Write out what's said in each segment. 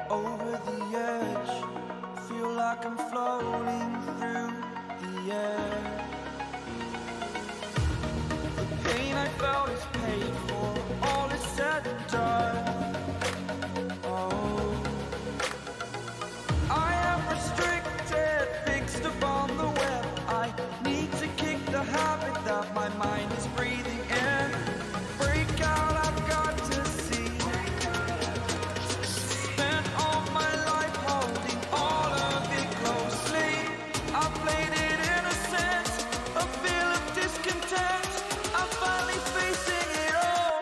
over the edge. Feel like I'm floating through the air. The pain I felt is paid for, all is said and done. Oh, I am restricted, fixed upon the web. I need to kick the habit that my mind is breathing in. Break out, I've got to see. Spent all my life holding all of it closely. I played it innocent, a feel of discontent. I'm finally facing it all,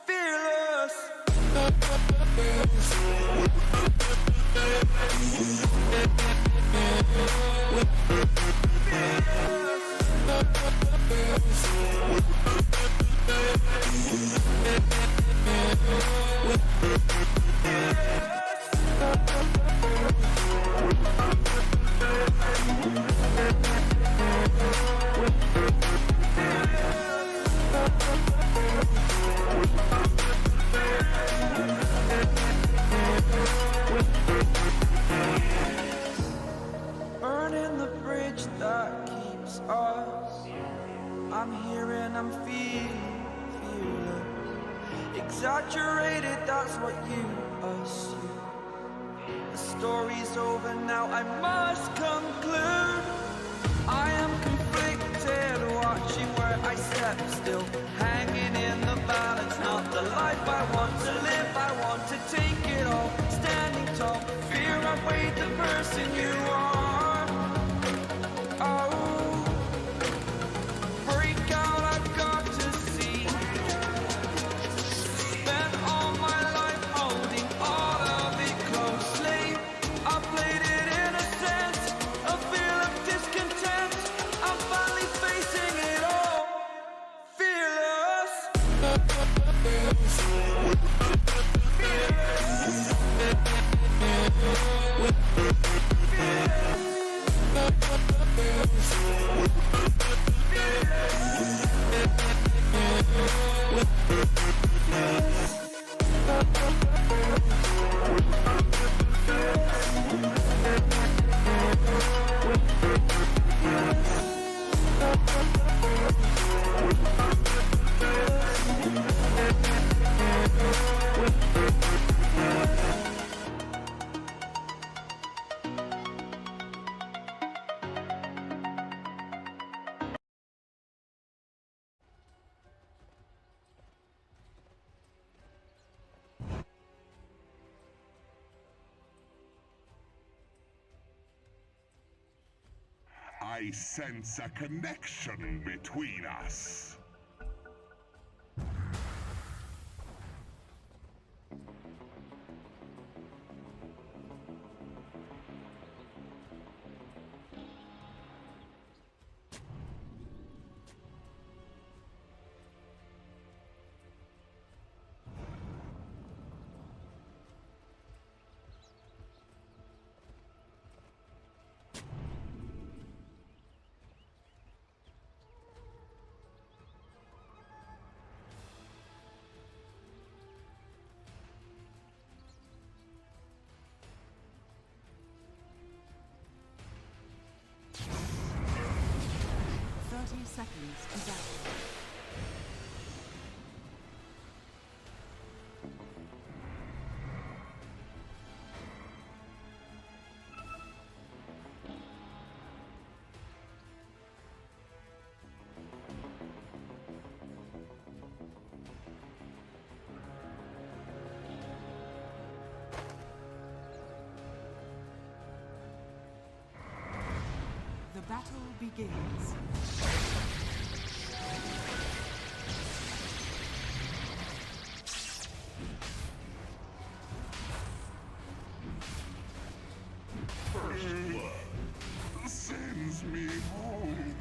fearless. I'm here and I'm feeling exaggerated, that's what you assume. The story's over now, I must conclude. I am conflicted, watching where I step still, hanging in the balance, not the life I want to live. I want to take it all, standing tall, fear outweighed the person you are. Oh, break out, I've got to see. Spent all my life holding all of it closely. I played it innocent, a feel of discontent. I'm finally facing it all, fearless. I sense a connection between us. Seconds to battle. The battle begins. Sends me home.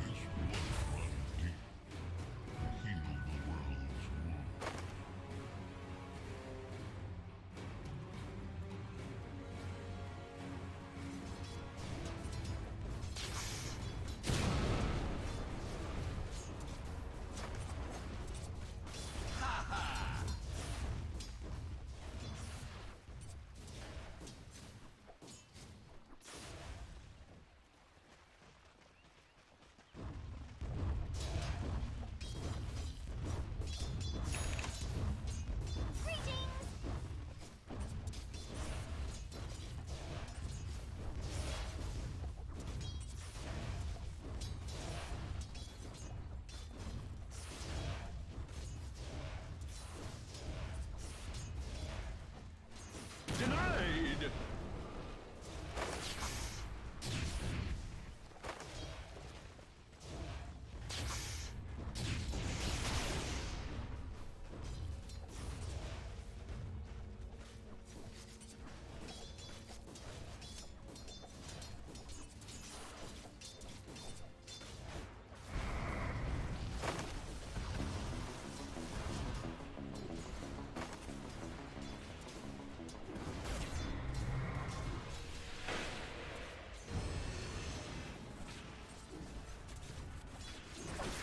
Denied!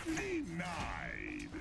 Denied.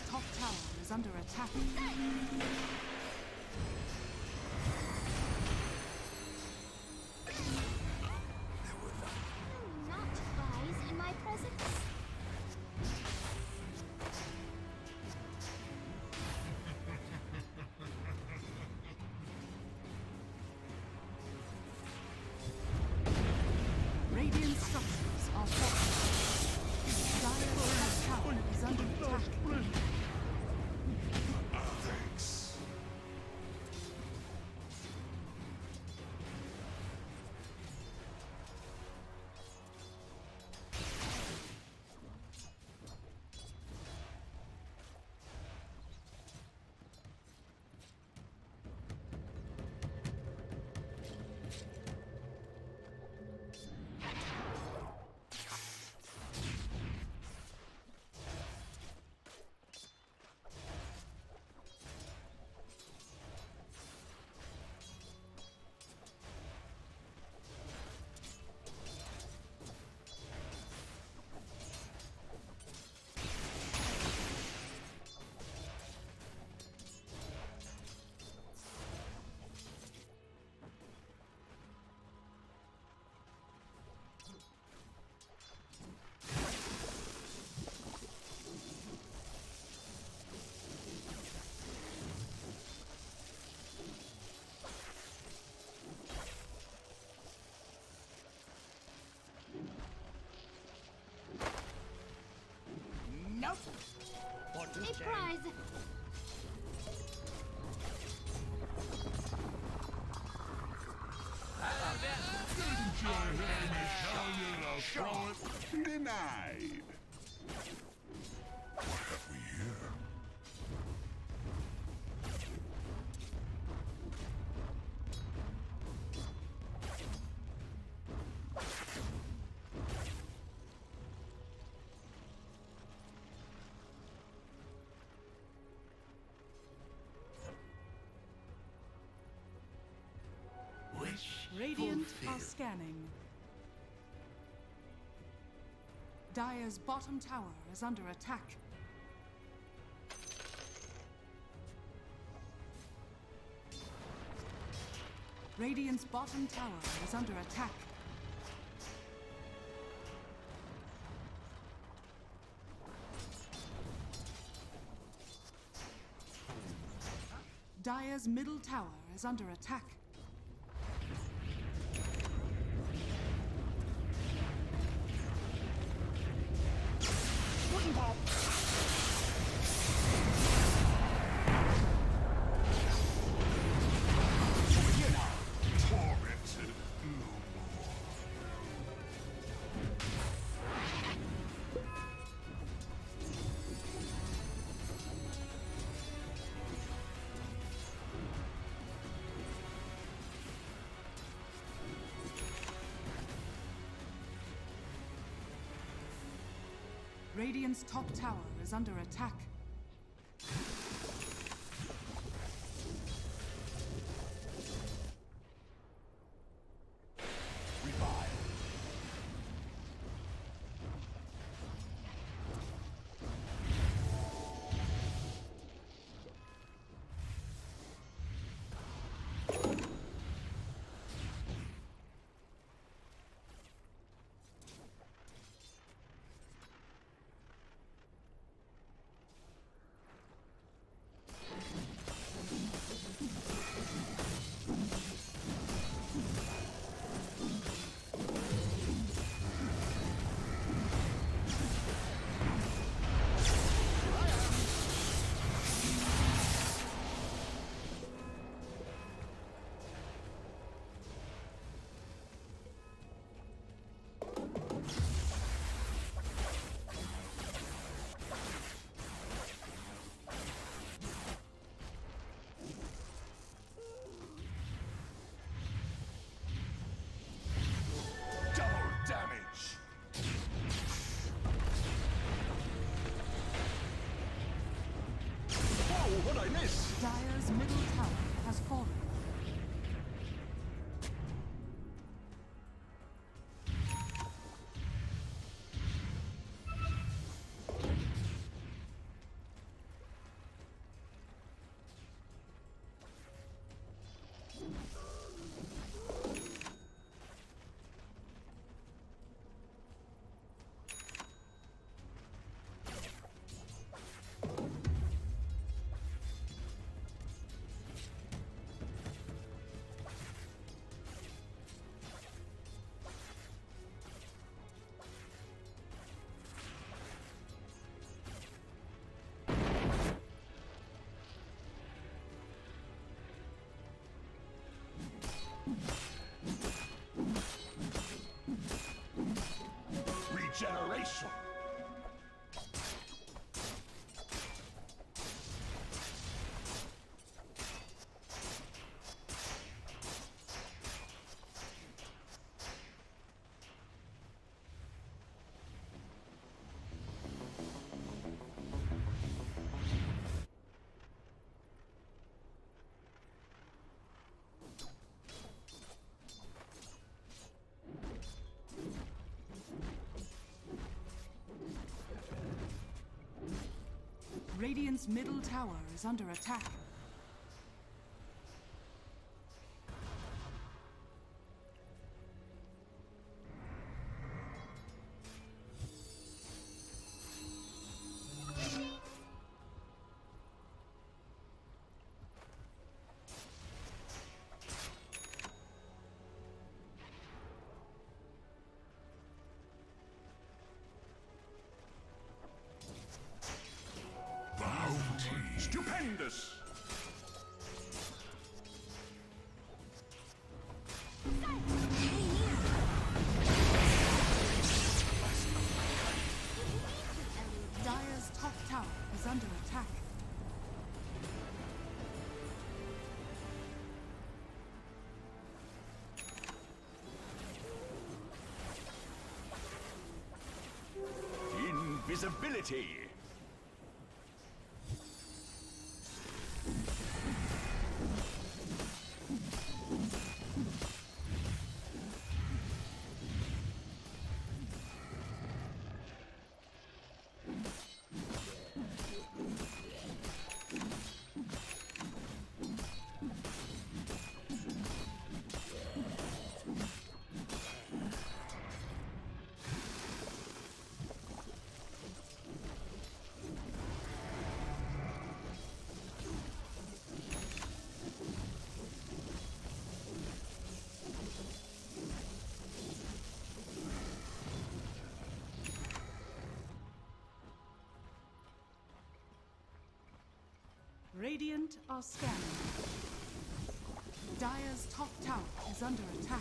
Radiant's top tower is under attack. Not wise in my presence. Radiant structures are fortified. Dire's top tower is under attack. Thanks. A prize. Denied. What have we here? Radiant are scanning. Dire's bottom tower is under attack. Radiant's bottom tower is under attack. Dire's middle tower is under attack. Tormented no more. Radiant's top tower is under attack. Dire's middle tower has fallen. generation. Radiant's middle tower is under attack. Stupendous! Dire's top tower is under attack. Invisibility! Radiant are scanning. Dire's top tower is under attack.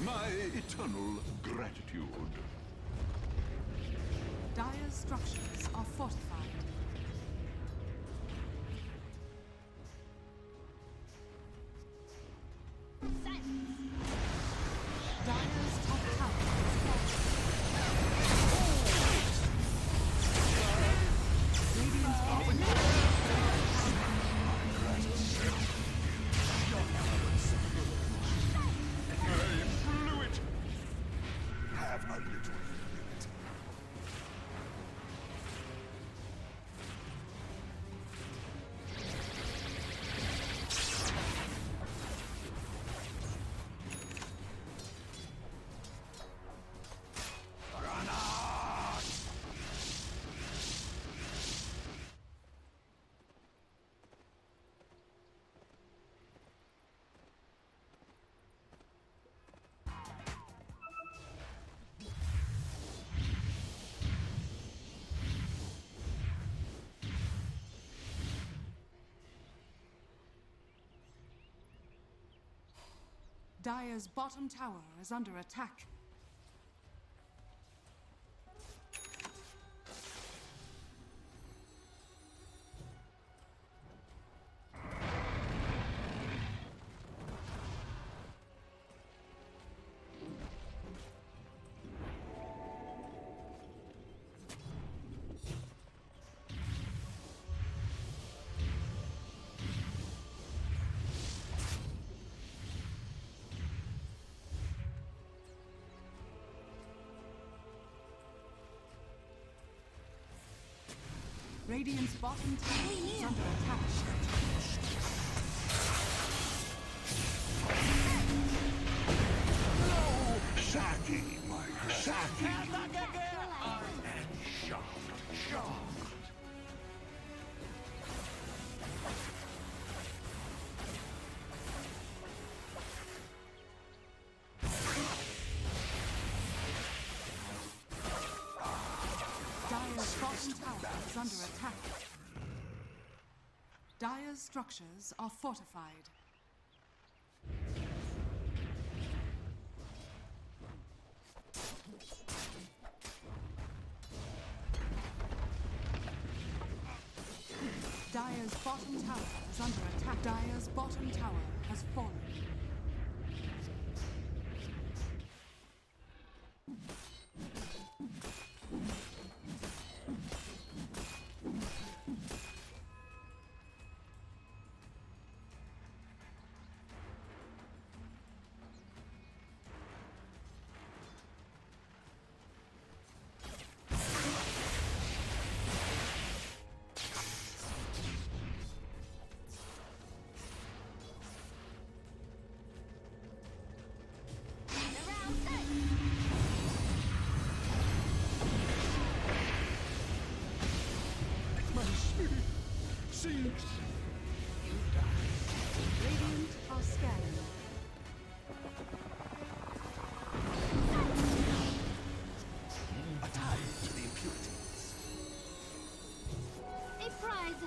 My eternal gratitude. Dire's structures are fortified. Dire's top tower is fortified. Radiant's bottom Blew it! Have a little humility. Dire's bottom tower is under attack. Radiant's bottom tower is under attack. Saki, my Saki. And shocked. Dire's bottom tower is under attack. Dire's structures are fortified. bottom tower is under attack. Dire's bottom tower has fallen. Radiant are scanning. A tie to the impurities. A prize.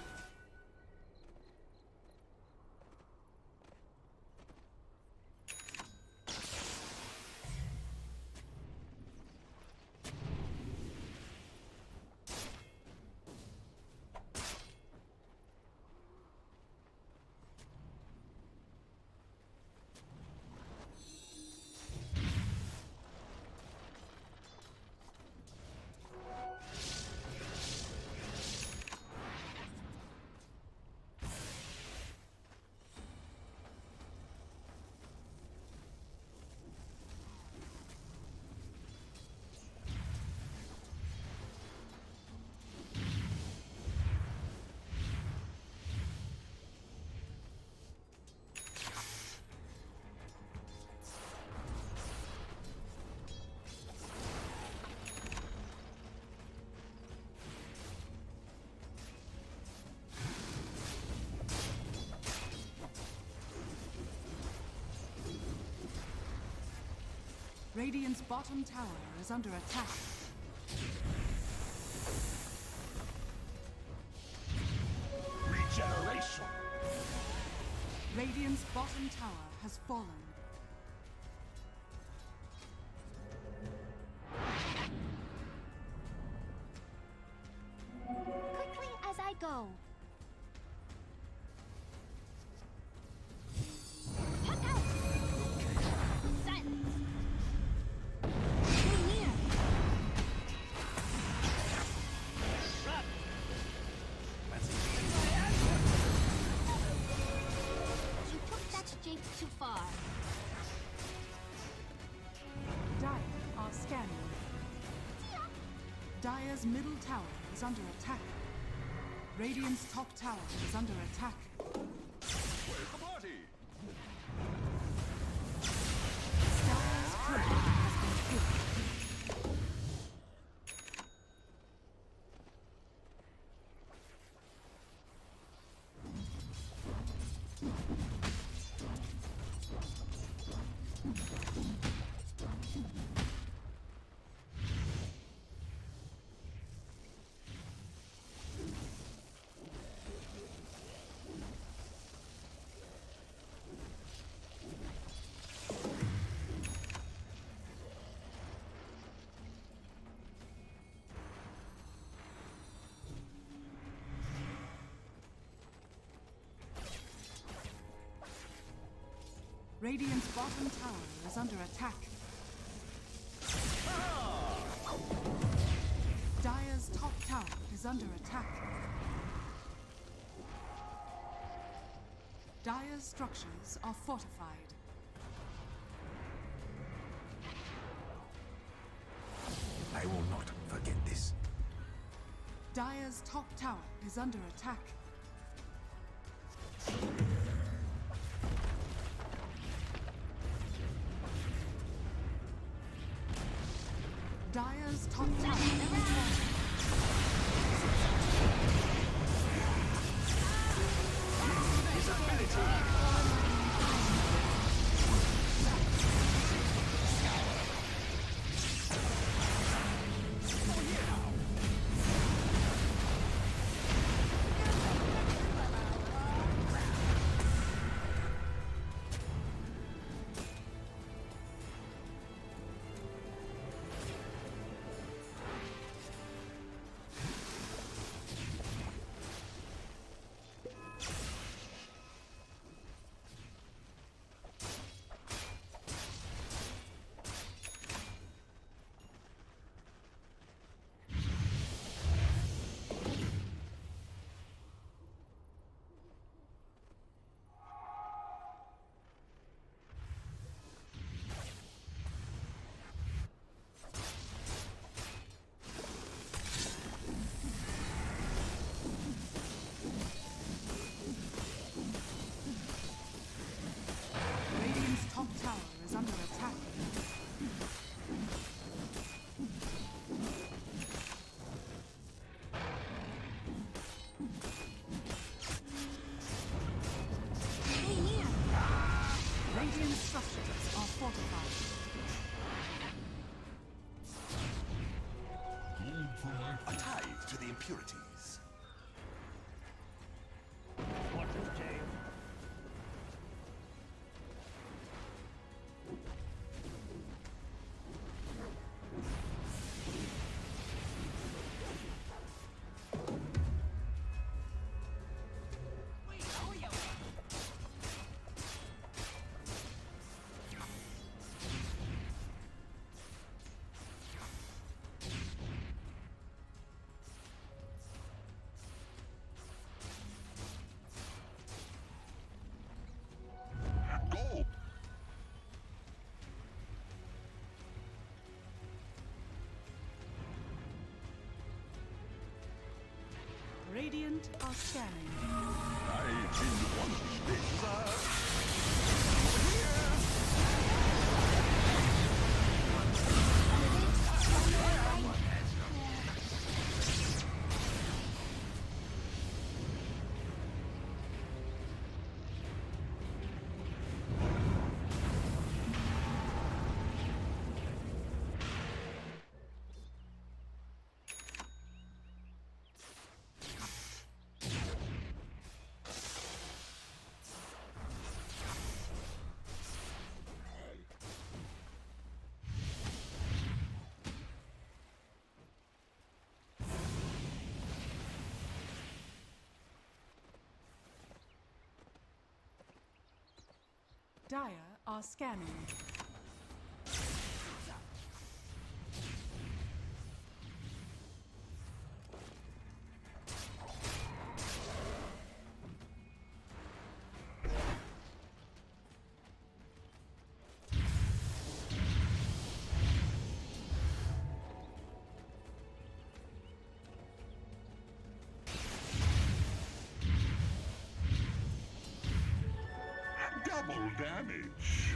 Radiant's bottom tower is under attack. Regeneration. Radiant's bottom tower has fallen. Quickly as I go. Hut out! Silence! Too near! You took that jake too far. Dire are scanning. Dire's middle tower is under attack. Radiant's top tower is under attack. Where's the party? Dire's turret has been killed. Radiant's bottom tower is under attack. Dire's top tower is under attack. Dire's structures are fortified. I will not forget this. Dire's top tower is under attack. Dire's top tower is falling. impurities. Watch this, Jay. Go! Radiant are scanning. I didn't want this. Dire are scanning. Double damage.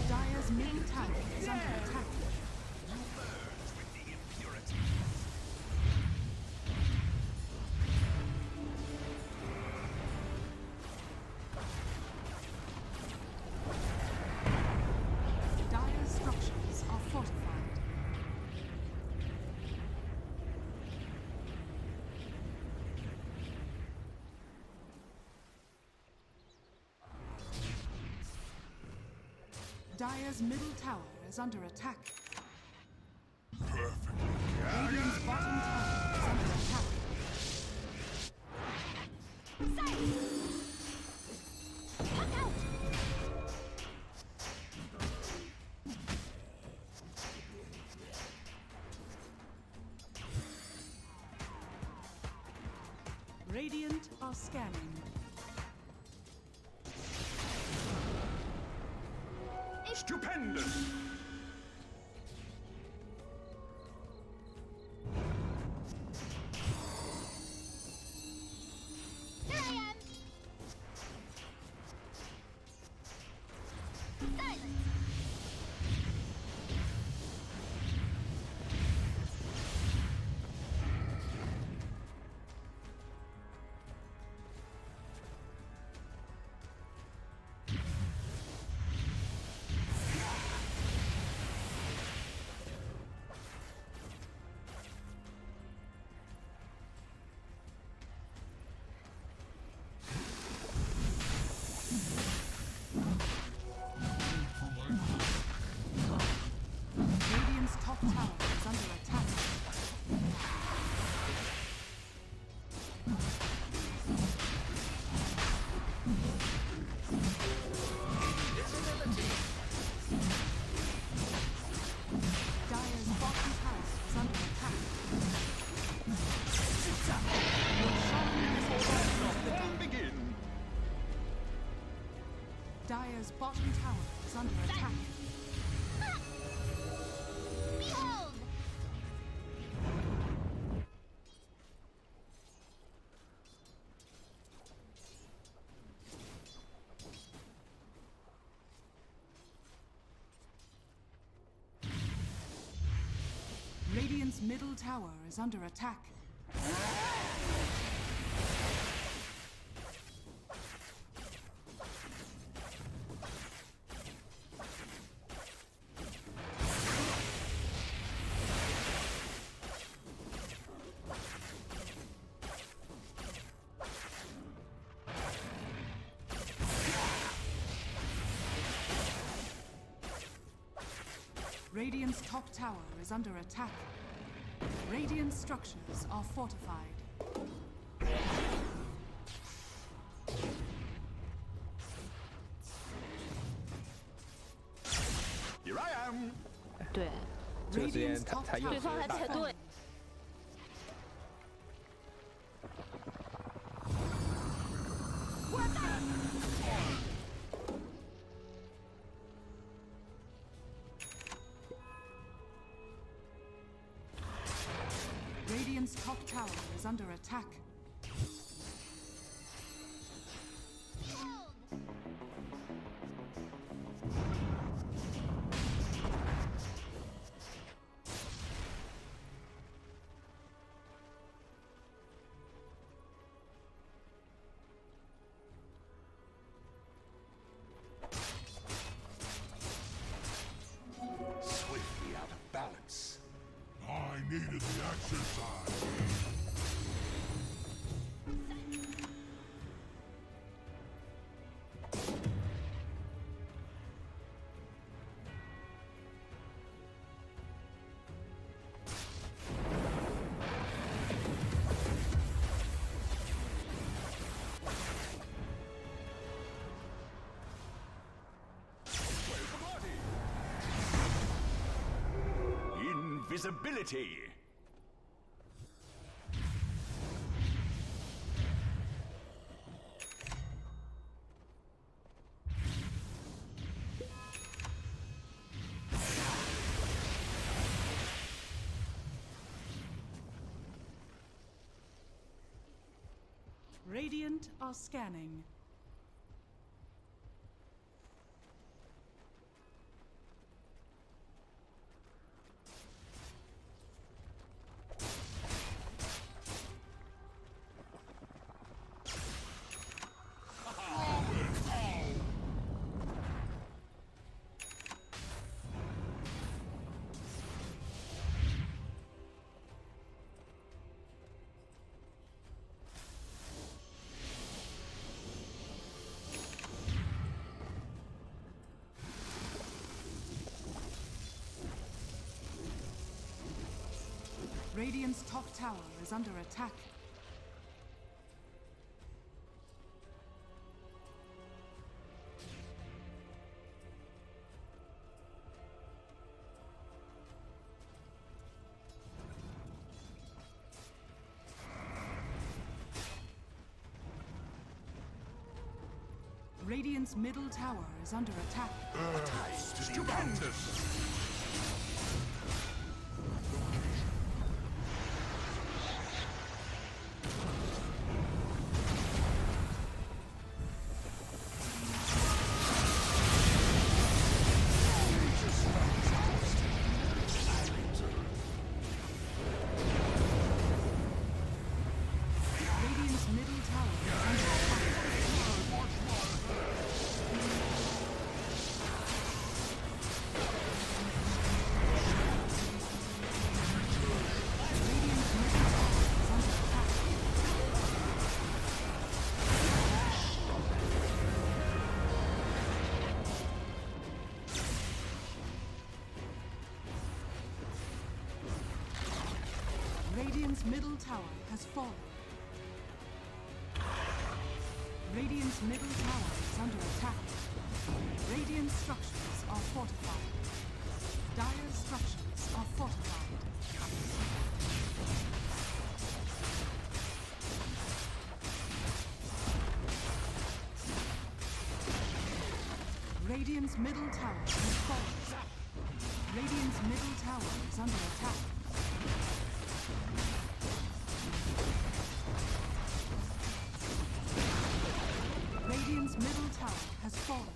Dire's main tower is under attack. Dire's structures are fortified. Dire's middle tower is under attack. Radiant's bottom tower is under attack. Look out! Radiant are scanning. Stupendous! Silence. Radiant's top tower is under attack. Dire's bottom tower is under attack. Begin. Dire's bottom tower is under attack. Behold. Radiant's middle tower is under attack. Radiant's top tower is under attack. Radiant structures are fortified. Here I am. 对，这个之前 Radiant's top 他有 tower 对方还排队。 Radiant's top tower is under attack. Swiftly out of balance. I needed the exercise. Where's the body? Invisibility. Radiant are scanning. Radiant's top tower is under attack. Radiant's middle tower is under attack. Stupendous! Radiant's middle tower has fallen. Radiant's middle tower is under attack. Radiant structures are fortified. Dire structures are fortified. Radiant's middle tower has fallen. Radiant's middle tower is under attack. Radiant's middle tower has fallen.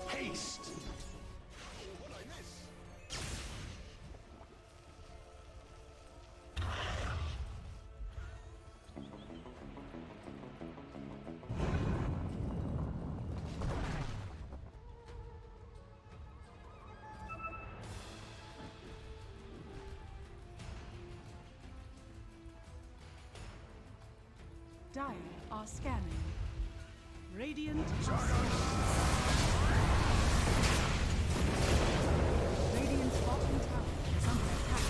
Haste! What I miss? Dire are scanning. Radiant are scanning. Radiant's bottom tower is under attack.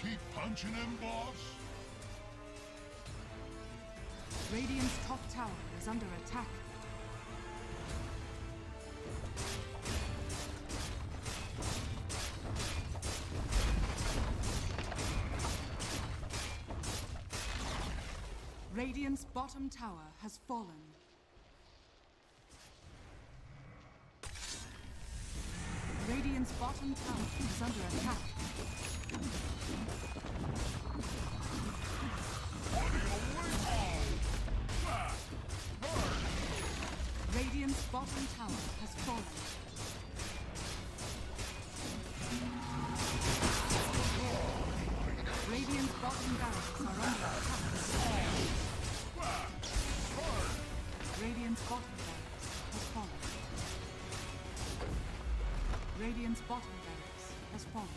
Keep punching him, boss. Radiant's top tower is under attack. Radiant's bottom tower has fallen. Radiant's bottom tower is under attack. Radiant's bottom tower has fallen. Radiant's bottom barracks are under attack. Radiant's bottom barracks has fallen. Radiant's bottom barracks has fallen.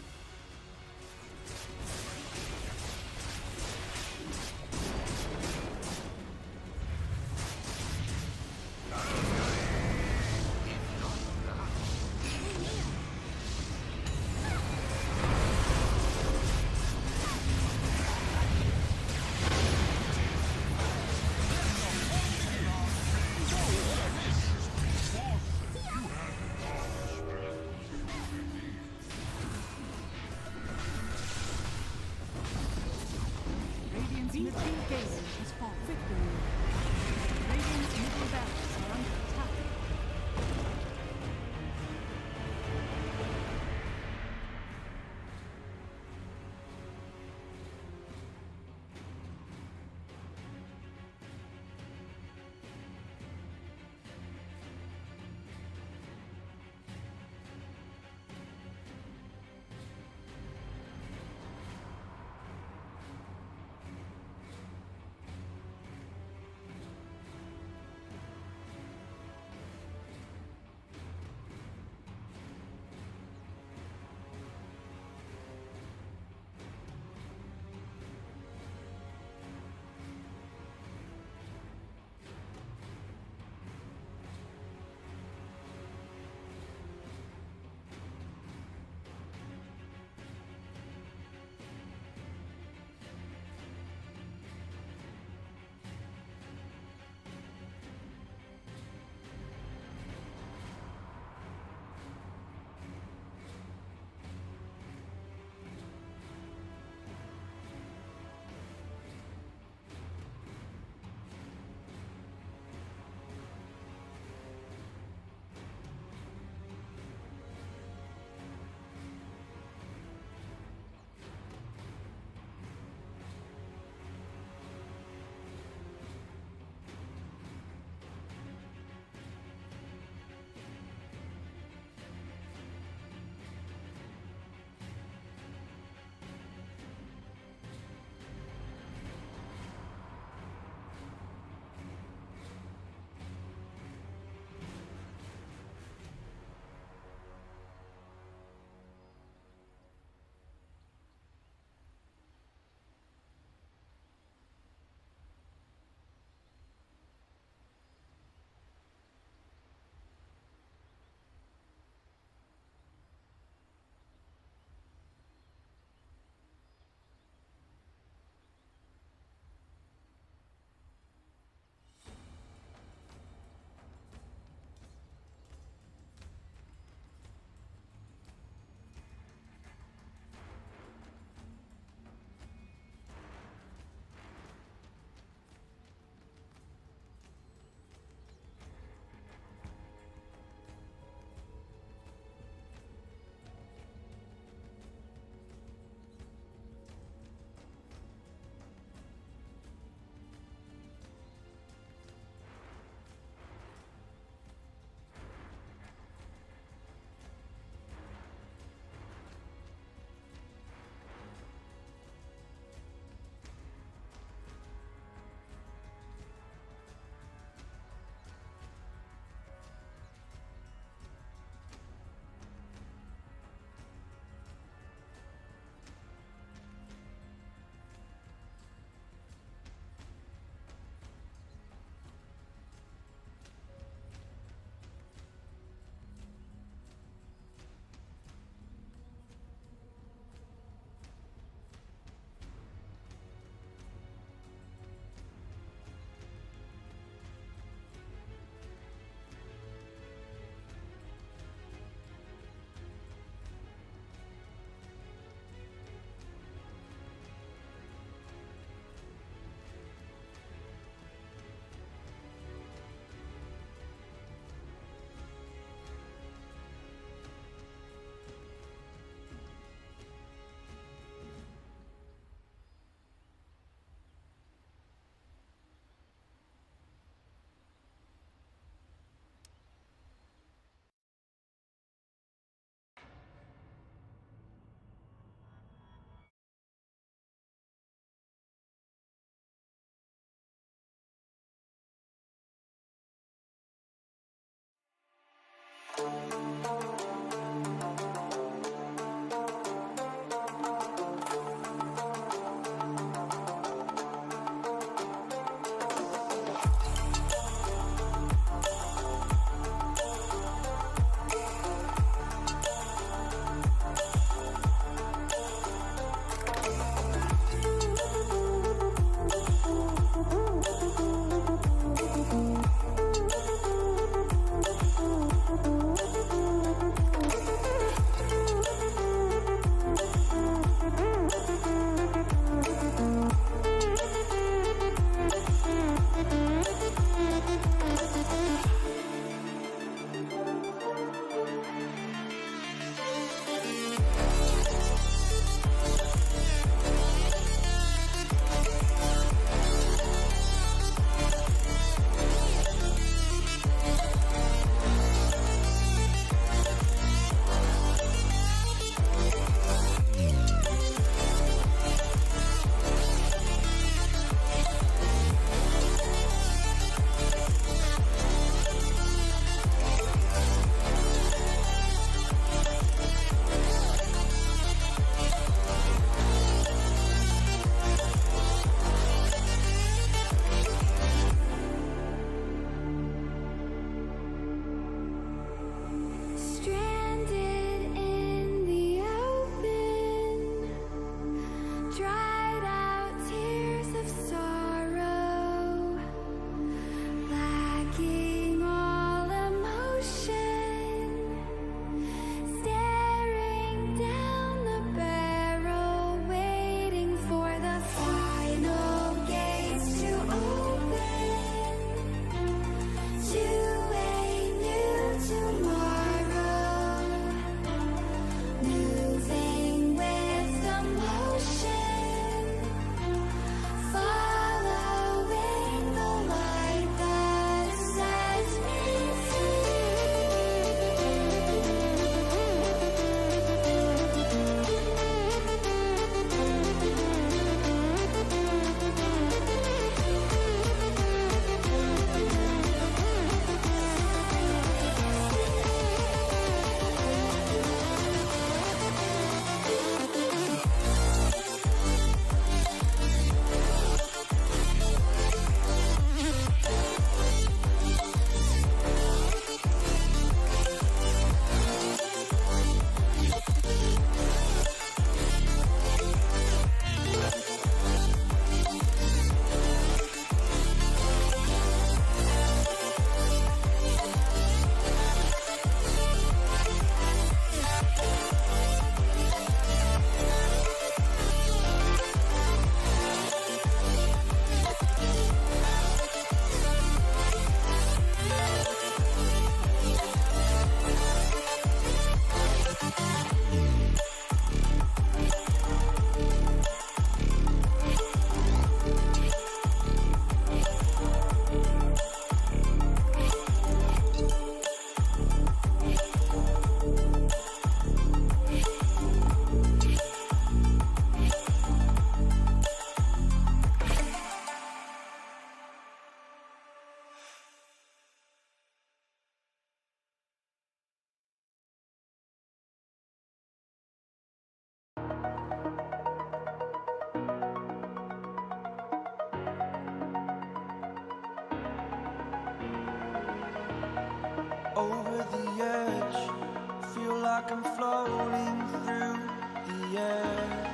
like I'm floating through the air.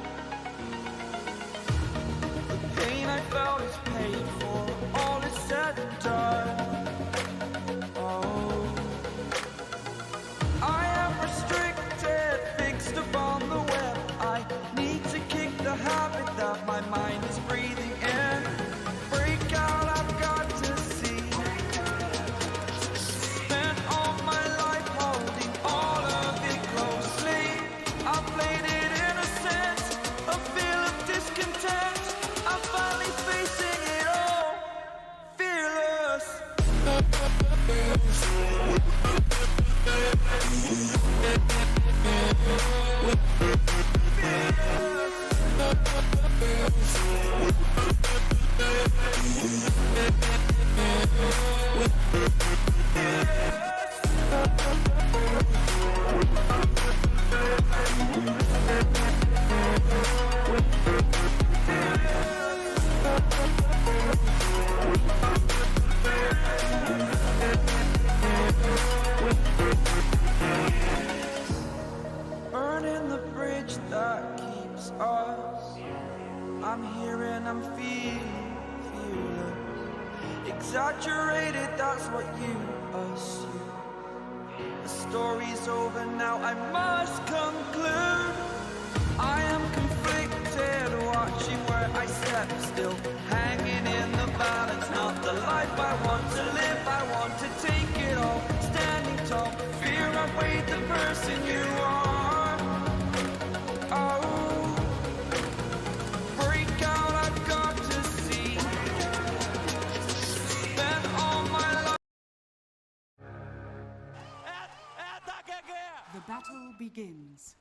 The pain I felt is paid for, all is said and done. Oh, I am restricted, fixed upon the web. I need to kick the habit that my mind is breathing in. Break out, I've got to see. Spent all my life holding all of it closely. I played it innocent, a feel of discontent. I'm finally facing it all, fearless. Burning the bridge that keeps us. I'm here and I'm feeling exaggerated, that's what you assume. The story's over now, I must conclude. I am conflicted, watching where I step still, hanging in the balance. Not the life I want to live, I want to take it all. Standing tall, fear outweighed the person you are. Oh, break out, I've got to see. Spent all my life. The battle begins.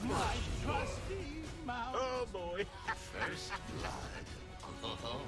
My trusty mouth. Oh boy. First blood. Oh.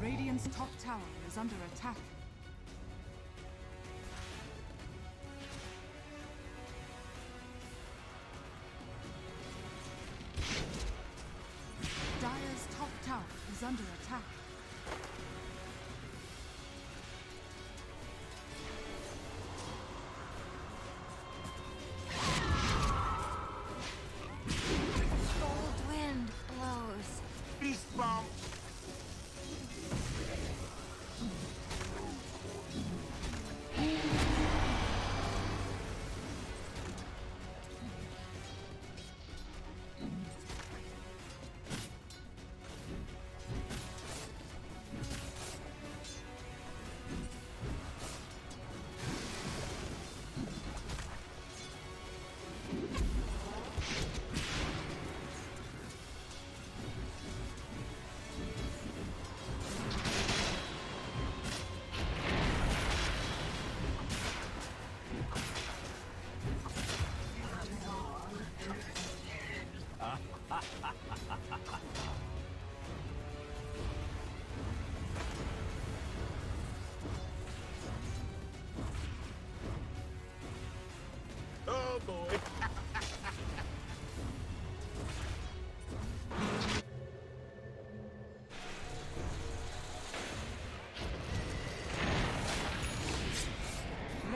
Radiant's top tower is under attack. Dire's top tower is under attack.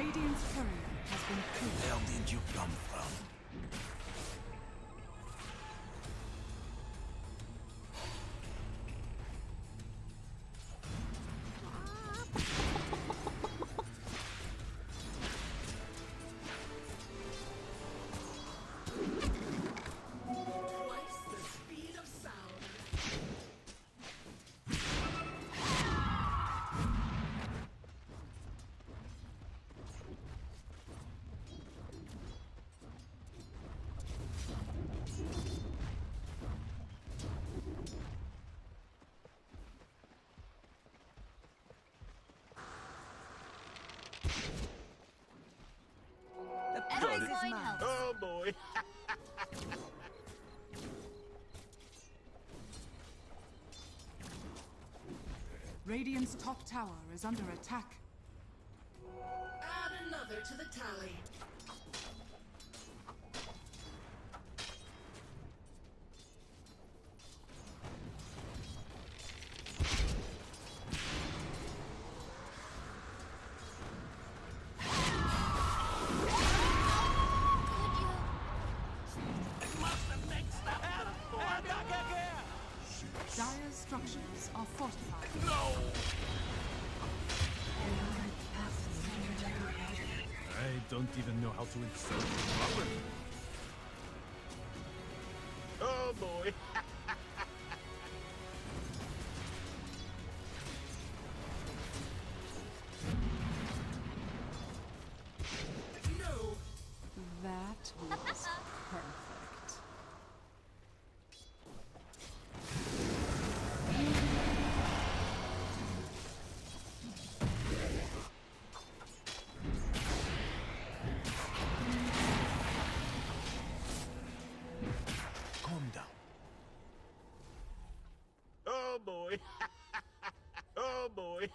Radiant's courier has been killed. Where did you come from? Every coin helps. Oh boy. Radiant's top tower is under attack. Add another to the tally. Dire's structures are fortified. I don't even know how to insult you properly. Oh boy. No. That was perfect. Calm down. Oh boy. Oh boy.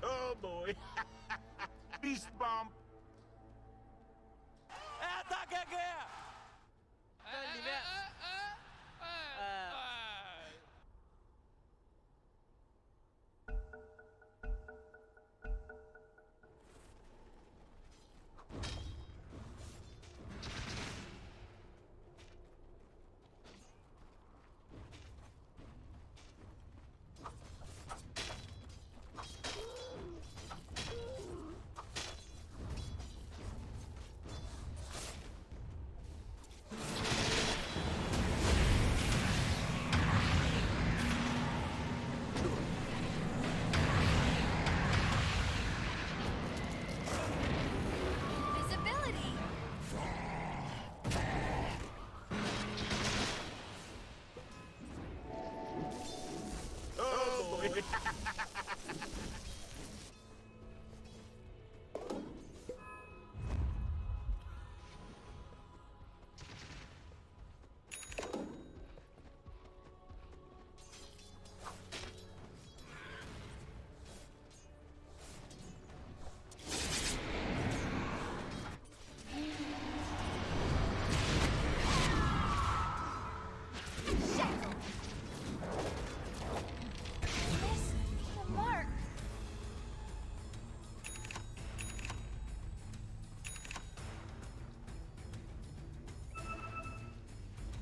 Oh boy. Beast bomb. Visibility. Oh boy.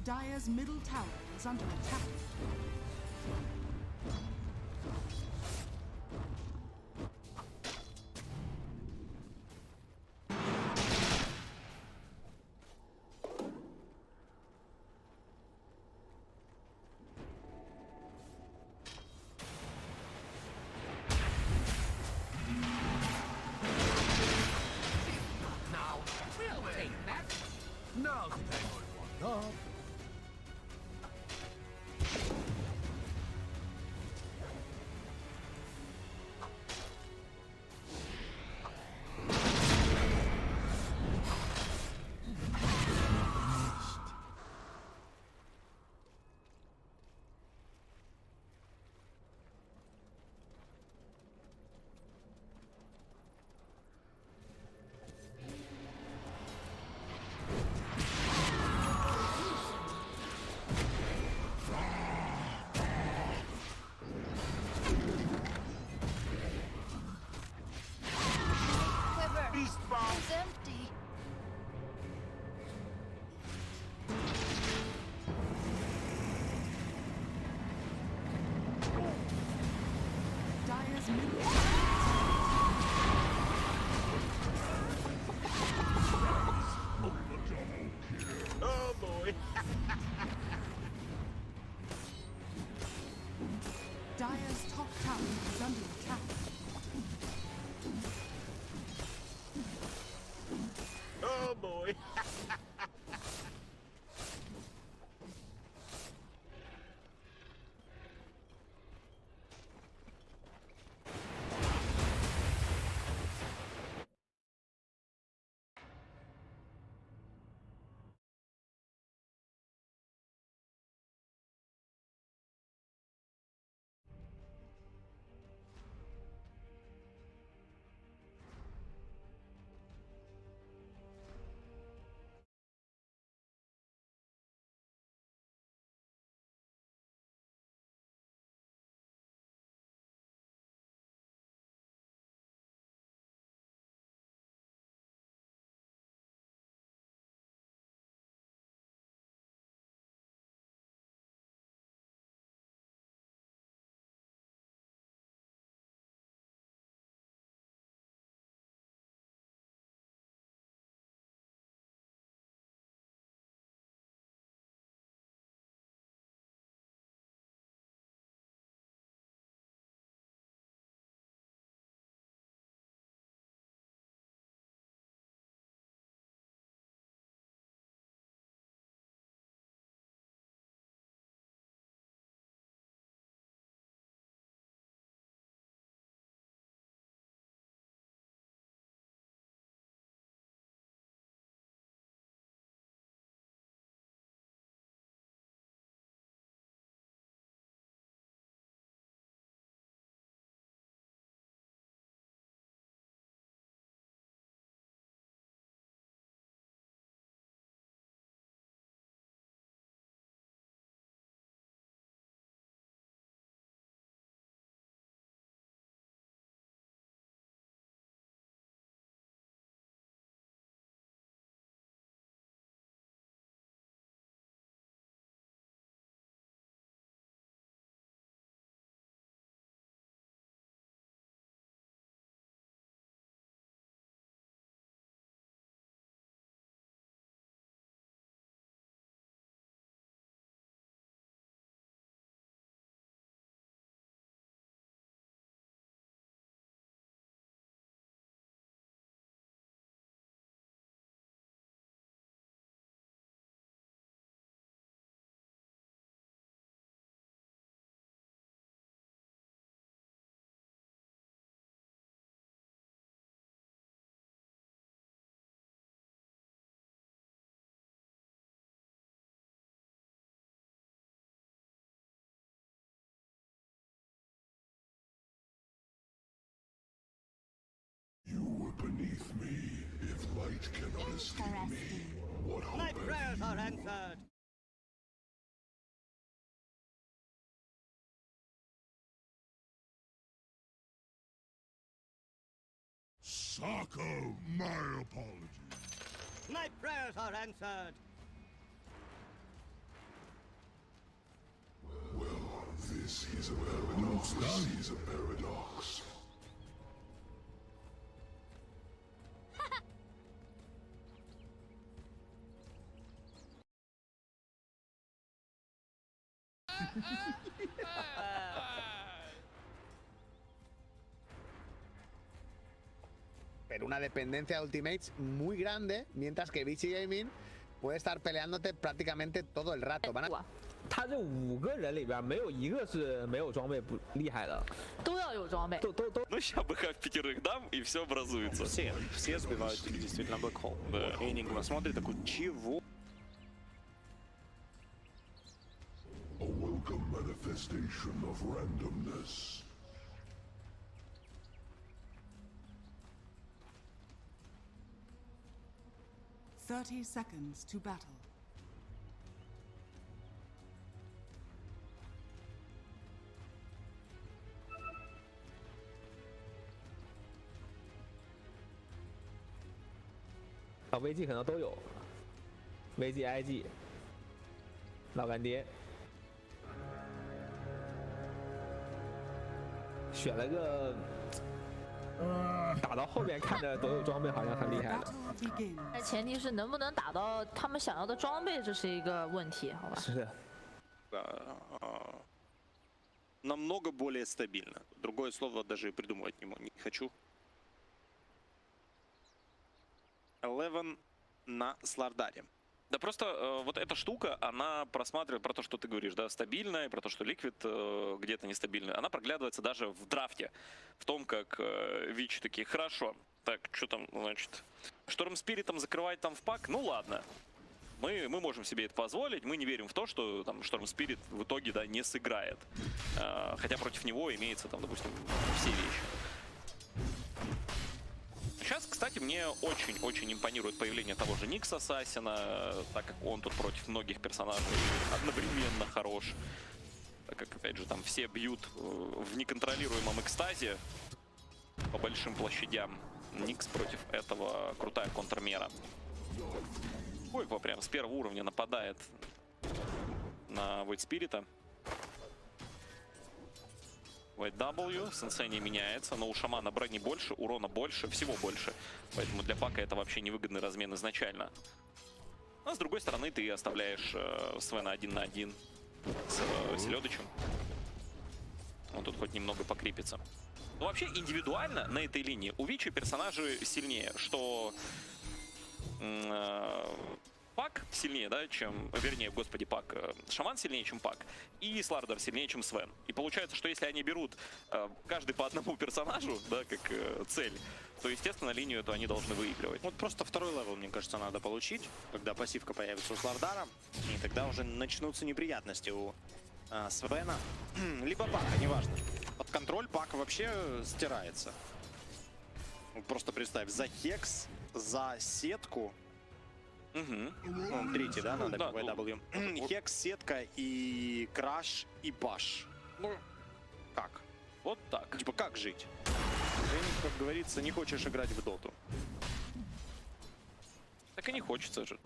Dire's middle tower is under attack. Now, we'll take that. Now's the time I want up. Quiver is empty. Dire's middle tower Oh boy. Dire's top tower is under attack. Oh boy. Beneath me, if light cannot escape me, what hope My have prayers you? are answered. Sako, my apologies. My prayers are answered. This is a paradox. This is a paradox. Pero una dependencia de ultimates muy grande, mientras que BC Gaming puede estar peleándote prácticamente todo el rato. Van a... 他这5个人里边没有一个是没有装备不厉害的，都要有装备。都。Ну, сейчас бы как 5 дам, и все образуется. Все сбивают действительно Black Hole. Да. Энигма смотрит такой, чего? A welcome manifestation of randomness. Thirty seconds to battle. VG 可能都有 ，VG、IG， 老干爹，选了个，打到后面看着都有装备，好像很厉害的。但前提是能不能打到他们想要的装备，这是一个问题，好吧？是的。Намного более стабильно. Другое слово даже придумывать не хочу. 11 на Слардаре. Да просто вот эта штука, она просматривает про то, что ты говоришь, да, стабильная, про то, что ликвид где-то нестабильный. Она проглядывается даже в драфте, в том, как Вичи такие, хорошо, так, что там, значит, Шторм Спиритом закрывать там в пак, ну ладно. Мы можем себе это позволить, мы не верим в то, что там Шторм Спирит в итоге, да, не сыграет. Хотя против него имеется там, допустим, все вещи. Сейчас, кстати, мне очень-очень импонирует появление того же Никс Ассасина, так как он тут против многих персонажей одновременно хорош. Так как, опять же, там все бьют в неконтролируемом экстазе по большим площадям. Никс против этого крутая контрмера. Койко прям с первого уровня нападает на Void Спирита. W, сенсей не меняется, но у шамана брони больше, урона больше, всего больше. Поэтому для пака это вообще невыгодный размен изначально. А с другой стороны, ты оставляешь Свена 1 на 1 с Селедычем. Он тут хоть немного покрепится. Но вообще индивидуально на этой линии у Вичи персонажи сильнее, что... Пак сильнее, да, чем, вернее, господи, Пак, Шаман сильнее, чем Пак, и Слардар сильнее, чем Свен. И получается, что если они берут каждый по одному персонажу, да, как цель, то, естественно, линию эту они должны выигрывать. Вот просто второй левел, мне кажется, надо получить, когда пассивка появится у Слардара, и тогда уже начнутся неприятности у Свена, либо Пака, неважно. Под контроль Пак вообще стирается. Просто представь, за Хекс, за сетку. Третий, да, надо, да, YW. Хекс, сетка и краш, и баш. Ну, как? Вот так. Типа, как жить? Ты, как говорится, не хочешь играть в доту. Так и не хочется же.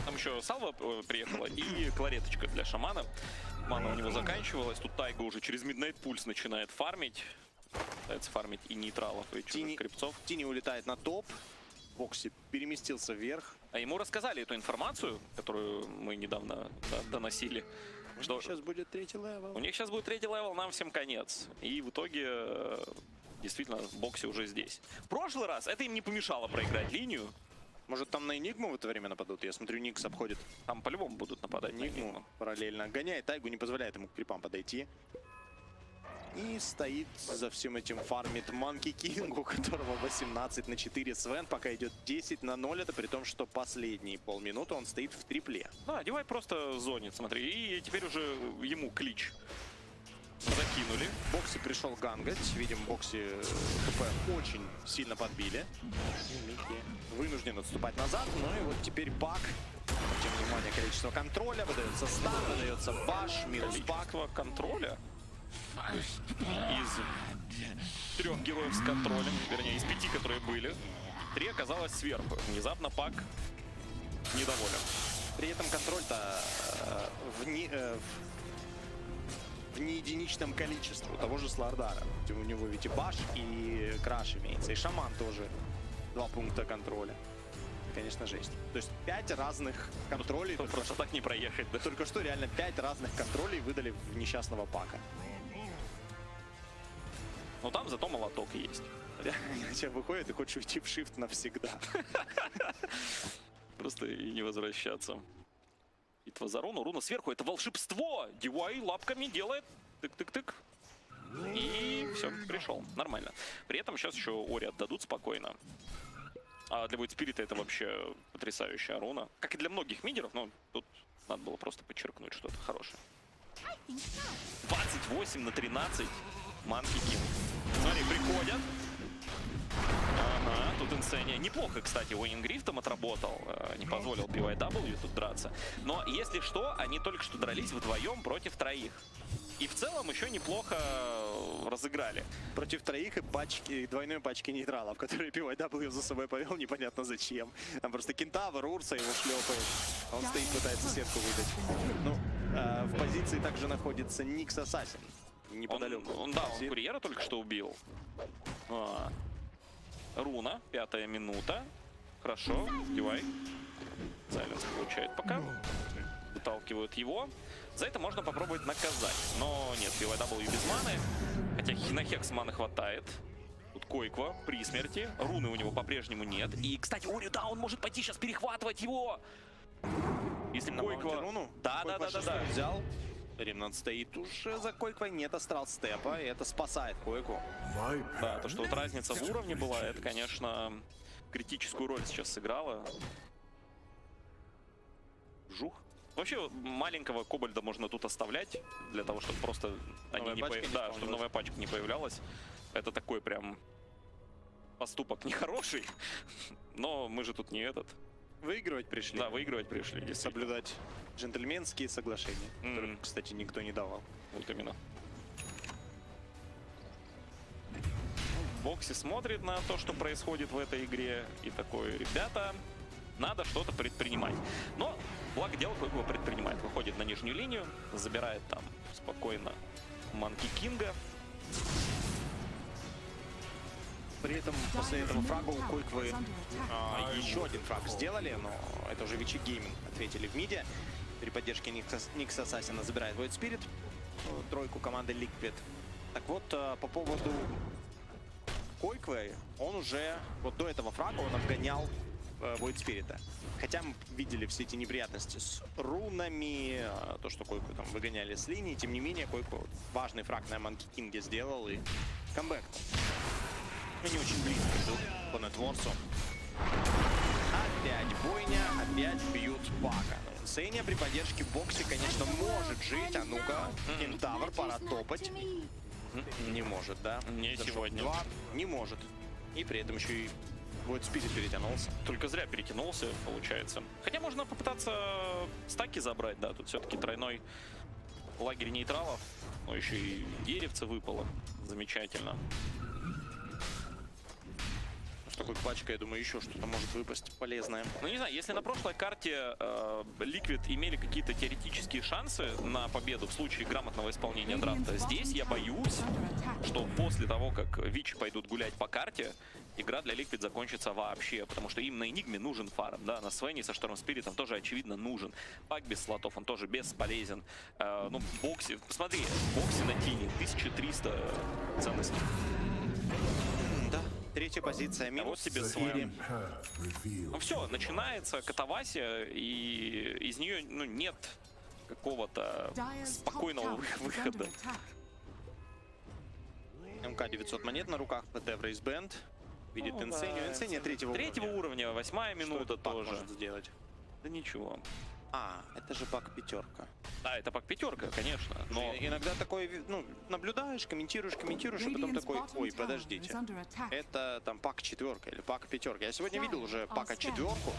Там еще Салва приехала и клареточка для шамана. Мана у него заканчивалась. Тут Тайга уже через Midnight Pulse начинает фармить. Пытается фармить и нейтралов, и чужих крипцов. Тини улетает на топ. Бокси переместился вверх. А ему рассказали эту информацию, которую мы недавно доносили. Что сейчас будет третий левел. У них сейчас будет третий левел, нам всем конец. И в итоге, действительно, Бокси уже здесь. В прошлый раз это им не помешало проиграть линию. Может, там на Энигму в это время нападут? Я смотрю, Никс обходит. Там по-любому будут нападать на Энигму. Параллельно гоняет Тайгу, не позволяет ему к крипам подойти. И стоит за всем этим фармит Манки Кинг, у которого 18 на 4 Свен, пока идет 10 на 0. Это при том, что последние полминуты он стоит в трипле. Да, Дивай просто зонит, смотри. И теперь уже ему клич закинули. Бокси пришел гангать. Видим, Бокси ХП очень сильно подбили. Вынужден отступать назад. Ну и вот теперь Пак. Тем внимание, количество контроля. Выдается стан, выдается баш, минус Пак. Контроля? Из 3 героев с контролем, вернее, из 5, которые были, 3 оказалось сверху. Внезапно Пак недоволен. При этом контроль-то в неединичном количестве. У того же Слардара. У него ведь и баш, и краш имеется, и шаман тоже 2 пункта контроля. Конечно, жесть. То есть 5 разных контролей. Просто так не проехать, да? Только что реально 5 разных контролей выдали в несчастного Пака. Ну там зато молоток есть. Иначе выходит и хочешь уйти в шифт навсегда. Просто и не возвращаться. Битва за руну. Руна сверху. Это волшебство! DY лапками делает. Тык-тык-тык. И все, пришел. Нормально. При этом сейчас еще Ори отдадут спокойно. А для Void Spirit это вообще потрясающая руна. Как и для многих мидеров, но тут надо было просто подчеркнуть что-то хорошее. 28 на 13. Манки Ким. Смотри, приходят. Ага, тут инсения. Неплохо, кстати, Уэйн Грифтом отработал. Не позволил YawaR тут драться. Но, если что, они только что дрались вдвоем против троих. И в целом еще неплохо разыграли. Против троих и пачки, двойной пачки нейтралов, которые YawaR за собой повел, непонятно зачем. Там просто Кентавр, Урса его шлепает. Он стоит, пытается сетку выдать. Ну, в позиции также находится Никс Ассасин. Неподалеку. Он курьера только что убил. Руна, 5-я минута. Хорошо, DY. Сайленс получает пока. Выталкивают его. За это можно попробовать наказать. Но нет, YawaR без маны. Хотя на Хекс маны хватает. Тут Койква при смерти. Руны у него по-прежнему нет. И, кстати, Ори, да, он может пойти сейчас перехватывать его. Если Койква... руну? Да. Взял. Ремнант стоит уже за Койквой, нет астрал степа, и это спасает Койку. Да, то, что вот разница в уровне была, это, конечно, критическую роль сейчас сыграла. Жух. Вообще, маленького кобальда можно тут оставлять, для того, чтобы просто они чтобы новая пачка не появлялась. Это такой прям поступок нехороший, но мы же тут не этот. Выигрывать пришли. Да, выигрывать пришли. И соблюдать джентльменские соглашения, которых, кстати, никто не давал. Вот именно. Бокси смотрит на то, что происходит в этой игре, и такой: ребята, надо что-то предпринимать. Но, благо дело, Койква предпринимает. Выходит на нижнюю линию, забирает там спокойно Манки Кинга. При этом после этого фрага у Койквы еще один фраг сделали, но это уже Вичи Гейминг ответили в миде. При поддержке Никс Ассасина забирает Void Spirit, тройку команды Liquid. Так вот, по поводу Койквы, он уже, вот до этого фрага он обгонял Void Spirit. Хотя мы видели все эти неприятности с рунами, то, что Койку там выгоняли с линии, тем не менее, Койку важный фраг на Манки Кинге сделал и камбэк. Они очень близко был по нетворсу. Опять бойня, опять бьют Пака. Сейня при поддержке Бокси, конечно, может жить. А ну-ка, Кентавр, пора топать. Не может, да? Не сегодня. Не может. И при этом еще и Void Spirit перетянулся. Только зря перетянулся, получается. Хотя можно попытаться стаки забрать, да. Тут все-таки тройной лагерь нейтралов. Но еще и деревце выпало. Замечательно. С такой пачкой, я думаю, еще что-то может выпасть полезное. Ну, не знаю, если на прошлой карте Liquid имели какие-то теоретические шансы на победу в случае грамотного исполнения драфта, здесь я боюсь, что после того, как Вичи пойдут гулять по карте, игра для Liquid закончится вообще, потому что им на Энигме нужен фарм, да, на Свене со Шторм Спиритом тоже, очевидно, нужен. Пак без слотов, он тоже бесполезен. Ну, Бокси, посмотри, Бокси на Тине, 1300 ценностей. Да. Третья позиция минус. Вот тебе своим. Ну все, начинается катавасия, и из нее нет какого-то спокойного выхода. МК 900 монет на руках, ПТ в рейсбенд. Видит инсению. Инсения третьего уровня. 8-я минута тоже. Может сделать? Да ничего. А, это же пак пятерка. Да, это пак пятерка, конечно. Но иногда такой, ну, наблюдаешь, комментируешь, и потом такой: ой, подождите, это там пак четверка или пак пятерка. Я сегодня видел уже пака четверку.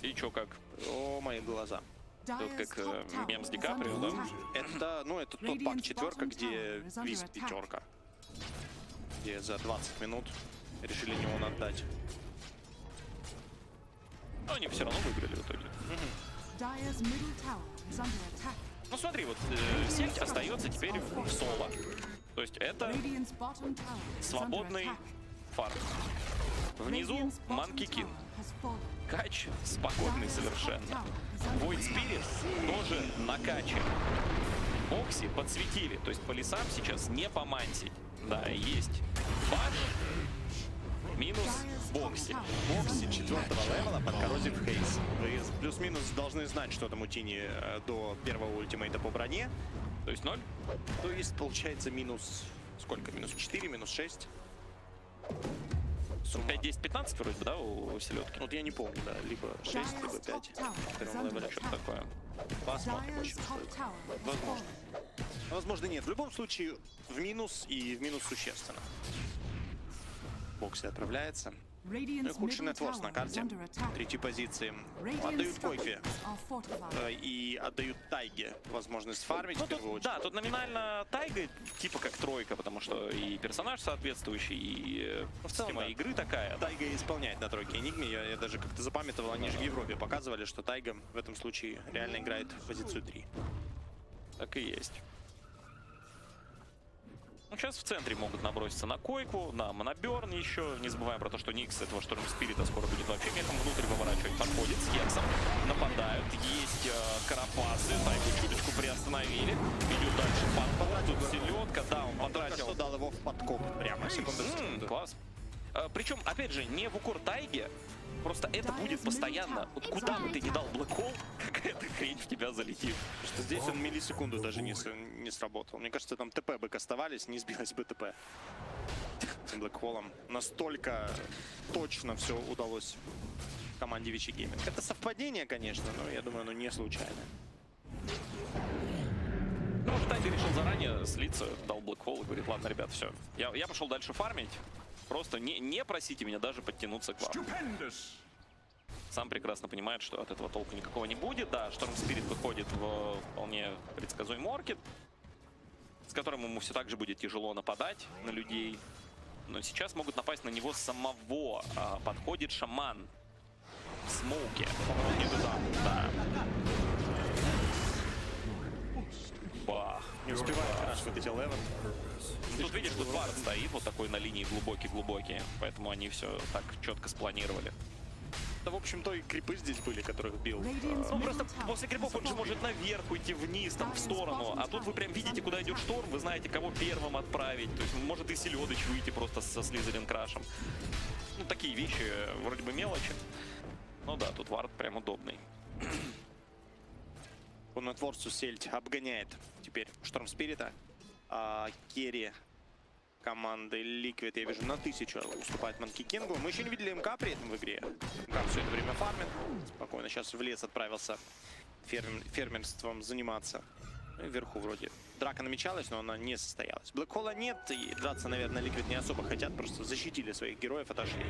И чё, как? О, мои глаза. Тут как мем с Ди Каприо, да? Это, ну, это тот пак четверка, где виз пятерка. Где за 20 минут решили не он отдать. Но они все равно выиграли в итоге. Ну смотри, вот сеть остается теперь в соло. То есть это Radiant's bottom tower is under свободный attack. фарм. Внизу Radiant's bottom Манки Кин. tower has fallen. Кач спокойный совершенно. Void Spirit тоже на каче. Бокси подсветили, то есть по лесам сейчас не помансить. Да, есть баш, минус Бокси. Бокси 4-го левела под коррозив хейс. Вы плюс-минус должны знать, что там у Тини до первого ультимейта по броне. То есть 0? То есть получается минус... Сколько? Минус 4, минус 6. 5, 10, 15 вроде бы, да, у селедки? Вот я не помню, да. Либо 6, либо 5. В первом левеле что-то такое. Посмотрим. Dyer's Очень top стоит. tower has Возможно. fallen. Возможно, нет. В любом случае, в минус и в минус существенно. Бокси отправляется. Ну и Radiant's худший middle нетворс на tower is карте. under attack. Третьей позиции. Radiant Отдают койке. structures are fortified. И отдают тайге возможность фармить Ну, в первую тут, очередь. да, тут номинально тайга типа как тройка, потому что и персонаж соответствующий, и В целом, система да. игры такая. Тайга исполняет на тройке Энигме. Я даже как-то запамятовал, они же в Европе показывали, что Тайга в этом случае реально играет в позицию 3. Так и есть. Ну, сейчас в центре могут наброситься на койку, на моноберн еще. Не забываем про то, что Никс этого Шторм Спирита скоро будет вообще мехом внутрь выворачивать. Подходит с Хексом, нападают. Есть карапасы, Тайгу чуточку приостановили. Идет дальше подход, тут селедка. Да, он потратил. Что дал его в подкоп прямо, секунду. Класс. Причем, опять же, не в укор Тайге. Просто это будет постоянно. Вот куда бы ты ни дал Black Hole, какая-то хрень в тебя залетит. Что здесь он миллисекунду даже не сработал. Мне кажется, там ТП бы оставались, не сбилось бы ТП. Этим Блэкхолом настолько точно все удалось команде Вичи Гейминг. Это совпадение, конечно, но я думаю, оно не случайное. Ну, может, Тайга решил заранее слиться, дал Black Hole и говорит, ладно, ребят, все. Я пошел дальше фармить. Просто не просите меня даже подтянуться к вам. Сам прекрасно понимает, что от этого толку никакого не будет. Да, Шторм Спирит выходит в вполне предсказуемый оркид, с которым ему все так же будет тяжело нападать на людей. Но сейчас могут напасть на него самого. Подходит шаман. В смоуке. Не туда. Да. Бах. Не успевает крашивать эти левел. Тут видишь, тут вард стоит вот такой на линии глубокий-глубокий. Поэтому они все так четко спланировали. Да, в общем-то, и крипы здесь были, которых бил. Ну, просто после крипов он же может наверх уйти, вниз, там, в сторону. А тут вы прям видите, куда идет шторм, вы знаете, кого первым отправить. То есть может и Селедыч выйти просто со Слизерин крашем. Ну, такие вещи, вроде бы мелочи. Ну да, тут вард прям удобный. По нетворсу Сельдь обгоняет теперь Шторм Спирита. Керри команды Liquid, я вижу, на 1000 уступает Манки Кингу. Мы еще не видели МК при этом в игре. МК все это время фармит. Спокойно сейчас в лес отправился фермерством заниматься. Ну, вверху вроде драка намечалась, но она не состоялась. Блэкхола нет, и драться, наверное, Liquid не особо хотят. Просто защитили своих героев, отошли.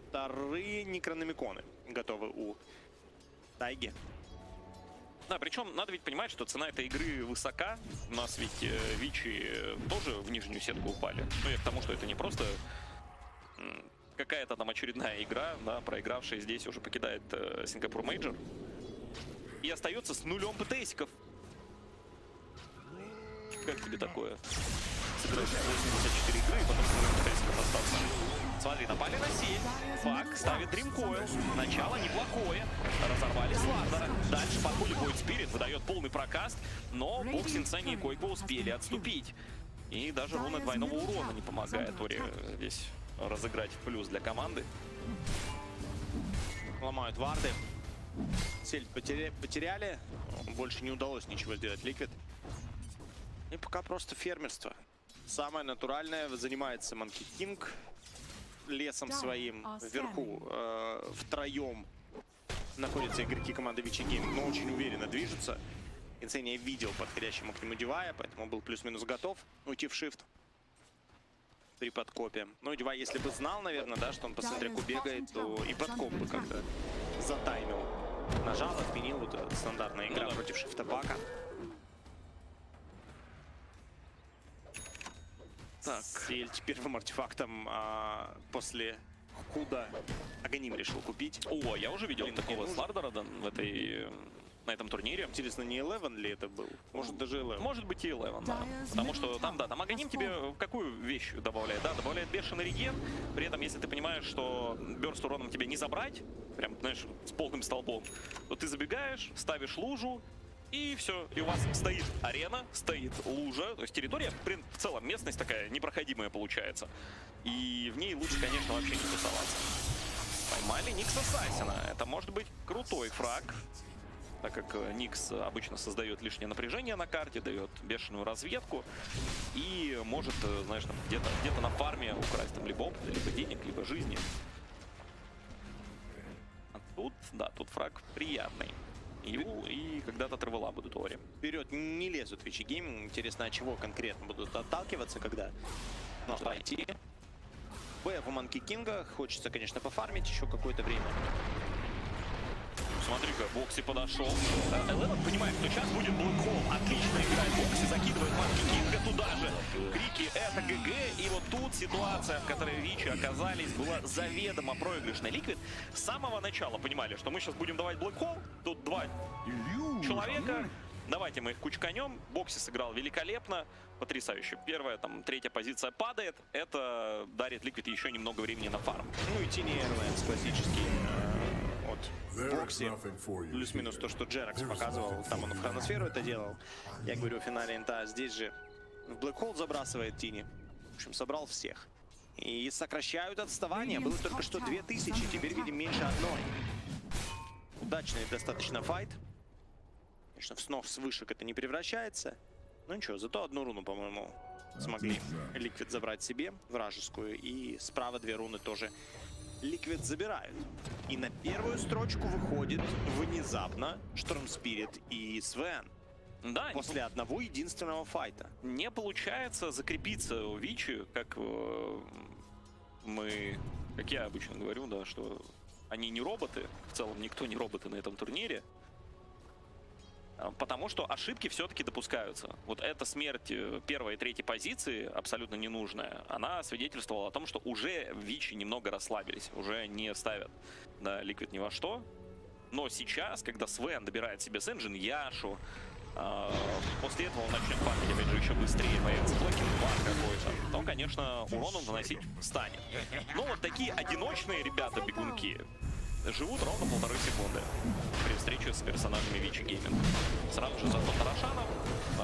Вторые некрономиконы готовы у Тайги. Да, причем надо ведь понимать, что цена этой игры высока. У нас ведь Вичи тоже в нижнюю сетку упали. Ну, я к тому, что это не просто какая-то там очередная игра, да, проигравшая здесь уже покидает Сингапур Мейджор. И остается с нулем ПТСиков. Как тебе такое? Сыграть 84 игры, и потом с нулем ПТСиков остаться. Смотри, напали на сеть. Пак ставит Дримкойл. Начало неплохое. Разорвали Слардера. Дальше подходит Void Spirit, выдает полный прокаст. Но Бокс, Инсани и Койко успели отступить. И даже руна двойного урона не помогает Ори здесь разыграть в плюс для команды. Ломают варды. Сельдь потеряли. Больше не удалось ничего сделать Liquid. И пока просто фермерство. Самое натуральное занимается Манки Кинг. Лесом своим вверху втроем находятся игроки команды Вичи Гейминг, но очень уверенно движутся. Инсения видел подходящему к нему Дивая, поэтому был плюс-минус готов уйти в шифт при подкопе. Ну и Дивай, если бы знал, наверное, да, что он по центрику бегает, то и подкоп бы как-то затаймил. Нажал, отменил, вот эта стандартная игра против шифта Пака. Так, Сельдь первым артефактом после Худа Аганим решил купить. О, я уже видел такого Слардера в этой на этом турнире. Интересно, не 11 ли это был? Может, даже 11. Может быть и 11, да. Потому что там, да, там Аганим тебе какую вещь добавляет? Да, добавляет бешеный реген. При этом, если ты понимаешь, что бёрст уроном тебе не забрать, прям, знаешь, с полным столбом, то ты забегаешь, ставишь лужу, и все. И у вас стоит арена, стоит лужа. То есть территория, в целом, местность такая непроходимая получается. И в ней лучше, конечно, вообще не тусоваться. Поймали Никс Ассасина. Это может быть крутой фраг, так как Никс обычно создает лишнее напряжение на карте, дает бешеную разведку и может, знаешь, там где-то на фарме украсть там либо опыт, либо денег, либо жизни. А тут, да, тут фраг приятный. И когда-то тревела будут Ори. Вперед не лезут Вичи Гейминг. Интересно, от чего конкретно будут отталкиваться, когда нужно пойти. БФ у Манки Кинга. Хочется, конечно, пофармить еще какое-то время. Смотри-ка, Бокси подошел. Элевен понимает, что сейчас будет Блэкхолл. Отлично играет Бокси, закидывает Манки Кинга туда же. Крики это ГГ. И вот тут ситуация, в которой Вичи оказались, была заведомо проигрышной. Ликвид с самого начала понимали, что мы сейчас будем давать Блэкхолл. Тут два человека. Давайте мы их кучканем. Бокси сыграл великолепно. Потрясающе. Первая, там, третья позиция падает. Это дарит Ликвид еще немного времени на фарм. Ну и Тини Эрлэнс классический от Бокси. Плюс-минус то, что Джеракс показывал. Там он в хроносферу это делал. Я говорю, в финале инта. Здесь же в Блэкхолл забрасывает Тини. В общем, собрал всех. И сокращают отставание. Было только что 2000. Теперь видим меньше одной. Удачный достаточно файт. Конечно, в снов с вышек это не превращается. Ну ничего, зато одну руну, по-моему, смогли Ликвид забрать себе, вражескую. И справа две руны тоже Ликвид забирают. И на первую строчку выходит внезапно Шторм Спирит и Свен. Да, после одного единственного файта. Не получается закрепиться у Вичи, как я обычно говорю, да, что они не роботы. В целом никто не роботы на этом турнире. Потому что ошибки все-таки допускаются. Вот эта смерть первой и третьей позиции, абсолютно ненужная, она свидетельствовала о том, что уже Вичи немного расслабились, уже не ставят Ликвид ни во что. Но сейчас, когда Свен добирает себе с Энджин Яшу, после этого он начнет фармить, опять же, еще быстрее, появится блокинг-бар какой-то, то, конечно, урон он наносить станет. Но вот такие одиночные ребята-бегунки живут ровно 1,5 секунды при встрече с персонажами Вичи Гейминг. Сразу же заход Тарашана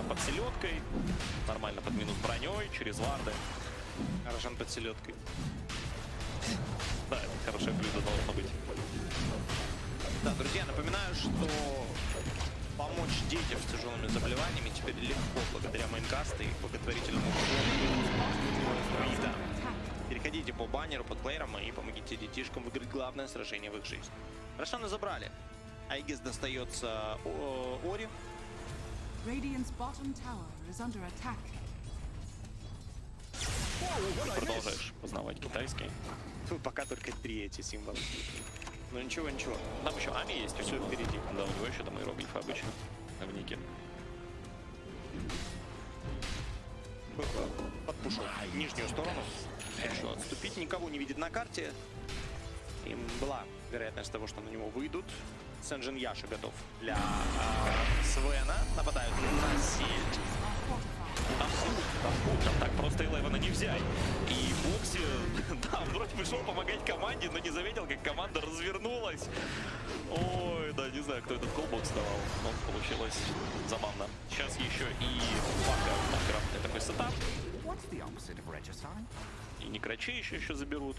под селедкой, нормально под минус броней, через варды. Тарашан под селедкой. Да, это хорошее блюдо должно быть. Да, друзья, напоминаю, что помочь детям с тяжелыми заболеваниями теперь легко благодаря мейнкасту и благотворительному фонду. Переходите по баннеру под плеером и помогите детишкам выиграть главное сражение в их жизни. Рошана забрали. Айгис достается Ори. Продолжаешь познавать китайский. Тут пока только 3 эти символы. Ну ничего, ничего. Там еще Ами есть, все впереди. Да, у него еще там иероглифы обычно в нике. Подпушил нижнюю сторону. Решил отступить, никого не видит на карте. Им была вероятность того, что на него выйдут. Сенджин Яша готов для Свена. Нападают на сеть. Там так просто Элевена не взять. И Бокси, да, он вроде пришел помогать команде, но не заметил, как команда развернулась. Ой, да, не знаю, кто этот колбокс давал, но получилось забавно. Сейчас еще и Варкрафт, такой сетап. И Некрачей еще заберут.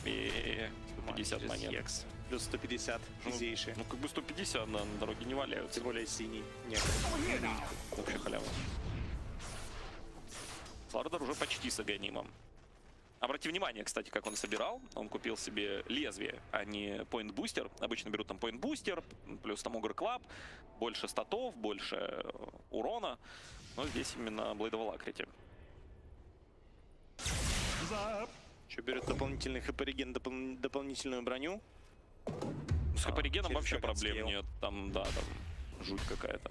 И 150 монет. Плюс 150 физейшие. Ну, как бы 150 на дороге не валяются. Тем более синий. Нет. Вообще халява. Слардар уже почти с Аганимом. Обрати внимание, кстати, как он собирал. Он купил себе лезвие, а не поинт-бустер. Обычно берут там поинт-бустер, плюс там Огр Клаб. Больше статов, больше урона. Но здесь именно Blade of Alacrity. Еще берет дополнительный хп-реген, дополнительную броню. С хп-регеном вообще проблем нет. Там, да, там жуть какая-то.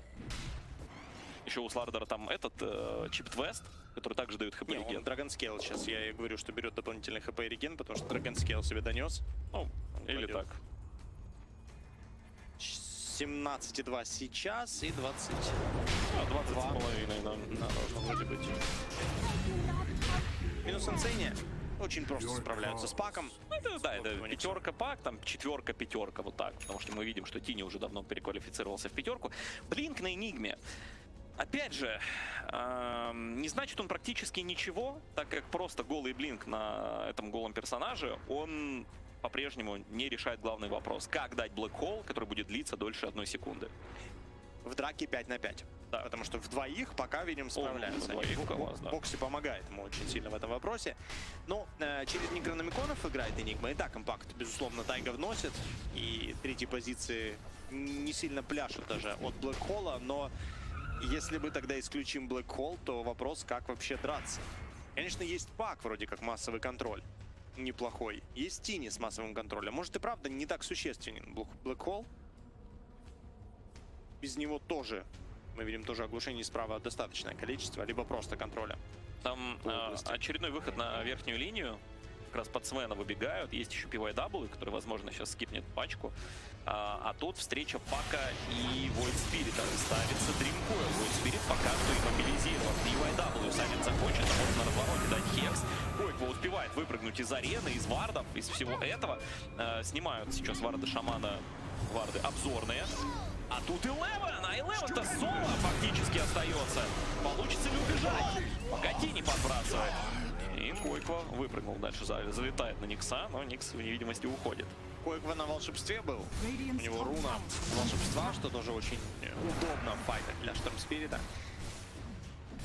Еще у Слардера там этот чип-твест, который также дает хп-реген. Он драгонскейл сейчас. Я говорю, что берет дополнительный хп-реген, потому что драгонскейл себе донес. Ну, или так. 17,2 сейчас и 20. 20,5, да. Да, должно вроде быть. Минус инсейне. Очень просто справляются с паком. Да, это пятерка пак, там четверка-пятерка, вот так. Потому что мы видим, что Тини уже давно переквалифицировался в пятерку. Блинк на Энигме. Опять же, не значит он практически ничего, так как просто голый блинк на этом голом персонаже, он по-прежнему не решает главный вопрос. Как дать Black Hole, который будет длиться дольше 1 секунды? В драке 5 на 5. Да. Потому что в двоих пока, видим, справляются. Бокси помогает ему очень сильно в этом вопросе. Но через Некрономиконов играет Энигма. И так импакт, безусловно, Тайга вносит. И третьей позиции не сильно пляшут даже от Black Hole. Но если мы тогда исключим Black Hole, то вопрос, как вообще драться. Конечно, есть пак, вроде как массовый контроль. Неплохой. Есть Тини с массовым контролем. Может и правда не так существенен Black Hole. Без него тоже, мы видим, тоже оглушений справа достаточное количество, либо просто контроля. Там очередной выход на верхнюю линию. Как раз под Свена выбегают. Есть еще YawaR, который, возможно, сейчас скипнет пачку. А тут встреча Пака и Void Spirit. Ставится Dreamcoil. Void Spirit пока что иммобилизирован. YawaR садит закончит, а может на развороте дать Хекс. Койква успевает выпрыгнуть из арены, из вардов, из всего этого. Снимают сейчас варды шамана, варды обзорные. А тут Eleven, а Eleven-то соло фактически остается. Получится ли убежать? Пока Тини подбрасывает. И Койква выпрыгнул дальше, залетает на Никса, но Никс в невидимости уходит. Койква на волшебстве был. У него руна волшебства, что тоже очень удобно в файтах для Штормспирита.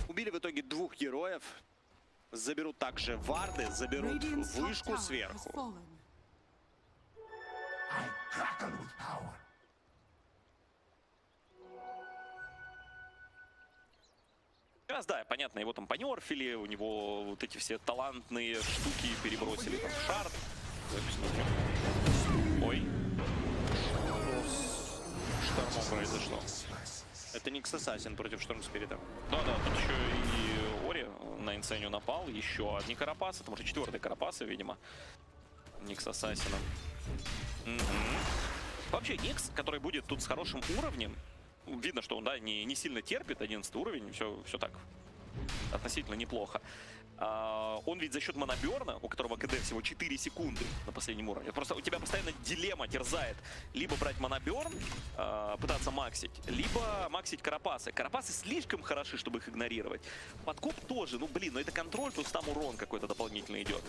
Убили в итоге 2 героев. Заберут также варды, заберут вышку сверху. Сейчас, да, понятно, его там понерфили, у него вот эти все талантные штуки перебросили там в шард. Ой. Штормом произошло. Это Никс Ассасин против Штормспирита. Да-да, тут еще и Ори на инсению напал, еще одни карапасы, там уже 4-й карапасы, видимо, Никс Ассасином. Вообще, Никс, который будет тут с хорошим уровнем, видно, что он, да, не сильно терпит, 11 уровень, все так относительно неплохо. Он ведь за счет моноберна, у которого КД всего 4 секунды на последнем уровне. Просто у тебя постоянно дилемма терзает. Либо брать моноберн, пытаться максить, либо максить карапасы. Карапасы слишком хороши, чтобы их игнорировать. Подкоп тоже, ну блин, это контроль, плюс там урон какой-то дополнительный идет.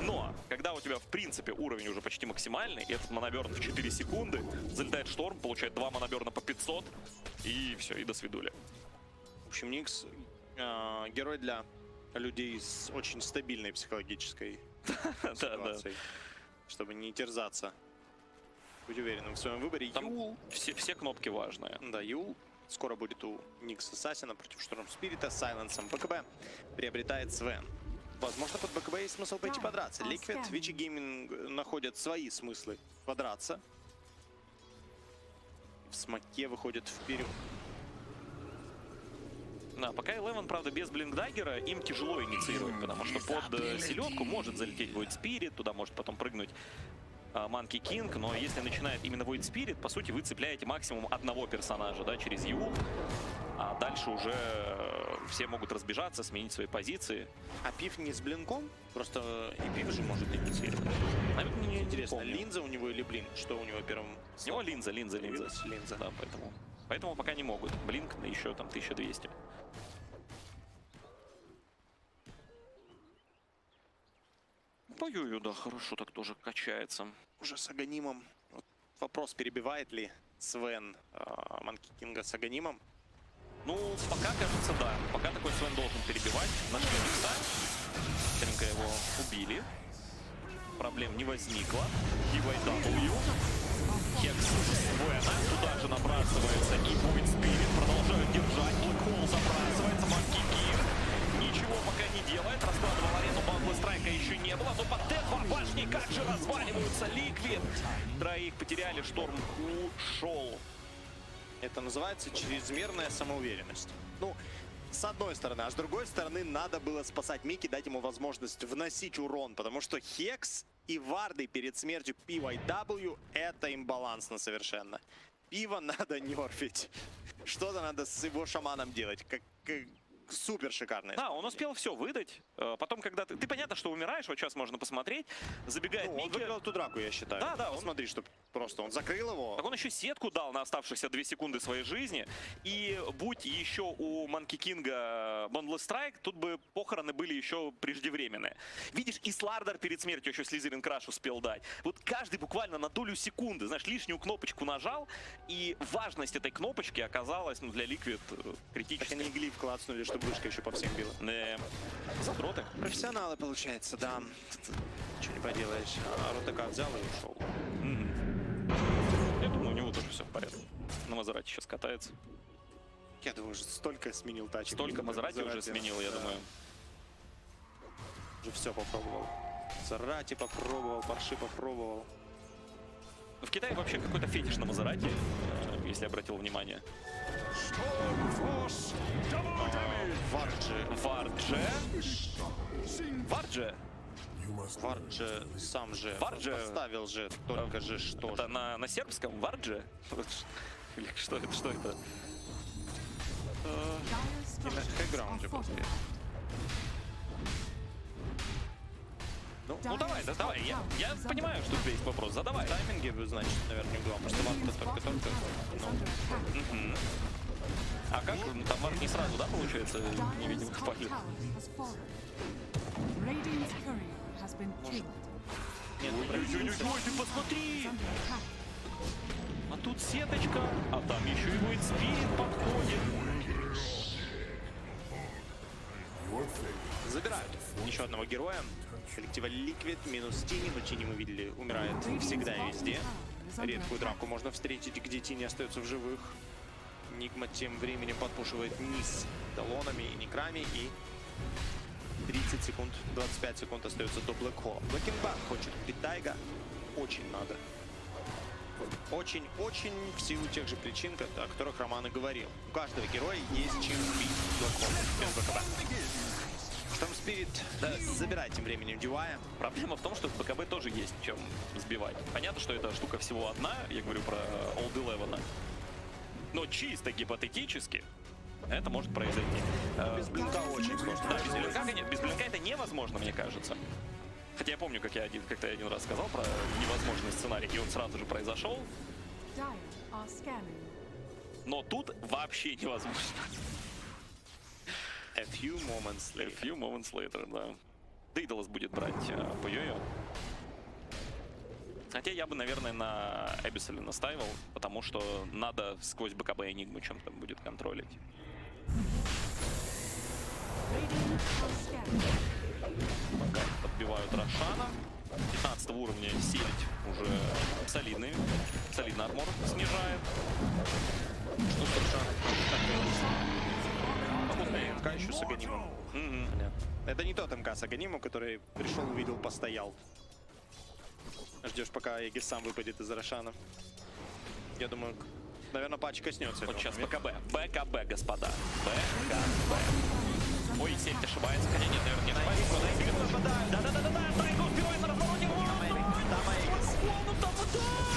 Но, когда у тебя в принципе уровень уже почти максимальный, и этот моноберн в 4 секунды, залетает шторм, получает 2 моноберна по 500, и все, и до свидули. В общем, Никс герой для людей с очень стабильной психологической ситуацией, чтобы не терзаться. Будь уверенным в своем выборе. Юл. Все кнопки важные. Да, Юл. Скоро будет у Никс Ассасина против Штормспирита. Сайленсом БКБ приобретает Свен. Возможно, под БКБ есть смысл пойти подраться. Liquid, Vici Gaming находят свои смыслы подраться. В смоке выходит вперед. Да, пока Eleven, правда, без блинкдаггера, им тяжело инициировать, потому что под селедку может залететь Void Spirit, туда может потом прыгнуть Monkey King, но если начинает именно Void Spirit, по сути, вы цепляете максимум одного персонажа, да, через Юл, а дальше уже все могут разбежаться, сменить свои позиции. А Пив не с блинком? Просто и Пив же может инициировать. Наверное, интересно, линза у него или блин? Что у него первым? У него линза. Да, поэтому пока не могут. Блинк на еще там 1200. Ой-ой-ой, да, хорошо так тоже качается. Уже с Аганимом. Вот вопрос, перебивает ли Свен Манки Кинга с Аганимом? Ну, пока кажется, да. Пока такой Свен должен перебивать. Нашли Никса. Быстренько его убили. Проблем не возникло. YawaR. Хекс Свена. Туда же набрасывается и Void Spirit. Продолжают держать. Black Hole забрасывается. Monkey King. Ничего пока не делает. Раскладывал арену. Бамблы страйка еще не было. Но под Т2 башни как же разваливаются. Liquid. Троих потеряли. Шторм ушел. Это называется чрезмерная самоуверенность. Ну, с одной стороны. А с другой стороны, надо было спасать Мики, дать ему возможность вносить урон. Потому что Хекс и варды перед смертью PYW — это имбалансно совершенно. Пиво надо нерфить. Что-то надо с его шаманом делать. Как супер шикарное. Да, он успел все выдать. Потом, когда ты понятно, что умираешь, вот сейчас можно посмотреть. Забегает Он Микки. выиграл эту драку, я считаю. Да, он... Посмотри, что просто он закрыл его. Так он еще сетку дал на оставшиеся 2 секунды своей жизни. И будь еще у Манки Кинга Бондлес Страйк, тут бы похороны были еще преждевременные. Видишь, и Слардар перед смертью еще Слизерин Краш успел дать. Вот каждый буквально на долю секунды, знаешь, лишнюю кнопочку нажал, и важность этой кнопочки оказалась, ну, для Liquid критической. Так они глиф клацнули, чтобы вышка еще по всем била. Задроты. Профессионалы, получается, да. Ничего не поделаешь. РТК взял и ушел. Я думаю, у него тоже все в порядке. На Мазерате сейчас катается. Я думаю, уже столько сменил тачек. Столько Мазерати уже сменил, я думаю. Уже все попробовал. Мазерати попробовал, Порши попробовал. В Китае вообще какой-то фетиш на Мазерати, если обратил внимание. Вардже сам же поставил же, только же что. Это на сербском Вардже? Или что это? Что это? И на хэкграунде просто. Ну давай, я понимаю, что у тебя есть вопрос, задавай. Тайминги, значит, наверное, не главное, потому что Вард только. А как? Там Вард не сразу, да, получается? Не видел в пале. Нет, ой, ты посмотри! А тут сеточка, а там еще и Void Spirit подходит. Забирают еще одного героя. Коллектива Liquid минус Тини, но Тини, мы видели, умирает всегда и везде. Редкую драку можно встретить, где Тини остается в живых. Нигма тем временем подпушивает низ талонами и некрами, и 30 секунд, 25 секунд остается до Блэкхола. Блэкинбак хочет убить Тайга, очень надо. Очень в силу тех же причин, о которых Роман и говорил. У каждого героя есть чем убить Блэкхола без БКБ. Штормспирит забирает тем временем DYA. Проблема в том, что в БКБ тоже есть чем сбивать. Понятно, что эта штука всего одна, я говорю про Old Eleven. Но чисто гипотетически это может произойти. Без блинка очень сложно. Да, без блинка это невозможно, мне кажется. Хотя я помню, как я один раз сказал про невозможный сценарий, и он сразу же произошел. Но тут вообще невозможно. A few moments later, да. Дейдалас будет брать по йо-йо. Хотя я бы, наверное, на Эбисоле настаивал, потому что надо сквозь БКБ и Энигму чем-то будет контролить. Пока подбивают Рошана. 15 уровня сеть уже солидный армор снижает. Что с Рошаном? МК еще с Аганимом. Это не тот МК с Аганимом, который пришел, увидел, постоял. Ждешь, пока Эгис сам выпадет из Рошана. Я думаю, наверное, патч коснется. Вот сейчас БКБ. БКБ, господа. БКБ. Ой, сеть ошибается. Хотя нет, наверное, не ошибается. Да-да-да-да. Тайга успевает на развороте.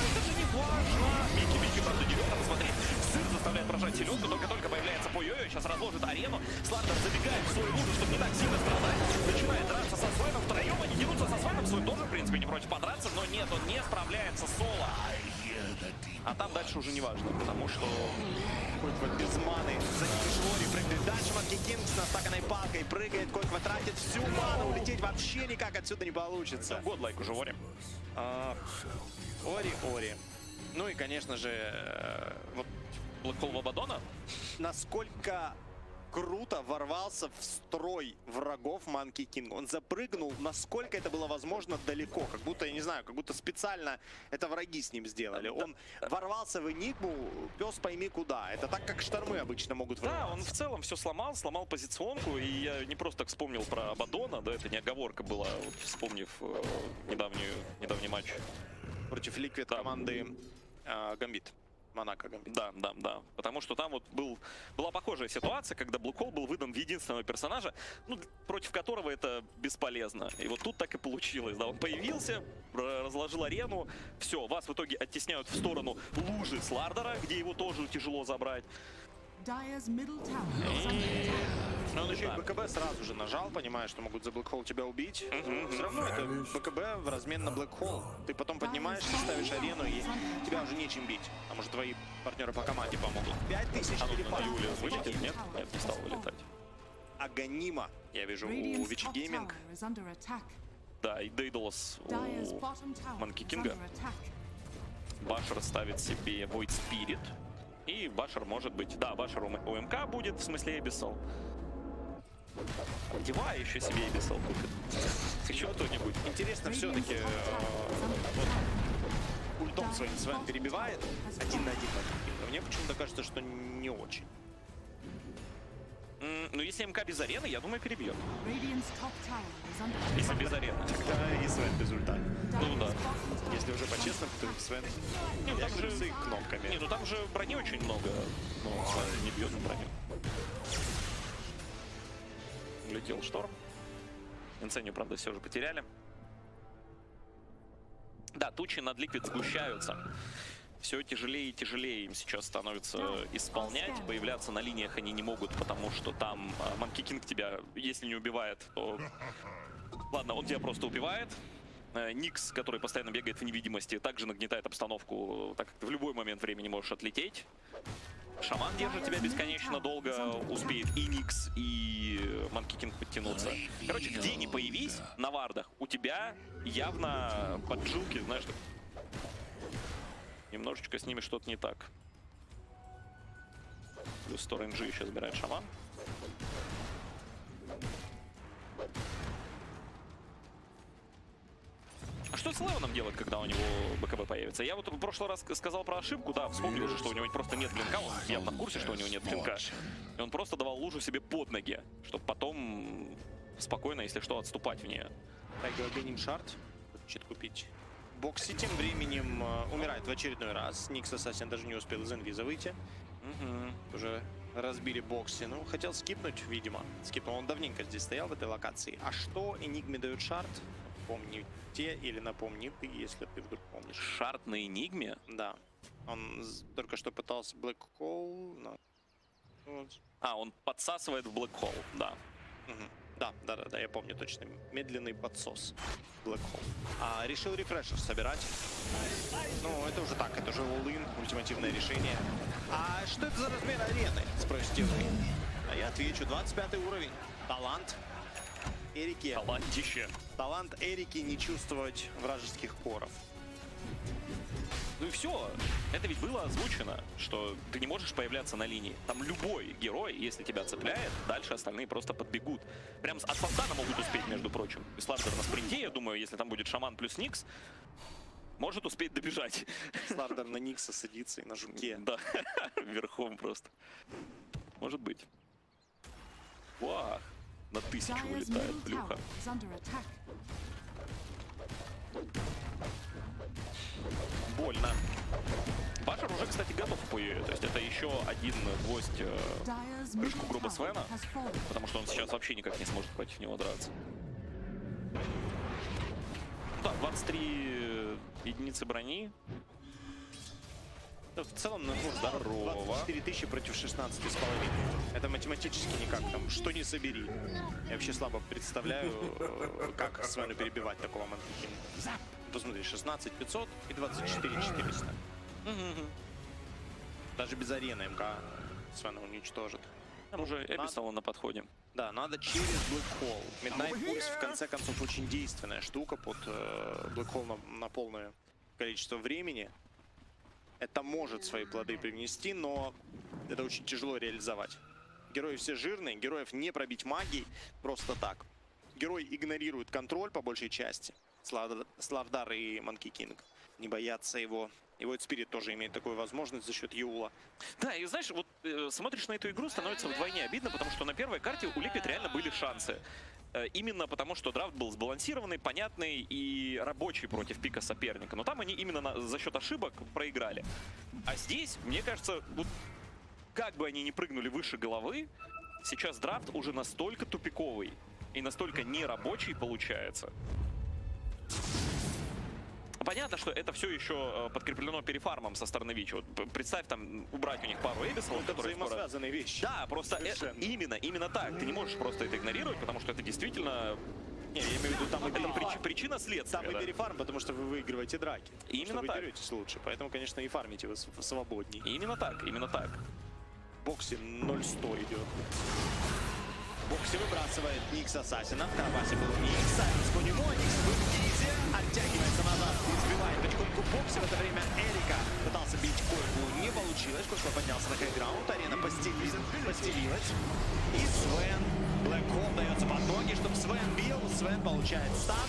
Это же не важно. Микки, правда, дерет. Посмотри. Сын заставляет прожать селедку. Только появляется по йо-йо. Сейчас разложит арену. Слардер забегает в свой лужу, чтобы не так сильно страдать. Начинает драться со Свайном втроем. Они дерутся со Свайном. Свой тоже, в принципе, не против подраться. Но нет, он не справляется соло. А там дальше уже не важно, потому что... Койква без маны. За ним Жори прыгает. Дальше Манки Кинг с настаканной палкой прыгает. Койква тратит всю ману. Улететь вообще никак отсюда не получится. Годлайк уже Ори. Ори. Ну и, конечно же, вот Блэкхол Вабадона. Насколько круто ворвался в строй врагов Манки Кинг. Он запрыгнул, насколько это было возможно, далеко. Как будто, я не знаю, как будто специально это враги с ним сделали. Он ворвался в Энигму, пес пойми куда. Это так, как штормы обычно могут ворваться. Да, он в целом все сломал позиционку. И я не просто так вспомнил про Абадона, да, это не оговорка была, вот, вспомнив недавний матч. Против Liquid команды Гамбит. Монако гамбит. Да. Потому что там вот была похожая ситуация, когда Black Hole был выдан в единственного персонажа, ну, против которого это бесполезно. И вот тут так и получилось. Да, он появился, разложил арену, все, вас в итоге оттесняют в сторону лужи Слардера, где его тоже тяжело забрать. Dyer's middle tower is under attack. Но он еще и БКБ сразу же нажал, понимая, что могут за Black Hole тебя убить. Все равно это БКБ в размен на Black Hole. Ты потом поднимаешься, ставишь арену, и тебя уже нечем бить. А может, твои партнеры по команде помогут. 5000 перепадов. Юля вылетит? Нет? Нет, не стал вылетать. Аганима, я вижу, у Radiant's Вичи top Гейминг. tower is under attack. Да, и Дейдалос Dyer's у bottom tower Манки is Кинга. under attack. Башер ставит себе Void Spirit. И Башер может быть... Да, Башер у МК будет, в смысле Эбисал. Дива еще себе Эбисал купит. Еще кто-нибудь. Интересно, все-таки ультом своим Свен перебивает 1 на 1. Но мне почему-то кажется, что не очень. Ну, если МК без арены, я думаю, перебьет. Radiant's top tower is under attack. Если без арены. Тогда и Свен без ульта. Ну да. Если уже по-честному, то Свен Там же с их кнопками. Не, ну там же брони очень много. Но Свен не бьет на броню. Улетел шторм. Инцению, правда, все же потеряли. Да, тучи над Ликвид сгущаются. Все тяжелее и тяжелее им сейчас становится исполнять. Появляться на линиях они не могут, потому что там Манки Кинг тебя, если не убивает, то... Ладно, он тебя просто убивает. Никс, который постоянно бегает в невидимости, также нагнетает обстановку, так как ты в любой момент времени можешь отлететь. Шаман держит тебя бесконечно долго, успеет и Никс, и Манки Кинг подтянуться. Короче, где ни появись на вардах, у тебя явно поджилки, знаешь, немножечко с ними что-то не так. Плюс 100 рейнджи еще забирает Шаман. А что с Леоном делать, когда у него БКБ появится? Я вот в прошлый раз сказал про ошибку, да, вспомнил уже, что у него просто нет блинка, он явно в курсе, что у него нет блинка. И он просто давал лужу себе под ноги, чтобы потом спокойно, если что, отступать в нее. Тайгер Бенин Шарт хочет купить. Бокси тем временем умирает в очередной раз. Никс Ассасин даже не успел из инвиза выйти. Уже разбили Бокси. Ну, хотел скипнуть, видимо. Скипнул, он давненько здесь стоял в этой локации. А что Энигме дает Шарт? Помните или напомни ты, если ты вдруг помнишь. Шарт на Энигме? Да. Он только что пытался Black Hole, но... Вот. А, он подсасывает в Black Hole, да. Да, я помню точно. Медленный подсос Black Hole. Решил рефрешер собирать. Ну, это уже так, это уже all-in, ультимативное решение. А что это за размер арены, спросите вы? А я отвечу, 25 уровень. Талант Эрики. Талантище. Талант Эрики не чувствовать вражеских коров. Ну и все. Это ведь было озвучено, что ты не можешь появляться на линии. Там любой герой, если тебя цепляет, дальше остальные просто подбегут. Прям от фонтана могут успеть, между прочим. И Слардер на спринте, я думаю, если там будет Шаман плюс Никс, может успеть добежать. Слардер на Никса садится и на жуке. Да, верхом просто. Может быть. Вау, на 1000 вылетает плюха. Больно. Башер уже, кстати, готов к PoE. То есть это еще один гвоздь в крышку гроба Свена, потому что он сейчас вообще никак не сможет против него драться. Да, 23 единицы брони. В целом, ну, здорово. 24 тысячи против 16,5. Это математически никак там, что не собери. Я вообще слабо представляю, как Свену перебивать такого Манки. Посмотри, 16 500 и 24 400. Даже без арены МК Свена уничтожит. Там уже Эбисал на подходе. Да, надо через Black Hole. Midnight Pulse, в конце концов, очень действенная штука под Black Hole на полное количество времени. Это может свои плоды привнести, но это очень тяжело реализовать. Герои все жирные, героев не пробить магией просто так. Герой игнорирует контроль по большей части. Слардар и Манки Кинг не боятся его. И вот Спирит тоже имеет такую возможность за счет Юла. Да, и знаешь, вот смотришь на эту игру, становится вдвойне обидно, потому что на первой карте у Ликвид реально были шансы. именно потому, что драфт был сбалансированный, понятный и рабочий против пика соперника. Но там они именно за счет ошибок проиграли. А здесь, мне кажется, вот как бы они ни прыгнули выше головы, сейчас драфт уже настолько тупиковый и настолько нерабочий получается. Понятно, что это все еще подкреплено перефармом со стороны Вичи. Вот представь, там, убрать у них пару эбисов, которые взаимосвязанные вещи. Да, просто это, именно так. Ты не можешь просто это игнорировать, потому что это действительно... Не, я имею в виду, там и причина следствия. Там и перефарм, потому что вы выигрываете драки. Именно так. Вы деретесь лучше, поэтому, конечно, и фармите вы свободнее. Именно так, именно так. В боксе 0-100 идет. Бокси выбрасывает Никс Ассасина. В Карабасе был Никс. Сайленс по нему. Никс в инвизе. Оттягивается назад. Избивает потихоньку Бокси. В это время Эрика пытался бить Койку. Не получилось. Кошка поднялся на хайграунд. Арена постелилась. И Свен. Блэкхолл дается под ноги, чтобы Свен бил. Свен получает стан.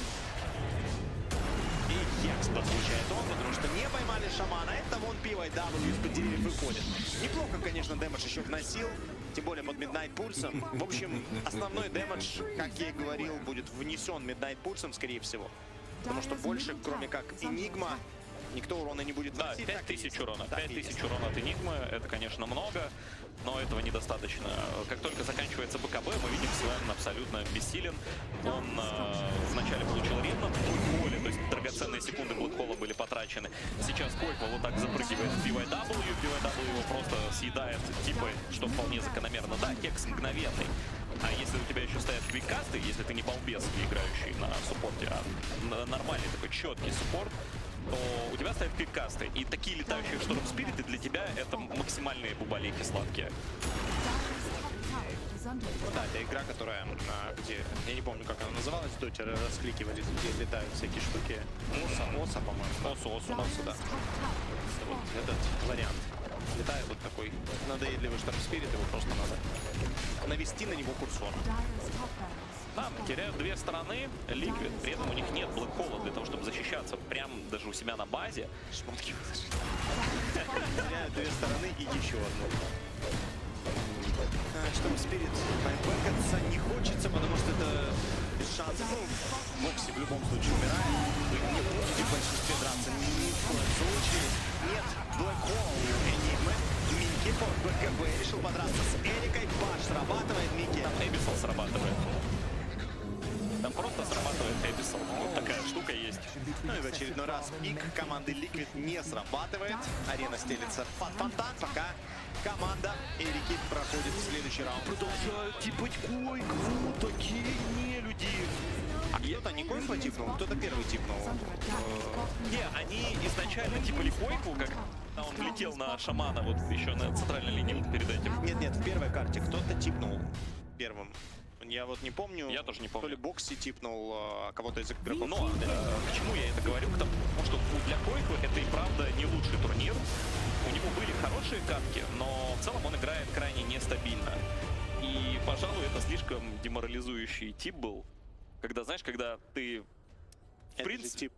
И Хекс получает он, потому что не поймали шамана. Это вон пиво и W из-под деревьев выходит. Неплохо, конечно, дэмэдж еще вносил. Тем более под Midnight пульсом. В общем, основной дэмэдж, как я и говорил, будет внесен Midnight пульсом, скорее всего. Потому что больше, кроме как Энигма, никто урона не будет вносить. Да, 5000 урона. 5000 урона от Энигмы, это, конечно, много, но этого недостаточно. Как только заканчивается БКБ, мы видим, Свен абсолютно бессилен. Он вначале получил ремнант в Блэкхолле, то есть драгоценные секунды Блэкхолла были потрачены. Сейчас Койко вот так запрыгивает в PYW, PYW его просто съедает, типа, что вполне закономерно. Да, Хекс мгновенный. А если у тебя еще стоят квиккасты, если ты не балбес, играющий на суппорте, а нормальный такой четкий суппорт, то у тебя стоят квиккасты. И такие летающие шторм-спириты для тебя это максимальные бубалейки сладкие. Да, это игра, которая, где, я не помню, как она называлась, в доте раскликивались, где летают всякие штуки. Оса, по-моему. Осу, да. Вот этот вариант. Летает вот такой надоедливый шторм-спирит, его просто надо навести на него курсор. Да, теряют две стороны, Ликвид, при этом у них нет Блэкхолла для того, чтобы защищаться прям даже у себя на базе. Шмотки теряют две стороны и еще одну. Шторм-спирит байбекаться не хочется, потому что это без шансов. Бокси в любом случае умирает. Вы не будете в большинстве драться ни в коем случае. Нет, Блэкхолл у Энигмы. Микки по БКБ решил подраться с Эрикой. Баш срабатывает, Микки. Там Эбисол срабатывает. Там просто срабатывает Эбисол. Вот такая штука есть. Ну и в очередной раз пик команды Liquid не срабатывает. Арена стелится под фонтан, пока команда Эрики проходит в следующий раунд. Продолжают типать Койку, вот такие нелюди. А кто-то не Койку типнул, кто-то первый типнул. Не, они изначально типали Койку, когда он влетел на шамана, вот еще на центральной линии перед этим. Нет, в первой карте кто-то типнул первым. Я вот не помню. Я тоже не помню. То ли Бокси типнул кого-то из игроков. Но почему я это говорю? Потому что для Койку это и правда не лучший турнир. У него были хорошие катки, но в целом он играет крайне нестабильно. И, пожалуй, это слишком деморализующий тип был. Когда, знаешь, когда ты... В принципе...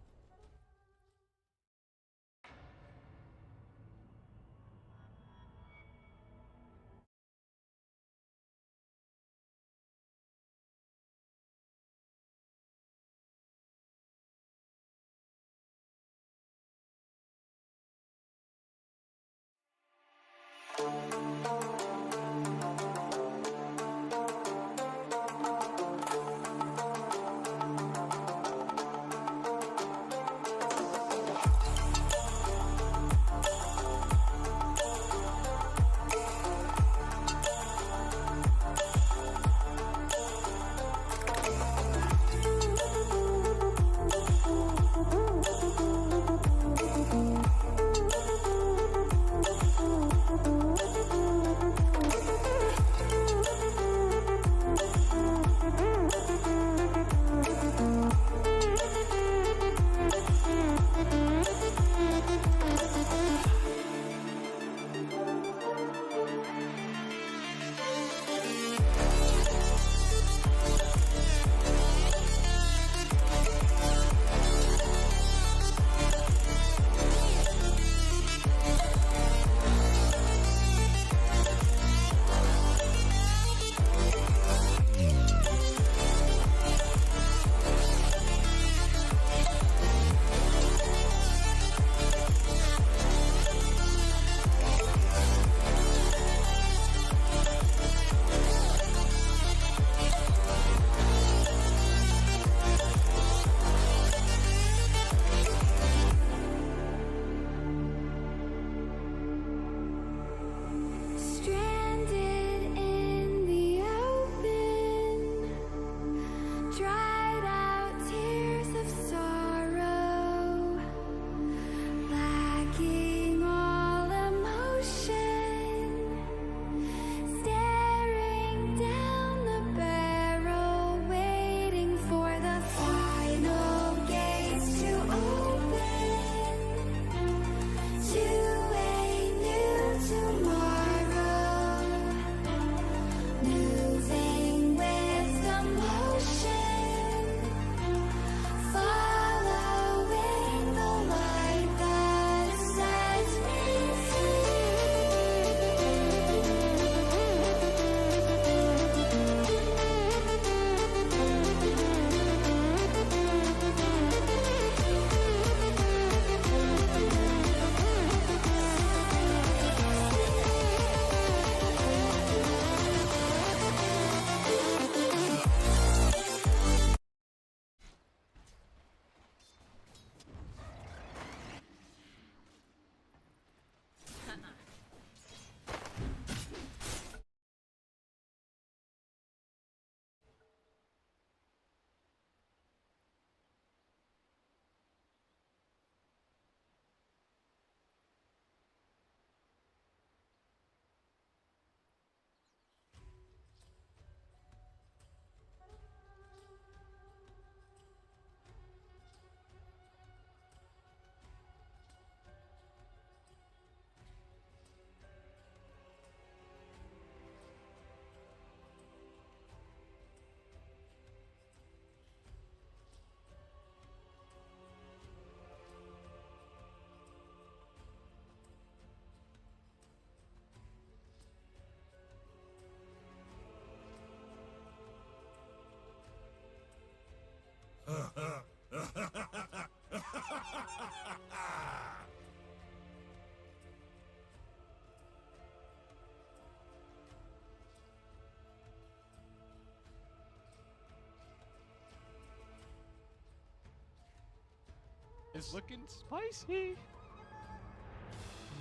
is looking spicy.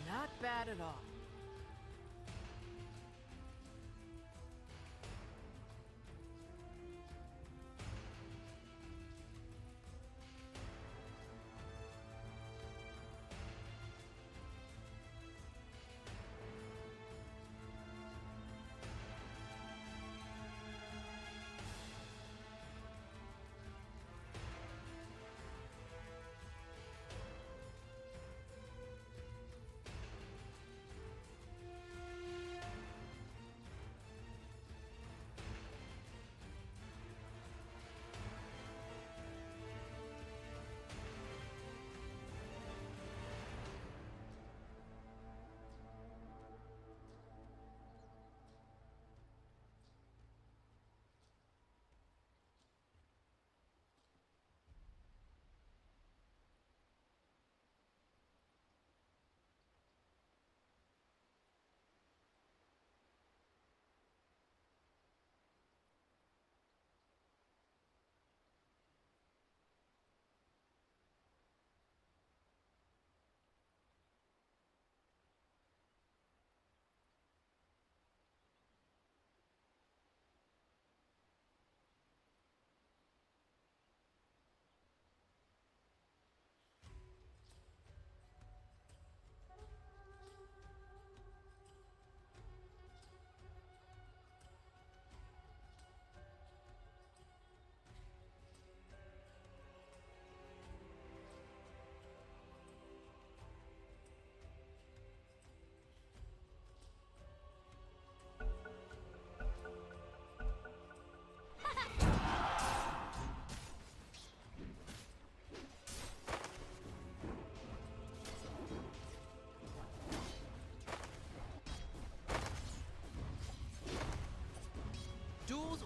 Not bad at all. Duels.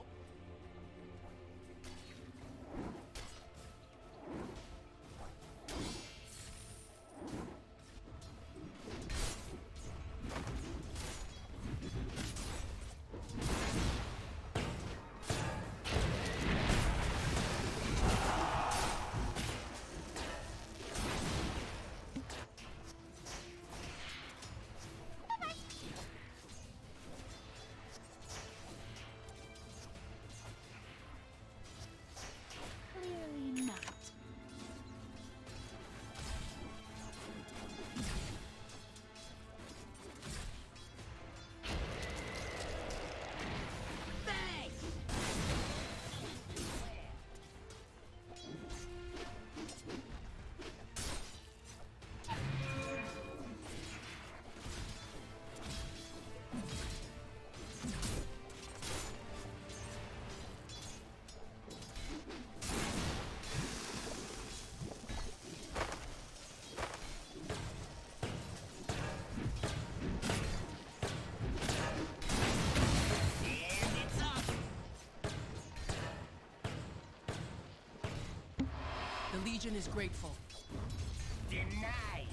Clearly not. The Legion is grateful. Denied.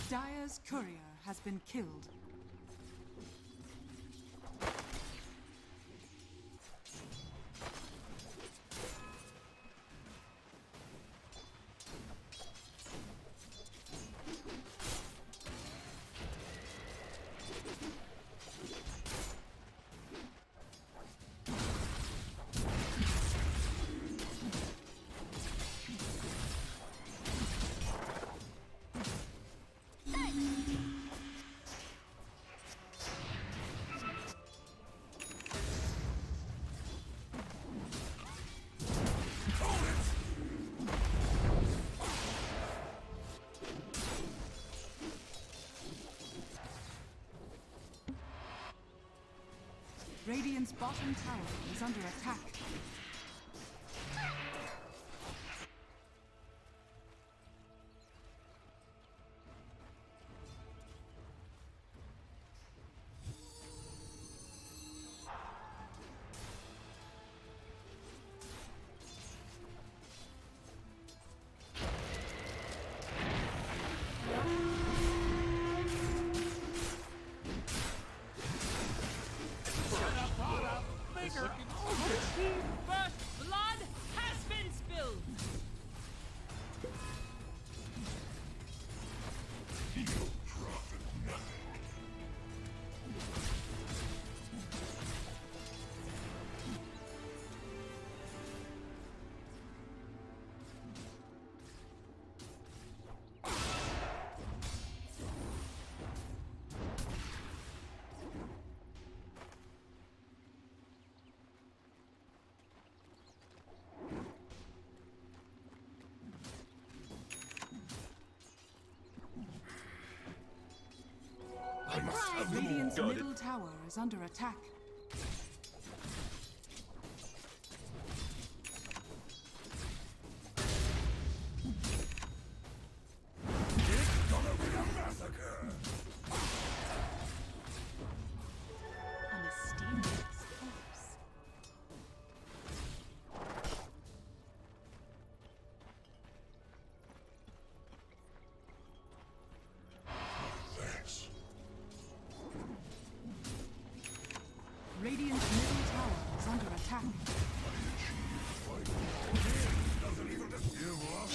Dire's courier has been killed. Radiant's bottom tower is under attack. I must have them all. Radiant's Got it. middle tower is under attack. It's gonna be a massacre. A mysterious force. Thanks. Radiant's middle tower is under attack. Doesn't even just give up.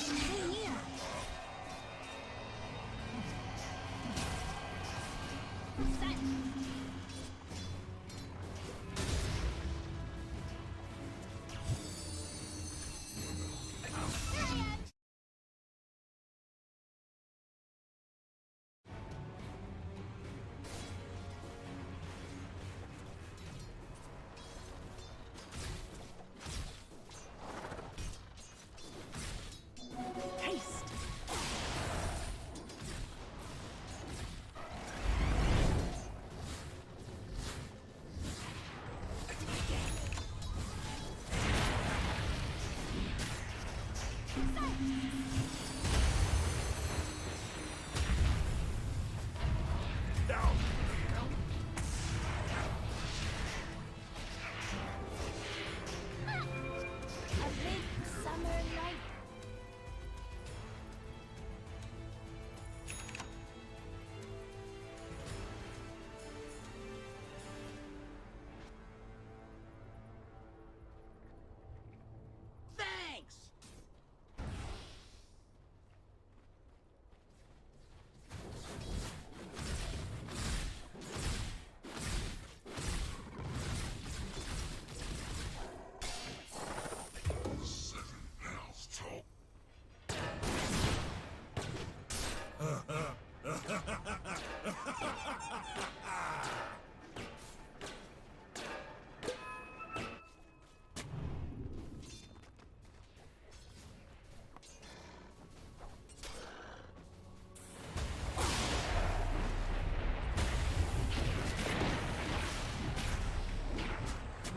Haste! A big summer night. Thanks! Pals talk.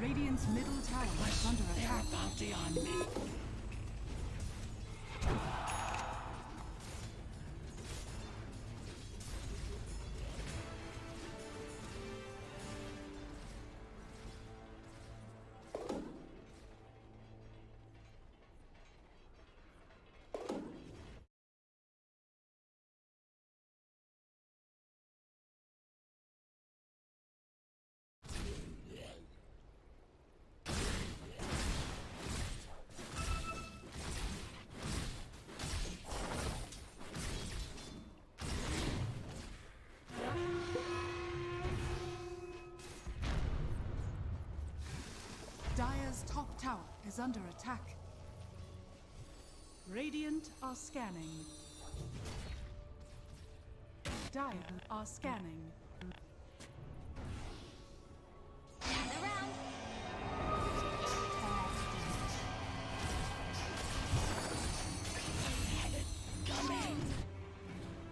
Radiant's middle tower is under attack. Bounty on me. Dire's top tower is under attack. Radiant are scanning. Dire are scanning. Gather round.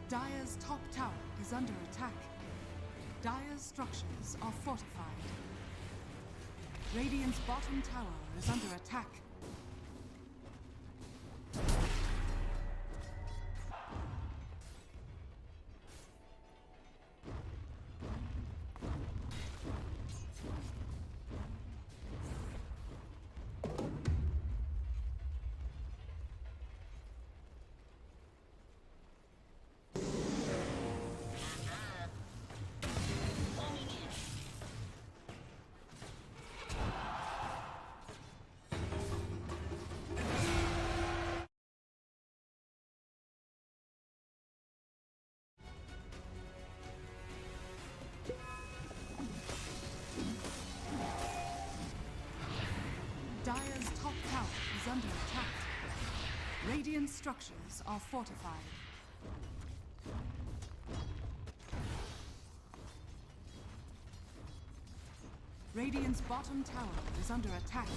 Dire's top tower is under attack. Dire's structures are fortified. Radiant's bottom tower is under attack. Dire's top tower is under attack. Radiant structures are fortified. Radiant's bottom tower is under attack.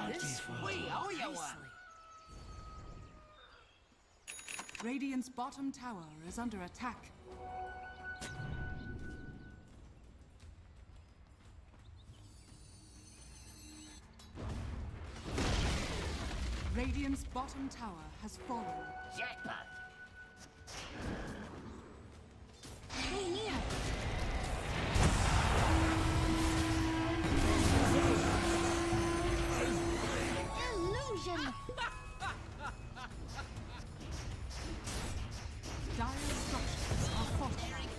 This Wait, oh YawaR. Radiant's bottom tower is under attack. Radiant's bottom tower has fallen. Jackpot. Stay near. Illusion. Dire structures are fortified.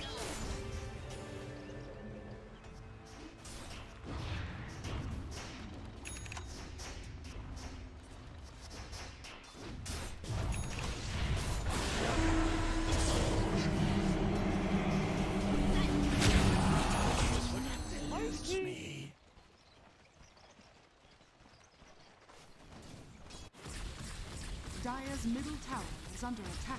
Dire's middle tower is under attack.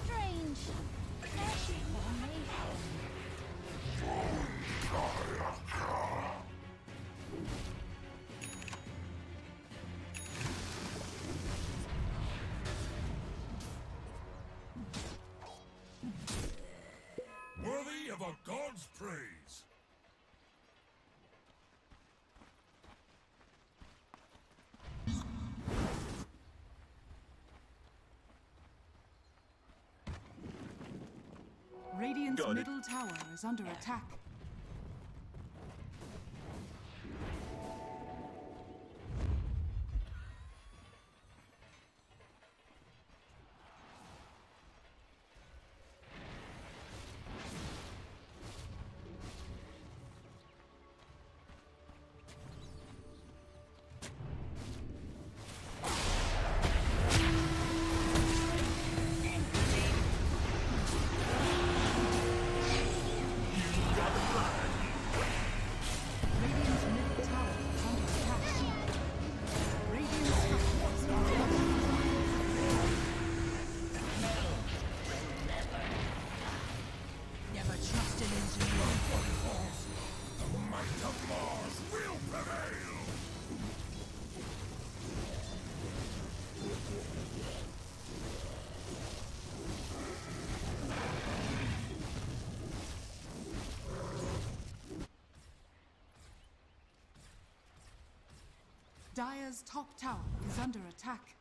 Strange. Worthy of a god's praise. Radiant's middle tower is under attack. Radiant's middle tower is under attack. Radiant's structures are Never trust an engineer. The might of Mars will prevail. Dire's top tower is under attack.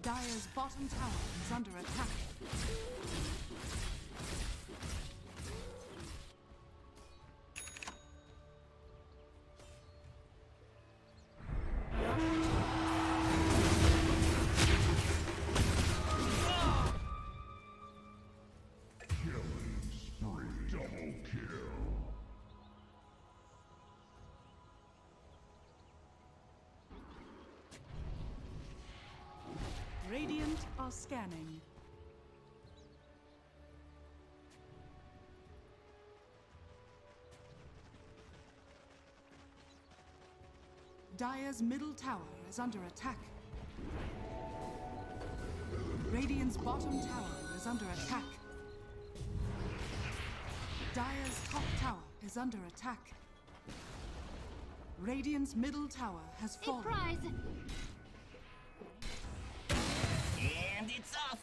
Dire's bottom tower is under attack. Double kill. Radiant are scanning. Dire's middle tower is under attack. Radiant's bottom tower is under attack. Dire's top tower is under attack. Radiant's middle tower has fallen. Surprise! And it's off.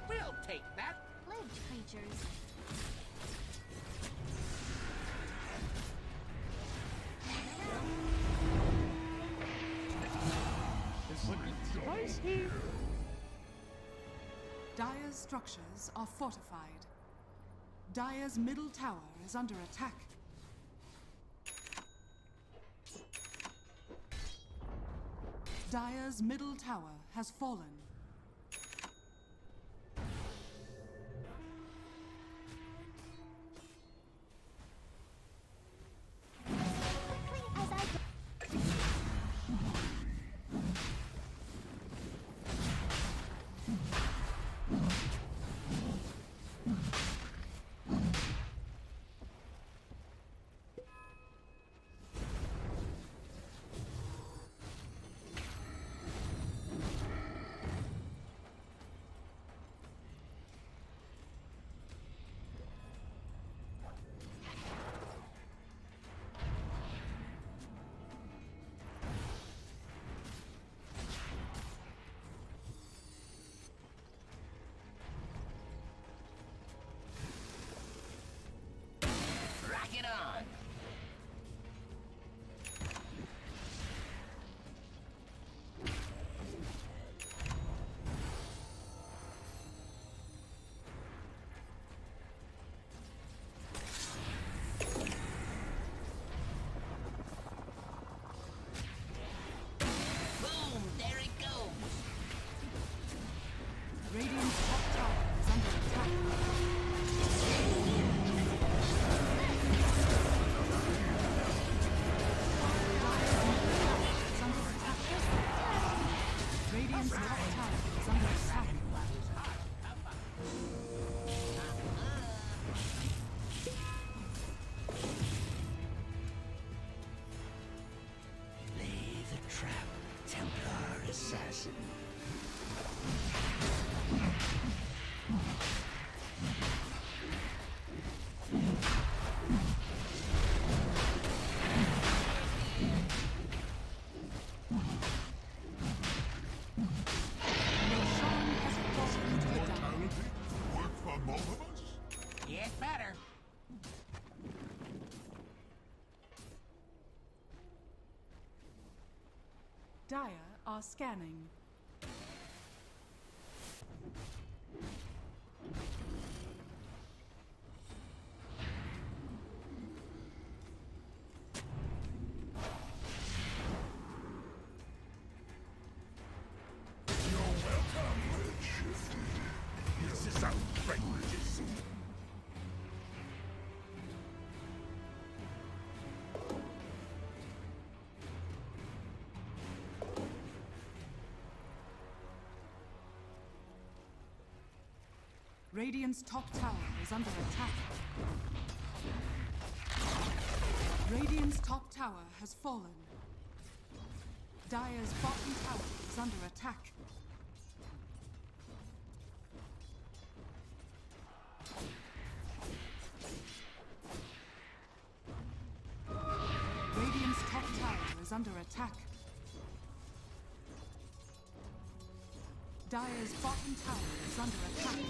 We'll take that. Ledge creatures. Dire's structures are fortified. Dire's middle tower is under attack. Dire's middle tower has fallen. Quickly as I go. Rock it on. Boom, there it goes. Radiant's top tower is under attack. Is under attack. Radiant's top tower is under attack. Lay the trap, Templar assassin. Roshan has fallen to the dark. Mortality? Work for both of us? Yes, better. Dire are scanning. You're welcome, Redshifted. This is outrageous. Radiant's top tower is under attack. Radiant's top tower has fallen. Dire's bottom tower is under attack. Radiant's top tower is under attack. Dire's bottom tower is under attack.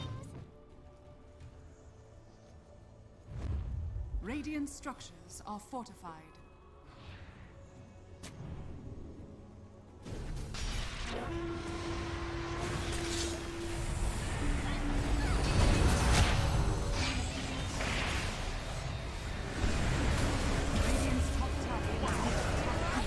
Radiant structures are fortified. Radiant's top tower is under attack.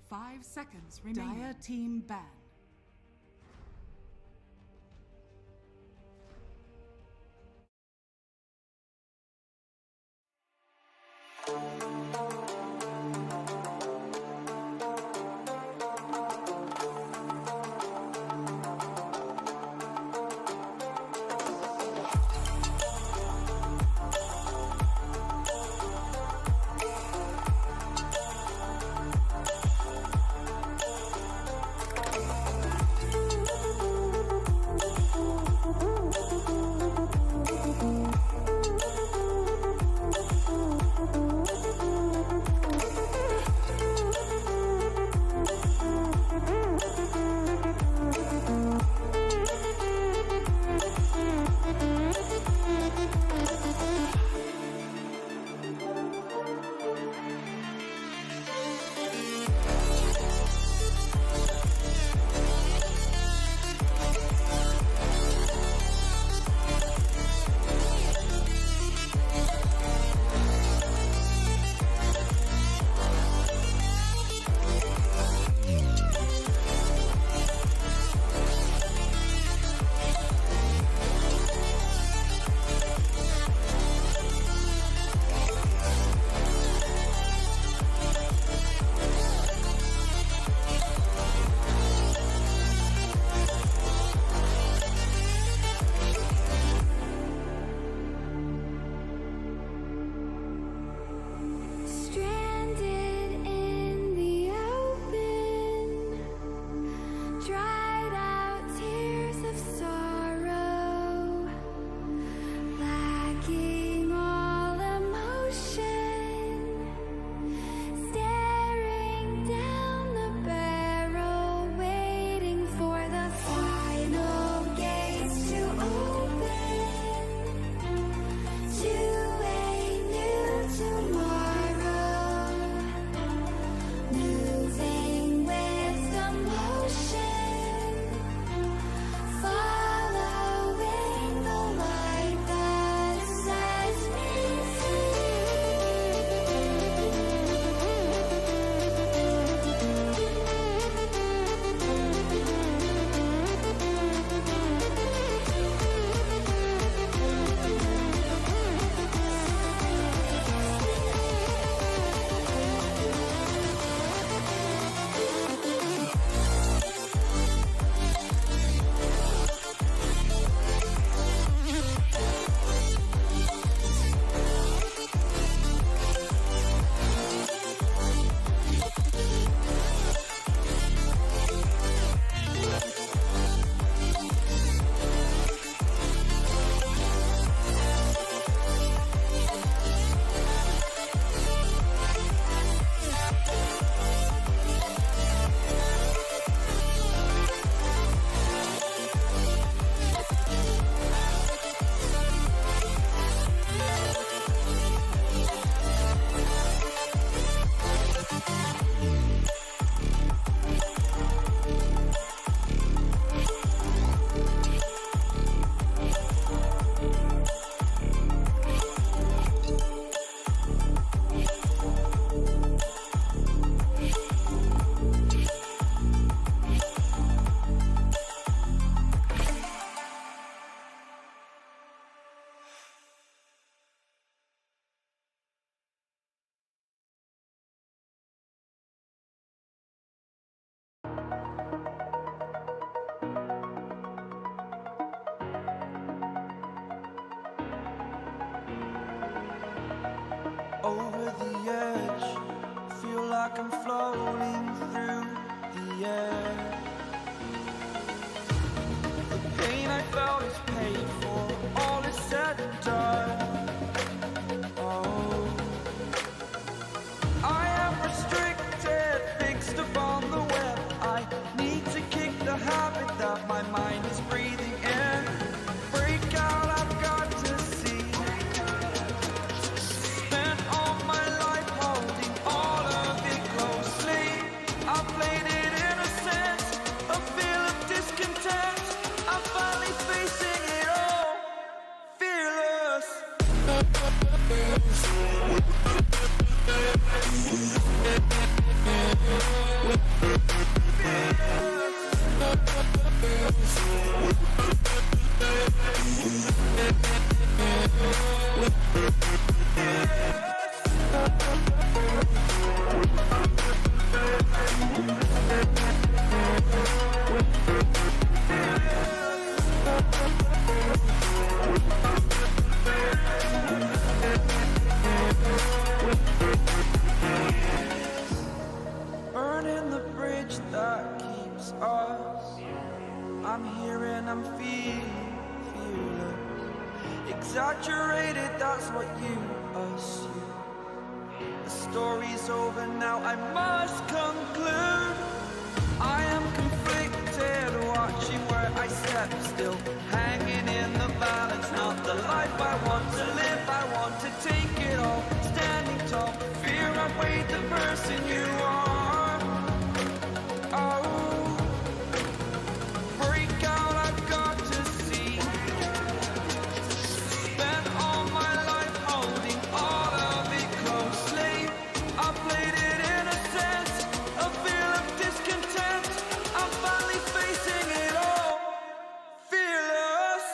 5 seconds remaining. Dire team ban. over the edge. Feel like I'm floating through the air. The pain I felt is paid for, all is said and done. Oh, I am restricted, fixed upon the web. I need to kick the habit that my mind is breathing in. Break out, I've got to see. Spent all my life holding all of it closely. Burning the bridge that keeps us. I'm here and I'm feeling fearless. Exaggerated, that's what you assume. The story's over now, I must conclude. I am conflicted, watching where I step still, hanging in the balance. Not the life I want to live, I want to take it all. Standing tall, fear outweighed the person you are. Oh, break out, I've got to see. Spent all my life holding all of it closely. I played it in a sense, a feel of discontent. I'm finally facing it all, fearless.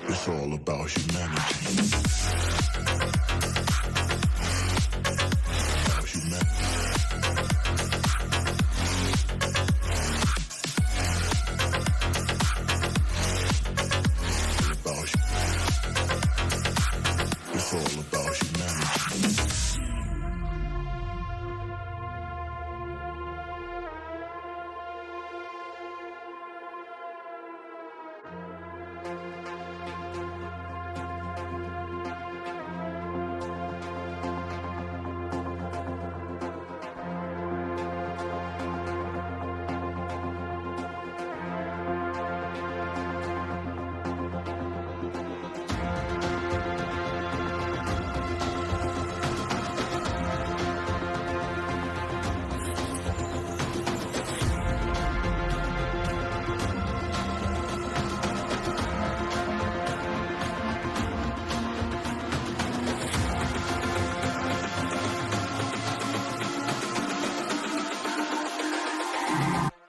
It's all about humanity. About humanity. It's all about humanity.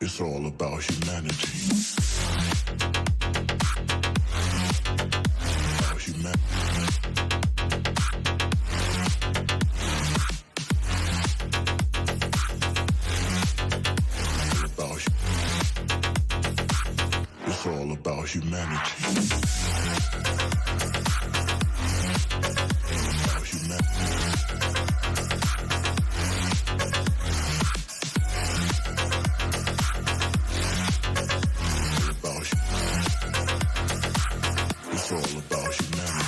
It's all about humanity. About humanity. It's all about humanity. About humanity. It's all about humanity.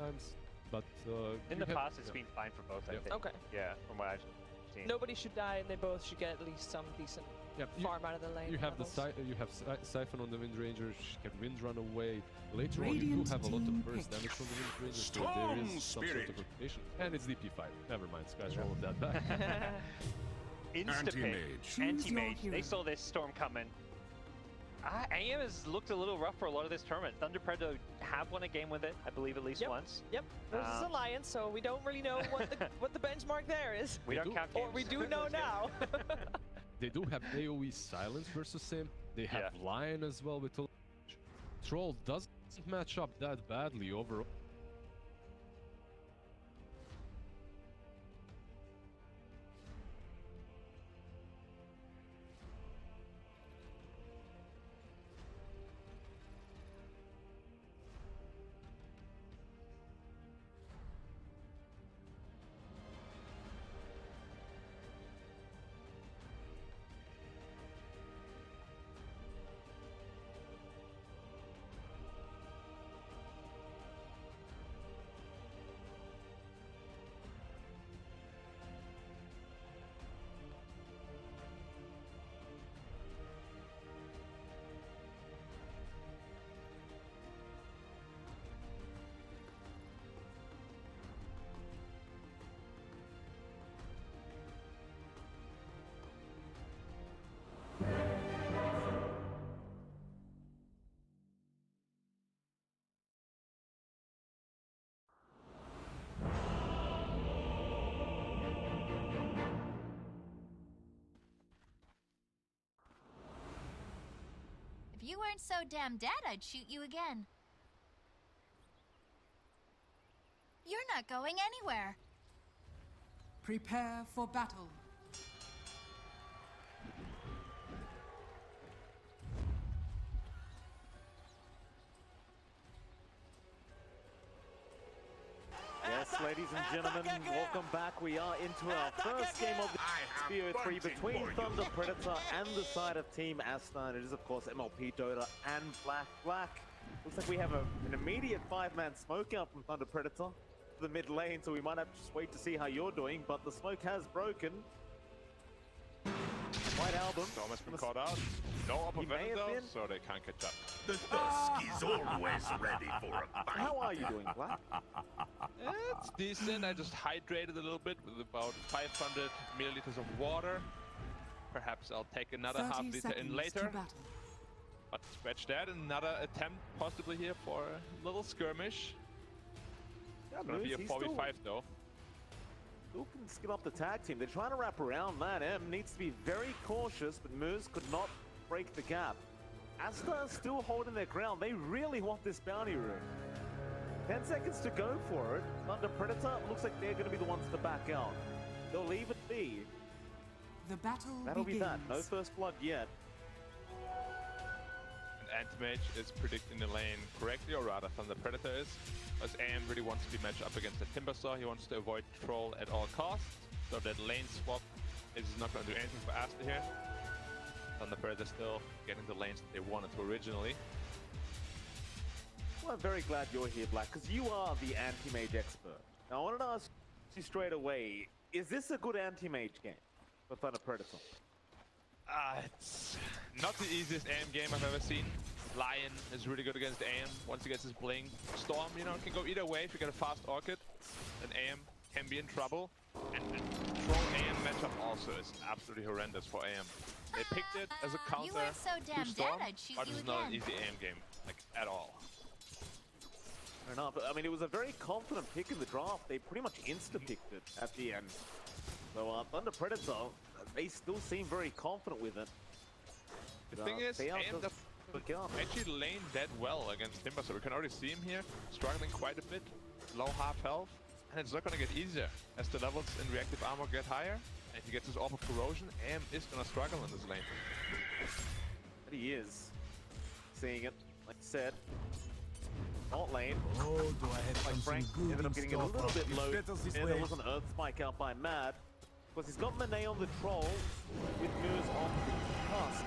sometimes. But in the past, it's been fine for both, I think. Okay. Yeah, from what I've seen. Nobody should die, and they both should get at least some decent farm out of the lane. You have Siphon on the Wind Ranger, she can Wind Run away. Later on, you do have a lot of burst damage from the Wind Ranger, so there is some sort of rotation. And it's DP5. Never mind, guys, roll of that back. Insta-pick, anti-mage. They saw this storm coming. AM has looked a little rough for a lot of this tournament. Thunder Predator have won a game with it, I believe, at least once. Yep, versus Alliance, so we don't really know what the benchmark there is. We don't count games. Or we do know now. They do have AoE Silence versus him. They have Lion as well with Troll doesn't match up that badly overall. If you weren't so damn dead, I'd shoot you again. You're not going anywhere. Prepare for battle. Yes, ladies and gentlemen, welcome back. We are into our first game of the Sphere 3 between Thunder Predator and the side of Team Asta. It is, of course, MLP, DotA, and Black. Looks like we have an immediate 5-man smoke out from Thunder Predator to the mid lane, so we might have to just wait to see how you're doing, but the smoke has broken. White Album. Almost been caught out. No upper venom though, so they can't catch up. The dusk is always ready for a fight. How are you doing, Black? It's decent. I just hydrated a little bit with about 500 milliliters of water. Perhaps I'll take another half liter in later. But scratch that, another attempt possibly here for a little skirmish. Yeah, it's gonna be a 4v5 though. Who can skip up the tag team? They're trying to wrap around that. M needs to be very cautious, but Moose could not break the gap. Asta is still holding their ground. They really want this bounty room. 10 seconds to go for it. Thunder Predator looks like they're going to be the ones to back out. They'll leave it be. The battle That'll begins. be that. No first blood yet. And Anti-Mage is predicting the lane correctly, or rather Thunder Predator is. As AM really wants to be matched up against the Timbersaw, he wants to avoid Troll at all costs. So that lane swap is not going to do anything for Asta here. Thunder Predator still getting the lanes that they wanted to originally. Well, I'm very glad you're here, Black, because you are the anti-mage expert. Now, I wanted to ask you straight away, is this a good anti-mage game for Thunder Predator? It's not the easiest AM game I've ever seen. Lion is really good against AM. Once he gets his Bling. Storm, you know, can go either way. If you get a fast Orchid, then AM can be in trouble. And Troll AM matchup also is absolutely horrendous for AM. They picked it as a counter to Storm, but it's not an easy AM game, like, at all. Fair enough. I mean, it was a very confident pick in the draft. They pretty much insta-picked it at the end. So, Thunder Predator, they still seem very confident with it. The thing is, AM does actually lane that well against Timber, so we can already see him here, struggling quite a bit, low half health, and it's not going to get easier as the levels in reactive armor get higher, and he gets his Orb of Corrosion. AM is going to struggle in this lane. But he is. Seeing it, like I said. Bot lane. Oh, do I have like Frank good ended up getting a little bit low, and there way. was an Earth Spike out by Mad. Because he's got Monet on the Troll, with Moose on the cusp.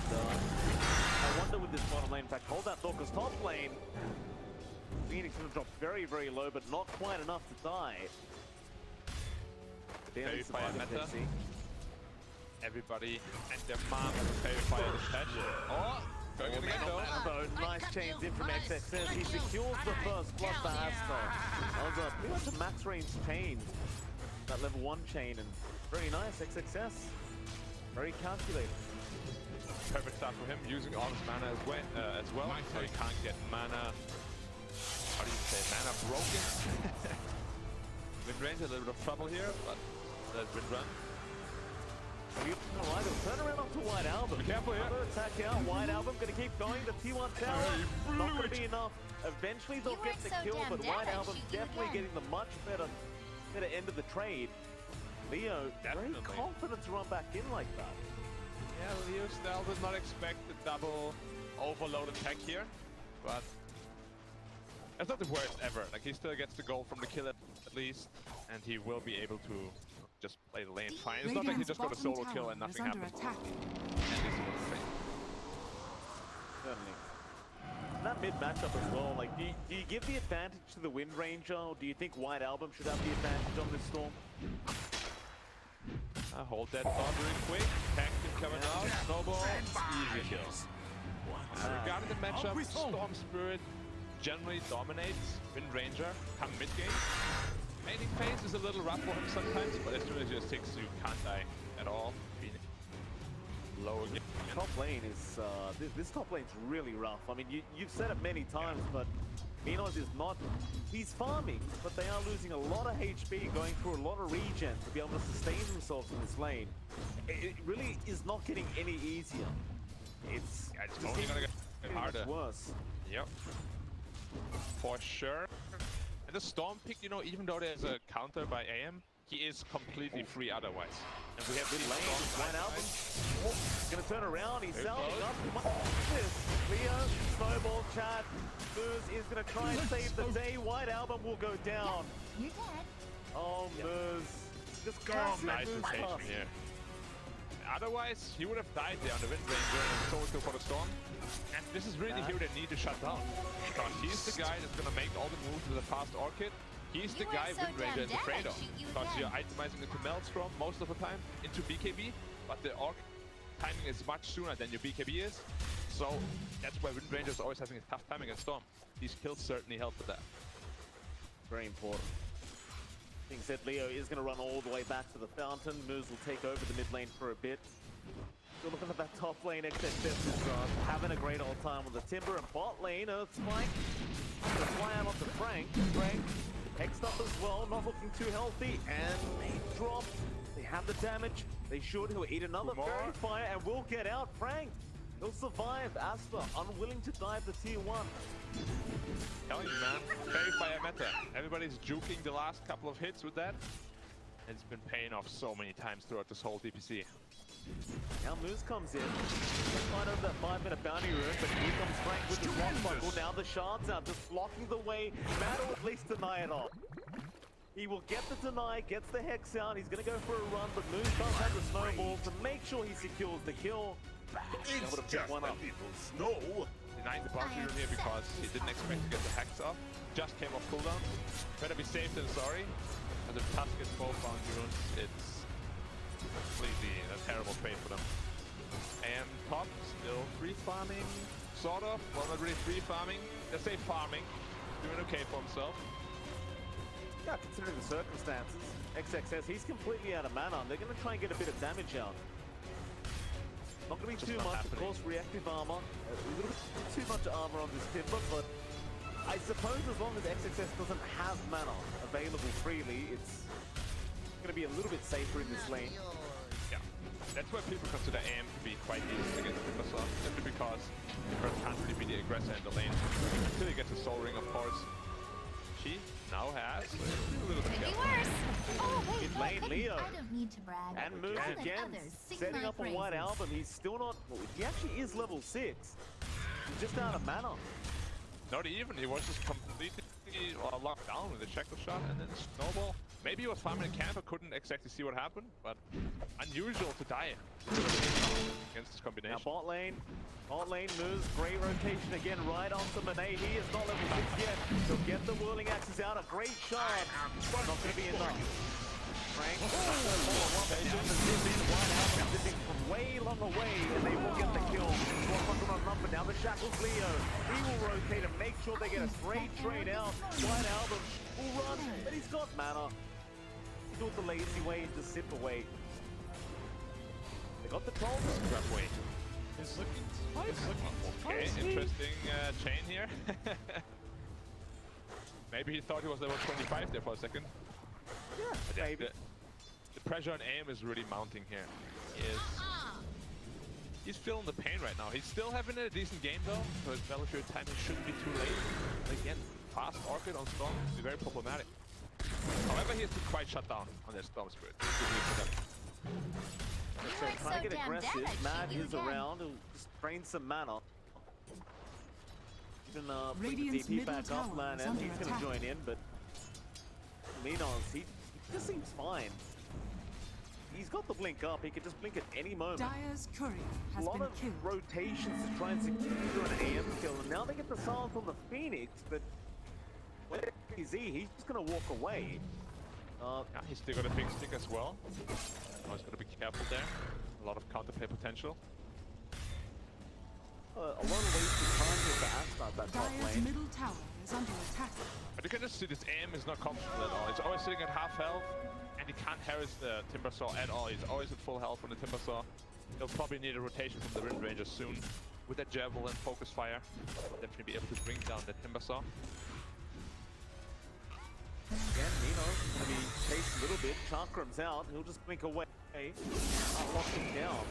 So, I wonder with this bottom lane, in fact, hold that Thorkus top lane. Phoenix gonna drop very, very low, but not quite enough to die. Barely surviving Quincy. Everybody and their mom have a fairy fire dispatch. Oh, going in again though. Nice chains in from XXS. He secures the first plus for Asta. That was pretty much a max range chain. That level 1 chain, and very nice XXS. Very calculated. Perfect start for him, using all his mana as well. So he can't get mana. How do you say? Mana broken. Wind range a little bit of trouble here, but there's wind run. Alright, he'll turn around onto White Album. Be careful here. Another attack out. White Album gonna keep going. The T1 tower not gonna be enough. Eventually they'll get the kill, but White Album definitely getting the much better end of the trade. Leo, very confident to run back in like that. Yeah, Leo still did not expect the double overload attack here, but it's not the worst ever. Like, he still gets the goal from the kill at least, and he will be able to just play the lane fine. It's not like he just got a solo kill and nothing happened. Certainly. That mid matchup as well, like, do you give the advantage to the Wind Ranger, or do you think White Album should have the advantage on this storm? Hold that thought really quick. Tactic coming out. Snowball. Easy kills. Regarding the matchup, Storm Spirit generally dominates Wind Ranger come mid game. Mating phase is a little rough for him sometimes, but as soon as you're 6, you can't die at all. Low again. Top lane is this top lane's really rough. I mean, you've said it many times, but Minos is not. He's farming, but they are losing a lot of HP, going through a lot of regen to be able to sustain themselves in this lane. It really is not getting any easier. It's only gonna get harder. Worse. Yep. For sure. And the Storm pick, you know, even though there's a counter by AM, he is completely free otherwise. And we have good lane. White Album. He's gonna turn around. He's sounding up. Leo, snowball chat. Moose is gonna try and save the day. White Album will go down. You're dead. Oh, Moose. Just nice rotation here. Otherwise, he would have died there on the Wind Ranger and solo kill for the Storm. And this is really the hero they need to shut down. Because he's the guy that's gonna make all the moves with a fast Orchid. He's the guy Wind Ranger is afraid of. Because you're itemizing into Maelstrom most of the time, into BKB, but the Orc timing is much sooner than your BKB is. So that's why Wind Ranger is always having a tough time against Storm. These kills certainly help with that. Very important. Being said, Leo is going to run all the way back to the fountain. Moose will take over the mid lane for a bit. Still looking at that top lane. XXS is having a great old time with the Timber and bot lane. Earth Spike. Gonna fly out onto Frank. Frank hexed up as well, not looking too healthy. And they drop. They have the damage. They should. He'll eat another Fairy Fire and will get out. Frank, he'll survive. Asper, unwilling to dive the tier 1. Telling you, man, Fairy Fire meta. Everybody's juking the last couple of hits with that. It's been paying off so many times throughout this whole DPC. Now Moose comes in. Let's find out that 5-minute bounty rune, but here comes Frank with his rock buckle. Now the shards out, just blocking the way. Matt will at least deny it off. He will get the deny, gets the hex out. He's going to go for a run, but Moose does have the snowball to make sure he secures the kill. Able to pick one up. Denying the bounty rune here because he didn't expect to get the hex off. Just came off cooldown. Better be safe than sorry. And if Tusk gets both bounty runes, it's completely a terrible trade for them. And top still free farming, sort of. Well, not really free farming. Let's say farming. Doing okay for himself. Yeah, considering the circumstances. XXS, he's completely out of mana. They're going to try and get a bit of damage out. Not going to be too much, of course, reactive armor. A little bit too much armor on this Timber, but I suppose as long as XXS doesn't have mana available freely, it's going to be a little bit safer in this lane. Yeah, that's why people consider AM to be quite easy against Timbersaw, simply because the person can't really be the aggressor in the lane. Until he gets a Soul Ring, of course. She now has a little bit worse. Oh, wait, in lane, Leo. I don't need to brag. And Moose again, setting up a White Album. He's still not, well, he actually is level 6. He's just out of mana. Not even, he was just completely locked down with a shackle shot and then snowball. Maybe he was farming a camp, but couldn't exactly see what happened, but unusual to die. against this combination. Now bot lane moves, great rotation again right onto Monet. He is not level 6 yet. He'll get the whirling axes out, a great shot. Not going to be enough. Frank, zipping from way long away, and they will get the kill. Now the Shackles Leo, he will rotate and make sure they get a straight trade out. White Album will run, but he's got mana. He do it the lazy way and just zip away. They got the troll. Grab away. It's looking okay. Interesting chain here. Maybe he thought he was level 25 there for a second. Yeah, maybe. The pressure on aim is really mounting here. He's feeling the pain right now. He's still having a decent game though, so his Battlefield timing shouldn't be too late. But again, fast Orchid on Storm is very problematic. However, he has been quite shut down on their Storm Spirit. So trying to get aggressive. Mad is around. He'll just drain some mana. Even bring the DP back up, land, and he's going to join in, but Minos, he just seems fine. He's got the blink up. He could just blink at any moment. Dire's courier has a lot been of killed. rotations to try and secure an AM kill, and now they get the silence on the Phoenix, but with PZ, he's just going to walk away. Yeah, he's still got a big stick as well. He's got to be careful there. A lot of counterplay potential. A lot of wasted time here for Astar, that top Dire's lane. middle tower is under attack. But you can just see this aim is not comfortable at all. He's always sitting at half health, and he can't harass the Timbersaw at all. He's always at full health on the Timbersaw. He'll probably need a rotation from the Wind Ranger soon. With that Javelin and Focus Fire, he'll definitely be able to bring down that Timbersaw. Again, Nino's going to be chased a little bit. Chakram's out. He'll just blink away. Not lock him down.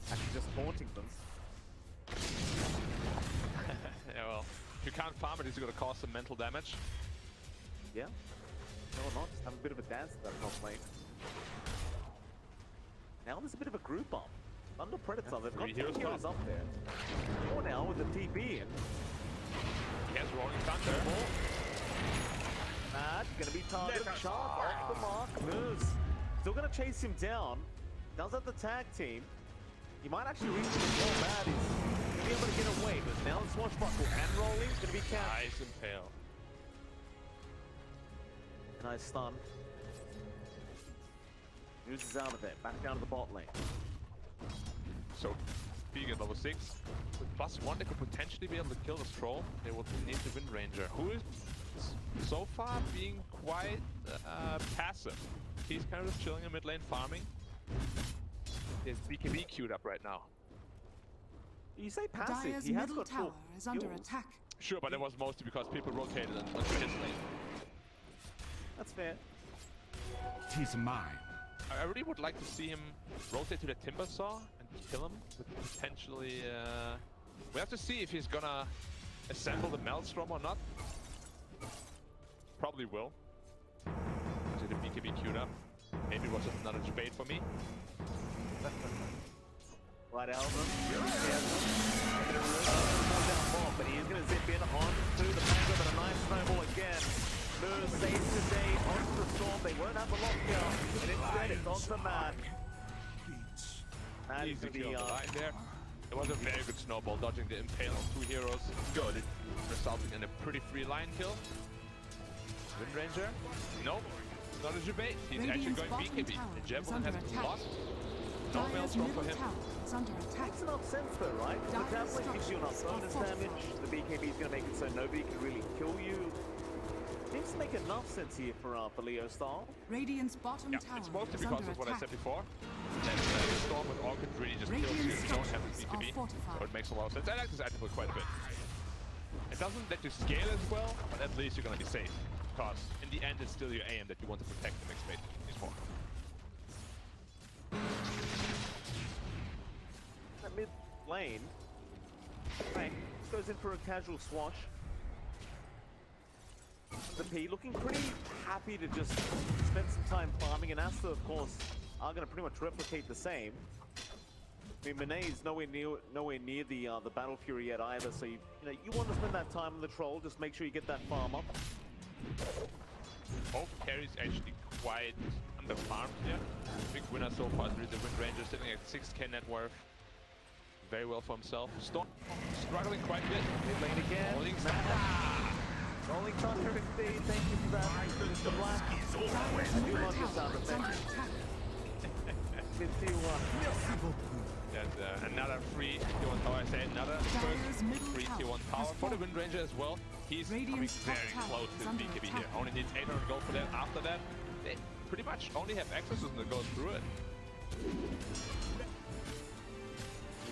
Actually, just haunting them. Yeah, well, if you can't farm it, he's going to cause some mental damage. Yeah. No or not, just have a bit of a dance at that top lane. Now there's a bit of a group up. Under Predator, they've got 2 heroes up there. 4 now with the TP in. He has Rolling Thunder. Mad, gonna be targeted. Sharp off the mark. Moves. Still gonna chase him down. Does have the tag team. He might actually reach the ball. Mad is gonna be able to get away, but now the Swashbuckle and Rolling is gonna be capped. Nice impale. Nice stun. Moves is out of it. Back down to the bot lane. So, being at level 6, with +1, they could potentially be able to kill this troll. They would need the Wind Ranger, who is so far being quite passive. He's kind of just chilling in mid lane farming. There's BKB queued up right now. You say passive, Dire's he has middle got tower is under attack. Sure, but it was mostly because people rotated on his lane. That's fair. Tis mine. I really would like to see him rotate to the Timbersaw and kill him with potentially... we have to see if he's gonna assemble the Maelstrom or not. Probably will. See the BKB queued up. Maybe it was just another debate for me. Right, Album. But he is going to zip in on to the Panther, but a nice snowball again. Moves saves today onto the Storm. They won't have the lockdown, and instead it's onto Mad. Mad is going to be line there. It was a very good snowball, dodging the impale of 2 heroes. Good, resulting in a pretty free line kill. Wind Ranger? Nope, not a debate. He's actually going BKB. The Javelin has been lost. No Maelstrom for him. Makes enough sense though, right? The Javelin gives you enough bonus damage. The BKB is going to make it so nobody can really kill you. Seems to make enough sense here for Leo style. Radiant's bottom tower it's mostly is because under of what I attack. said before. That the Storm with Orchid really just kills you if you don't have the BKB. So it makes a lot of sense. I like this item for quite a bit. It doesn't let you scale as well, but at least you're going to be safe. Because in the end, it's still your aim that you want to protect the next phase. It's more. That mid lane, Frank goes in for a casual swash. The P looking pretty happy to just spend some time farming, and Asta, of course, are going to pretty much replicate the same. I mean, Monet is nowhere near the Battle Fury yet either, so you want to spend that time on the troll. Just make sure you get that farm up. Both carries actually quite... underfarmed here. Big winner so far, the Wind Ranger sitting at 6k net worth. Very well for himself. Storm struggling quite a bit. Mid lane again. Rolling Thunder 15, thank you for that. Mr. Black. I do love your sound effects. 51. That's another free tier 1 tower. I say another first free tier 1 tower for the Wind Ranger as well. He's coming very close to the BKB here. Only needs 800 gold for that. After that, they pretty much only have accesses to go through it.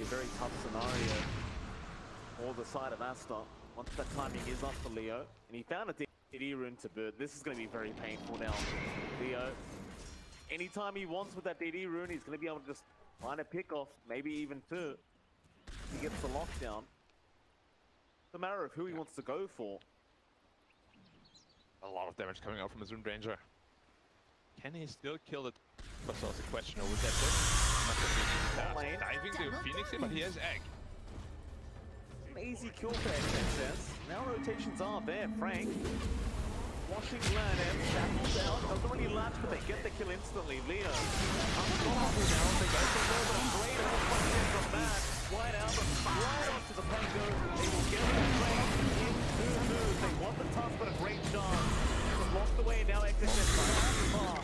A very tough scenario for the side of Asta. Once that timing is up for Leo, and he found a DD rune to burn. This is going to be very painful now. Leo, anytime he wants with that DD rune, he's going to be able to just find a pick off, maybe even two. He gets the lockdown. It's a matter of who he wants to go for. A lot of damage coming out from his Wind Ranger. Can he still kill it? That's also a question over that bit. Diving to Phoenix here, but he has egg. An easy kill for XXS. Now rotations are there. Frank washing land and shackles out. Doesn't really latch, but they get the kill instantly. Leo. They go for a little bit of great help from that. Wide out, right onto the Pango. They will get the Frank in 2-2. They want the toss, but a great chance. Locked away now. XXS far.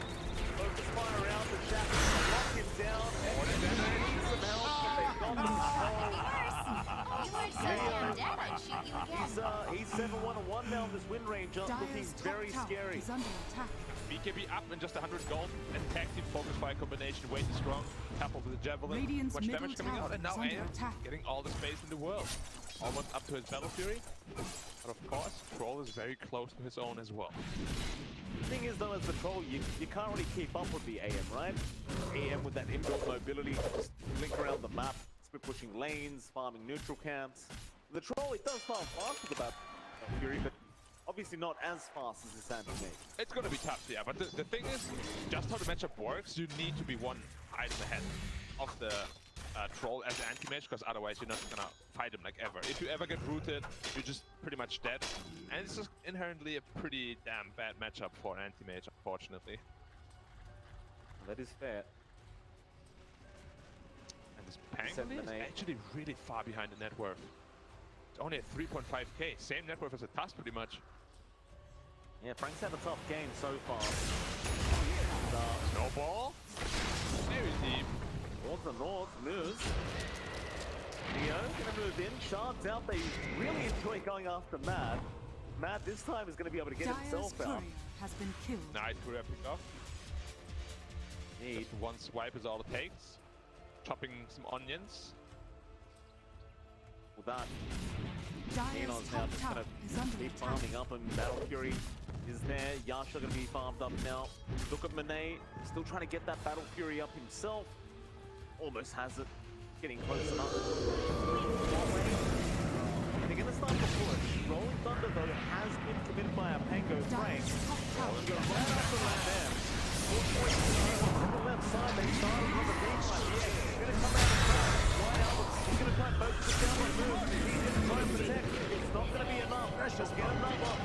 Focus fire around the shackles. Lock him down. XXS some help, but they got the control. He's 7-1-1 now. This Wind Ranger looking very scary. BKB up and just 100 gold, and tag team focus fire combination way too strong. Coupled with the javelin, much damage coming out, and now AM getting all the space in the world. Almost up to his Battle Fury. But of course, Troll is very close to his own as well. The thing is though, as the Troll, you can't really keep up with the AM, right? AM with that inbuilt mobility, just link around the map, split pushing lanes, farming neutral camps. The Troll, it does farm fast with the Battle Fury, but obviously not as fast as this anti-mage. It's gonna be tough, yeah, but the thing is, just how the matchup works, you need to be one item ahead of the Troll as an anti-mage, because otherwise you're not gonna fight him like ever. If you ever get rooted, you're just pretty much dead. And it's just inherently a pretty damn bad matchup for an anti-mage, unfortunately. That is fair. And this Pangolin is actually really far behind the net worth. It's only at 3.5k, same net worth as a Tusk pretty much. Yeah, Frank's had a tough game so far. Snowball. Very deep. Towards the north, moves. Leo gonna move in, shards out. They really enjoy going after Mad. Mad this time is gonna be able to get himself out. Has been killed. Nice courier pick off. Just one swipe is all it takes. Chopping some onions. With that, Neon's now just gonna keep farming up, and Battle Fury is there. Yasha gonna be farmed up now. Look at Monet, still trying to get that Battle Fury up himself. Almost has it. Getting close enough. They're gonna start the push. Rolling Thunder though has been committed by a Pango Frank. Rolling goes right after Land. 4 points on the left side. They started on the green side. Yeah, he's gonna come out and try. Wide Albert, he's gonna try and focus the downward move. He's gonna try and protect. It's not gonna be enough. Just get another.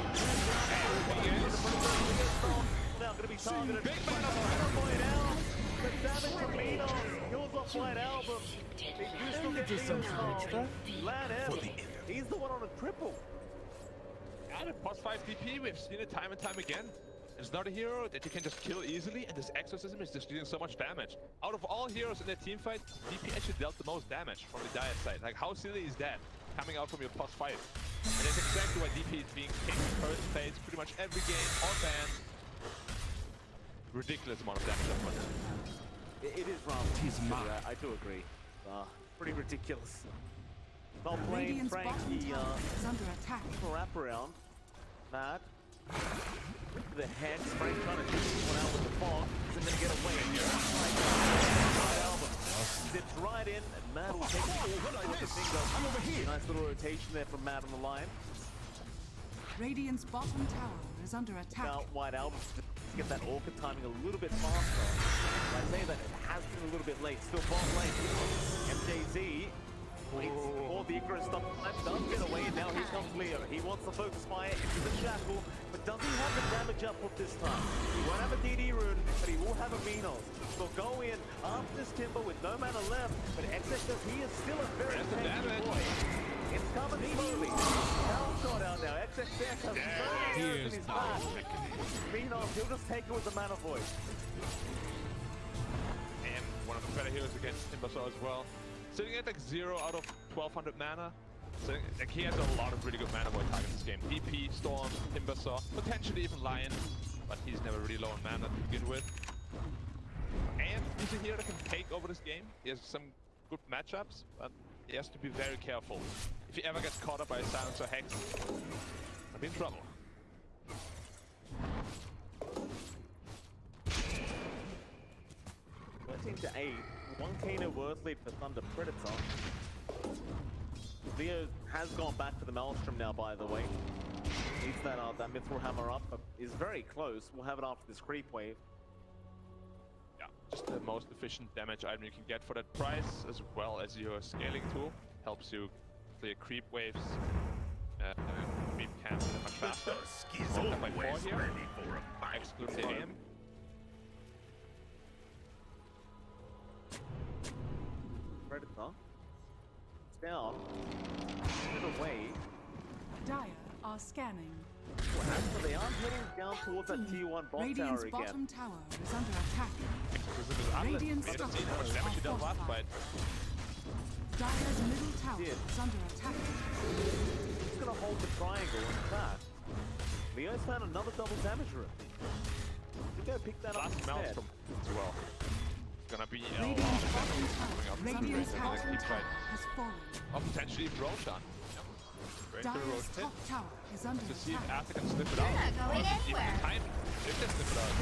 Now gonna be targeted. Big man up Void out. The damage from Minos kills off White Album. They do still get Minos. Land M, he's the one on a triple. And a plus 5 DP, we've seen it time and time again. It's not a hero that you can just kill easily, and this exorcism is just dealing so much damage. Out of all heroes in the team fight, DP actually dealt the most damage from the Diet side. Like, how silly is that? Coming out from your plus 5. And that's exactly why DP is being picked in first phase pretty much every game on ban. Ridiculous amount of damage up front. It is rather. I do agree. Pretty ridiculous. Well played, Frank. He under attack. Wraparound. Mad. The head. Frank trying to shoot one out with the fog. Isn't going to get away. Zips right in, and Mad will take the finger. Nice little rotation there from Mad on the line. Radiant's bottom tower is under attack. Now, White Album to get that Orca timing a little bit faster. I say that it has been a little bit late. Still bot lane. MJZ waits for the Icarus stop. Does get away, and now here comes Leo. He wants to focus fire into the shackle, but does he have the damage output this time? He won't have a DD rune, but he will have a Minos. So go in after this Timber with no mana left, but XXS, he is still a very tanky boy. It's coming slowly. Now shot out now. XXS has no arrows in his back. Minos, he'll just take it with the mana voice. And one of the better heroes against Timbersaw as well. Sitting at like 0 out of 1200 mana. So like he has a lot of really good mana boy targets this game. DP, Storm, Timbersaw, potentially even Lion, but he's never really low on mana to begin with. And he's a hero that can take over this game. He has some good matchups, but he has to be very careful. If he ever gets caught up by a Silence or Hex, I'll be in trouble. 13-8. 1 Kano worth lead for Thunder Predator. Leo has gone back for the Maelstrom now, by the way. Needs that Mithril Hammer up, but is very close. We'll have it after this creep wave. Yeah, just the most efficient damage item you can get for that price, as well as your scaling tool. Helps you clear creep waves, creep camps much faster. Set by 4 here, excluding the AM. Predator. It's down. Bit away. Dire are scanning. So they are heading down towards that T1 bot Radiant's tower bottom again. tower is under attack. Radiant's Radiant's seen how much damage he does last fight. Dire's middle tower is under attack. He's gonna hold the triangle in fact. Leo's found another double damage room. He's gonna pick that up Last instead. Maelstrom as well. It's gonna be a lot Radiant's of bottom damage tower, coming up from Radiant's the bottom keep tower fight. has fallen. Or potentially even Roshan. Going to Dire's rotate. top tower is under To see if attack. Arthur can slip it out. You're not going Or even anywhere. the time. If they slip it out.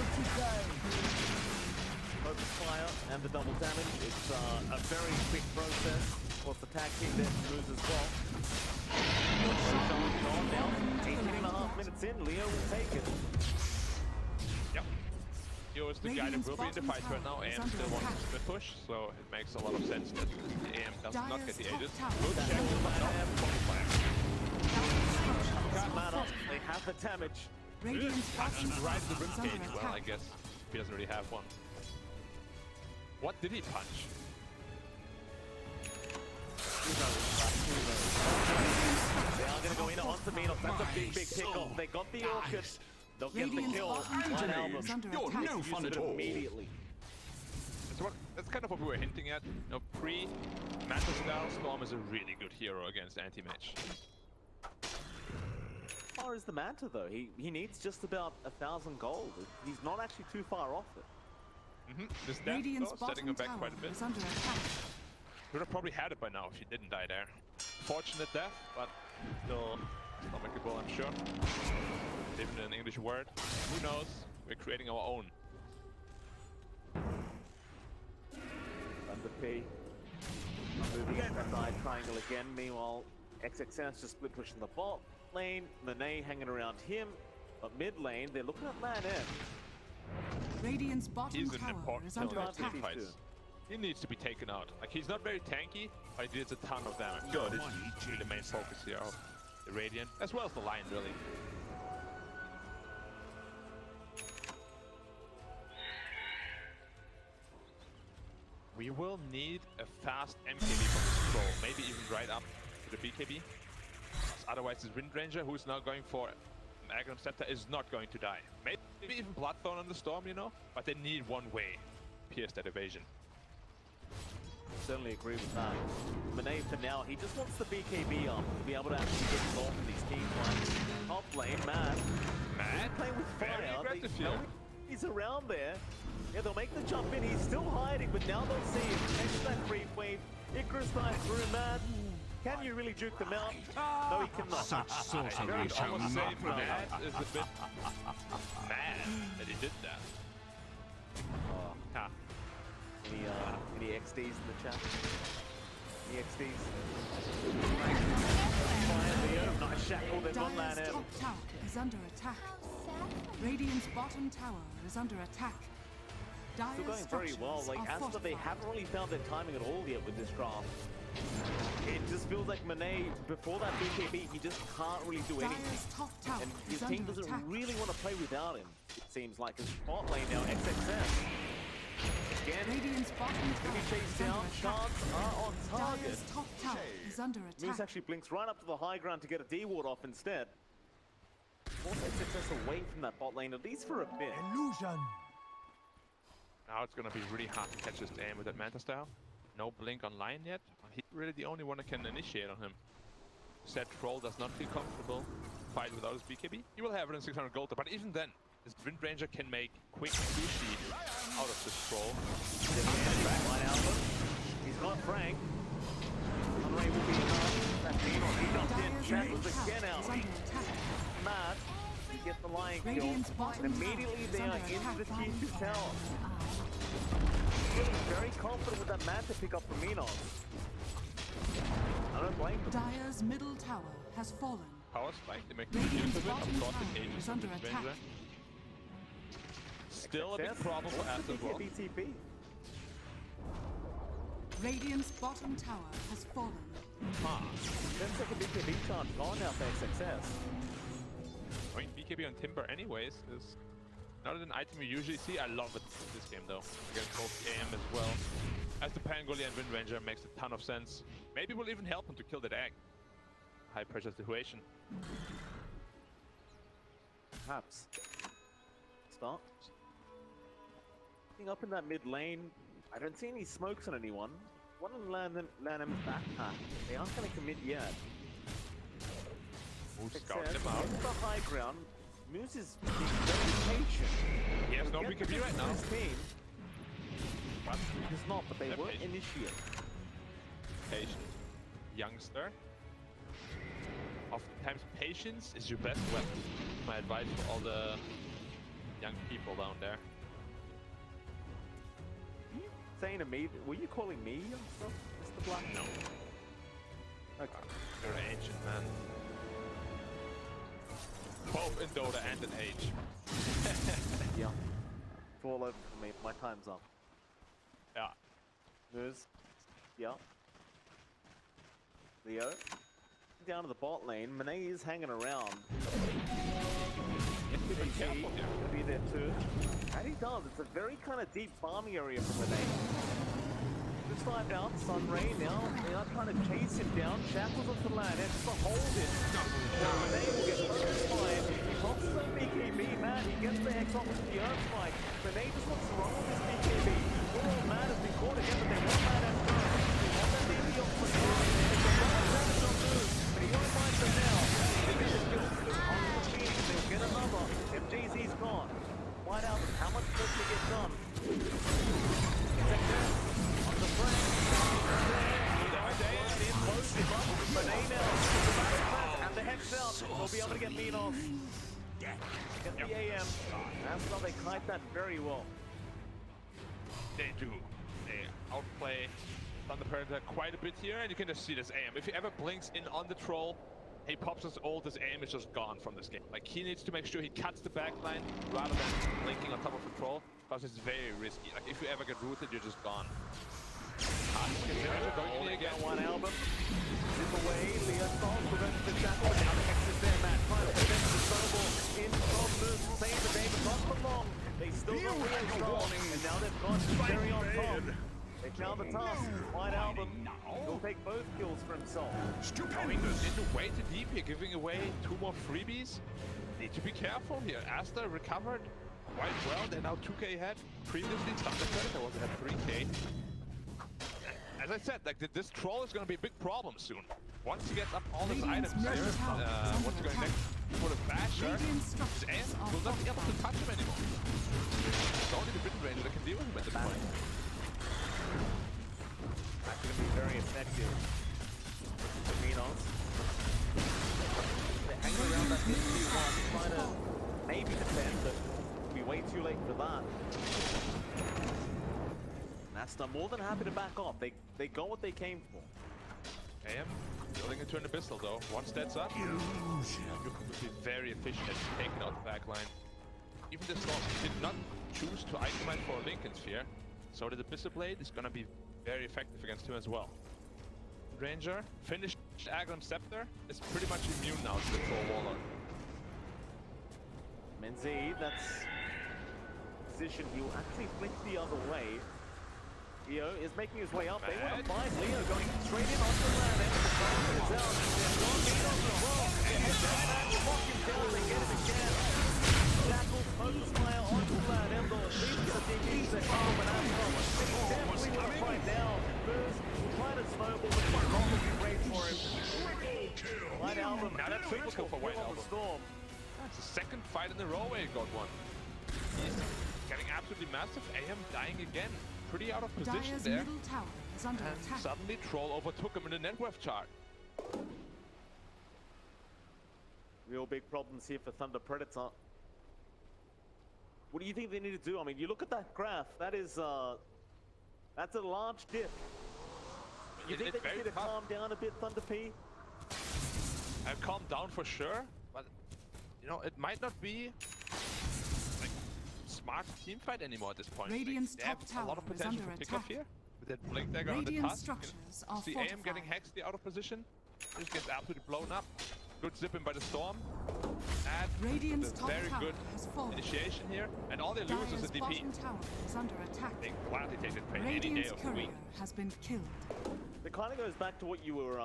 Focus fire and the double damage. It's a very quick process. Of course, the tag team there moves as well. Roshan's on now. 18.5 minutes in. Leo will take it. Yep. Leo is the guy that will be in the fight right now and still wants to split push, so it makes a lot of sense that the AM does not get the Aegis. Good check, but not fully fire. Got mana. They have the damage. Radiant's bottom And right tower the is under ribcage, well, I attack. guess he doesn't really have one. What did he punch? They are going to go in onto Minos. That's a big pick-off. They got the Orchid. They'll get the Radiant's kill. bottom One tower album. is under You're attack. no fun Use at it all. immediately. That's kind of what we were hinting at. You know, pre-Manta style, Storm is a really good hero against anti-mage. As far as the Manta, though, he needs just about 1,000 gold. He's not actually too far off it. This death, Radiant's though, setting him bottom back tower quite a bit. is under attack. Would have probably had it by now if he didn't die there. Fortunate death, but still stomachable, I'm sure. Even an English word. Who knows? We're creating our own. Under P. Moving into the side triangle again. Meanwhile, XXS just split pushing the bot lane. Nene hanging around him. But mid lane, they're looking at man F. Radiant's bottom He's an tower important is kill under in these attack. team fights. He needs to be taken out. Like, he's not very tanky, but he deals a ton of damage. So this is really the main focus here of the Radiant, as well as the Lion, really. We will need a fast MKB from the scroll, maybe even right up to the BKB. Otherwise, this Wind Ranger, who's now going for Magnum Scepter, is not going to die. Maybe even Bloodthorn on the Storm, you know? But they need one way. Pierce that evasion. Certainly agree with that. Monet for now, he just wants the BKB up to be able to actually get involved in these team fights. Top lane, Mad. Mad? Playing with fire. Very aggressive They know here. he's around there. Yeah, they'll make the jump in. He's still hiding, but now they'll see him. Catch that creep wave. Icarus dives through, Mad. Can you really juke them out? No, he cannot. Such sorcery I'd shall almost say not prevail. Mad is a bit mad that he did that. Ha. Any XDs in the chat? Any XDs? Fire Leo, nice shackle, they've got Dire's land top tower is under attack. Radiant's bottom tower is under attack. Dire's Still going very well. structures Like are Asper, they fortified. haven't really found their timing at all yet with this draft. It just feels like Manet, before that BKB, he just can't really do anything. Dyer's top tower And his is team under doesn't attack. really want to play without him, it seems like. His bot lane now, XXS. Again, Radiant's bottom tower chase is down, under attack. shots are on target. Dyer's top tower is under Moose attack. actually blinks right up to the high ground to get a D-ward off instead. Force XXS away from that bot lane, at least for a bit. Illusion. Now it's gonna be really hard to catch this aim with that Manta style. No blink online yet. He's really the only one that can initiate on him. Said Troll does not feel comfortable fight without his BKB. He will have it in 600 gold, but even then, this Wind Ranger can make quick sushi out of this Troll. He's got Frank. Unray will be enough. That Phoenix, he jumped in. Shackles again out. Matt, he gets the Lion kill. And immediately they are into the T2 tower. Very confident with that man to pick up from Minos. I don't blame him. Dyer's middle tower has fallen. Power spike, they make use of it. Of course, it ages under the attack. Ranger. Still a big problem for us as well. BTP. Radiant's bottom tower has fallen. That's like a BKB charge gone now for XXS. I mean, BKB on Timber anyways is not an item you usually see. I love it in this game though. Against both AM as well. As the Pangolian Wind Ranger makes a ton of sense. Maybe we'll even help him to kill that egg. High pressure situation. Perhaps. Start. Up in that mid lane. I don't see any smokes on anyone. One of them land him backpack. They aren't going to commit yet. Moose scout them out. The high ground. Moose is being very patient. He has no BKB right now. His team. But he does not, but they won't initiate. Patient. Youngster. Oftentimes patience is your best weapon. My advice for all the young people down there. Saying to me, were you calling me youngster, Mr. Black? No. Okay. You're an ancient man. Both in Dota and in age. Yeah. It's all over for me. My time's up. Yeah. Moose. Yeah. Leo. Down to the bot lane. Manet is hanging around. Careful here. Be there too. And he does. It's a very kind of deep farming area for Manet. Just dive down. Sunray now. They are trying to chase him down. Shackles onto the land. It's the hold it. Manet will get focused by him. He pops the BKB. Man, he gets the X off with the Earth Spike. Manet just wants to roll with his BKB. Poor man has been caught again, but they want that as well. They want that DP off the side. It's a lot of damage on Moose, but he won't find them now. If he just kills them on the Phoenix, they'll get another. MGZ's gone. White Album, how much does he get done? On the front. And the hex out. We'll be able to get Minos. Get the AM. That's how they kite that very well. They do. They outplay Thunder Predator quite a bit here, and you can just see this AM. If he ever blinks in on the troll, he pops his ult, his aim is just gone from this game. Like, he needs to make sure he cuts the backline rather than blinking on top of the troll, because it's very risky. Like, if you ever get rooted, you're just gone. One album. Zip away. Leo Salt prevents the shackle. Now the Hex is there, Matt. Trying to prevent the snowball in from Moose. Save the day, but not for long. They still got Leo Salt, and now they've got Jerry on top. They found the task. White Album will take both kills for himself. Going into way too deep here, giving away 2 more freebies. Need to be careful here. Asta recovered quite well. They're now 2k ahead. Previously, Thunder Predator was at 3k. As I said, like this troll is going to be a big problem soon. Once he gets up all his items here, what's going next for the basher, his aim will not be able to touch him anymore. It's only the Wind Ranger that can deal with him at this point. That's going to be very effective. The Minos. They're hanging around that mid-2-1, trying to maybe defend, but it'll be way too late for that. Nasta more than happy to back off. They got what they came for. AM building into an Abyssal though. Once that's up, you could be very efficient at taking out the backline. Even this Storm did not choose to itemize for a Lincoln Sphere, so the Abyssal Blade is gonna be very effective against him as well. Ranger, finished Agram Scepter, is pretty much immune now to the Troll Warlock. Menzi, that's position. He will actually flick the other way. Leo is making his way up. They want to find Leo going straight in onto the land. And the fire is out. They're not Leo as well. They hit that man, lock him down. They get it again. Jackal focus fire onto the land. And the lead to the DBs that come and out. They definitely want to fight now. First, trying to snowball, but it's probably great for him. White Album, now that's triple kill for White Album. Storm. That's the second fight in a row where he got one. He's getting absolutely massive. AM dying again. Pretty out of position Dire's there. middle tower is under And attack. suddenly Troll overtook him in the net worth chart. Real big problems here for Thunder Predator. What do you think they need to do? I mean, you look at that graph. That is, that's a large dip. You think they need to calm down a bit, Thunder P? I've calmed down for sure, but you know, it might not be like smart team fight anymore at this point. Radiant's like, top tower a lot of is potential under for pick off attack. here. With that blink dagger on the Radiant tusk. structures are See AM fortified. getting hexed out of position. Just gets absolutely blown up. Good zipping by the storm. And Radiant's the top very tower good has fallen. initiation here. And all they lose Dire's is the DP. bottom tower is under attack. They gladly take it any day Radiant's of the courier week. has been killed. It kind of goes back to what you were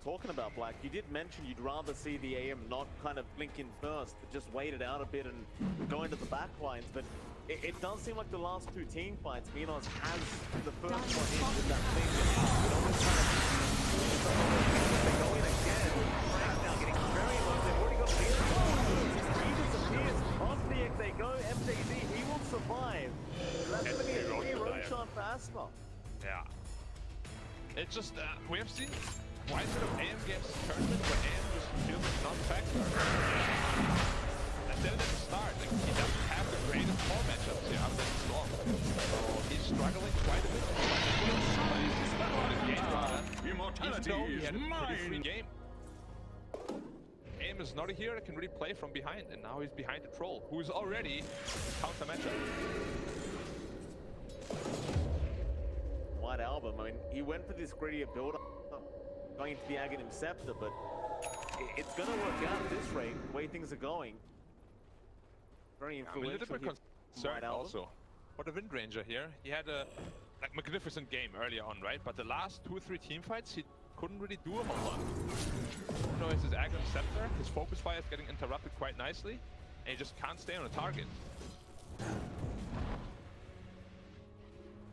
talking about, Black. You did mention you'd rather see the AM not kind of blink in first, but just wait it out a bit and go into the back lines. But it does seem like the last two team fights, Minos has the first one in with that thing. It almost kind of they go in again. Frank's now getting very low. They've already got Lelis. He disappears. On the they go. MJZ, he will survive. That's going to be a clear Roshan for Asma. Yeah. It's just, we have seen quite a bit of AM games tournament where AM just feels like non-factor. I said it at the start, like he doesn't have the greatest core matchups here after the storm. So he's struggling quite a bit. Even though he had a pretty free game. AM is not a hero that can really play from behind, and now he's behind the Troll, who's already a counter matchup. White Album, I mean, he went for this grittier build-up, going into the Aghanim Scepter, but it's going to work out at this rate, the way things are going. Very influential. I'm a little bit concerned also for the Wind Ranger here. He had a magnificent game earlier on, right? But the last 2 or 3 team fights, he couldn't really do a whole lot. You know, it's his Aghanim Scepter, his focus fire is getting interrupted quite nicely, and he just can't stay on a target.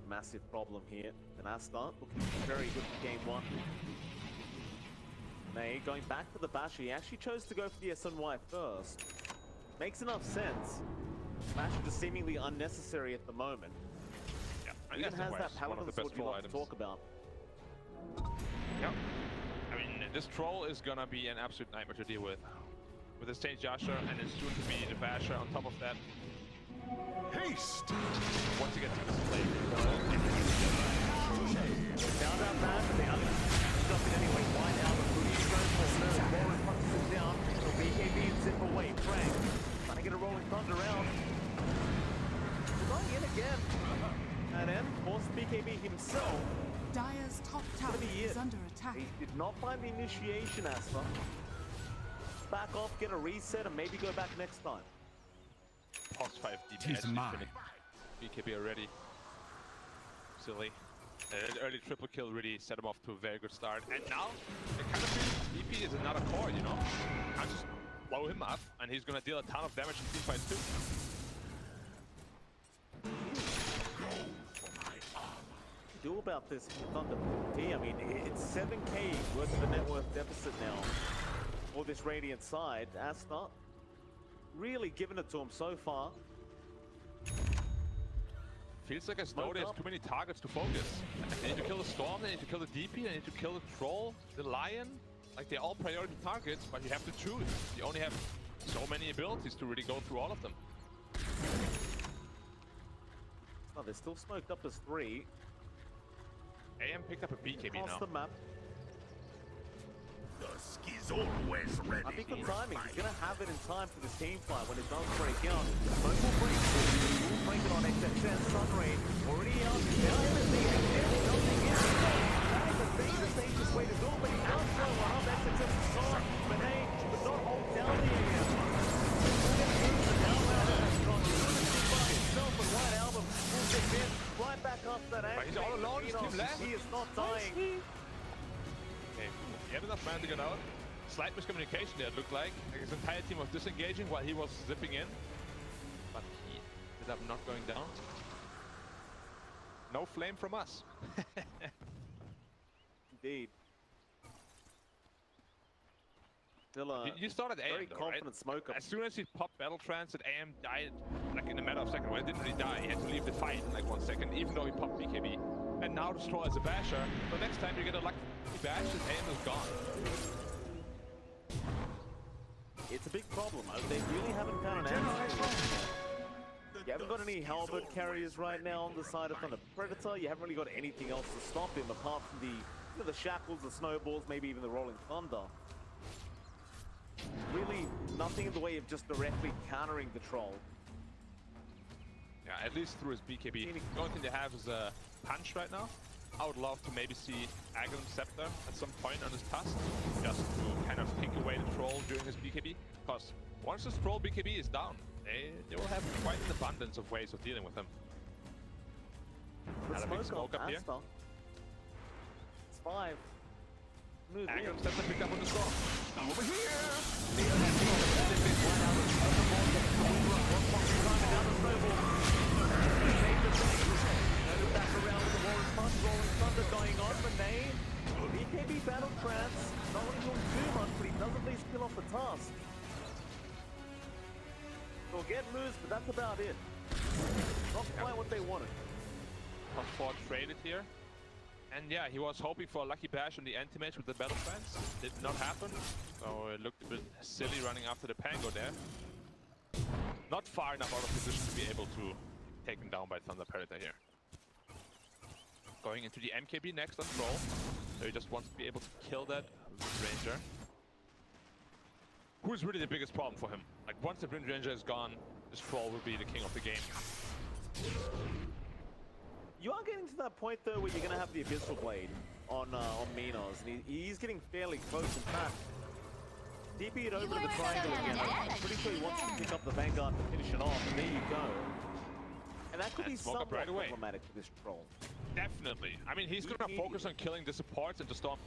Massive problem here. And Asta looking very good for game 1. May going back for the Basher. He actually chose to go for the SNY first. Makes enough sense. Basher just seemingly unnecessary at the moment. Yeah, Even has that Paladin sword you love to talk about. Yep. I mean, this Troll is gonna be an absolute nightmare to deal with. With the Stage Yasher and then soon to be the Basher on top of that. Haste! Once he gets to this play, Found out that, but the other stuff it anyway. White Album, he's going for a third. Warren punches him down. So BKB and zip away. Frank trying to get a Rolling Thunder out. They're going in again. And then forced BKB himself. Dire's top tower is under attack. He did not find the initiation, Aspa. Back off, get a reset, and maybe go back next time. Pulse 5 DP actually BKB already. Silly. Early triple kill really set him off to a very good start. And now, it kind of feels DP is another core, you know? I just blow him up, and he's gonna deal a ton of damage in team fights too. Do about this Thunder P? I mean, it's 7k worth of a net worth deficit now for this Radiant side. Asta really giving it to him so far. Feels like Asnode has too many targets to focus. They need to kill the Storm, they need to kill the DP, they need to kill the Troll, the Lion. Like, they're all priority targets, but you have to choose. You only have so many abilities to really go through all of them. Oh, they're still smoked up as 3. AM picked up a BKB Across now. the map. Dusk is always ready. I think the timing, he's going to have it in time for this team fight when it does break out. Smoke will break through. Will break it on XXS. Sunray already out. Now everything. Nothing in. That is a big the safest way to do it, but he does throw one up. That success is gone. Benet could not hold down the AM. Right back up that But he's all alone, he's team left. He is not dying. Okay, he had enough man to get out. Slight miscommunication there, it looked like. His entire team was disengaging while he was zipping in. But he ended up not going down. No flame from us. Indeed. Still a you started AM, very though, confident right? smoker. As soon as he popped Battle Trance, AM died like in a matter of seconds. Well, it didn't really die. He had to leave the fight in like 1 second, even though he popped BKB. And now Destroy as a basher. So next time you get a lucky bash, his AM is gone. It's a big problem. They really haven't found an answer. You haven't got any halberd carriers right now on the side of Thunder Predator. You haven't really got anything else to stop him apart from the shackles, the snowballs, maybe even the rolling thunder. Really nothing in the way of just directly countering the troll. Yeah, at least through his BKB. The only thing they have is a punch right now. I would love to maybe see Aghanim Scepter at some point on his tusk, just to kind of kick away the troll during his BKB. Because once this troll BKB is down, they will have quite an abundance of ways of dealing with him. Not a big smoke up here. It's 5. Move Aghanim Scepter picked up on the storm. Over back around with the Warren Punch, rolling thunder going on. Benet, BKB Battle Trance, not really doing too much, but he does at least kill off the task. They'll get moves, but that's about it. Not quite what they wanted. Top 4 traded here. And yeah, he was hoping for a lucky bash on the anti-mage with the Battle Trance. Did not happen. So it looked a bit silly running after the Pango there. Not far enough out of position to be able to take him down by Thunder Predator here. Going into the MKB next on Troll. So he just wants to be able to kill that Ranger. Who is really the biggest problem for him? Like once the Wind Ranger is gone, this Troll will be the king of the game. You are getting to that point though where you're gonna have the Abyssal Blade on Minos, and he's getting fairly close. In fact, DP it over to the triangle again. I'm pretty sure he wants to pick up the Vanguard to finish it off, and there you go. And that could be somewhat problematic for this Troll. Definitely. I mean, he's gonna focus on killing the supports and the Storm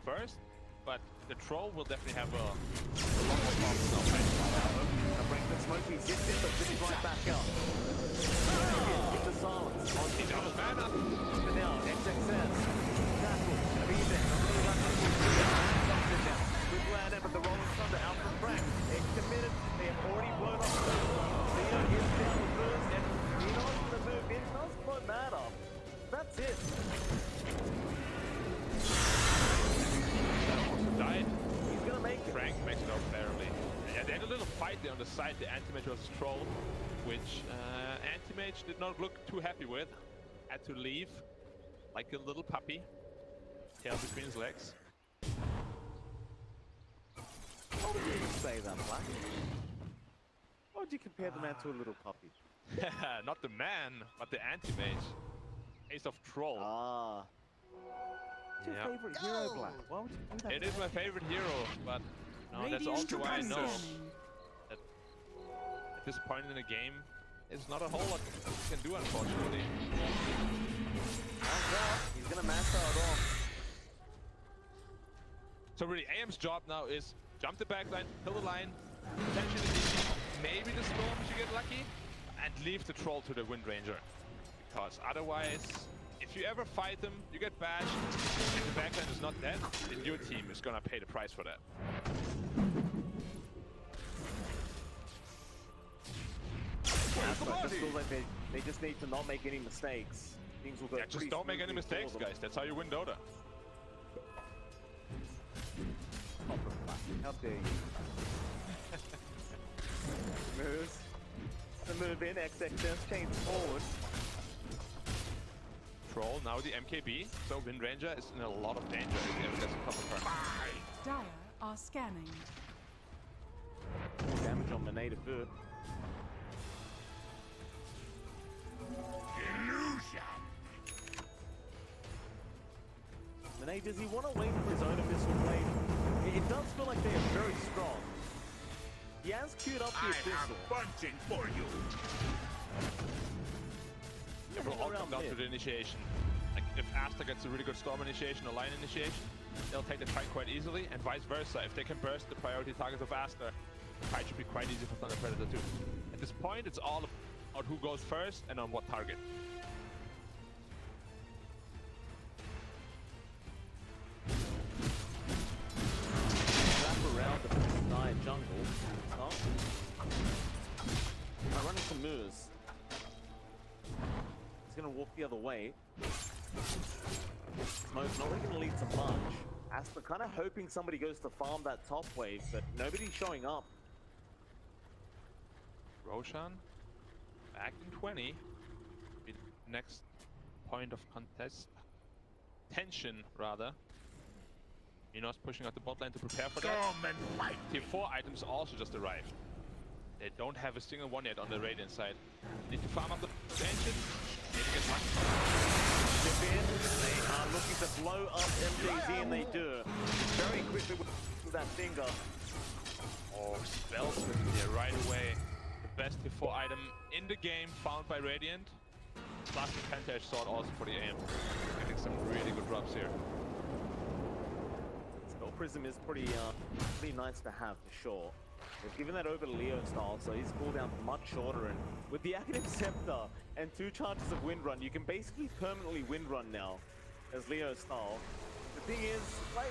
first, but the Troll will definitely have a lot more problems now. Break the smoke, he gets it, but this is right back up. Get the silence. He's out of mana. But now, XXS. Tackle. Gonna be there. Really got something now. Good land in, but the rolling thunder out from Frank. They're committed. They have already blown up the first one. Leo gets down the first, and Minos gonna move in. Does blow that up. That's it. That almost died. He's gonna make it. Frank makes it out barely. Yeah, they had a little fight there on the side, the anti-mage versus Troll, which anti-mage did not look too happy with. Had to leave like a little puppy, tail between his legs. Why would you say that, Black? Why would you compare the man to a little puppy? Not the man, but the anti-mage. Ace of Troll. Ah. What's your favorite hero, Black? Why would you do that? It is my favorite hero, but no, that's also why I know that at this point in the game, it's not a whole lot you can do, unfortunately. He's gonna mash out off. So really, AM's job now is jump the backline, kill the line, potentially DP, maybe the Storm should get lucky, and leave the Troll to the Wind Ranger. Because otherwise, if you ever fight them, you get bashed, and the backline is not dead, then your team is gonna pay the price for that. It feels like they just need to not make any mistakes. Things will go just don't make any mistakes, guys. That's how you win DotA. How dare you? Moves. The move in, XXS chains forward. Troll, now the MKB, so Wind Ranger is in a lot of danger if he ever gets a couple turns. Dire are scanning. More damage on the native boot. Monet, does he want to wait for his own abyssal blade? It does feel like they are very strong. He has queued up the abyssal. Punching for you. It will all come down to the initiation. Like if Asta gets a really good storm initiation or line initiation, they'll take the fight quite easily, and vice versa. If they can burst the priority targets of Asta, the fight should be quite easy for Thunder Predator too. At this point, it's all about who goes first and on what target. Wrap around the Nine jungle. Oh. I'm running some moves. He's gonna walk the other way. Smoke's not really gonna lead to much. Asta kind of hoping somebody goes to farm that top wave, but nobody's showing up. Roshan, back in 20. Be the next point of contest. Tension, rather. Minos pushing out the bot lane to prepare for that. Tier 4 items also just arrived. They don't have a single one yet on the Radiant side. Need to farm up the Ancient. Maybe get one. Chip in. They are looking to blow up MJZ, and they do. Very quickly with that finger. Oh, Spellsmith here right away. The best tier 4 item in the game found by Radiant. Plus the Pentash Sword also for the AM. Getting some really good drops here. Spell Prism is pretty nice to have for sure. They've given that over to Leo style, so his cooldown much shorter, and with the Active Scepter and 2 charges of Windrun, you can basically permanently Windrun now as Leo style. The thing is,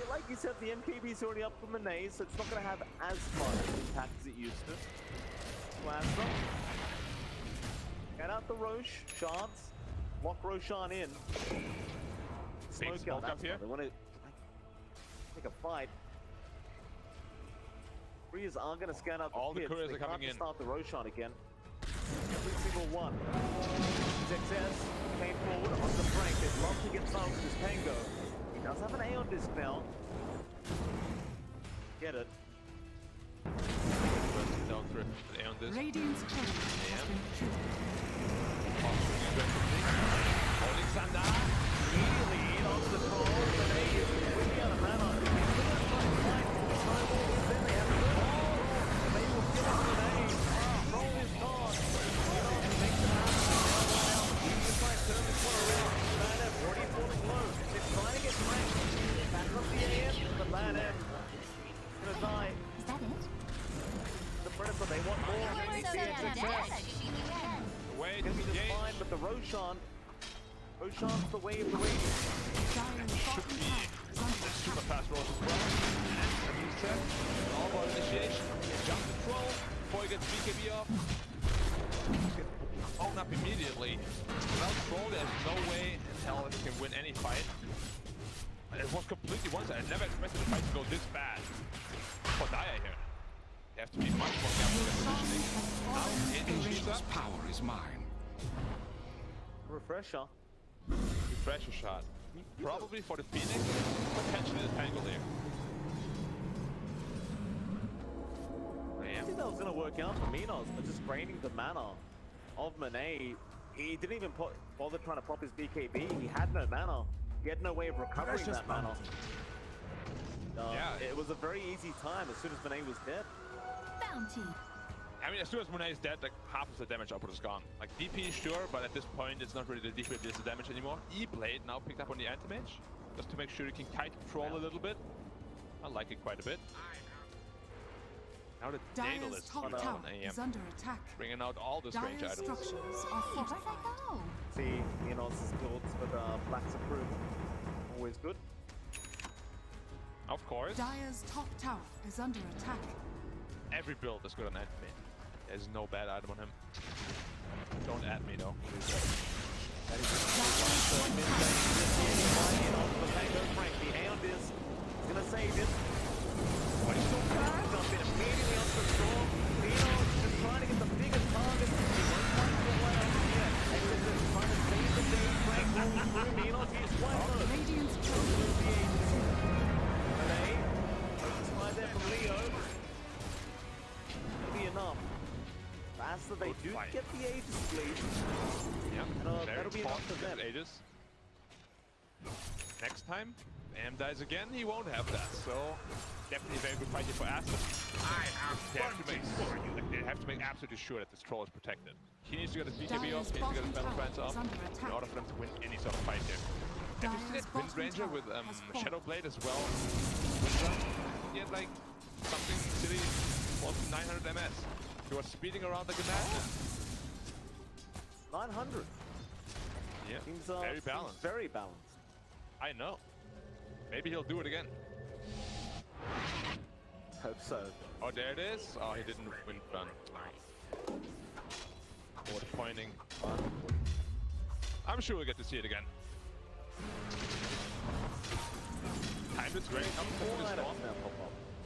like you said, the MKB is already up for Monet, so it's not going to have as much impact as it used to. Blaster. Get out the Roche, shards. Lock Roshan in. Smoke up here. They want to take a fight. Couriers are going to scan out the all pits. The couriers they are coming in. Start the Roshan again. Every single one. Success came forward on the flank. They'd love to get some with this Tango. He does have an Aeon disc now. Get it. Down through the Aeon disc. Radiant's turret has been killed. Holding Sanda. Immediately in onto the troll. Monet is quickly out of mana. Then they have to go. And they will kill Monet. Troll is gone. And makes it happen. He just trying to turn this one around. Bad M already falling low. They're trying to get flanked. Back up the AM. But Bad M is gonna die. Is that it? The Predator, they want more. They see it success. Wait, It's gonna be just fine, but the Roshan's the way of the way. Should be super fast rolls as well. And he's set. All about initiation. Jump the troll before he gets BKB off. Own up immediately. Without troll, there's no way in hell that he can win any fight. And it was completely one-sided. I never expected the fight to go this bad. For DotA here. They have to be much more careful with positioning. Now, This power is mine. Refresher. Refresher shot. Probably for the Phoenix, potentially the Tangle here. I think that was going to work out for Minos, but just draining the mana of Monet. He didn't even bother trying to pop his BKB. He had no mana. He had no way of recovering that mana. Yeah. It was a very easy time as soon as Monet was dead. Bounty. I mean, as soon as Monet is dead, like half of the damage output is gone. Like DP is sure, but at this point, it's not really the DP that deals the damage anymore. E-Blade now picked up on the anti-mage, just to make sure you can kite control a little bit. I like it quite a bit. Now the Dyer's Daedalus top on tower AM, is under attack. bringing out all the strange Dyer's items. structures are fortified. See Minos' builds with Black's approval. Always good. Of course. Dyer's top tower is under attack. Every build is good on anti-mage. There's no bad item on him. Don't add me though. That is the Aeon disc is gonna save it. What is so fast? Jump in immediately onto the storm. Minos just trying to get the biggest target. He won't find the way out yet. Exit is trying to save the day. Frank rolling through. Minos, he's quite low. Radiant's Goes through the agency. Monet, slide there from Leo. That'll be enough. Faster they do get the Aegis, please. Yeah, That'll be enough for them. Aegis. Next time. Am dies again, he won't have that. So definitely a very good fight here for Aston. They have to make absolutely sure that this troll is protected. He needs to get his BKB off, he needs to get his Battle Trance off in order for them to win any sort of fight here. And you see that Wind Ranger with Shadow Blade as well. He had like something silly, close to 900 MS. He was speeding around like a madman. 900. Yeah, seems, very balanced. Very balanced. I know. Maybe he'll do it again. Hope so. Oh, there it is. Oh, he didn't win run. What pointing. I'm sure we'll get to see it again. Time is ready.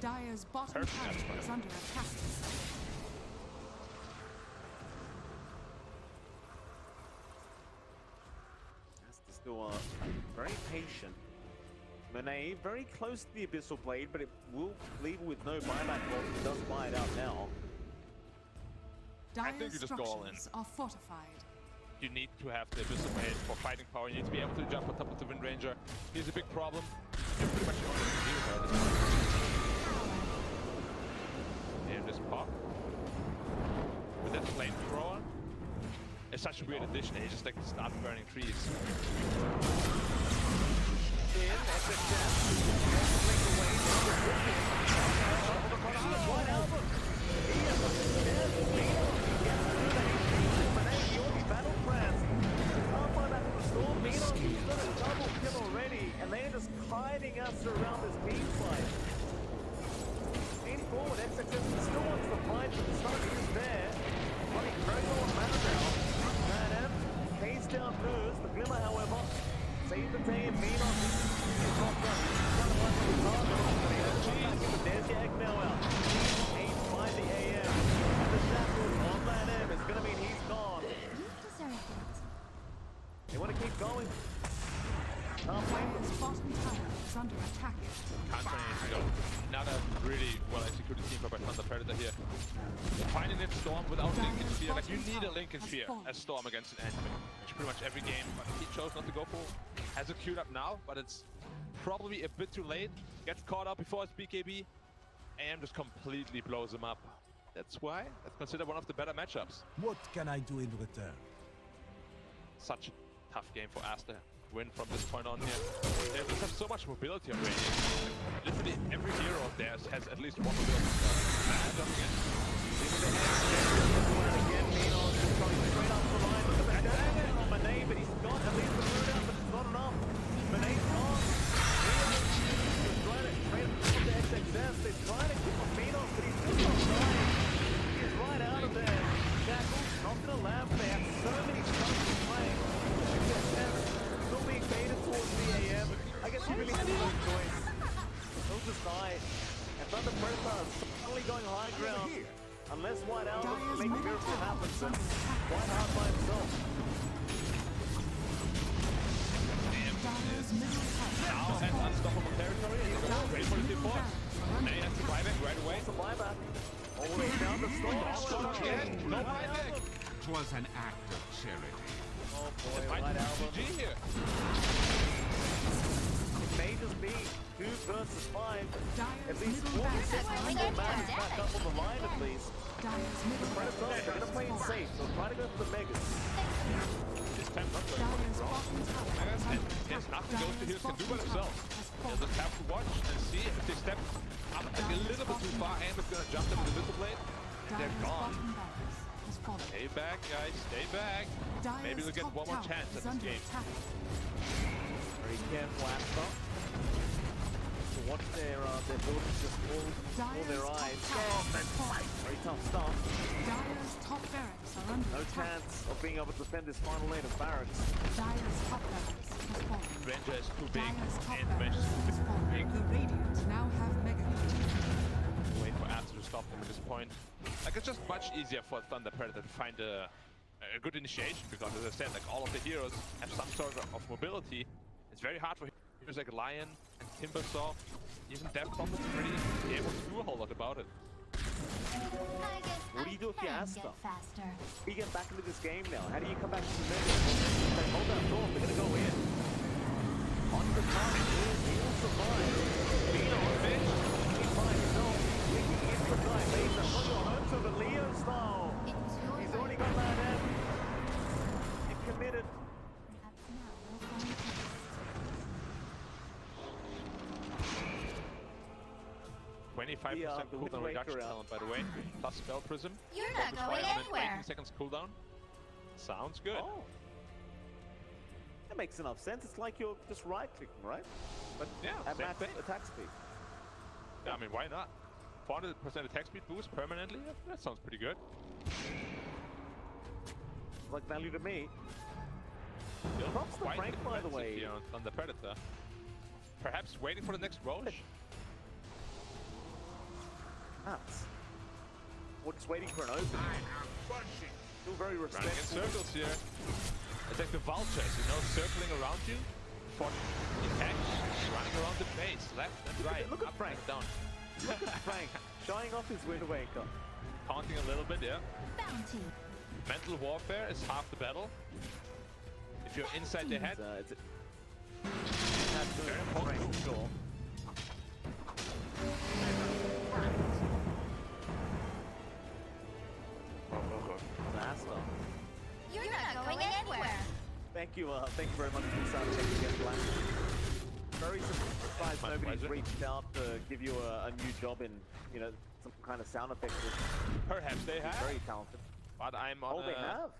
Dire's bottom tower is under attack. Still very patient. Monet very close to the Abyssal Blade, but it will leave with no buyback roll. It does buy it out now. I think you just go all in. Are fortified. You need to have the Abyssal Blade for fighting power. You need to be able to jump on top of the Wind Ranger. He's a big problem. You're pretty much the only thing to do about this. And this pop. With that flamethrower. It's such a weird addition. He just like start burning trees. And they're just kiting us around this beam fight. Lean forward, XXS still wants to fight, but the start is there. Running very well on mana now. Madam, pays down first. The Glimmer, however, save the day and mean on this. There's the egg now out. 8 by the AM. And the shackles on that M is going to mean he's gone. They want to keep going. Dire's bottom tower is under attack. Not a really well executed team by Thunder Predator here. Finding it Storm without Lincoln Sphere, like you need a Lincoln Sphere as Storm against an enemy, which pretty much every game, but he chose not to go for. Has it queued up now, but it's probably a bit too late. Gets caught up before his BKB, and just completely blows him up. That's why that's considered one of the better matchups. What can I do in return? Such a tough game for Asta. Win from this point on here. They just have so much mobility already. Literally every hero of theirs has at least one mobility spell. Jump again. Straight up the line. Look at the dagger on Monet, but he's got at least the root out, but it's not enough. Monet's gone. He's trying to trade from the XXS. They're trying to keep him Minos, but he's just not dying. He's right out of there. Shackles not gonna laugh. They have so many stuff to play. Still being baited towards the AM. I guess he really has no choice. He'll just die. And Thunder Predator suddenly going high ground. Unless White Album makes a miracle happen, then White Hart by himself. Now has unstoppable territory. Ready for the support. And he has to buyback right away. It's a buyback. All the way down the Storm. No buyback. It was an act of charity. Oh boy, White Album. GG here. It may just be 2 versus 5. At least 40 seconds to match back up on the line at least. The Predators are going to play it safe, so try to go for the Megas. This time not going for the draw. Megas and there's nothing those two heroes can do by themselves. They'll just have to watch and see if they step up like a little bit too far and it's going to jump them with the Abyssal Blade. And they're gone. Stay back, guys. Stay back. Maybe we'll get one more chance at this game. Very careful, Asper. To watch their buildings just all their eyes. Very tough stuff. Dire's top barracks are under No attack. chance of being able to defend this final lane of barracks. Dire's top barracks has fallen. Ranger is too big, Dire's top and the Ranger is barracks has too fallen. big. The Radiant now have Mega Cube. Wait for Asta to stop them at this point. Like, it's just much easier for Thunder Predator to find a good initiation, because as I said, like all of the heroes have some sort of mobility. It's very hard for heroes like Lion and Timbersaw, even Death Prophet to really be able to do a whole lot about it. What do you do if you're Asta? Faster. You get back into this game now. How do you come back to the mega? They hold that door, they're gonna go in. On the target, he'll survive. Being on fish, he's by himself. Taking in the guy, Mason, on your home to the Leo style. He's already got that in. He committed. 25% cooldown reduction talent, by the way. Plus spell prism. You're not going anywhere. 18 seconds cooldown. Sounds good. Oh. That makes enough sense. It's like you're just right-clicking, right? But yeah, at same max thing. attack speed. Yeah, I mean, why not? 400% attack speed boost permanently? That sounds pretty good. Like value to me. Still Props to quite Frank, by the expensive way. here on the Predator. Perhaps waiting for the next Roche. Nuts. We're just waiting for an opening. Still very Running in respectful. circles here. It's like the vultures, you know, circling around you. For attack, running around the base, left and right. Look at up Frank. and down. Look at Frank, showing off his Wind Waker. Taunting a little bit, yeah. Bounty. Mental warfare is half the battle. If you're inside the head, It's very important. Sure. Master. You're not going anywhere. Thank you very much for sound checking again, Black. Very surprised My nobody's pleasure. reached out to give you a new job in, you know, some kind of sound effects. perhaps they have. Very talented. But I'm on They have.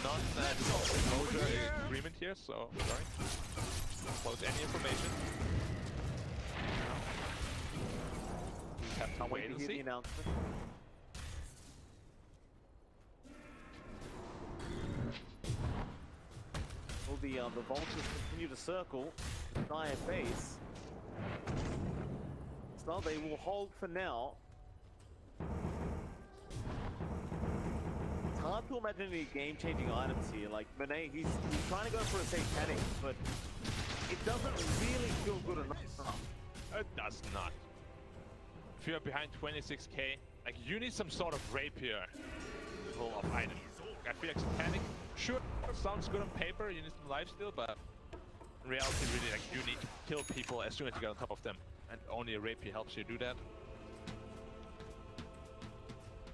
non-disclosure agreement here, so sorry. Close any information. We have to Can't wait wait and to hear see. the announcement. Will the vultures continue to circle the giant base? So they will hold for now. It's hard to imagine any game-changing items here. Like Monet, he's trying to go for a satanic, but it doesn't really feel good enough. It does not. If you're behind 26k, like you need some sort of rapier full of items. I feel like satanic, sure, sounds good on paper, you need some lifesteal, but in reality, really, like you need to kill people as soon as you get on top of them, and only a rapier helps you do that.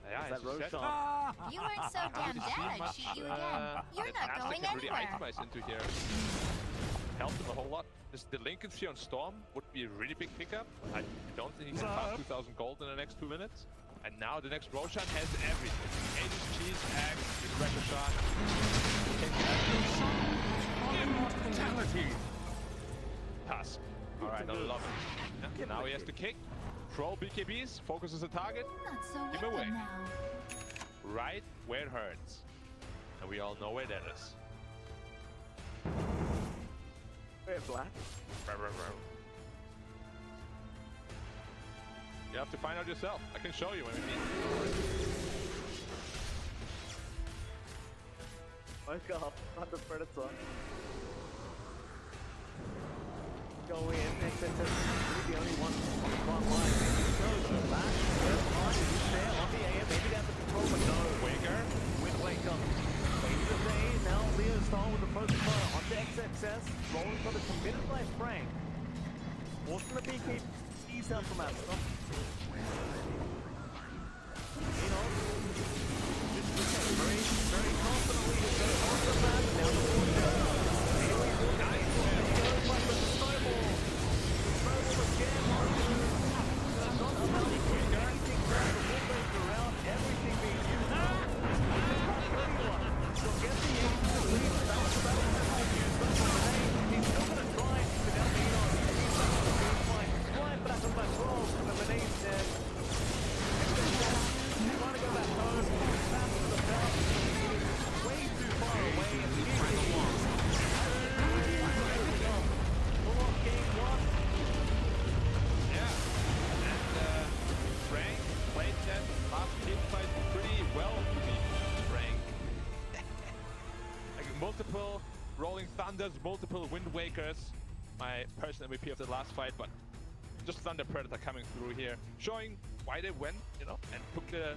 Yeah, That as you said, Roshan? You weren't so damn dead, I'd shoot you again. You're not going can really anywhere. itemize into here. Help them a whole lot. The linkage here on Storm would be a really big pickup. I don't think he can pass 2,000 gold in the next 2 minutes. And now the next Roshan has everything. Aegis, cheese, axe, Wrecker shot. Fatality! Tusk. Alright, I love it. Yeah, now he has to kick. Troll BKBs, focuses the target. Not so Give him away. wicked now. Right where it hurts. And we all know where that is. Where, Black? You have to find out yourself. I can show you when we meet. Woke up on the Predator. Go in, XXS is the only one on the front line. Maybe goes back. He's there on the AM. Maybe they have the control, but no. Waker. Wind Waker. Waiting to say, now Leo Star with the first fire onto XXS. Rolling for the committed by Frank. Forcing the BK skis out from Aston. You know, very, very confidently he's going to the back. Now the ball goes. Nice. There he goes, but with the snowball. Snowball again. Not about anything back. The ball goes around. Everything being used. So get the lead. That's about it. He's still going to try to down the Enos. He's not going to be fine. Flying back on that roll. And the Beneath dead. Trying to go back home. Fast to the belt. Way too far away. And the full on game one. Yeah. And Frank played that last team fight pretty well to me. Frank. Like multiple Rolling Thunders, multiple Wind Wakers. My personal MVP of the last fight, but just Thunder Predator coming through here, showing why they went, you know, and took the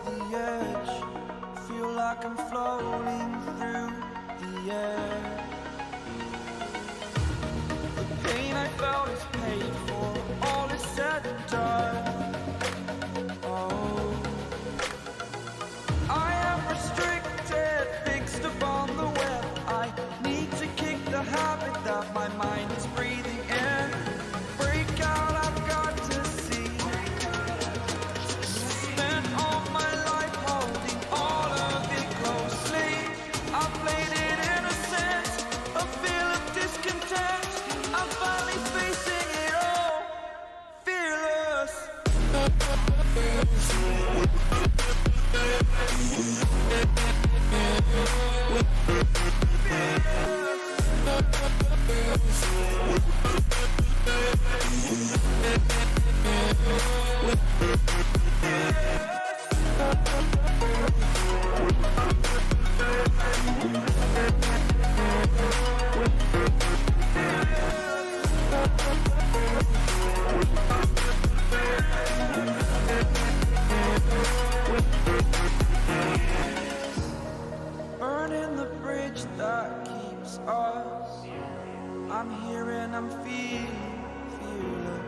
the edge. Feel like I'm floating through the air. The pain I felt is paid for, all is said and done. Oh, I am restricted, fixed upon the web. I need to kick the habit that my mind is breathing in. Break out, I've got to see. Spent all my life holding all of it closely. I played it innocent, a feel of discontent. I'm finally facing it all, fearless. Burning the bridge that keeps us. I'm here and I'm feeling fearless.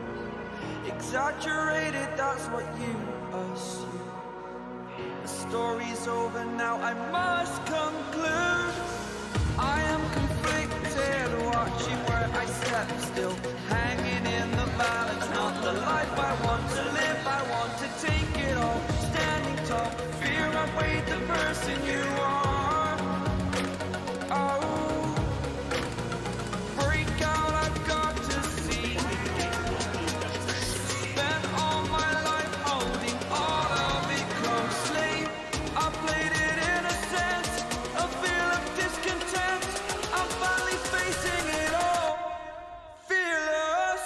Exaggerated, that's what you assume. The story's over now, I must conclude. I am conflicted, watching where I step still, hanging in the balance. Not the life I want to live, I want to take it all. Standing tall, fear outweighed the person you are. Oh, break out, I've got to see. Spent all my life holding all of it closely. I played it innocent, a feel of discontent. I'm finally facing it all, fearless.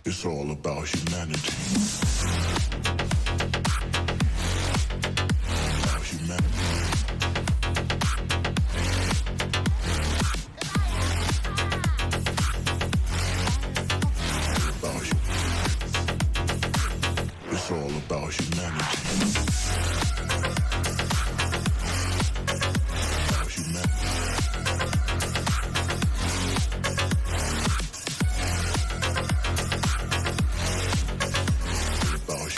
It's all about humanity. About humanity. About it's all about humanity. About humanity. About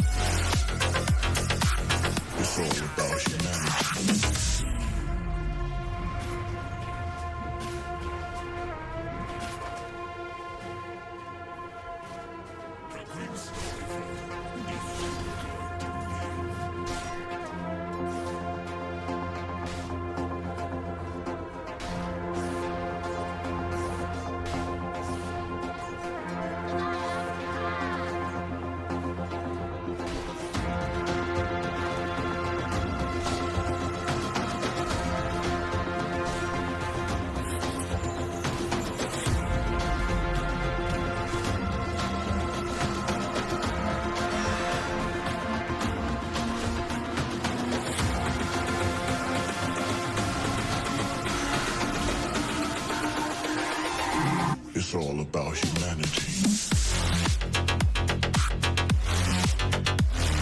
It's all about humanity.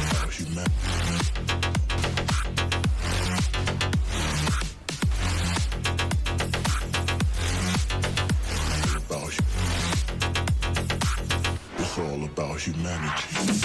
About humanity. It's all about humanity.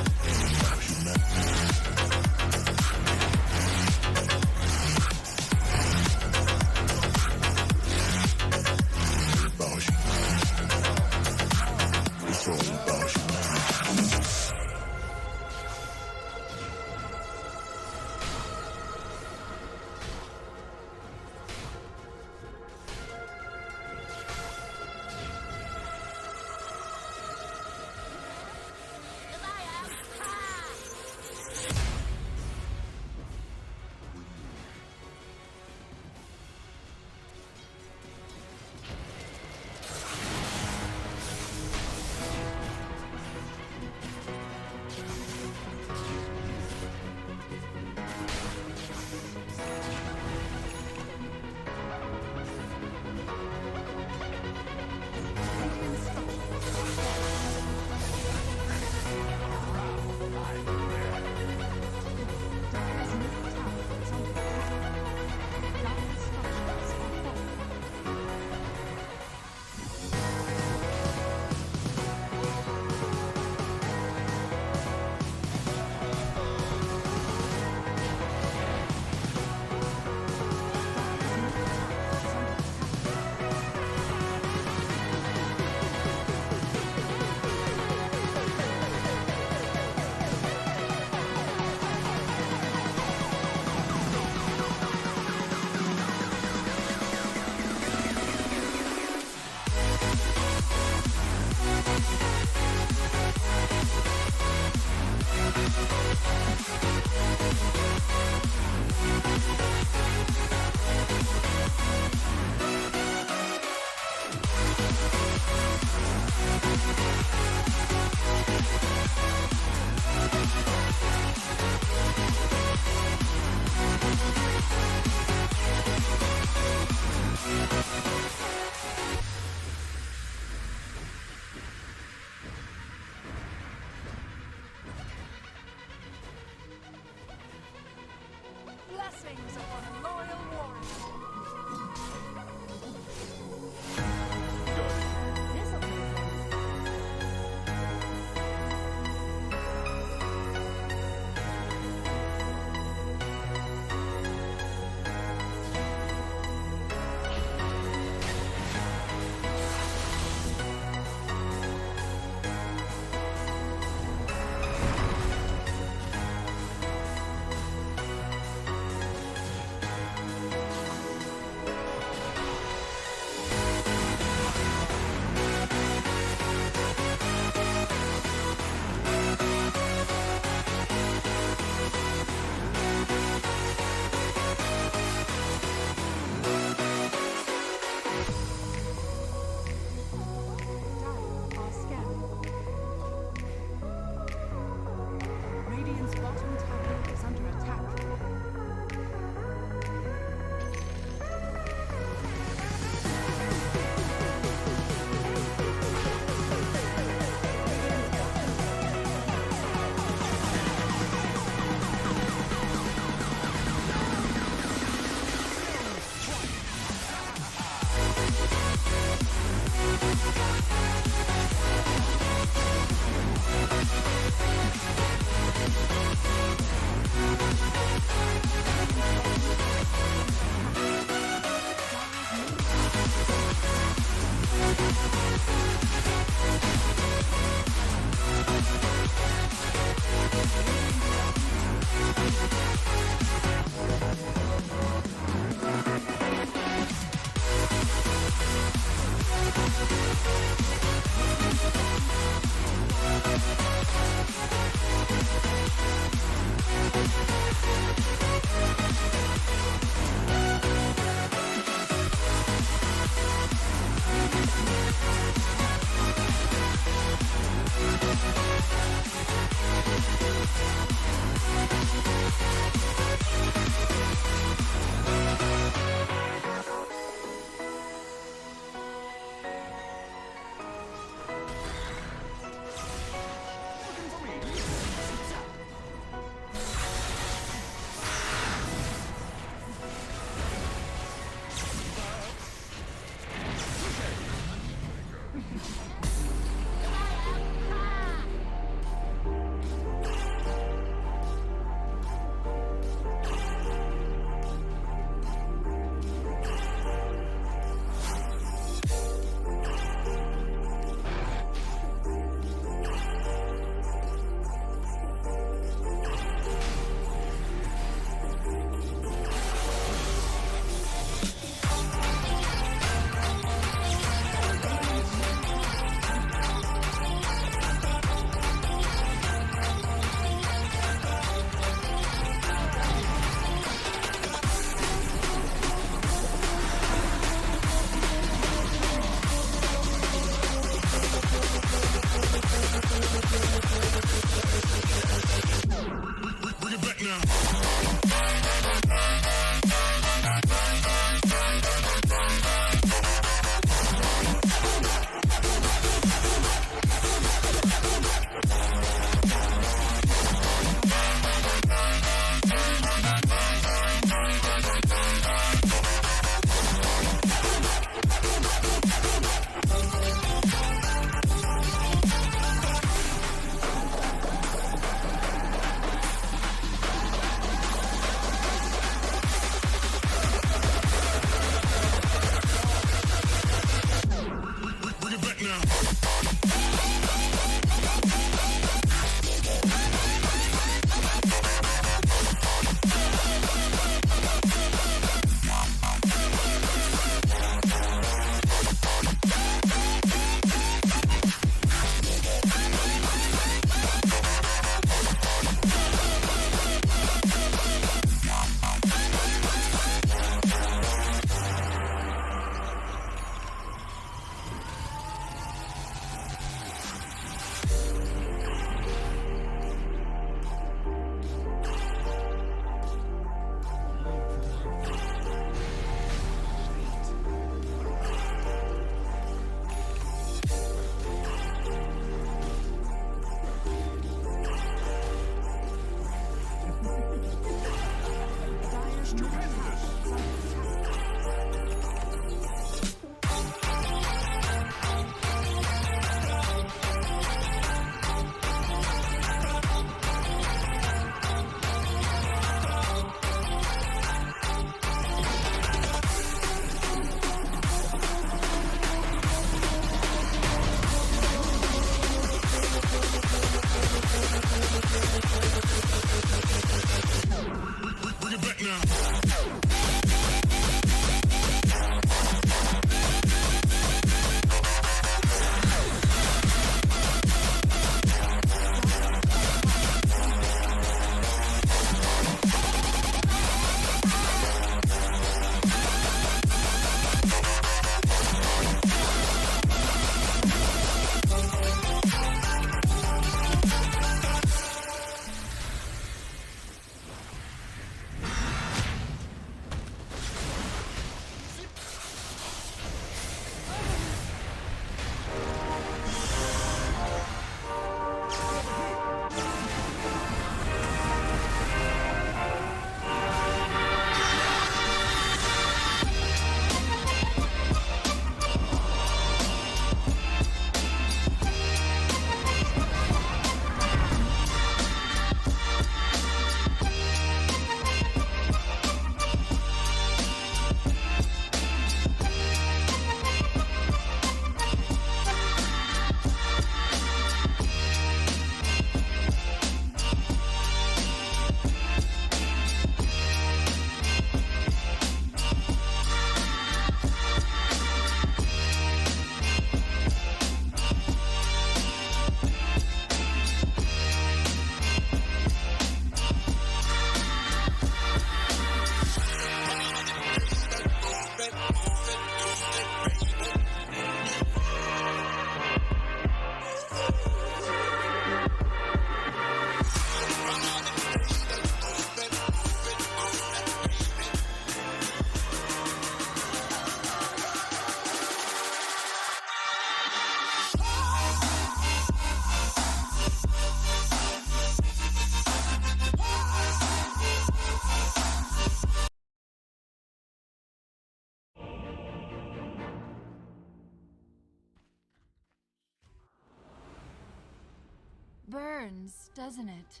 Burns, doesn't it?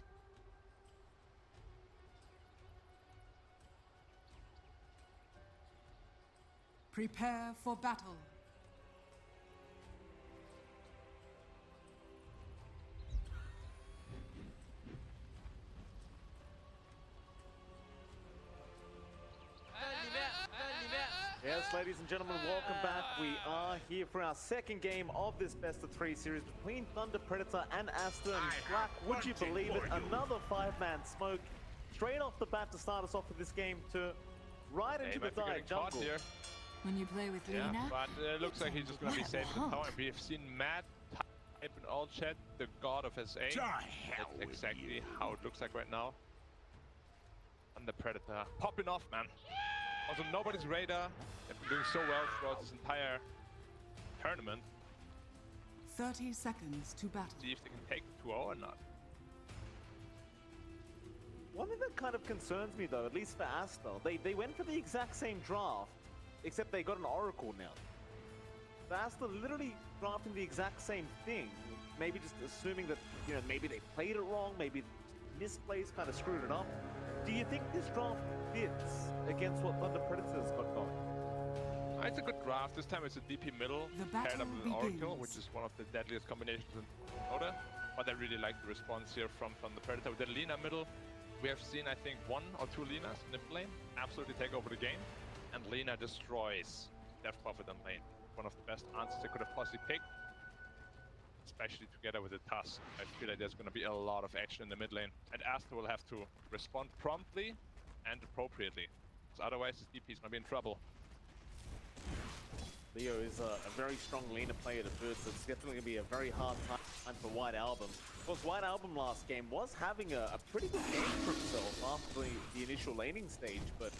Prepare for battle. Yes, ladies and gentlemen, welcome back. We are here for our second game of this best-of-3 series between Thunder Predator and Asta and Black. Would you believe it? Another 5-man smoke straight off the bat to start us off with this game to right into the dive jungle. Here. When you play with Yeah, Lina, but it looks like he's just going to be safe in the tower. We have seen Matt type in all chat, the god of SA. That's exactly how it looks like right now. And the Predator popping off, man. Also, nobody's radar. They've been doing so well throughout this entire tournament. 30 seconds to battle. See if they can take the 2-0 or not. One thing that kind of concerns me, though, at least for Asta, they went for the exact same draft, except they got an Oracle now. So Asta literally drafting the exact same thing, maybe just assuming that, you know, maybe they played it wrong, maybe misplays kind of screwed it up. Do you think this draft fits against what Thunder Predators got going? It's a good draft. This time it's a DP middle paired up with an Oracle, which is one of the deadliest combinations in DotA. But I really like the response here from the Predator. With the Lina middle, we have seen, I think, 1 or 2 Linas in the lane absolutely take over the game. And Lina destroys Death Prophet in lane. One of the best answers they could have possibly picked. Especially together with the Tusk. I feel like there's going to be a lot of action in the mid lane. And Asta will have to respond promptly and appropriately. Because otherwise his DP is going to be in trouble. Leo is a very strong Lina player to first, so it's definitely going to be a very hard time for White Album. Of course, White Album last game was having a pretty good game for himself after the initial laning stage, but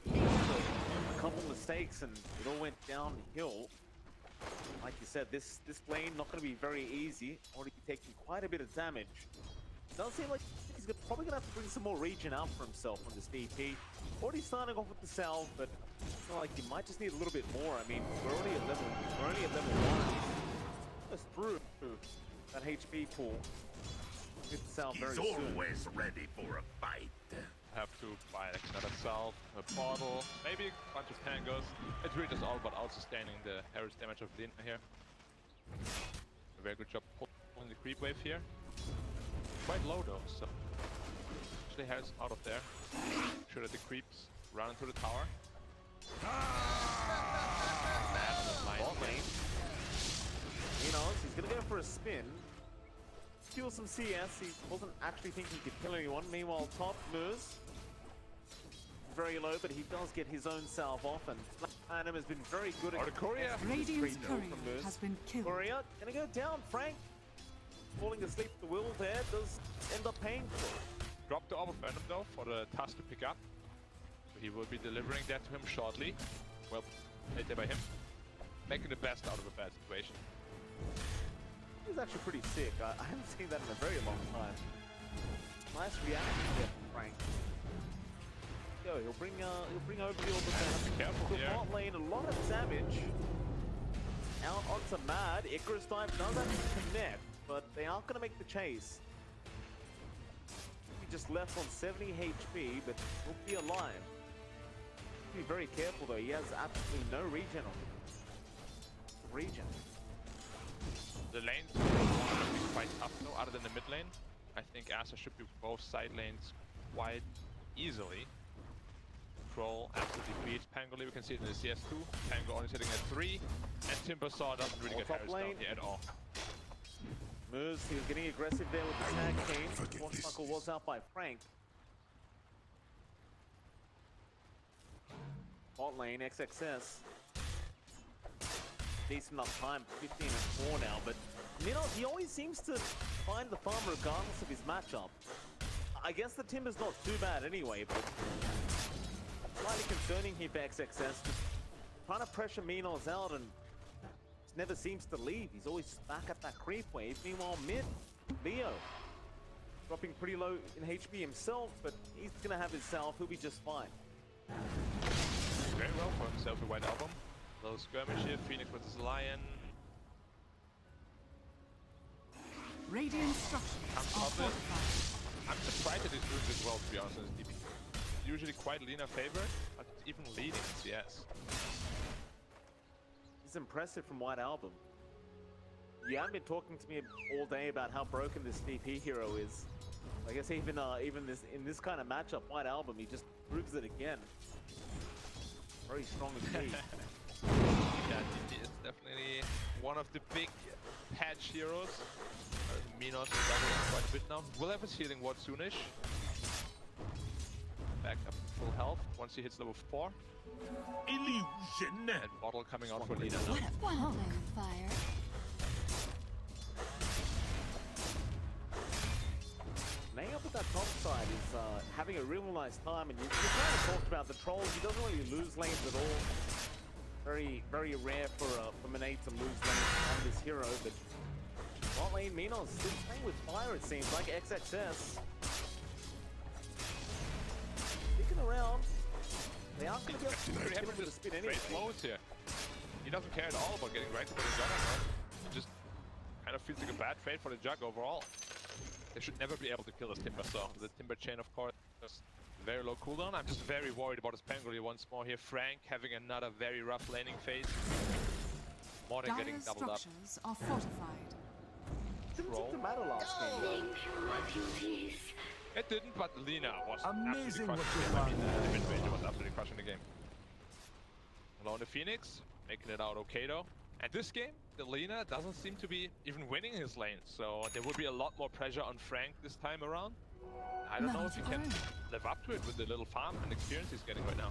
he had a couple mistakes and it all went downhill. Like you said, this lane not going to be very easy. Already taking quite a bit of damage. Does seem like he's probably going to have to bring some more regen out for himself on this DP. Already starting off with the salve, but I feel like he might just need a little bit more. I mean, we're only at level 1. Just through that HP pool. Get the salve very soon. He's always ready for a fight. Have to buy like another salve, a bottle, maybe a bunch of tangos. It's really just all about out-sustaining the heritage damage of Lina here. A very good job pulling the creep wave here. Quite low though, so actually has out of there. Sure that the creeps run into the tower. Bot lane. He knows he's gonna go for a spin. Steal some CS. He wasn't actually thinking he could kill anyone. Meanwhile, top Moose very low, but he does get his own salve off, and Platinum has been very good at Courier. Radiant's courier has been killed. Courier gonna go down. Frank falling asleep at the wheel there does end up paying for it. Drop the Orb of Venom though for the Tusk to pick up. So he will be delivering that to him shortly. Well played there by him. Making the best out of a bad situation. He's actually pretty sick. I haven't seen that in a very long time. Nice reaction there from Frank. Go, he'll bring over the Orb of Venom. Careful here. Bot lane, a lot of damage. Out onto Mad. Icarus dive does actually connect, but they aren't going to make the chase. He just left on 70 HP, but he'll be alive. Be very careful though. He has absolutely no regen on him. Regen. The lanes will be quite tough though, other than the mid lane. I think Asa should be both side lanes quite easily. Troll absolutely beats Pangoli. We can see it in the CS2. Pango only sitting at 3, and Timbersaw doesn't really get Harris down here at all. Moose, he was getting aggressive there with the tag team. Swashbuckle was out by Frank. Bot lane, XXS. decent enough time, 15 and 4 now, but Minos, he always seems to find the farm regardless of his matchup. I guess the Timber's not too bad anyway, but slightly concerning here for XXS, just trying to pressure Minos out and just never seems to leave. He's always back at that creep wave. Meanwhile, mid, Leo, dropping pretty low in HP himself, but he's gonna have his self, he'll be just fine. Very well for himself with White Album. Little skirmish here, Phoenix versus Lion. Radiant structures are fortified. I'm surprised that he's doing this well, to be honest, in his DP. Usually quite Lina favored, but even leading in CS. This is impressive from White Album. You haven't been talking to me all day about how broken this DP hero is. I guess even this in this kind of matchup, White Album, he just proves it again. Very strong indeed. Yeah, DP is definitely one of the big patch heroes. Minos is doubling quite a bit now. Will have his healing ward soonish. Back up to full health once he hits level 4. Illusion! And bottle coming out for Lina now. Well played, Fire. Laying up with that top side is having a real nice time, and you kind of talked about the trolls. He doesn't really lose lanes at all. Very, very rare for Monet to lose lanes on this hero, but bot lane Minos still playing with fire, it seems like. XXS sticking around. They aren't going to be able to Very happy with the with spin his anyway. flows here. He doesn't care at all about getting right to the jug anymore. He just kind of feels like a bad trade for the jug overall. They should never be able to kill this Timber, so the Timber chain, of course, just very low cooldown. I'm just very worried about his Pangoli once more here. Frank having another very rough laning phase. More than getting Dire's doubled up. structures are fortified. Didn't matter last game. It didn't, but Lina was Amazing absolutely crushing the game. I mean, the mid-ranger was absolutely crushing the game. Alone the Phoenix, making it out okay though. And this game, the Lina doesn't seem to be even winning his lane, so there will be a lot more pressure on Frank this time around. I don't know if he can live up to it with the little farm and experience he's getting right now.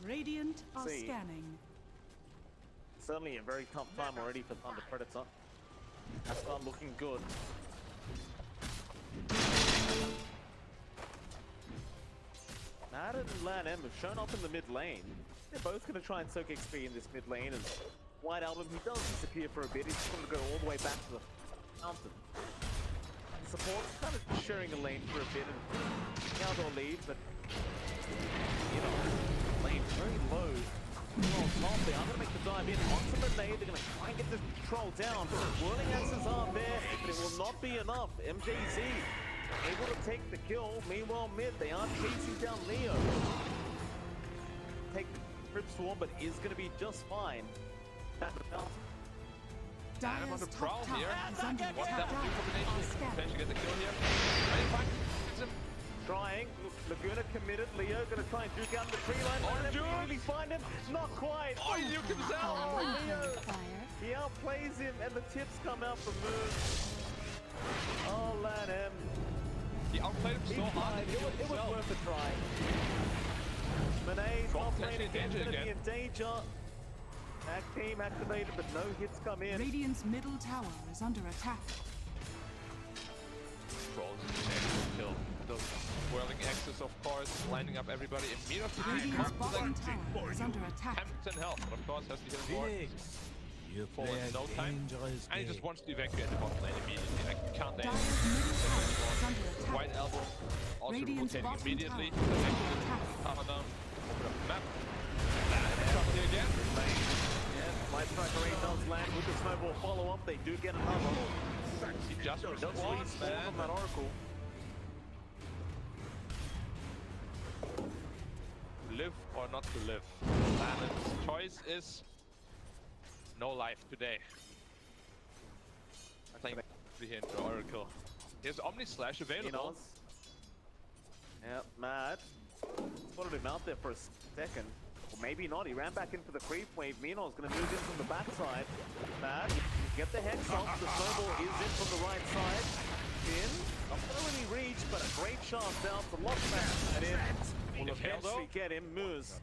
Radiant are See. scanning. Certainly a very tough time already for Thunder Predator. That's not looking good. Mad and Lan M have shown up in the mid lane. They're both going to try and soak XP in this mid lane, and White Album, he does disappear for a bit. He's going to go all the way back to the mountain. The support's kind of sharing a lane for a bit, and now they'll leave, but you know, lane very low. Well, top, they are going to make the dive in onto the nade. They're going to try and get the troll down. Whirling axes are there, but it will not be enough. MJZ able to take the kill. Meanwhile, mid, they are chasing down Leo. Take the Rip Swarm, but is going to be just fine. I'm on the prowl here. What attack. that will do combination? Potentially get the kill here. Ready, fine. Gets him. Trying. Laguna committed. Leo going to try and duke out the tree line. Can really find him? Not quite. Oh, he nuked himself. Oh, Leo. He outplays him, and the tips come out for moves. Oh, Lan M. He outplayed him so hard. It was worth a try. Monet top lane again, going to be in danger. Act team activated, but no hits come in. Radiant's middle tower is under attack. Trolls kill. Those whirling axes, of course, lining up everybody immediately. Radiant's bottom tower is under attack. 10 health, but of course has the healing ward. You Fall in no time. And he just wants to evacuate the bot lane immediately. I can't lane. Dire's middle tower is under attack. White elbow, also Radiant's rotating bottom immediately. tower is under Connected. attack. Hammer down. Open up the map. Trouble here again. Yeah, Light Striker 8 does land with the snowball follow-up. They do get another. He just responds, man. From that Oracle. Live or not to live. Lannon's choice is no life today. Playing here into Oracle. Here's Omni Slash available. Yeah, Mad. Spotted him out there for a second. Or maybe not. He ran back in for the creep wave. Minos going to move in from the backside. Mad, get the hex off. The snowball is in from the right side. In. Not going to really reach, but a great chance out to lock that in. Will eventually get him. Moose.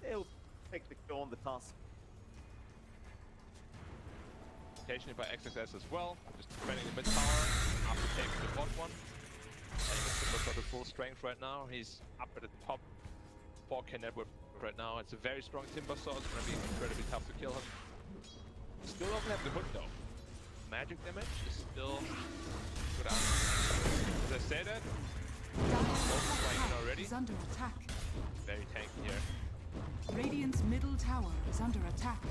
They'll take the kill on the Tusk. Occasionally by XXS as well, just defending the mid tower after taking the bot one. He's got the full strength right now. He's up at the top 4K network right now. It's a very strong Timber Saw. It's going to be incredibly tough to kill him. Still doesn't have the hood though. Magic damage is still good out. As I said that, already. Is under attack. Very tanky here. Radiant's middle tower is under attack.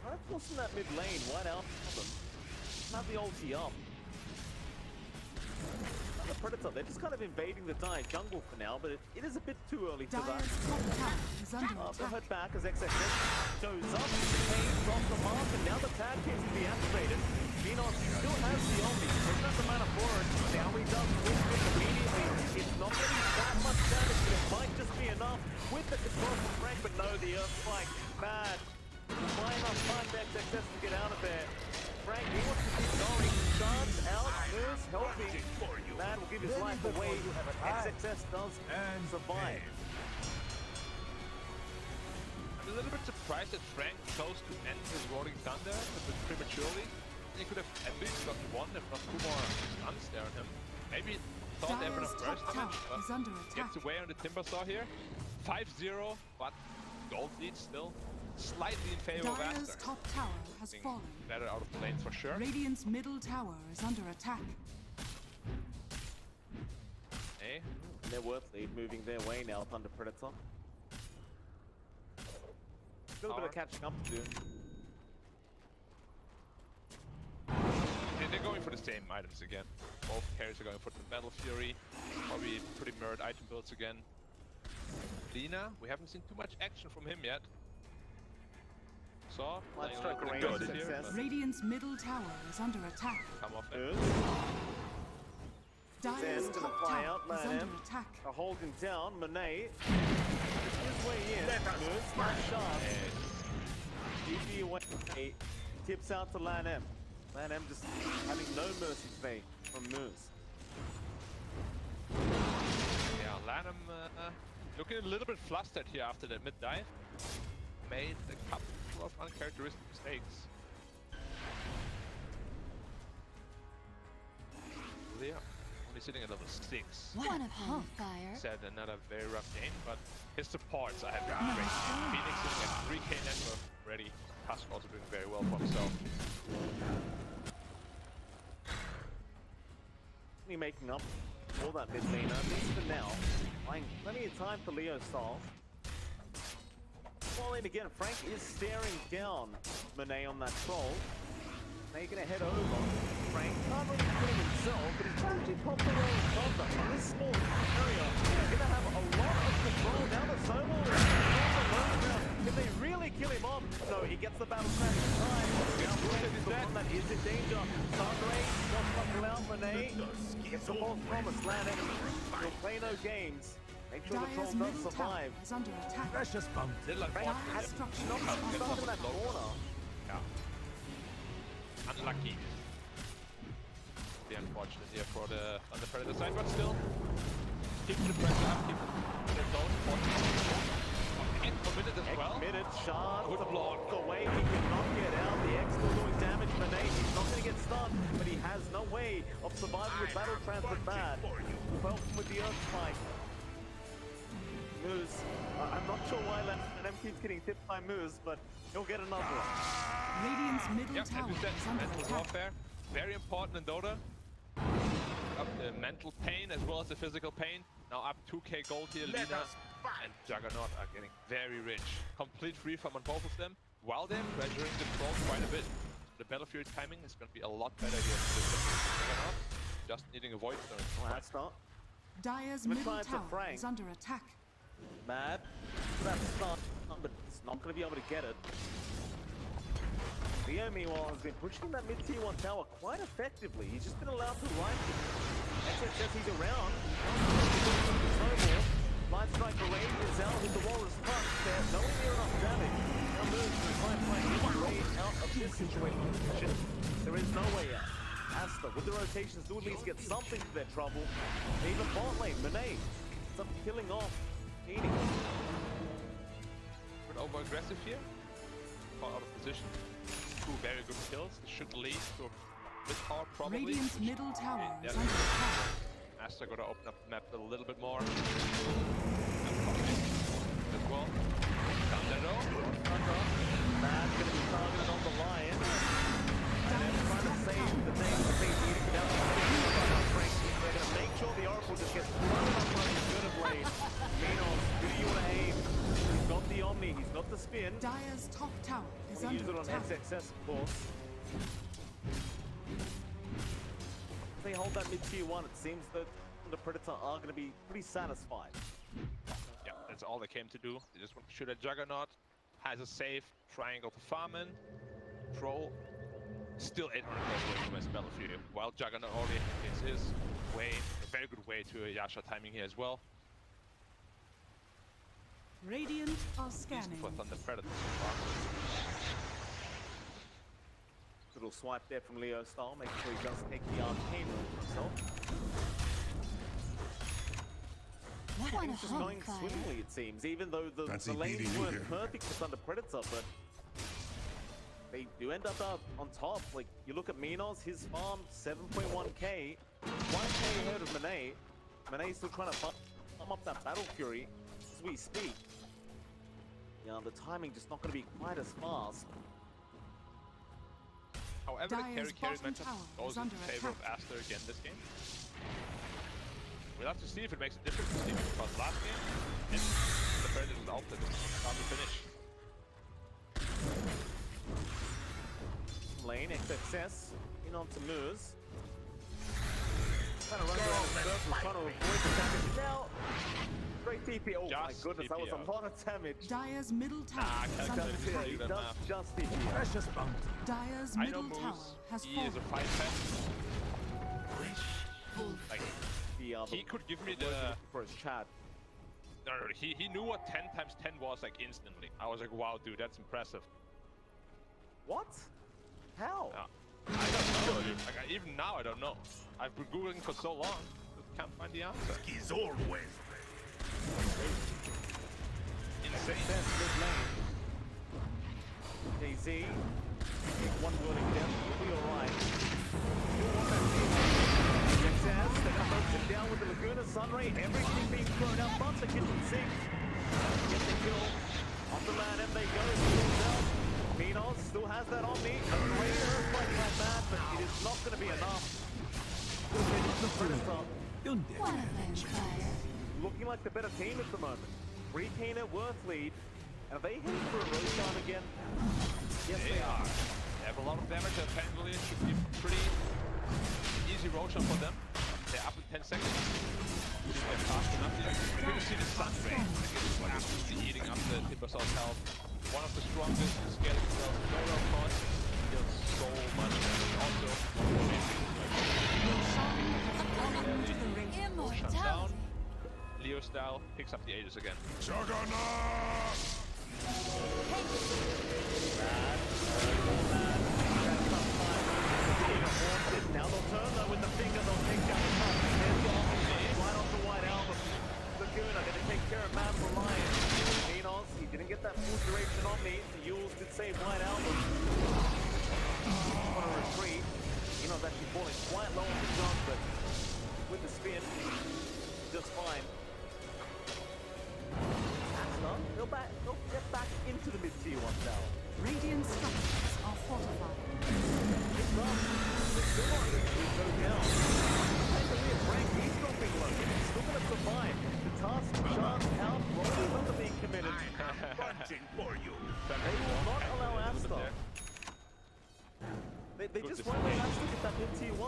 Trying to force in that mid lane, right out of them. Not the ulti up. The Predator, they're just kind of invading the Dire jungle for now, but it is a bit too early for that. They'll head back as XXS goes up, chains off the mark, and now the tag seems to be activated. Minos still has the ulti, doesn't have the mana for it. Now he does win it immediately. It's not getting that much damage, but it might just be enough with the control from Frank, but no, the Earthstrike, bad. Why enough time for XXS to get out of there? Frank, he wants to keep going. Stuns out, Moose helping. Man will give his life away. XXS does survive. I'm a little bit surprised that Frank chose to end his Rolling Thunder a bit prematurely. He could have at least gotten one, if not two more stuns there on him. Maybe thought they have enough burst damage, but gets away on the Timber Saw here. 5-0, but gold lead still. Slightly in favor of Dire's Aster. top tower has fallen. Better out of the lanes for sure. Radiant's middle tower is under attack. Hey. They're worth lead moving their way now, Thunder Predator. Still a bit of catching up to do. They're going for the same items again. Both carriers are going for the Battle Fury. Probably pretty mirrored item builds again. Lina, we haven't seen too much action from him yet. Saw, Let's strike a range success. Radiant's middle tower is under attack. Come off there. Dire's top tower is under attack. A holding down, Monet. His way in. Moves, not sharp. DP away. Tips out to Lan M. Lan M just having no mercy today from Moose. Yeah, Lanham looking a little bit flustered here after that mid dive. Made a couple of uncharacteristic mistakes. Leah only sitting at level 6. One of Hellfire. Said another very rough game, but his supports I have been great. Phoenix sitting at 3K network ready. Tusk also doing very well for himself. Making up all that mid laner, at least for now. Buying plenty of time for Leo Sol. Falling again, Frank is staring down Monet on that troll. Now you're gonna head over. Frank can't really kill himself, but he's actually popped away in Thunder. In this small area, he's gonna have a lot of control. Now the solo is on the low ground. Can they really kill him off? No, he gets the battle crash in time. Now Frank is the one that is in danger. Sunray just buckle out Monet. Gets the false promise, land enemy. He'll play no games. Make sure the troll does survive. Is under attack. Precious bump. Frank has not stuck in that corner. Yeah. Unlucky. The unfortunate here for the on the Predator side, but still keep the pressure up, keep the zone committed as well. Committed, shard, good block. The way he cannot get out. The X still doing damage. Monet, he's not going to get stunned, but he has no way of surviving with battle transfer bad. Welcome with the Earth Spike. Moose, I'm not sure why Lan keeps getting tipped by Moose, but he'll get another one. Radiant's middle tower is under mental attack. warfare, very important in Dota. Up the mental pain as well as the physical pain. Now up 2K gold here, Lina and Juggernaut are getting very rich. Complete free farm on both of them, while they're pressuring the troll quite a bit. The Battle Fury timing is going to be a lot better here. Juggernaut just needing a Void Stone. Well, that's not. Dire's middle tower is under attack. Mad. That stun, but it's not going to be able to get it. Leo, meanwhile, has been pushing that mid-tier 1 tower quite effectively. He's just been allowed to right it. XXS, he's around. Snowball. Light strike range is out. Hit the wall is touched. There's nowhere near enough damage. Now moves to try and find his way out of this situation. There is no way out. Aster, with the rotations, do at least get something to their trouble. And even bot lane, Monet, ends up killing off Phoenix. over-aggressive here. Caught out of position. 2 very good kills. This should lead to a bit power probably. Radiant's middle tower Yeah, is under attack. Aster gotta open up the map a little bit more. As well. Down there though. That's going to be targeted on the Lion. And they're trying to save the name that they need to get out of the Frank. They're going to make sure the Oracle just gets blown up by his good of late. Minos, who do you want to aim? He's got the Omni, he's got the spin. Dire's top tower is We use under it on attack. SXS, of course. If they hold that mid tier 1, it seems that the Predator are going to be pretty satisfied. Yeah, that's all they came to do. They just want to shoot at Juggernaut. Has a safe triangle to farm in. Troll still 800 gold away from his battlefield. While Juggernaut already is his way, a very good way to a Yasha timing here as well. Radiant are scanning. For Thunder Predator so far. Little swipe there from Leo style, making sure he does take the arcane room for himself. Things just going swimmingly, it seems, even though the lanes weren't perfect for Thunder Predator, but they do end up on top. Like, you look at Minos, his farm, 7.1k, 1k ahead of Manet. Manet's still trying to farm up that Battle Fury as we speak. Yeah, the timing just not going to be quite as fast. However, the carry matchup goes in favor of Aster again this game. We'll have to see if it makes a difference this game, because last game, the Predator was ulted on the finish. Lane, XXS, in onto Moose. Trying to run around the circle, trying to avoid the damage. Now, great TP. Oh my goodness, that was a lot of damage. Dire's middle tower is under attack. He does just TP. Precious bounty. Dire's I know middle Moose, tower has he fallen. is a 5-10. Like, he could give me the... For his chat. No, he knew what 10 times 10 was like instantly. I was like, wow, dude, that's impressive. What? How? I don't know, dude. Like, even now, I don't know. I've been Googling for so long, just can't find the answer. He's always Insane. DayZ, one wording down, you'll be alright. XS, they're going to both sit down with the Laguna Sunray, everything being thrown out, but the kitchen sink. Get the kill, off the land, and they go, Minos still has that on me. Raider is fighting like that, but it is not going to be enough. Looking like the better team at the moment. Retain at Worth lead. Are they heading for a Roshan again? Yes, they are. They have a lot of damage, and apparently it should be pretty easy Roshan for them. They're up in 10 seconds. They're fast enough here. You can see the sun ray. It's absolutely eating up the Timbersaur's health. One of the strongest scaling spells, DotA, of course. Deals so much damage. Also, Roshan down. Leo style picks up the Aegis again. Juggernaut! Now they'll turn though with the finger, they'll take down the top. There's the right off the White Album. Laguna gonna take care of Man for Lion. Minos, he didn't get that full duration on me. The Yules did save White Album. On a retreat. Minos actually falling quite low on the jump, but with the spin, just fine. He'll get back into the mid-tier 1 tower. Radiant structures are fortified. It's up. The still on the go down. I believe Frank, he's dropping low. He's still going to survive. The task, chance, help, rolling under being committed. Punching for you. They will not allow Asta. They just won't let Asta get that mid-tier 1.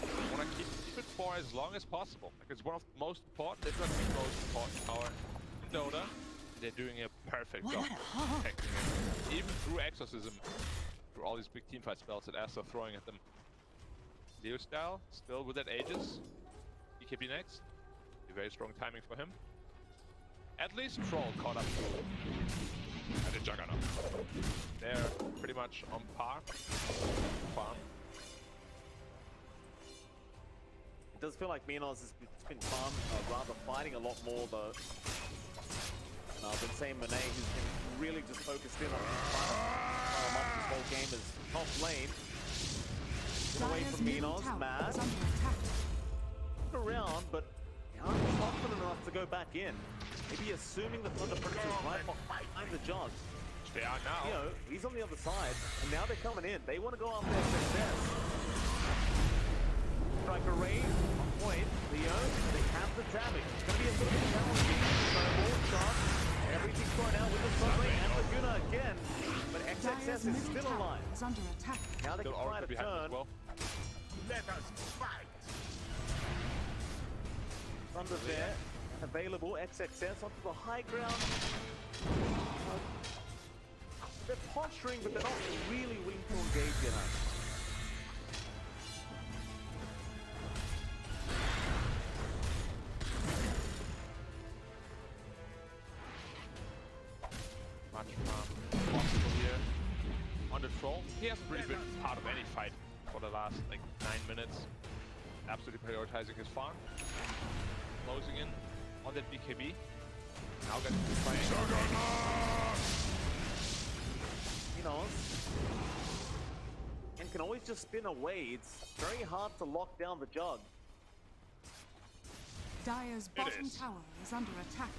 I want to keep it for as long as possible. Like, it's one of the most important, if not the most important power in DotA. They're doing a perfect job protecting it. Even through Exorcism, through all these big teamfight spells that Asta throwing at them. Leo style, still with that Aegis. EKB next. A very strong timing for him. At least Troll caught up to the Juggernaut. They're pretty much on par. Farm. It does feel like Minos has been rather fighting a lot more though. And I've been saying Monet, who's been really just focused in on much this whole game is top lane. Get away from Minos, mad. Around, but aren't confident enough to go back in. Maybe assuming the Thunder Prince is right behind the Jogs. They are now. You know, he's on the other side, and now they're coming in. They want to go after their success. Striker Ray on point. Leo, they have the damage. It's going to be a little bit challenging. Snowball, shot. Everything's going out with the Sunray and Laguna again. But XXS is still alive. Is under attack. Now they can try to turn. Let us fight. Thunder there, available, XXS onto the high ground. They're posturing, but they're not really willing to engage yet. Much possible here. On the troll, he hasn't really been part of any fight for the last like 9 minutes. Absolutely prioritizing his farm. Closing in on that BKB. Now getting to try and can always just spin away. It's very hard to lock down the Jug. Dire's bottom tower is under attack.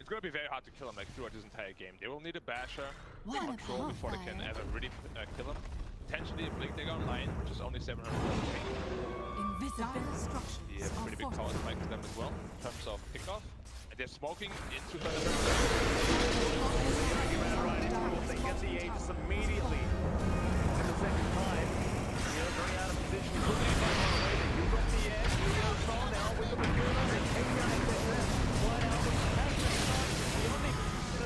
It's going to be very hard to kill him like throughout this entire game. They will need a basher control before they can ever really kill him. Potentially a blink they're online, which is only 700. Yeah, pretty big power spike to them as well in terms of pickoff. And they're smoking into her. They get the Aegis immediately. In the second time, they're very out of position. They use off the edge. Now with the Laguna, they take down XXS. Wide out with the passion.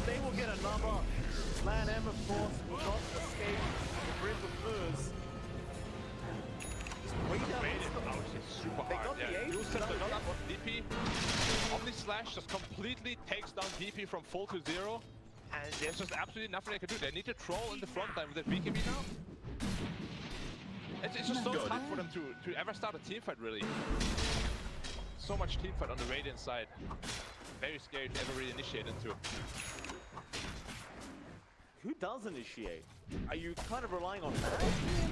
They will get another. Plan M, of course, will not escape the bridge with Moose. Super hard. Yeah, you set the not up on DP. Omni Slash just completely takes down DP from full to 0. And there's just absolutely nothing they can do. They need to troll in the front line with that BKB now. It's just so tough for them to ever start a teamfight, really. So much teamfight on the Radiant side. Very scary to ever really initiate into. Who does initiate? Are you kind of relying on that?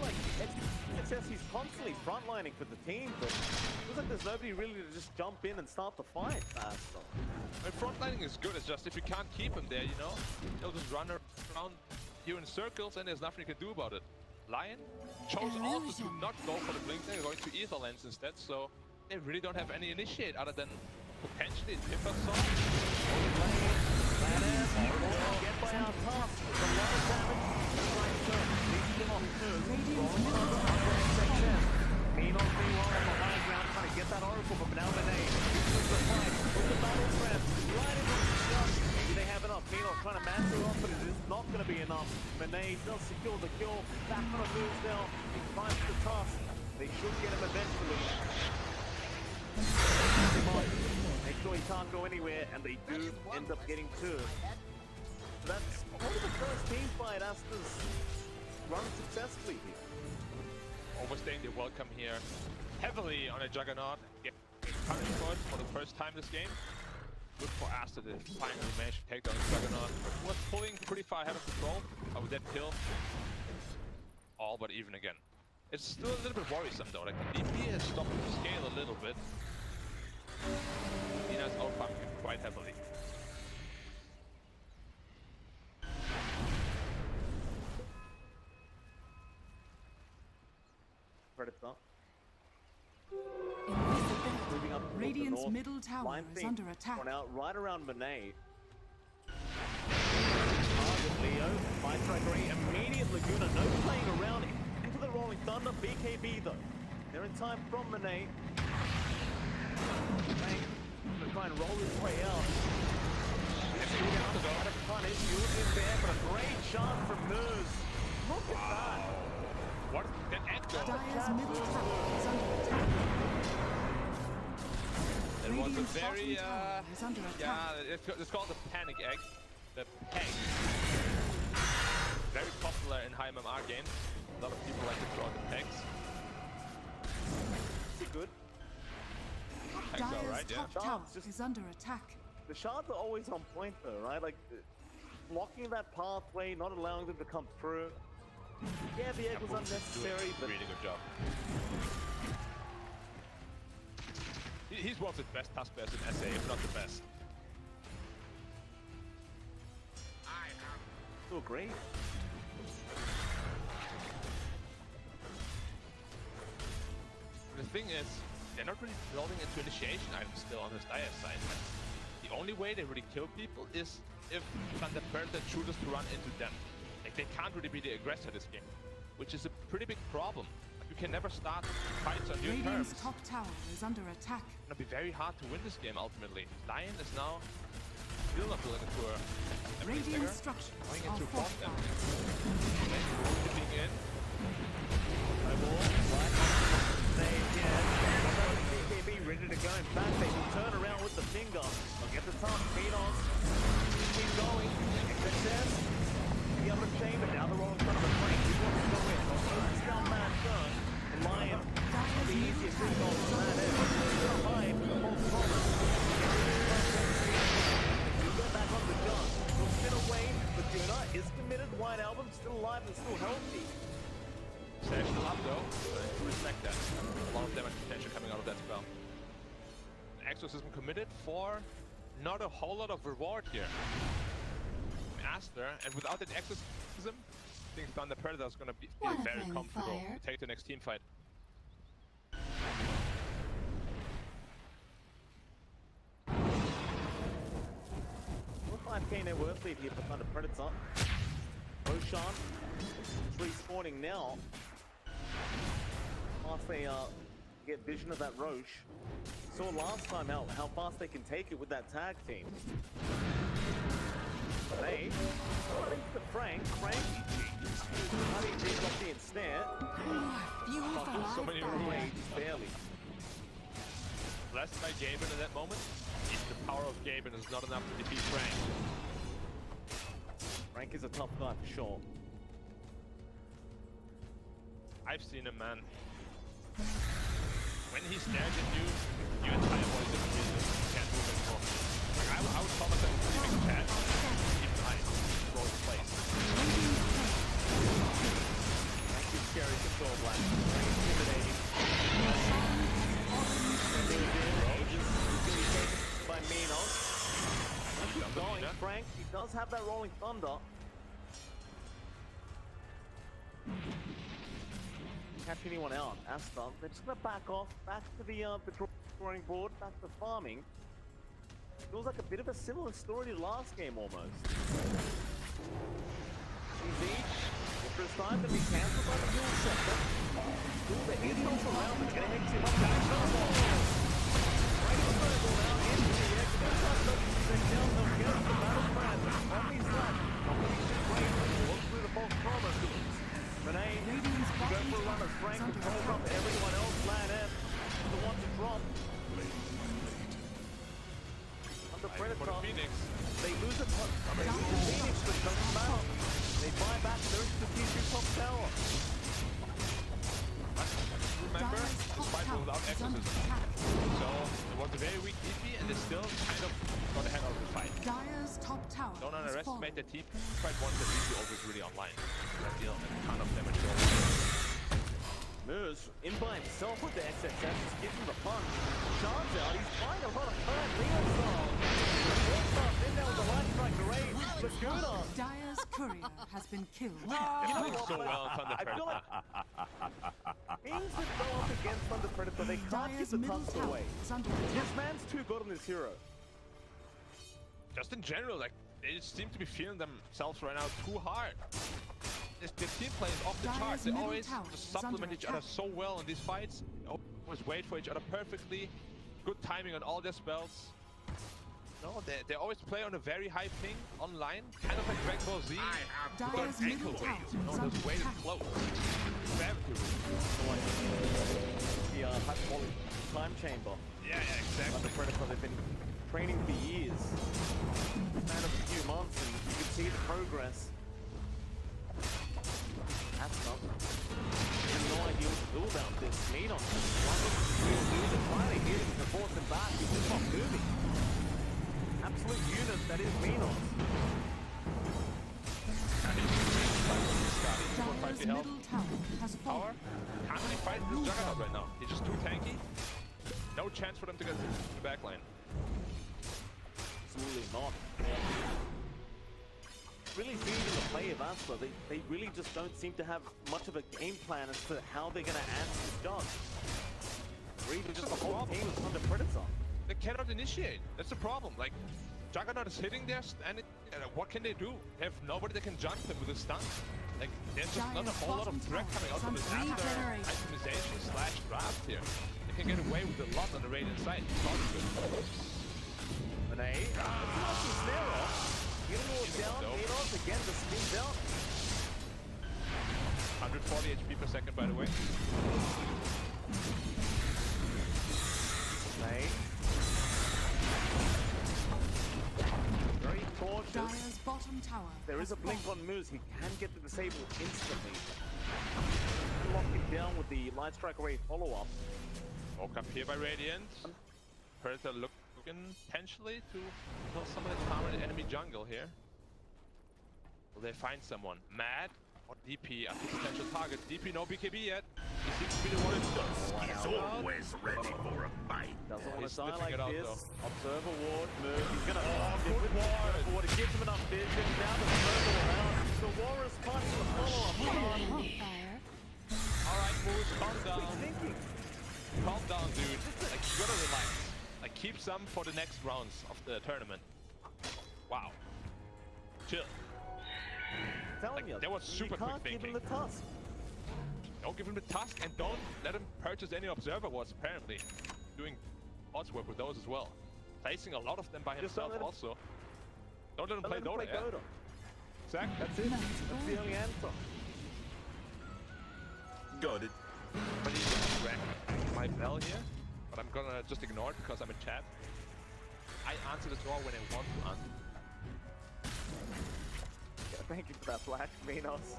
Like, XXS, he's constantly frontlining for the team, but it feels like there's nobody really to just jump in and start the fight faster. I mean, frontlining is good, it's just if you can't keep him there, you know, he'll just run around you in circles and there's nothing you can do about it. Lion chose also to not go for the blink, they're going to Ether Lens instead, so they really don't have any initiate other than potentially Timber Song. Get by our top. It's a lot of damage. Right turn. Leads them off Moose. Rolling under XXS. Minos meanwhile on the high ground trying to get that Oracle, but now Monet uses the fight with the battle trap right into the shot. Do they have enough? Minos trying to master off, but it is not going to be enough. Monet does secure the kill. Back on a move now. He finds the task. They should get him eventually. Make sure he can't go anywhere, and they do end up getting 2. That's probably the first team fight Asta's run successfully here. Overstaying the welcome here heavily on a Juggernaut. Get punished for the first time this game. Good for Asta to finally manage to take down the Juggernaut. Was pulling pretty far ahead of control with that kill. All but even again. It's still a little bit worrisome though. Like the DP has stopped to scale a little bit. Nina's outfarming him quite heavily. Credits up. Moving up Radiant's middle tower is under attack. Out right around Monet. Target Leo. Fight Striker immediate Laguna. No playing around into the Rolling Thunder. BKB though. They're in time from Monet. To try and roll his way out. Punish. Is there, but a great shot from Moose. Look at that. What? That echo. Dire's middle tower is under attack. It was a very, is under attack. it's called the panic egg. The peg. Very popular in high MMR games. A lot of people like to throw out the pegs. Is it good? Dire's top tower is under attack. The shards are always on point though, right? Like, blocking that pathway, not allowing them to come through. Yeah, the egg was unnecessary, but... Really good job. He's one of the best task players in SA, if not the best. Still great. The thing is, they're not really building into initiation items still on this Dire side. The only way they really kill people is if Thunder Predator chooses to run into them. Like, they can't really be the aggressor this game, which is a pretty big problem. You can never start fights on your Radiant's terms. top tower is under attack. It's gonna be very hard to win this game ultimately. Lion is now still not building into a Radiant structures going are into bot them. fortified. Dipping in. BKB ready to go. In fact, they will turn around with the finger. They'll get the top. Phoenix. Keep going. Success. The other chamber. Now they're all in front of the Frank. He wants to go in. He's down man first. The Lion. The easiest thing on the planet. Hide. The whole promise. He'll go back on the gun. He'll spin away. But Juna is committed. White Album still alive and still healthy. Sash still up though, so respect that. A lot of damage potential coming out of that spell. Exorcism committed for not a whole lot of reward here. Aster, and without that exorcism, I think Thunder Predator is going to feel very comfortable to take the next team fight. Well, 5k net worth lead here for Thunder Predator. Roshan respawning now. Fast they get vision of that Roche. Saw last time how fast they can take it with that tag team. They running to Frank. Frank running deep off the ensnare. So many rules. Barely. Blessed by Gaben in that moment. Even the power of Gaben is not enough to defeat Frank. Frank is a tough guy for sure. I've seen him, man. When he stares at you, your entire body disappears. You can't move anymore. Like, I would call myself a pretty big cat. Even I roll in place. Frank is scary control black. Very intimidating. By Minos. Keep going, Frank. He does have that rolling thunder. Catch anyone out. Asta, they're just gonna back off, back to the drawing board, back to farming. Feels like a bit of a similar story to last game almost. Easy. After his time to be cancelled by the dual sector. Still there is no around, but gonna hit too much action. Right on the goal now, into the edge. There's not much to take down. They'll get the battle plan. On these laps, competition great. Look through the false promise. Renee, go for a run as Frank controls up everyone else. Land F, the one to drop. Under Predator, they lose a Phoenix, but doesn't matter. They buy back their strategic top tower. Remember, this fight was without exorcism. So it was a very weak DP, and they still kind of got ahead of the fight. Dire's top tower. Don't underestimate the team fight once the DP also is really online. That deal a ton of damage. Moves in by himself with the XXS, just gives him the punch. Charms out, he's buying a lot of time. Leon style. In there with the light strike array. Laguna. Dire's courier has been killed. They're playing so well on Thunder Predator. I feel like teams that go up against Thunder Predator, they can't keep the tusks away. This man's too good on this hero. Just in general, like, they just seem to be feeling themselves right now too hard. The team play is off the charts. They always just supplement each other so well in these fights. They always wait for each other perfectly. Good timing on all their spells. No, they always play on a very high ping online, kind of like Dragon Ball Z. Because ankle weight, you know, those weight is close. Gravity. The high quality time chamber. Yeah, exactly. Thunder Predator, they've been training for years. Span of a few months, and you can see the progress. That's not. I have no idea what to do about this. Meat on him. One of the finally hit him to force him back. He's just not moving. absolute unit that is Minos. Dire's middle tower has fallen. Can't really fight this Juggernaut right now. He's just too tanky. No chance for them to get to the back line. Absolutely not. Really feeding the play of Astra. They really just don't seem to have much of a game plan as to how they're going to answer this job. Or even just the whole team is under Predator. They cannot initiate. That's the problem. Like, Juggernaut is hitting there, and what can they do? They have nobody that can jump them with a stun. Like, there's just not a whole lot of threat coming out from this after itemization / draft here. They can get away with a lot on the Radiant side. It's not good. Renee, knocking snare off. Getting all down, Minos again, the spin down. 140 HP per second, by the way. Renee. Very cautious. Dire's bottom tower. There is a blink on Moose. He can get the disable instantly. Lock him down with the Light Strike Array follow-up. Woke up here by Radiant. Predator looking potentially to kill some of the farm in the enemy jungle here. Will they find someone? Mad or DP are two potential targets. DP no BKB yet. He seems to be the one who's done. He's always ready for a fight. Doesn't want He's to die sniffing like it out, this. Observer ward move. He's gonna good ward. It gives him enough vision. Now the circle around. The Warriors punch the follow-up. Alright, Moose, calm down. Calm down, dude. Like, you gotta relax. Like, keep some for the next rounds of the tournament. Wow. Chill. Telling you, that was super quick thinking. Give him the tusk. Don't give him the tusk, and don't let him purchase any observer wards, apparently. Doing odds work with those as well. Placing a lot of them by himself also. Don't let him play DotA. Exactly. That's it. That's the only answer. Got it. But he's gonna wreck my bell here, but I'm gonna just ignore it because I'm in chat. I answer the door when I want to answer. Yeah, thank you for that flash, Minos.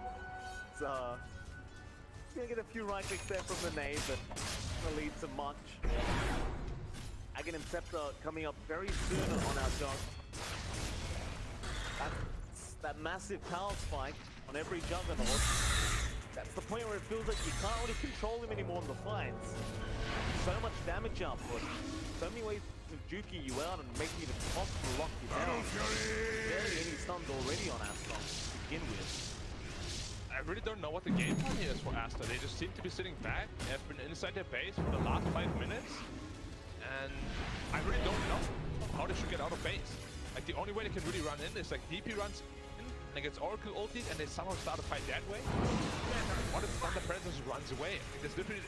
It's gonna get a few right clicks there from the nade, but gonna lead to much. Aghanim Scepter coming up very soon on our junk. That massive power spike on every Juggernaut. That's the point where it feels like you can't really control him anymore in the fights. So much damage output. So many ways to juke you out and make it impossible to lock you down. Barely any stuns already on Astra to begin with. I really don't know what the game plan here is for Astra. They just seem to be sitting back. They have been inside their base for the last 5 minutes. And I really don't know how they should get out of base. Like, the only way they can really run in is like DP runs in and gets Oracle ulted and they somehow start a fight that way. What if Thunder Predator just runs away? Like, there's literally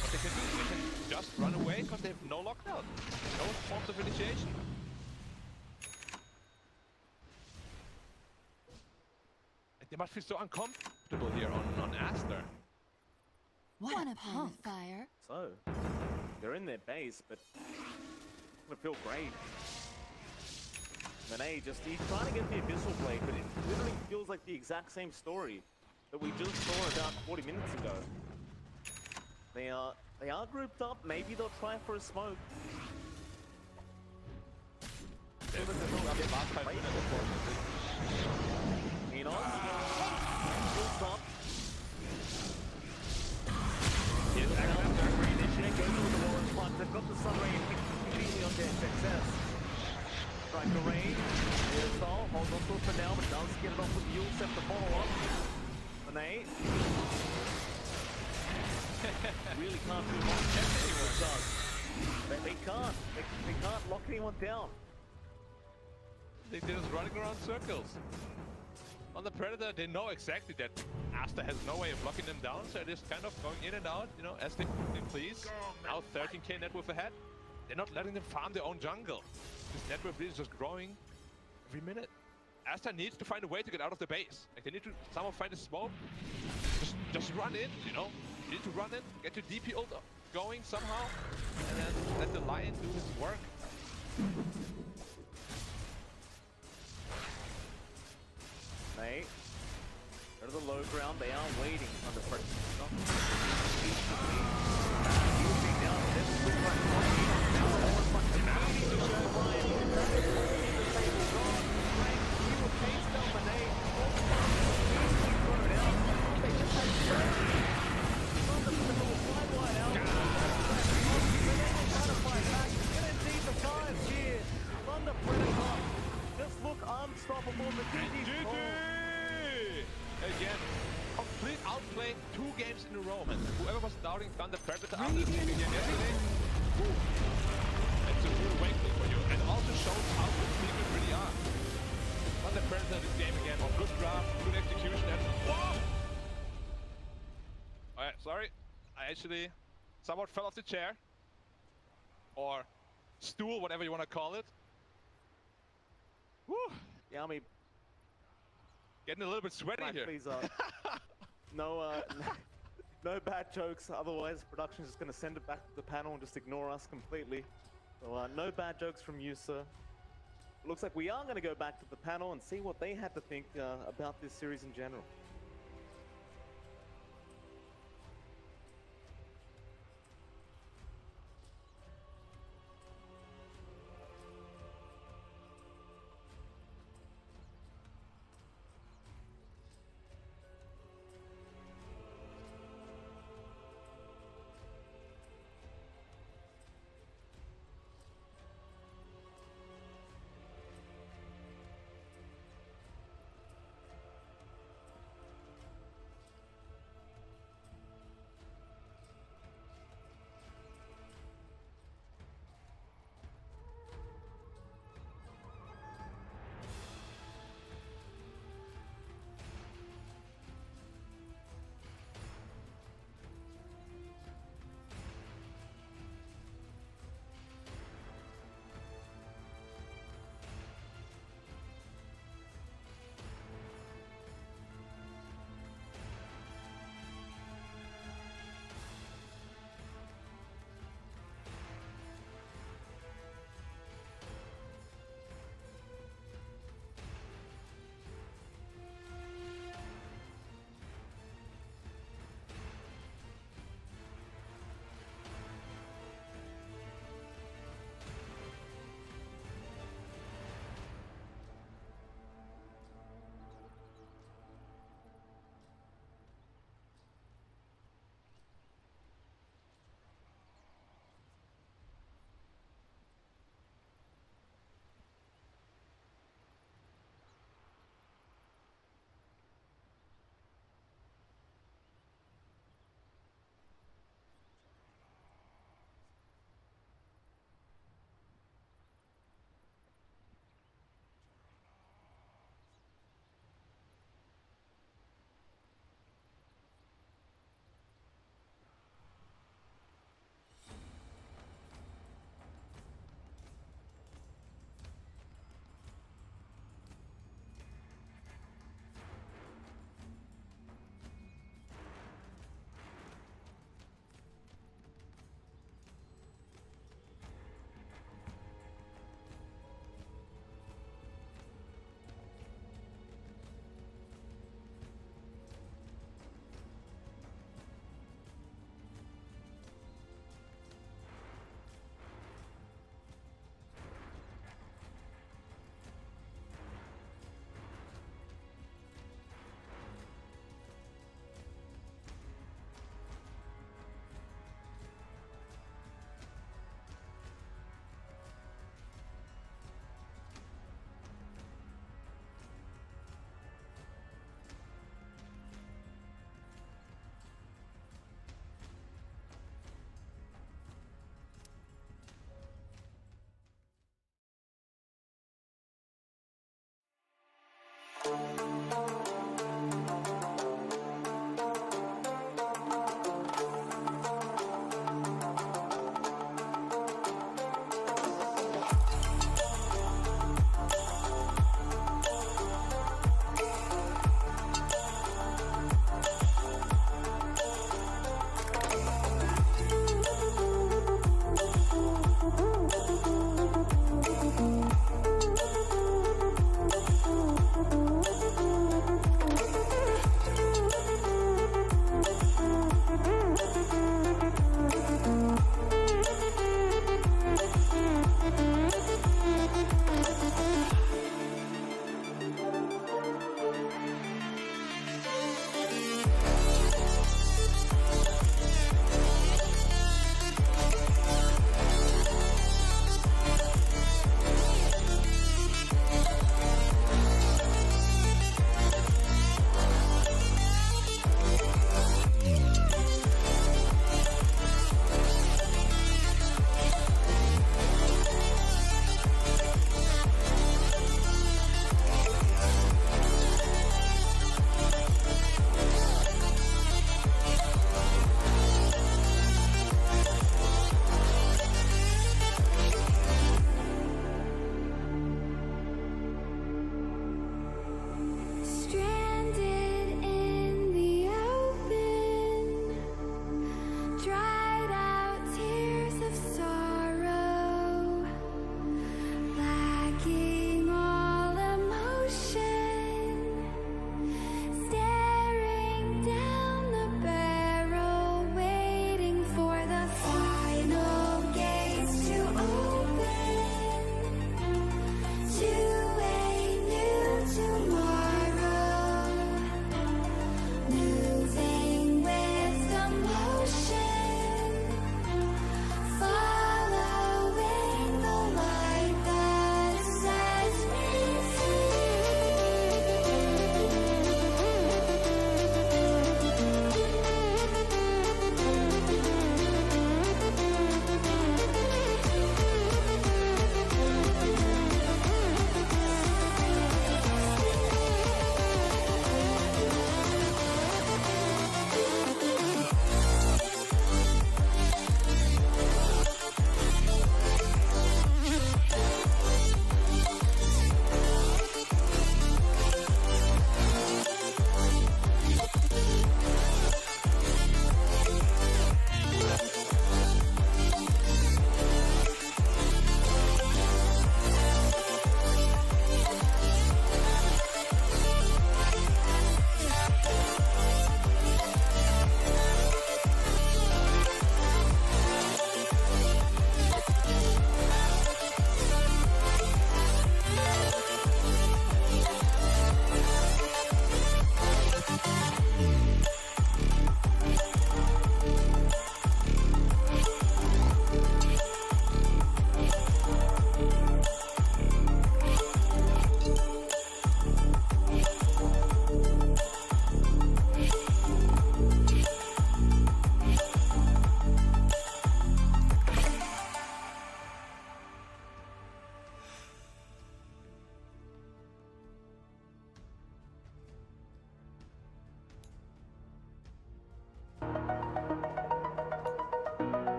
what they can do. They can just run away because they have no lockdown. No forms of initiation. Like, they must feel so uncomfortable here on Astra. One upon the fire. So, they're in their base, but it's gonna feel great. Monet he's trying to get the Abyssal Blade, but it literally feels like the exact same story that we just saw about 40 minutes ago. They are grouped up. Maybe they'll try for a smoke. Minos, pulls up. Here's Aghanim, reinitiate, goes with the Warren's punch. They've got the Sun Ray immediately on their success. Strike the range. Aerosol holds on to it for now, but does get it off with the Yule set to follow up. Monet. Really can't do much. They can't. They can't lock anyone down. They're just running around circles. On the Predator, they know exactly that Astra has no way of locking them down, so they're just kind of going in and out, you know, as they please. Now 13k net worth ahead. They're not letting them farm their own jungle. This net worth is just growing every minute. Astra needs to find a way to get out of the base. Like, they need to somehow find a smoke. Just run in, you know? You need to run in, get your DP ult going somehow, and then let the Lion do his work. They go to the low ground. They are waiting under pressure. unstoppable. The And GG. GG! Again, complete outplay 2 games in a row, man. Whoever was doubting Thunder Predator after the game yesterday, it's a real awakening for you. And also shows how good people really are. Thunder Predator this game again on good grab, good execution, and whoa! Alright, sorry. I actually somewhat fell off the chair. Or stool, whatever you want to call it. Woo! Yami, getting a little bit sweaty here. please, no bad jokes. Otherwise, production's just gonna send it back to the panel and just ignore us completely. So no bad jokes from you, sir. Looks like we are gonna go back to the panel and see what they had to think about this series in general.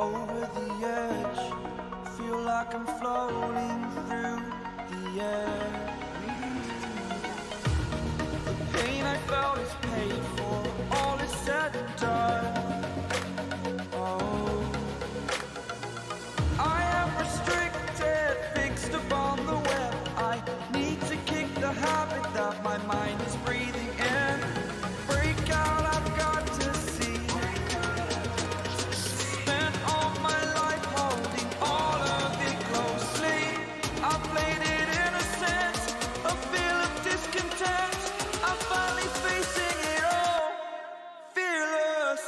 over the edge. Feel like I'm floating through the air. The pain I felt is paid for, all is said and done. Oh, I am restricted, fixed upon the web. I need to kick the habit that my mind is breathing in. Break out, I've got to see. Spent all my life holding all of it closely. I played it innocent, a feel of discontent. I'm finally facing it all, fearless.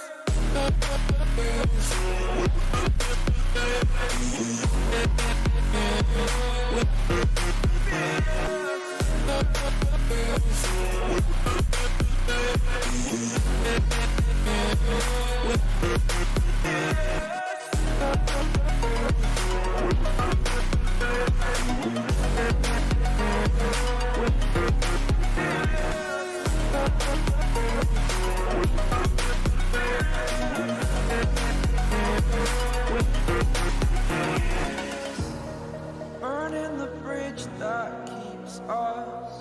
Burning the bridge that keeps us.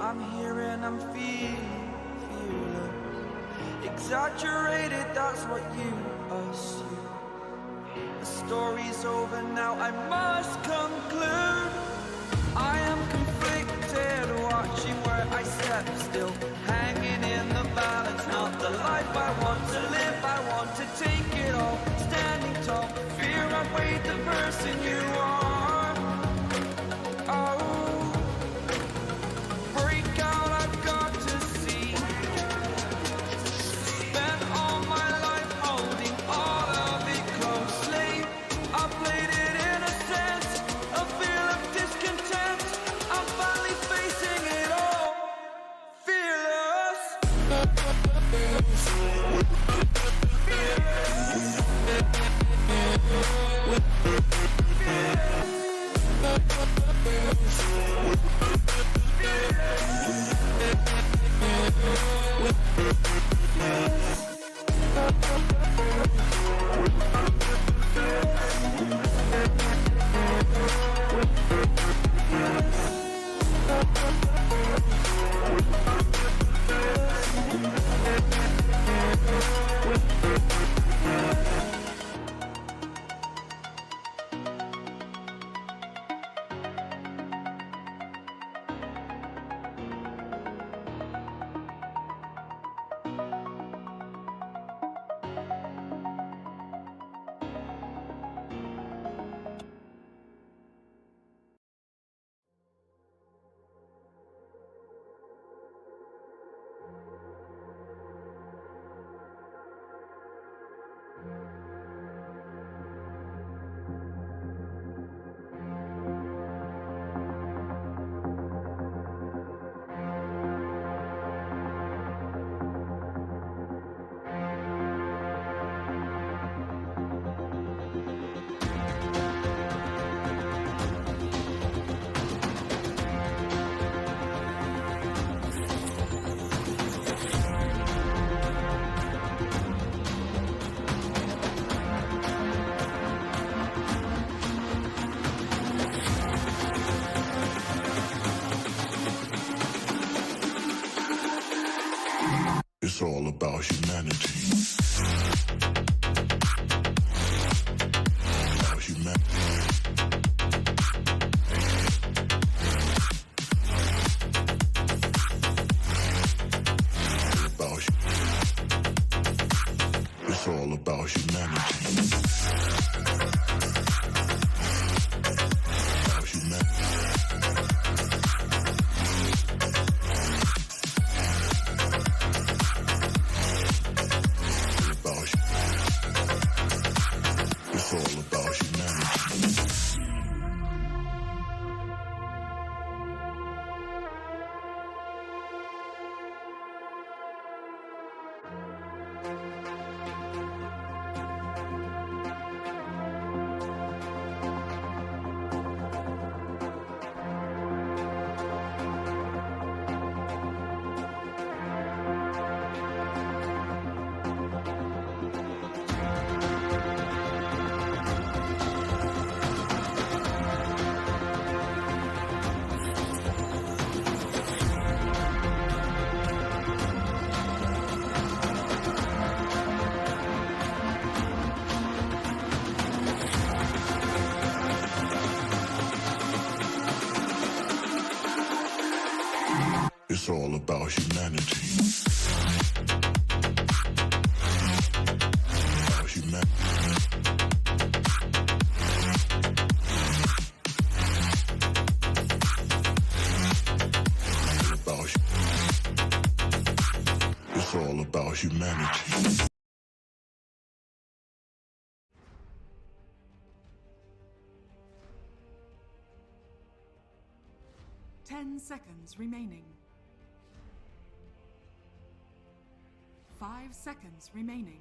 I'm here and I'm feeling exaggerated, that's what you assume. The story's over now, I must conclude. I am conflicted, watching where I step still, hanging in the balance. Not the life I want to live, I want to take it all. Standing tall, fear outweighed the person you are. Oh, break out, I've got to see. Spent all my life holding all of it closely. I played it innocent, a feel of discontent. I'm finally facing it all, fearless. It's all about humanity. About humanity. It's all about humanity. About humanity. about humanity. About It's all about humanity. 10 seconds remaining. 5 seconds remaining.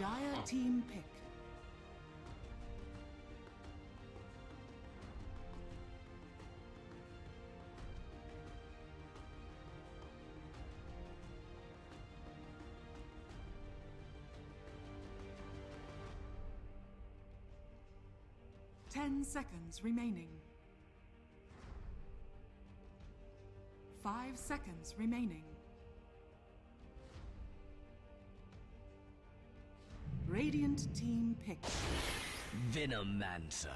Dire team pick. Ten seconds remaining. 5 seconds remaining. Radiant team pick. Venomancer.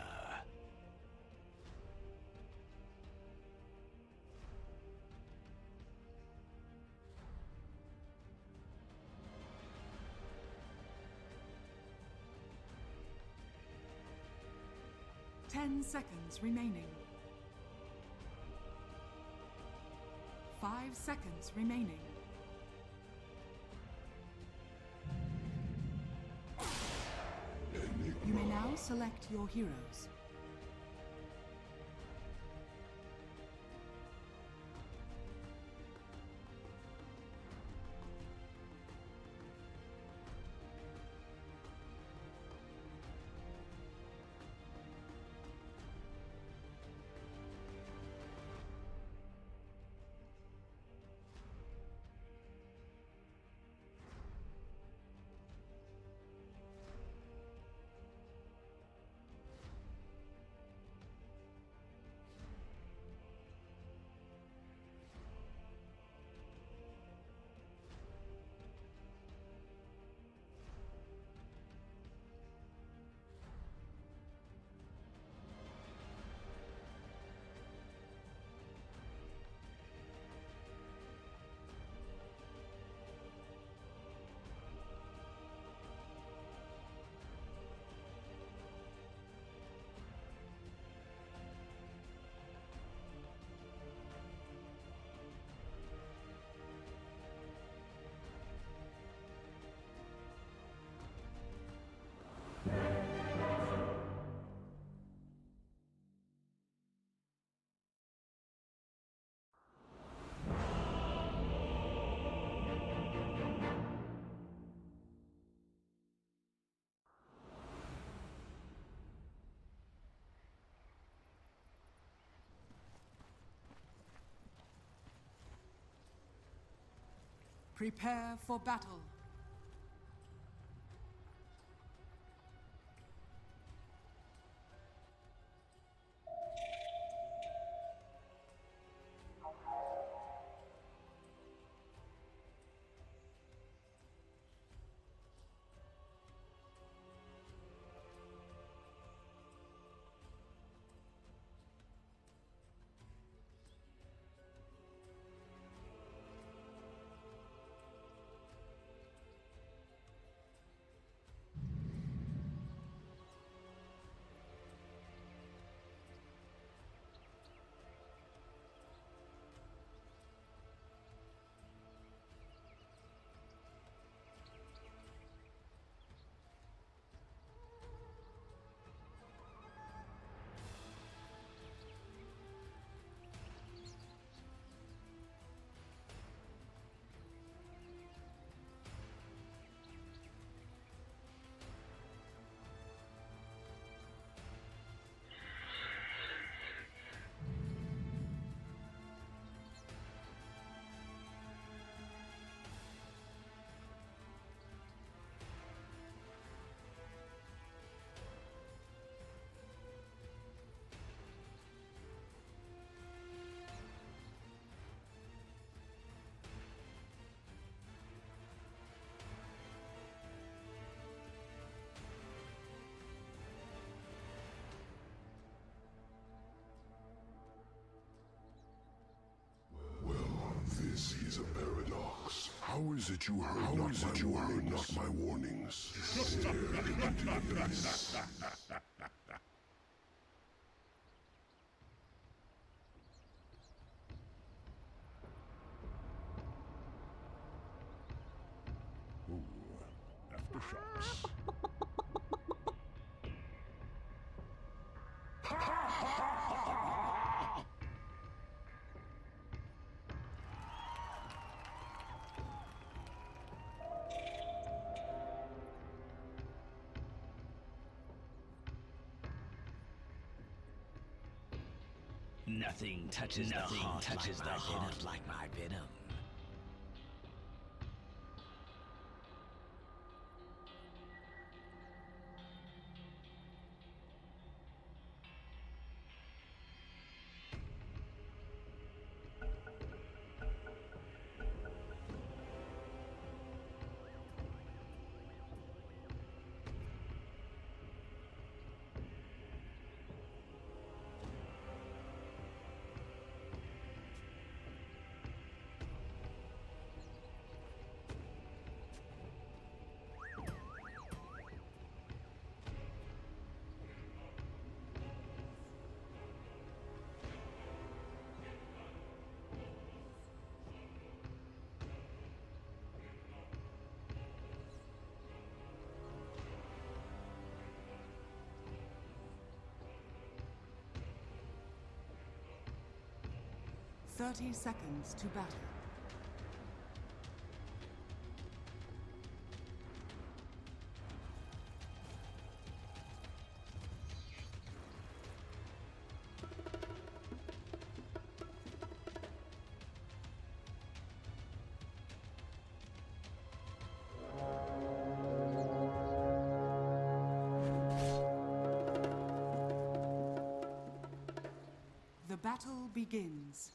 Ten seconds remaining. 5 seconds remaining. You may now select your heroes. Prepare for battle. is it you heard not my warnings? Ooh, aftershocks. Nothing touches the heart like my venom. Thirty seconds to battle. The battle begins.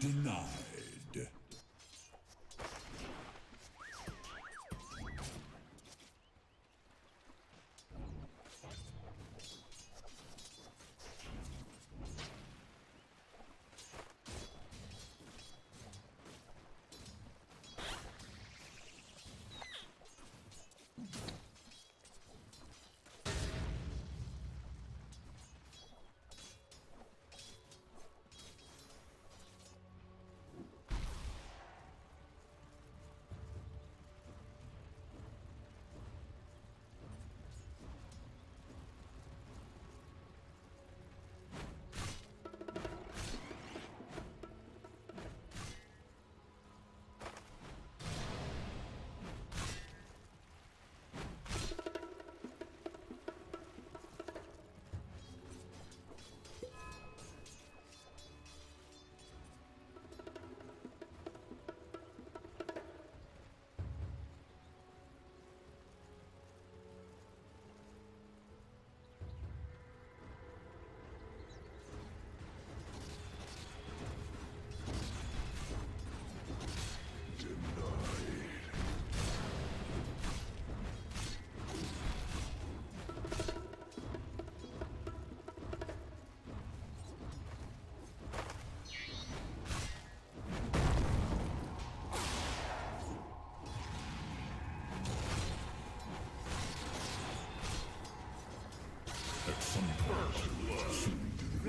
Denied.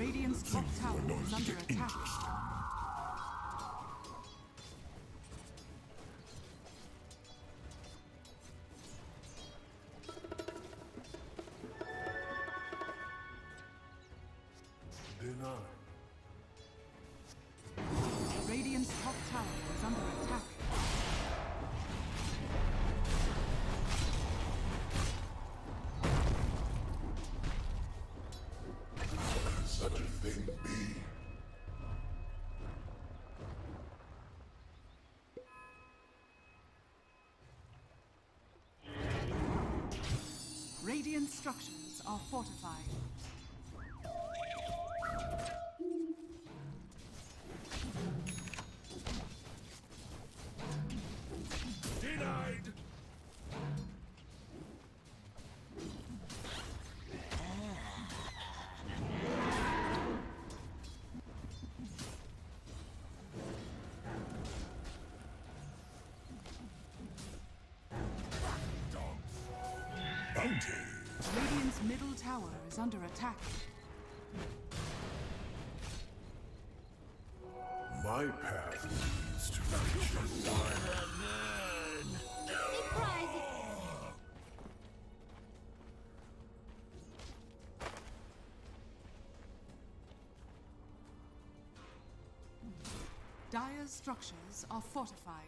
Radiant's top tower is under attack. Denied. Radiant's top tower is under attack. Such a thing be. Radiant structures are fortified. Denied. Bounty. Radiant's middle tower is under attack. My path leads to riches. Dire's structures are fortified.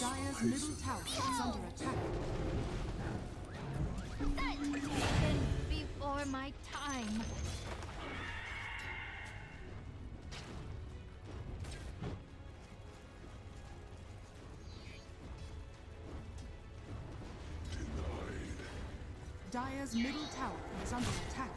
Dire's middle tower is under attack. That even before my time. Dire's middle tower is under attack.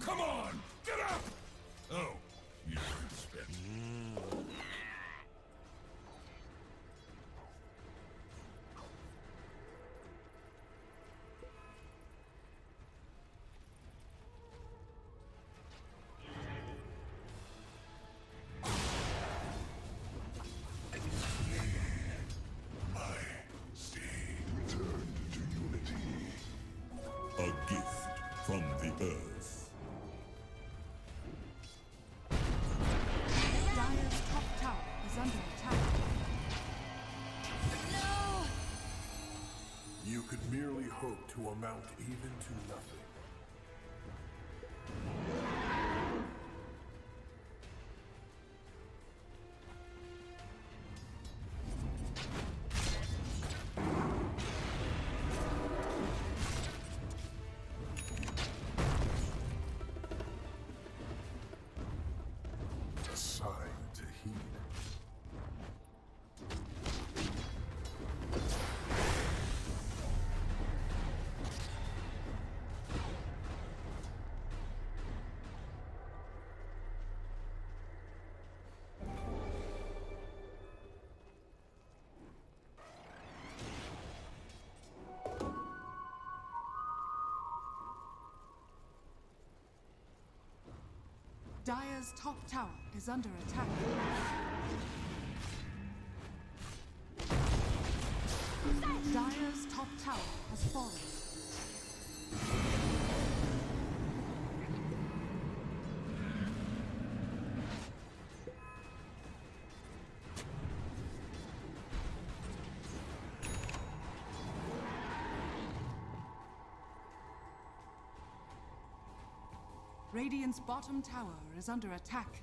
Come on, get up! Oh, you expect. My seed returned to unity. A gift from the earth. Dire's top tower is under attack. No! You could merely hope to amount even to nothing. A sign to heed. Dire's top tower is under attack. Dire's top tower has fallen. Radiant's bottom tower is under attack.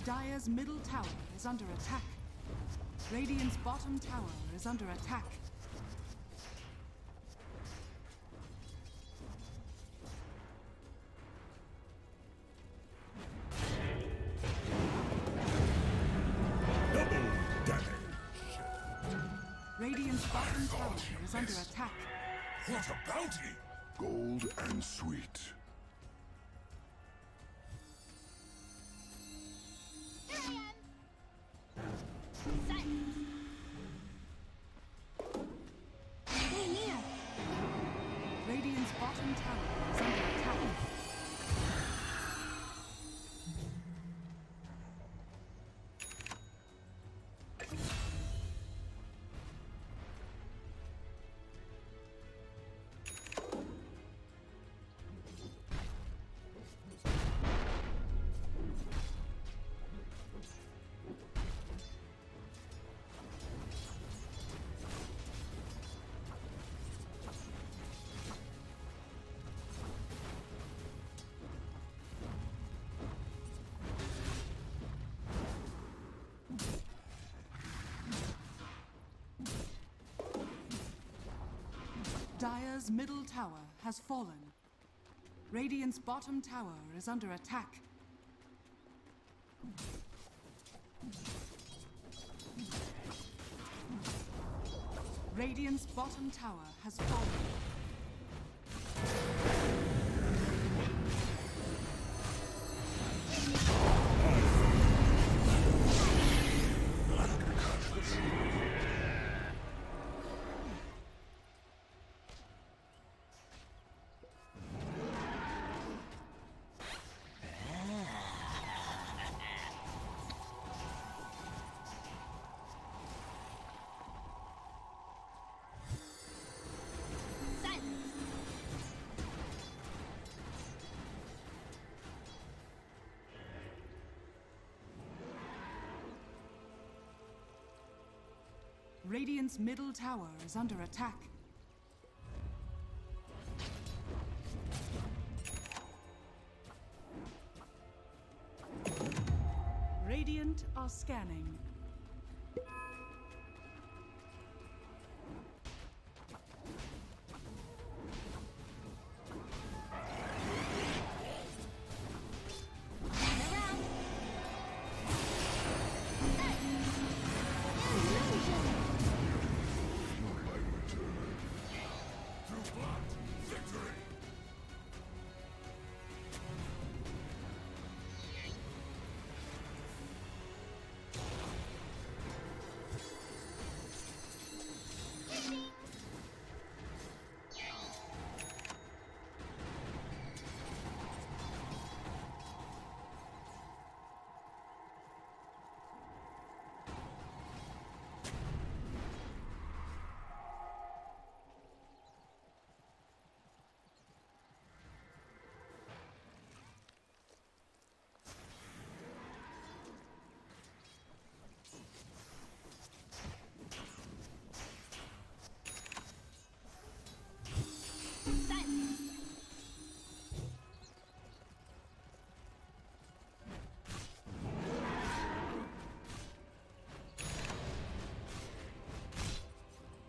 Dire's middle tower is under attack. Radiant's bottom tower is under attack. Double damage. Radiant's bottom tower is under attack. What a bounty! Gold and sweet. Here I am. Silence. Stay near. Radiant's bottom tower is under attack. Dire's middle tower has fallen. Radiant's bottom tower is under attack. Radiant's bottom tower has fallen. Radiant's middle tower is under attack. Radiant are scanning.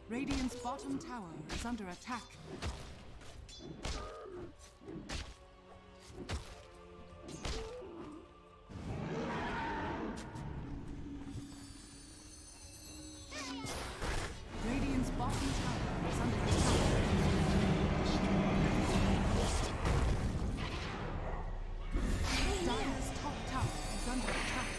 Radiant's bottom tower is under attack. Radiant's bottom tower is under attack. Dire's top tower is under attack.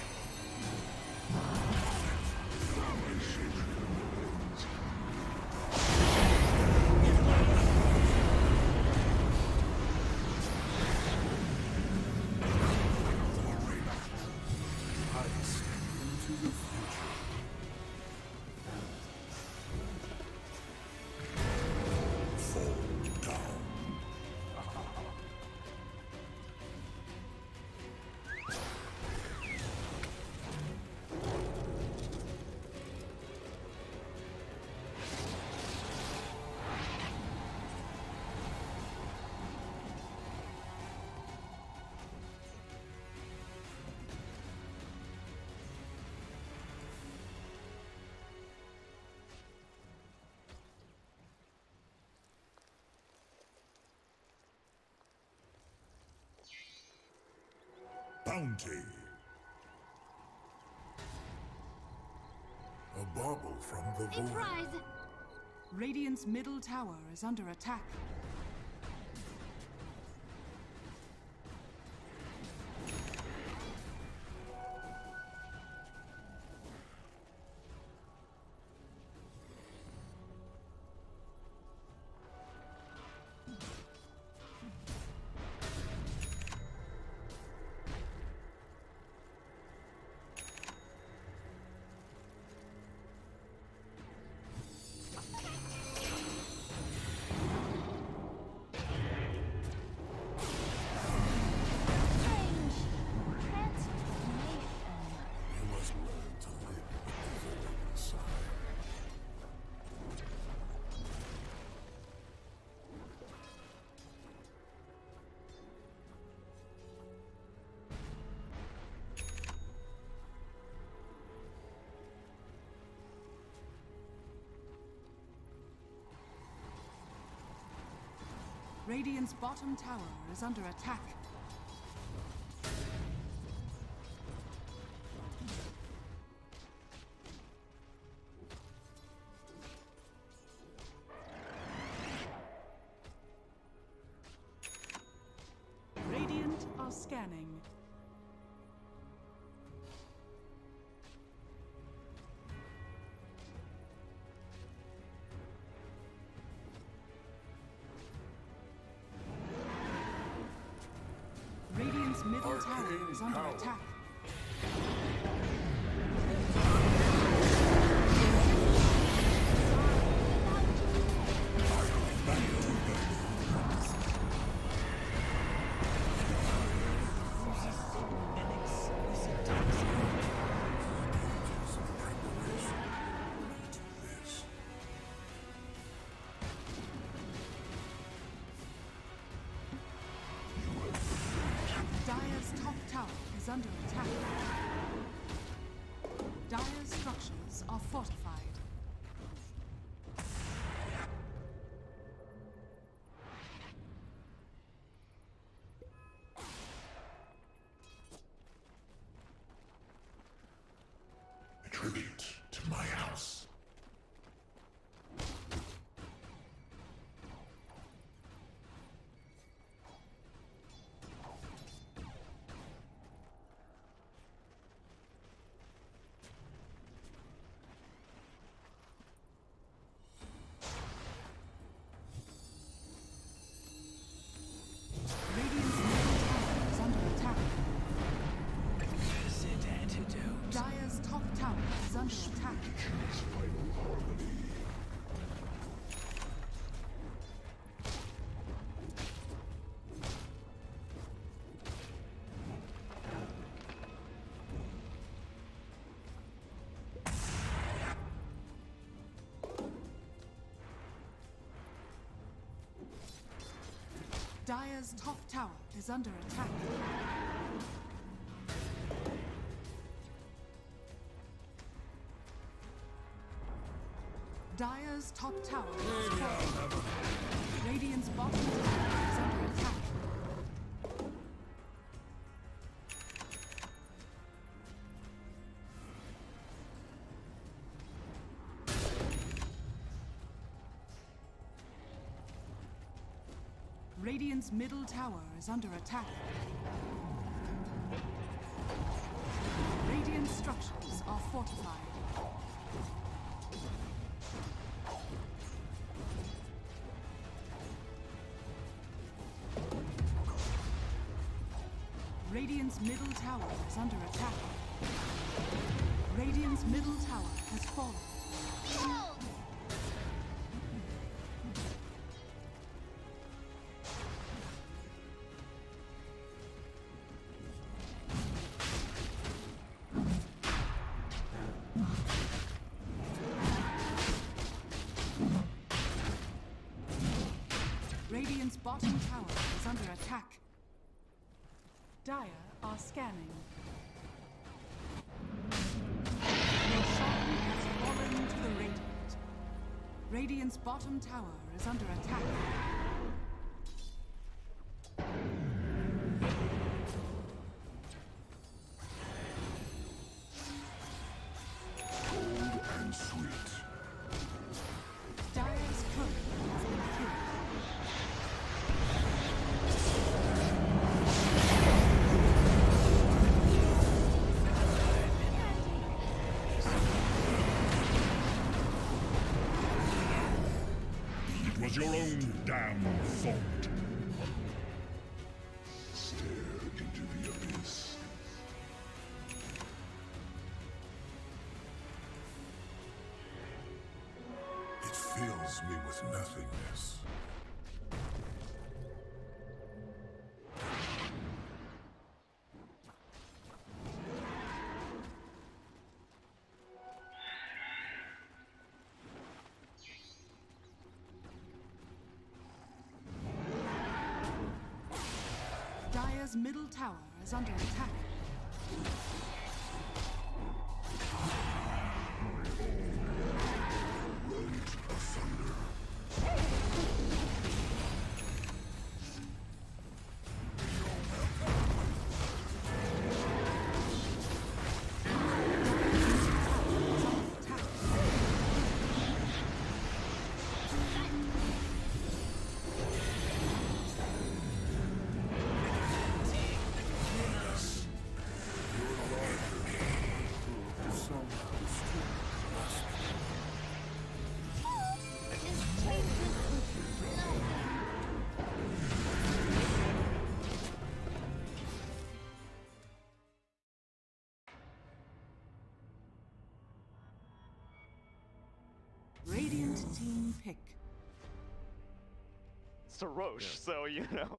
bounty. A bauble from the void. Radiant's middle tower is under attack. Radiant's bottom tower is under attack. Radiant are scanning. Radiant's middle tower is under attack. Dire's top tower is under attack. Dire's structures are fortified. A tribute to my house. Radiant's middle tower is under attack. Dire's top tower is under attack. Dire's top tower is under attack. Dire's top tower is fortified. Radiant's bottom tower is under attack. Radiant's middle tower is under attack. Radiant structures are fortified. Radiant's middle tower is under attack. Radiant's middle tower has fallen. Radiant's bottom tower is under attack. Dire are scanning. Roshan has fallen to the Radiant. Radiant's bottom tower is under attack. was your own damn fault. Stare into the abyss. It fills me with nothingness. Dire's middle tower is under attack. Radiant team pick. It's a Roche, so you know.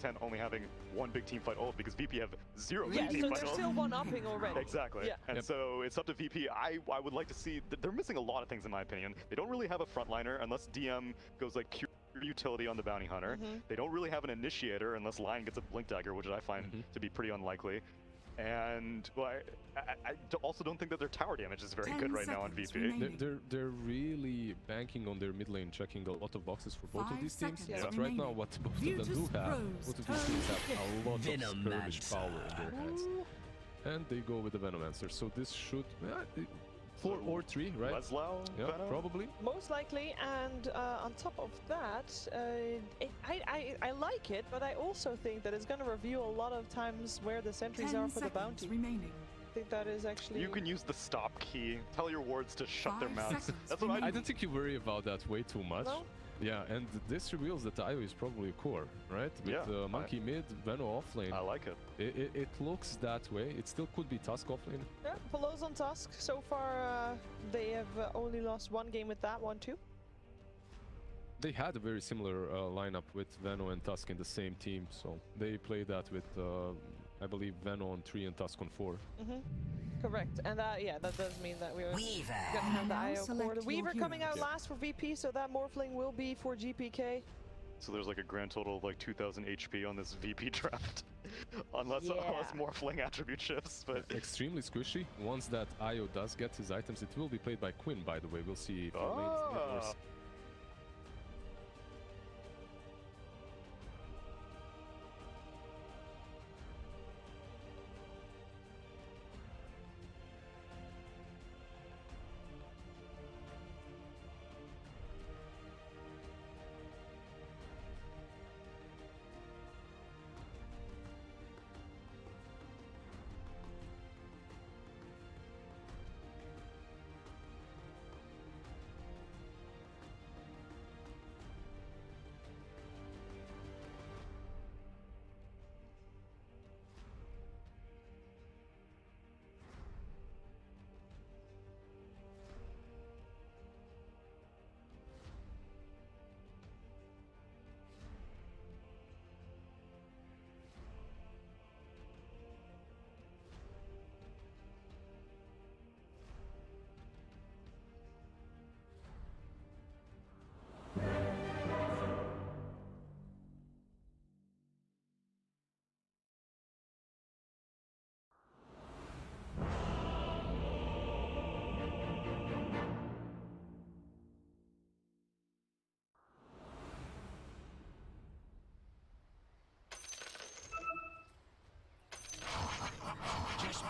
X10 only having one big team fight ult because VP have zero Yeah, big team so fight they're ult. still one-upping already. Exactly. Yeah. And so it's up to VP. I would like to see, they're missing a lot of things in my opinion. They don't really have a frontliner unless DM goes like pure utility on the bounty hunter. They don't really have an initiator unless Lion gets a blink dagger, which I find to be pretty unlikely. And well, I also don't think that their tower damage is very good right now on VP. They're really banking on their mid lane, checking a lot of boxes for both of these teams. But right now, what both of them do have, both of these teams have a lot of skirmish power in their hands. And they go with the Venomancer, so this should... 4 or 3, right? Leslau? Yeah, probably. Most likely, and on top of that, I like it, but I also think that it's going to reveal a lot of times where the sentries are for the bounty. Remaining. I think that is actually... You can use the stop key. Tell your wards to shut their mouths. That's what I don't think you worry about that way too much. No? Yeah, and this reveals that Io is probably a core, right? With Monkey mid, Veno offlane. I like it. It looks that way. It still could be Tusk offlane. Yeah, Poloson Tusk. So far, they have only lost one game with that one too. They had a very similar lineup with Veno and Tusk in the same team, so they played that with, I believe, Veno on 3 and Tusk on 4. Correct, and that does mean that we're gonna have the IO core. The Weaver coming out last for VP, so that Morphling will be for GPK. So there's like a grand total of like 2,000 HP on this VP draft, unless Morphling attribute shifts. But extremely squishy. Once that IO does get his items, it will be played by Quinn, by the way. We'll see if lanes.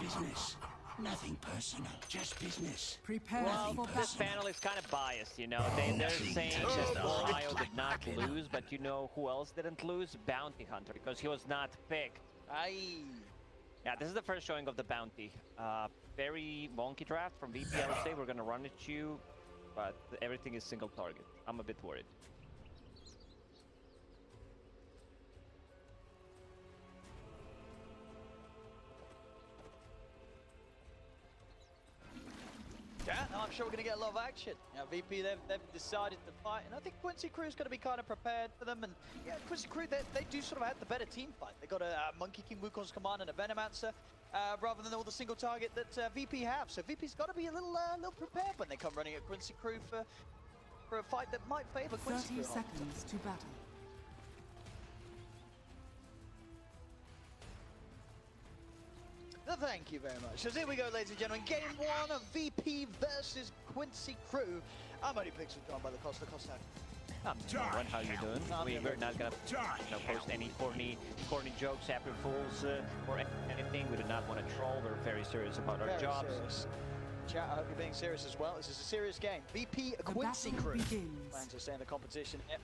Business. Nothing personal, just business. Prepare well, this panel is kind of biased, you know. They're saying that Io did not lose, but you know who else didn't lose? Bounty Hunter, because he was not picked. Yeah, this is the first showing of the Bounty. Very wonky draft from VP, I would say. We're gonna run at you, but everything is single target. I'm a bit worried. Yeah, no, I'm sure we're going to get a lot of action. You know, VP, they've decided to fight, and I think Quincy Crew's going to be kind of prepared for them. And yeah, Quincy Crew, they do sort of have the better team fight. They got a Monkey King Wukong's command and a Venomancer, rather than all the single target that VP have. So VP's got to be a little prepared when they come running at Quincy Crew for a fight that might favor Quincy 30 Crew. seconds to battle. Thank you very much. So here we go, ladies and gentlemen. Game 1 of VP versus Quincy Crew. I'm only Pixel John by the Costa. Run, how you doing? We're not gonna post any corny jokes, April Fools, or anything. We do not want to troll. We're very serious about our jobs. Serious. Chat, I hope you're being serious as well. This is a serious game. VP Quincy Crew plans to stay in the competition. Yep.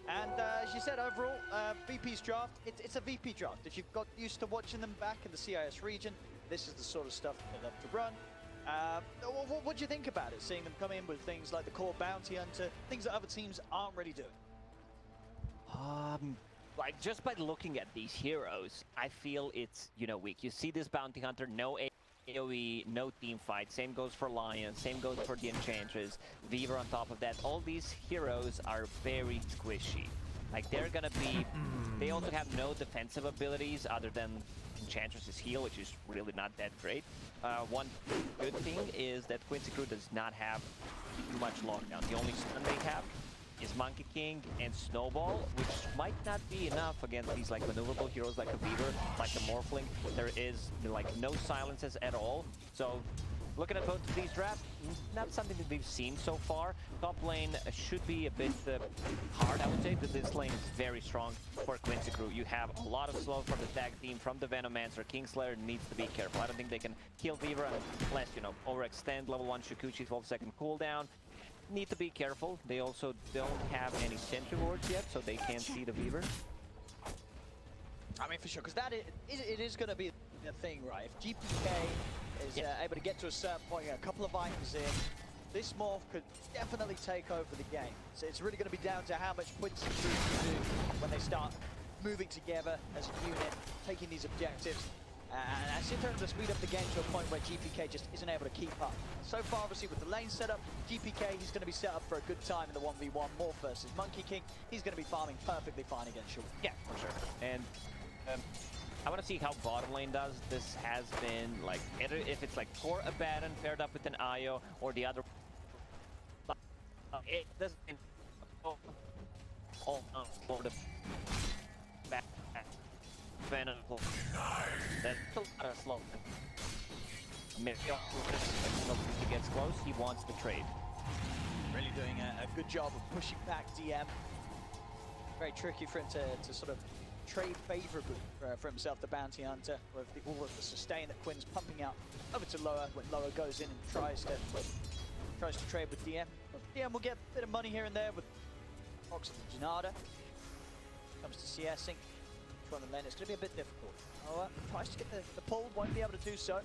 And as you said, overall, VP's draft, it's a VP draft. If you've got used to watching them back in the CIS region, this is the sort of stuff they love to run. What do you think about it, seeing them come in with things like the core bounty hunter, things that other teams aren't really doing? Like, just by looking at these heroes, I feel it's, weak. You see this bounty hunter, no AoE, no team fight. Same goes for Lion, same goes for the Enchantress, Weaver on top of that. All these heroes are very squishy. Like they're gonna be, they also have no defensive abilities other than Enchantress's heal, which is really not that great. One good thing is that Quincy crew does not have too much lockdown. The only stun they have is Monkey King and Snowball, which might not be enough against these like maneuverable heroes like a Beaver, like the Morphling. There is like no silences at all. So looking at both of these drafts, not something that we've seen so far. Top lane should be a bit hard, I would say, but this lane is very strong for Quincy crew. You have a lot of slow from the tag team, from the Venomancer. Kingslayer needs to be careful. I don't think they can kill Beaver unless, you know, overextend level 1 Shukuchi 12-second cooldown. Need to be careful. They also don't have any sentry wards yet, so they can't see the Beaver. I mean, for sure, because that it is going to be a thing, right? If GPK is able to get to a certain point, a couple of items in, this morph could definitely take over the game. So it's really going to be down to how much Quincy crew can do when they start moving together as a unit, taking these objectives. And I think they're going to speed up the game to a point where GPK just isn't able to keep up. So far, obviously, with the lane setup, GPK, he's going to be set up for a good time in the 1v1. Morph versus Monkey King, he's going to be farming perfectly fine against Short. Yeah, for sure. And I want to see how bottom lane does. This has been like, if it's like for Abaddon paired up with an Io or the other. It doesn't. For the back. Venom. That's a lot of slow. Maybe he gets close, he wants the trade. Really doing a good job of pushing back DM. Very tricky for him to sort of trade favorably for himself, the Bounty Hunter, with all of the sustain that Quinn's pumping out over to Loa when Loa goes in and tries to trade with DM. But DM will get a bit of money here and there with Fox and Janada. Comes to CSing. On the lane, it's going to be a bit difficult. Loa tries to get the pull, won't be able to do so.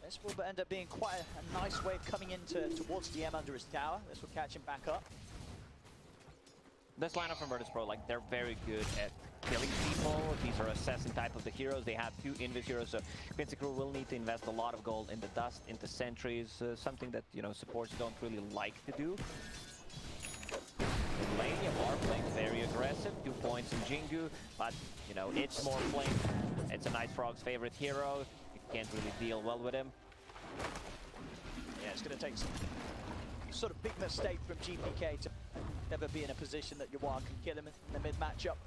This will end up being quite a nice wave coming in towards DM under his tower. This will catch him back up. This lineup from Virtus.pro, like, they're very good at killing people. These are assassin type of the heroes. They have 2 invis heroes, so Quincy crew will need to invest a lot of gold in the dust, into sentries, something that, you know, supports don't really like to do. Lane, YawaR playing very aggressive, 2 points in Jingu, but, you know, it's more flame. It's a Night Frog's favorite hero. You can't really deal well with him. Yeah, it's going to take some sort of big mistake from GPK to never be in a position that YawaR can kill him in the mid matchup.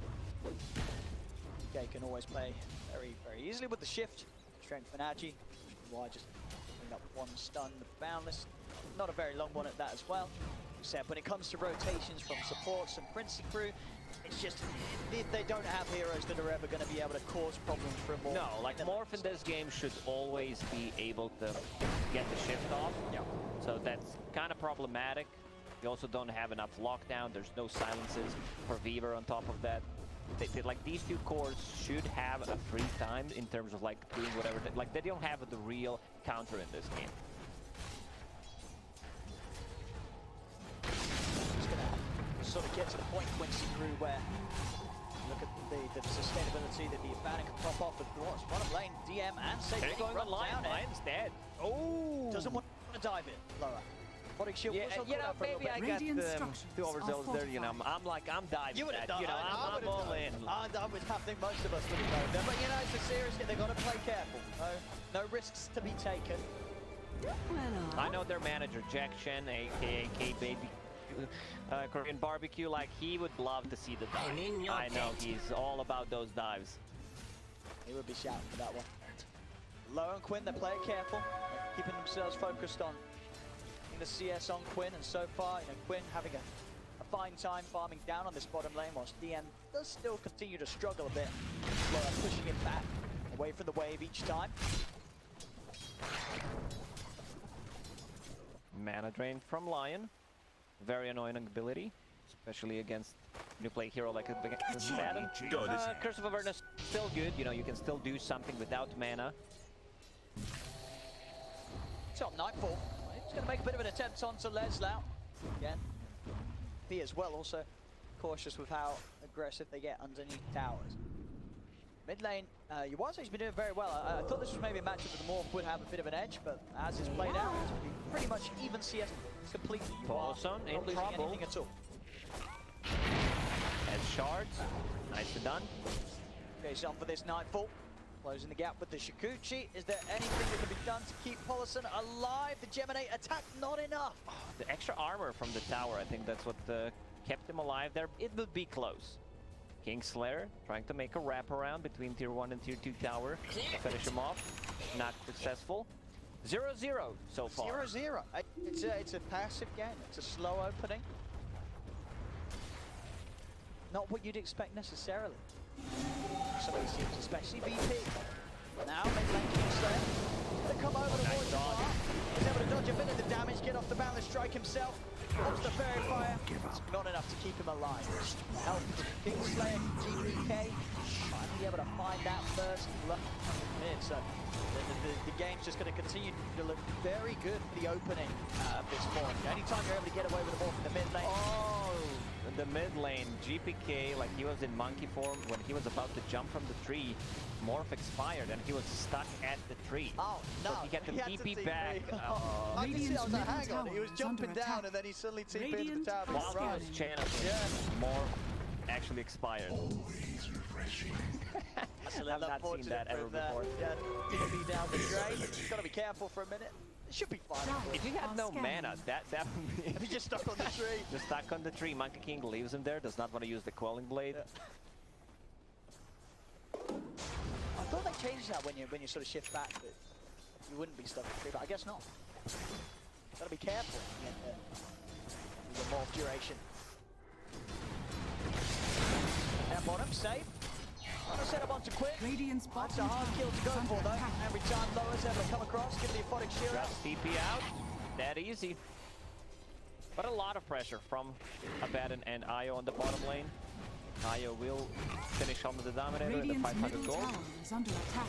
GPK can always play very, very easily with the shift. Strength for Agi. YawaR just bring up 1 stun, the Boundless. Not a very long one at that as well. Said when it comes to rotations from supports and Quincy crew, it's just they don't have heroes that are ever going to be able to cause problems for Morph. No, like Morph in this game should always be able to get the shift off. Yeah. So that's kind of problematic. You also don't have enough lockdown. There's no silences for Weaver on top of that. Like these 2 cores should have a free time in terms of like doing whatever. Like they don't have the real counter in this game. Sort of get to the point, Quincy crew, where look at the sustainability that the Abaddon can pop off with Dwarfs. Bottom lane, DM and Sage. They're going on Lion. Lion's dead. Oh! Doesn't want to dive in, Loa. Body shield yeah, you know, maybe I got 2 overzealous there, you know. I'm diving. You would have done. You know, I'm all in. I think most of us would have done that. But you know, it's a serious game. They've got to play careful. No risks to be taken. I know their manager, Jack Shen, aka K-Baby. Korean barbecue, like he would love to see the dive. I know he's all about those dives. He would be shouting for that one. Loa and Quinn, they play it careful, keeping themselves focused on the CS on Quinn, and so far, you know, Quinn having a fine time farming down on this bottom lane, whilst DM does still continue to struggle a bit. Loa pushing it back, away from the wave each time. Mana drain from Lion. Very annoying ability, especially against new play hero like Abaddon. Curse of Awareness still good, you know, you can still do something without mana. Top Nightfall. He's going to make a bit of an attempt onto Leslau. Again, he as well also cautious with how aggressive they get underneath towers. Mid lane, YawaR's been doing very well. I thought this was maybe a matchup where the Morph would have a bit of an edge, but as it's played out, it's pretty much even CS completely. Poloson in trouble. At all. As shards. Nicely done. He's on for this Nightfall. Closing the gap with the Shikuchi. Is there anything that can be done to keep Poloson alive? The Geminate attack, not enough. The extra armor from the tower, I think that's what kept him alive there. It would be close. Kingslayer trying to make a wraparound between tier 1 and tier 2 tower to finish him off. Not successful. 0-0 so far. 0-0. It's a passive game. It's a slow opening. Not what you'd expect necessarily. Some of these teams, especially VP. Now, mid-lane Kingslayer. They come over the nice dodge. He's able to dodge a bit of the damage, get off the balance, strike himself. Pops the fairy fire. It's not enough to keep him alive. Help from Kingslayer, GPK. Finally able to find that first mid. So the game's just going to continue to look very good for the opening of this morning. Anytime you're able to get away with the ball from the mid lane. Oh! The mid lane, GPK, like he was in monkey form when he was about to jump from the tree. Morph expired and he was stuck at the tree. Oh, no. So he had to TP back. I can see, I was like, hang on. He was jumping down and then he suddenly TP'd into the tower. While his channel, Morph actually expired. I've not seen that ever before. Yeah, TP down the drain. Just gotta be careful for a minute. It should be fine. If you had no mana, that would be... If he just stuck on the tree. Just stuck on the tree. Monkey King leaves him there, does not want to use the Quelling Blade. Yeah. I thought they changed that when you sort of shift back, that you wouldn't be stuck on the tree, but I guess not. Gotta be careful with the morph duration. And bottom, save. I'll set up onto Quinn. That's a hard kill to go for though. Every time Loa's able to come across, give the aphotic shield up. TP out. That easy. But a lot of pressure from Abaddon and Io on the bottom lane. Io will finish on the Dominator and the 500 gold. Is under attack.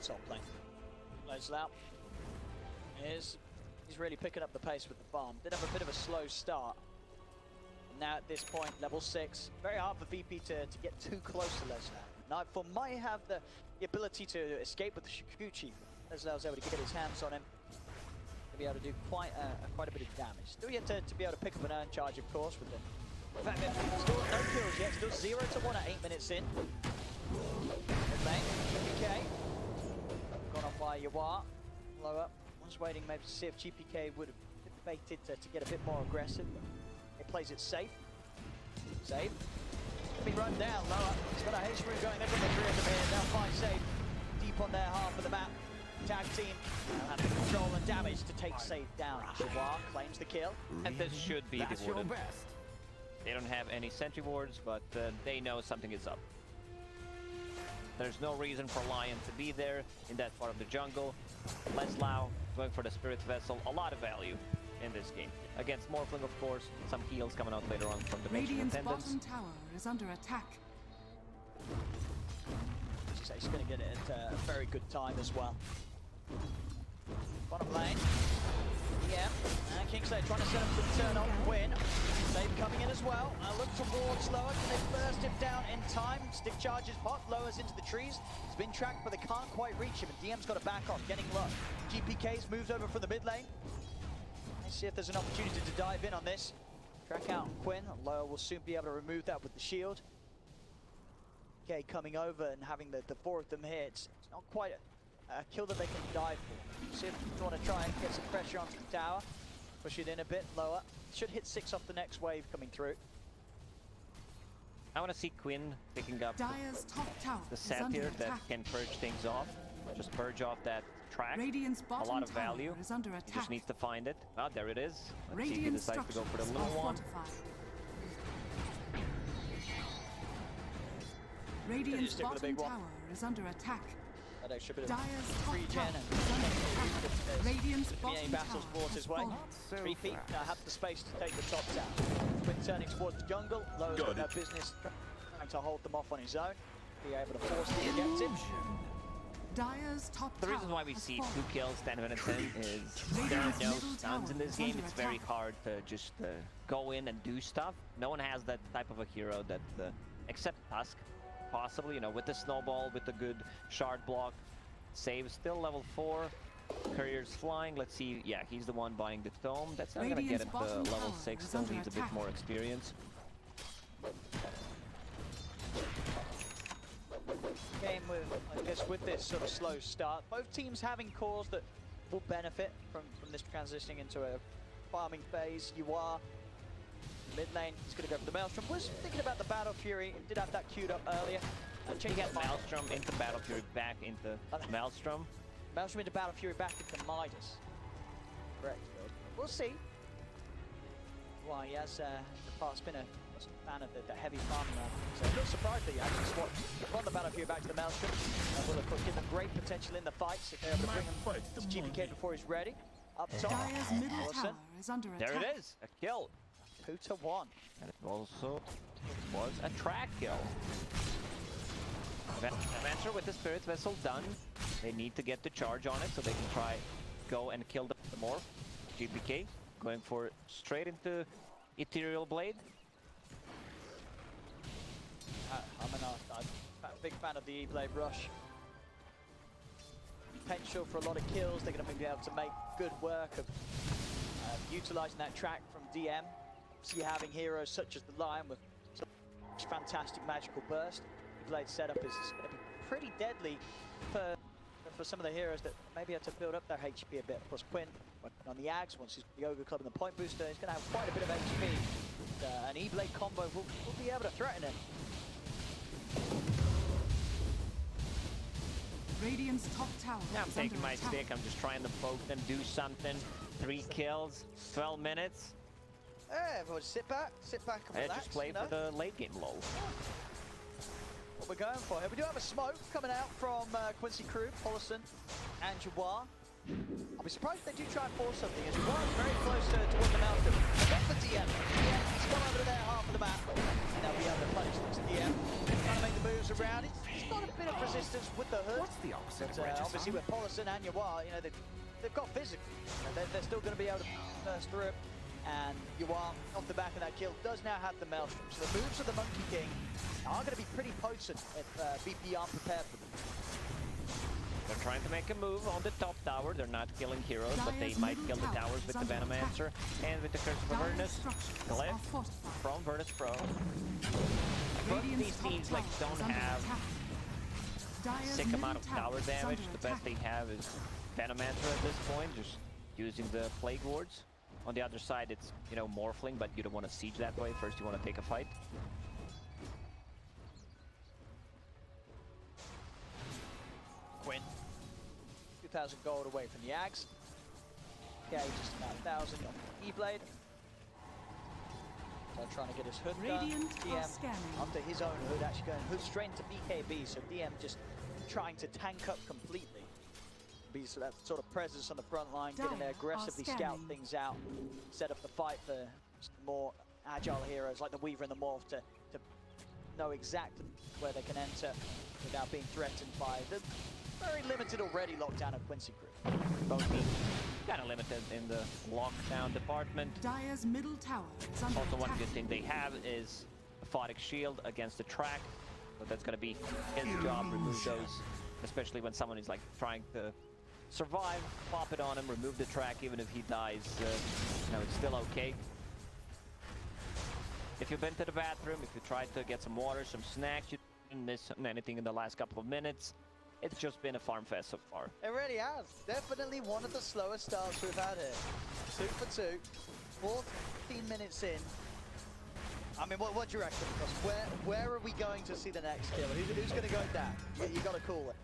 Top lane. Lelis he's really picking up the pace with the farm. Did have a bit of a slow start. Now at this point, level 6, very hard for VP to get too close to Lelis. Nightfall might have the ability to escape with the Shikuchi. Lelis was able to get his hands on him to be able to do quite a bit of damage. Still yet to be able to pick up an earn charge, of course, with the fact that still no kills yet, still 0 to 1 at 8 minutes in. Mid-lane, GPK. Gone off by YawaR. Low up. Was waiting maybe to see if GPK would have baited to get a bit more aggressive. It plays it safe. Save. Be run down, lower. He's got a H room going. They've got the 3 of them here. Now 5 save. Deep on their half of the map. Tag team now have the control and damage to take save down. YawaR claims the kill. And this should be the Warden. They don't have any sentry wards, but they know something is up. There's no reason for Lion to be there in that part of the jungle. Leslau going for the Spirit Vessel. A lot of value in this game. Against Morphling, of course, some heals coming out later on from the Radiant's bottom tower is under attack. He's going to get it at a very good time as well. Bottom lane. Yeah, and Kingslayer trying to set up the turn on Quinn. Save coming in as well. Look towards Loa. Can they burst him down in time? Stick charges pop. Loa's into the trees. He's been tracked, but they can't quite reach him. And DM's got to back off, getting low. GPK's moved over from the mid lane. Let's see if there's an opportunity to dive in on this. Track out Quinn. Loa will soon be able to remove that with the shield. Okay, coming over and having the 4 of them here. It's not quite a kill that they can dive for. See if you want to try and get some pressure onto the tower. Push it in a bit lower. Should hit 6 off the next wave coming through. I want to see Quinn picking up Dire's top tower the satyr that can purge things off. Just purge off that track. A lot of value. Is under attack. He just needs to find it. Oh, there it is. Let's Radiant see if he decides to go for the little one. Radiant's bottom tower is under attack. That extra bit of Dire's top regen tower and is under attack. Radiant's bottom battles tower brought his way. 3 feet now have the space to take the top down. Quinn turning towards the jungle. Lowe's got no business trying to hold them off on his own. Be able to force the objective. Dire's top the reason why we see 2 kills, 10 minutes in, is there are no stuns in this game. It's very hard to just go in and do stuff. No one has that type of a hero that, except Tusk, possibly, you know, with the snowball, with the good shard block. Save still level 4. Courier's flying. Let's see. Yeah, he's the one buying the tome. That's not gonna get him to level 6. Still needs a bit more experience. Game with, I guess, with this sort of slow start. Both teams having cores that will benefit from this transitioning into a farming phase. YawaR mid lane, he's going to go for the Maelstrom. Was thinking about the Battle Fury, did have that queued up earlier. He got Maelstrom into Battle Fury, back into Maelstrom. Maelstrom into Battle Fury, back into Midas. Correct. We'll see. Why, yes, in the past been a fan of the heavy farming round. So I'm not surprised that you actually swapped from the Battle Fury back to the Maelstrom. That will of course give them great potential in the fights if they're able to bring him to GPK before he's ready. Up top, Dire's middle tower is under attack. There it is, a kill. 2-1. And it also was a track kill. Adventure with the Spirit Vessel done. They need to get the charge on it so they can try go and kill the morph. GPK going for straight into Ethereal Blade. I'm a big fan of the E-Blade Rush. Potential for a lot of kills. They're going to be able to make good work of utilizing that track from DM. See, having heroes such as the Lion with such fantastic magical burst. E-Blade setup is going to be pretty deadly for some of the heroes that maybe have to build up their HP a bit. Of course, Quinn on the Ags, once he's the Ogre Club and the Point Booster, he's going to have quite a bit of HP. An E-Blade combo will be able to threaten him. Radiant's top tower. Yeah, I'm taking my stick. I'm just trying to poke them, do something. 3 kills, 12 minutes. Everyone sit back and relax. Just play for the late game low. What we're going for here. We do have a smoke coming out from Quincy crew, Poloson and YawaR. I'll be surprised if they do try and force something, as YawaR is very close to win the Maelstrom. That's the DM. He's gone over to their half of the map. And they'll be able to punish this DM. Trying to make the moves around. He's got a bit of resistance with the hood. What's the opposite of obviously with Poloson and YawaR, you know, they've got physical. They're still going to be able to burst through it. And YawaR, off the back of that kill, does now have the Maelstrom. So the moves of the Monkey King are going to be pretty potent if BP aren't prepared for them. They're trying to make a move on the top tower. They're not killing heroes, but they might kill the towers with the Venomancer and with the Curse of Avernus. Glyph from Virtus.pro. Both these teams don't have sick amount of tower damage. The best they have is Venomancer at this point, just using the Plague Wards. On the other side, it's, you know, Morphling, but you don't want to siege that way. First, you want to take a fight. Quinn, 2,000 gold away from the Ags. Okay, just about 1,000 on E-Blade. So trying to get his hood done. DM after his own hood, actually going hood straight into BKB. So DM just trying to tank up completely. So that sort of presence on the front line, getting there aggressively scout things out, set up the fight for more agile heroes like the Weaver and the Morph to know exactly where they can enter without being threatened by the very limited already lockdown of Quincy crew. Both teams kind of limited in the lockdown department. Dire's middle tower is under Also, one attack. good thing they have is a Photic Shield against the track. So that's going to be his job, remove those, especially when someone is like trying to survive, pop it on him, remove the track. Even if he dies, you know, it's still okay. If you've been to the bathroom, if you tried to get some water, some snacks, you didn't miss anything in the last couple of minutes. It's just been a farm fest so far. It really has. Definitely one of the slowest starts we've had here. 2 for 2, 14 minutes in. I mean, what do you reckon? Because where are we going to see the next kill? Who's going to go down? You got to call it.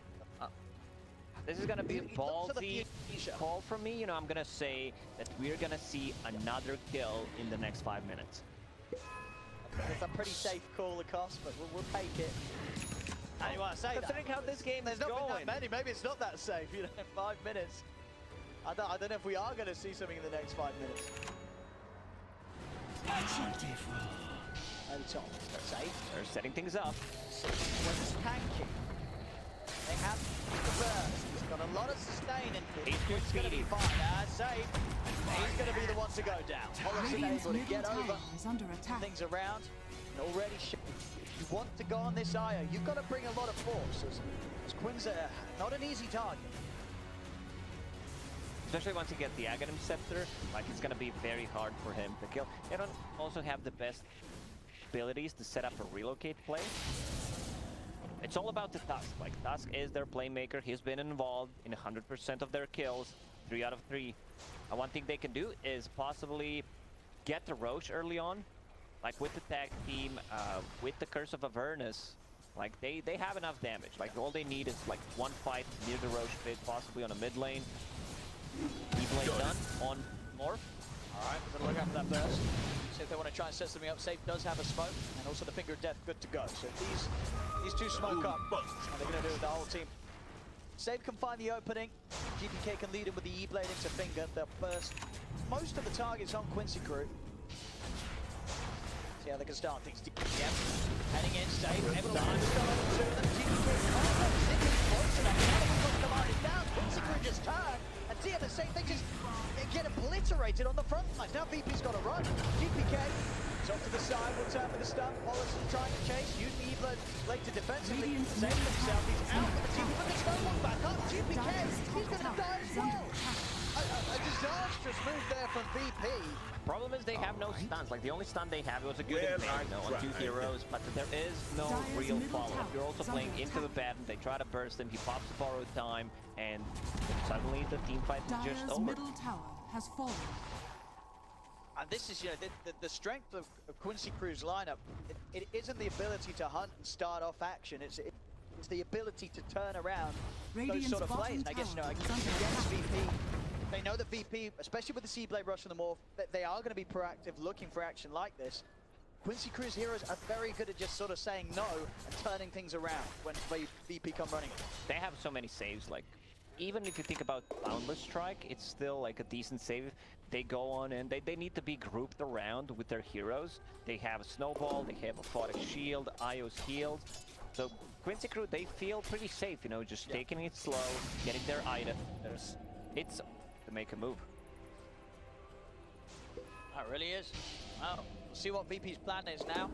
This is going to be a ballsy call from me. You know, I'm going to say that we're going to see another kill in the next 5 minutes. It's a pretty safe call, the cost, but we'll take it. And you want to say Considering how this game is not going. been that many. Maybe it's not that safe, you know, 5 minutes. I don't know if we are going to see something in the next 5 minutes. Early top, safe. They're setting things up. When it's tanking, they have the burst. He's got a lot of sustain and he's going to be fine. Safe. He's going to be the one to go down. Poloson able to get over things around and already if you want to go on this IO, you've got to bring a lot of force as Quinn's not an easy target. Especially once you get the Aghanim Scepter, like it's gonna be very hard for him to kill. They don't also have the best abilities to set up a relocate play. It's all about the Tusk. Like Tusk is their playmaker. He's been involved in 100% of their kills, 3 out of 3. And one thing they can do is possibly get the Roche early on, like with the tag team, with the Curse of Avernus. Like they have enough damage. Like all they need is like one fight near the Roche pit, possibly on a mid lane. E-Blade done on Morph. Alright, we're gonna look out for that burst. See if they want to try and set something up. Safe does have a smoke, and also the Finger of Death good to go. So these two smoke up, what they're gonna do with the whole team. Safe can find the opening. GPK can lead him with the E-Blade into Finger. They'll burst most of the targets on Quincy crew. See how they can start things. Yep. Heading in, Safe, able to land the two of them. GPK close enough. Now the command is down. Quincy crew just turn. And DM and Safe, they just get obliterated on the front lines. Now VP's got to run. GPK is off to the side. Will turn for the stun. Poloson trying to chase. Use the E-Blade to defensively. Save himself. He's out with the TP, but the stun won't back up. GPK, he's going to die as well. A disastrous move there from VP. Problem is they have no stuns. Like the only stun they have was a good impact, on 2 heroes, but there is no real follow-up. You're also playing into the pattern. They try to burst him. He pops the borrowed time, and suddenly the team fight is just over. Middle tower has fallen. And this is, the strength of Quincy Crew's lineup. It isn't the ability to hunt and start off action. It's the ability to turn around those sort of plays. And I guess, against VP, they know that VP, especially with the Sea-Blade Rush and the Morph, that they are going to be proactive, looking for action like this. Quincy Crew's heroes are very good at just sort of saying no and turning things around when VP come running. They have so many saves, like, even if you think about Boundless Strike, it's still like a decent save. They go on and they need to be grouped around with their heroes. They have a Snowball, they have a Photic Shield, Io's healed. So Quincy Crew, they feel pretty safe, just taking it slow, getting their item. It's to make a move. That really is. Well, we'll see what VP's plan is now.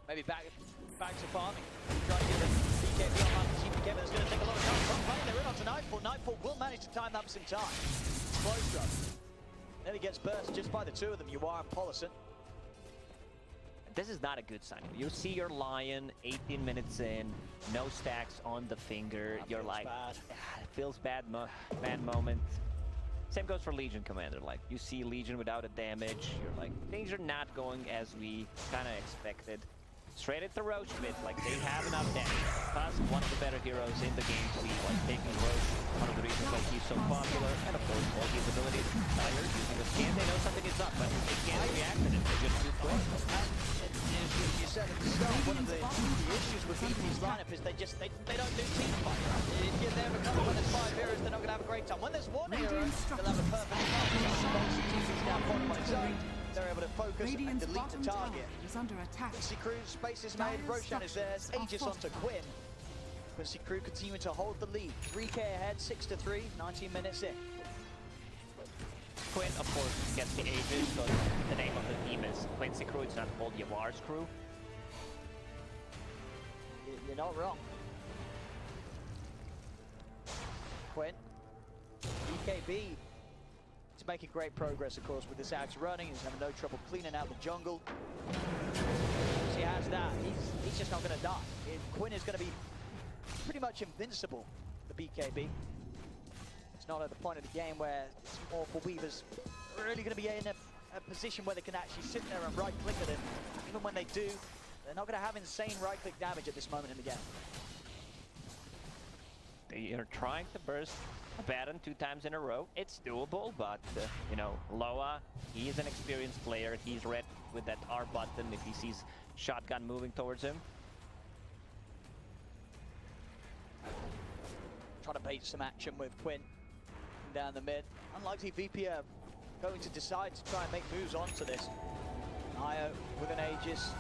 Maybe back to farming. Try to get the BKB on GPK, but it's going to take a lot of time. Front play, they're in onto Nightfall. Nightfall will manage to time that in time. Close drop. Then he gets burst just by the two of them, YawaR and Poloson. This is not a good sign. You see your Lion 18 minutes in, no stacks on the Finger. You're like, it feels bad, bad moment. Same goes for Legion Commander. Like, you see Legion without a damage. You're like, things are not going as we kind of expected. Straight at the Roche mid, like they have enough damage. Plus, one of the better heroes in the game to be like taking Roche. One of the reasons why he's so popular, and of course, all his ability to retire using a scan. They know something is up, but they can't react to it. They're just too quick. You said at the start, one of the issues with VP's lineup is they don't do team fight. If they ever come when there's 5 heroes, they're not going to have a great time. When there's 1 hero, they'll have a perfect time. Down bottom on its own. They're able to focus and delete the target. Quincy Crew, space is made, Roshan is there, Aegis onto Quinn. Quincy Crew continuing to hold the lead. 3k ahead, 6-3, 19 minutes in. Quinn, of course, gets the Aegis, so the name of the team is Quincy Crew. It's not called YawaR's crew. You're not wrong. Quinn, BKB. He's making great progress, of course, with this axe running. He's having no trouble cleaning out the jungle. Once he has that, he's just not going to die. Quinn is going to be pretty much invincible, the BKB. It's not at the point of the game where Awful Weavers are really going to be in a position where they can actually sit there and right-click at him. Even when they do, they're not going to have insane right-click damage at this moment in the game. They are trying to burst a Baron 2 times in a row. It's doable, but, Loa, he is an experienced player. He's read with that R button if he sees shotgun moving towards him. Trying to bait some action with Quinn down the mid. Unlikely VP are going to decide to try and make moves onto this. Io with an Aegis.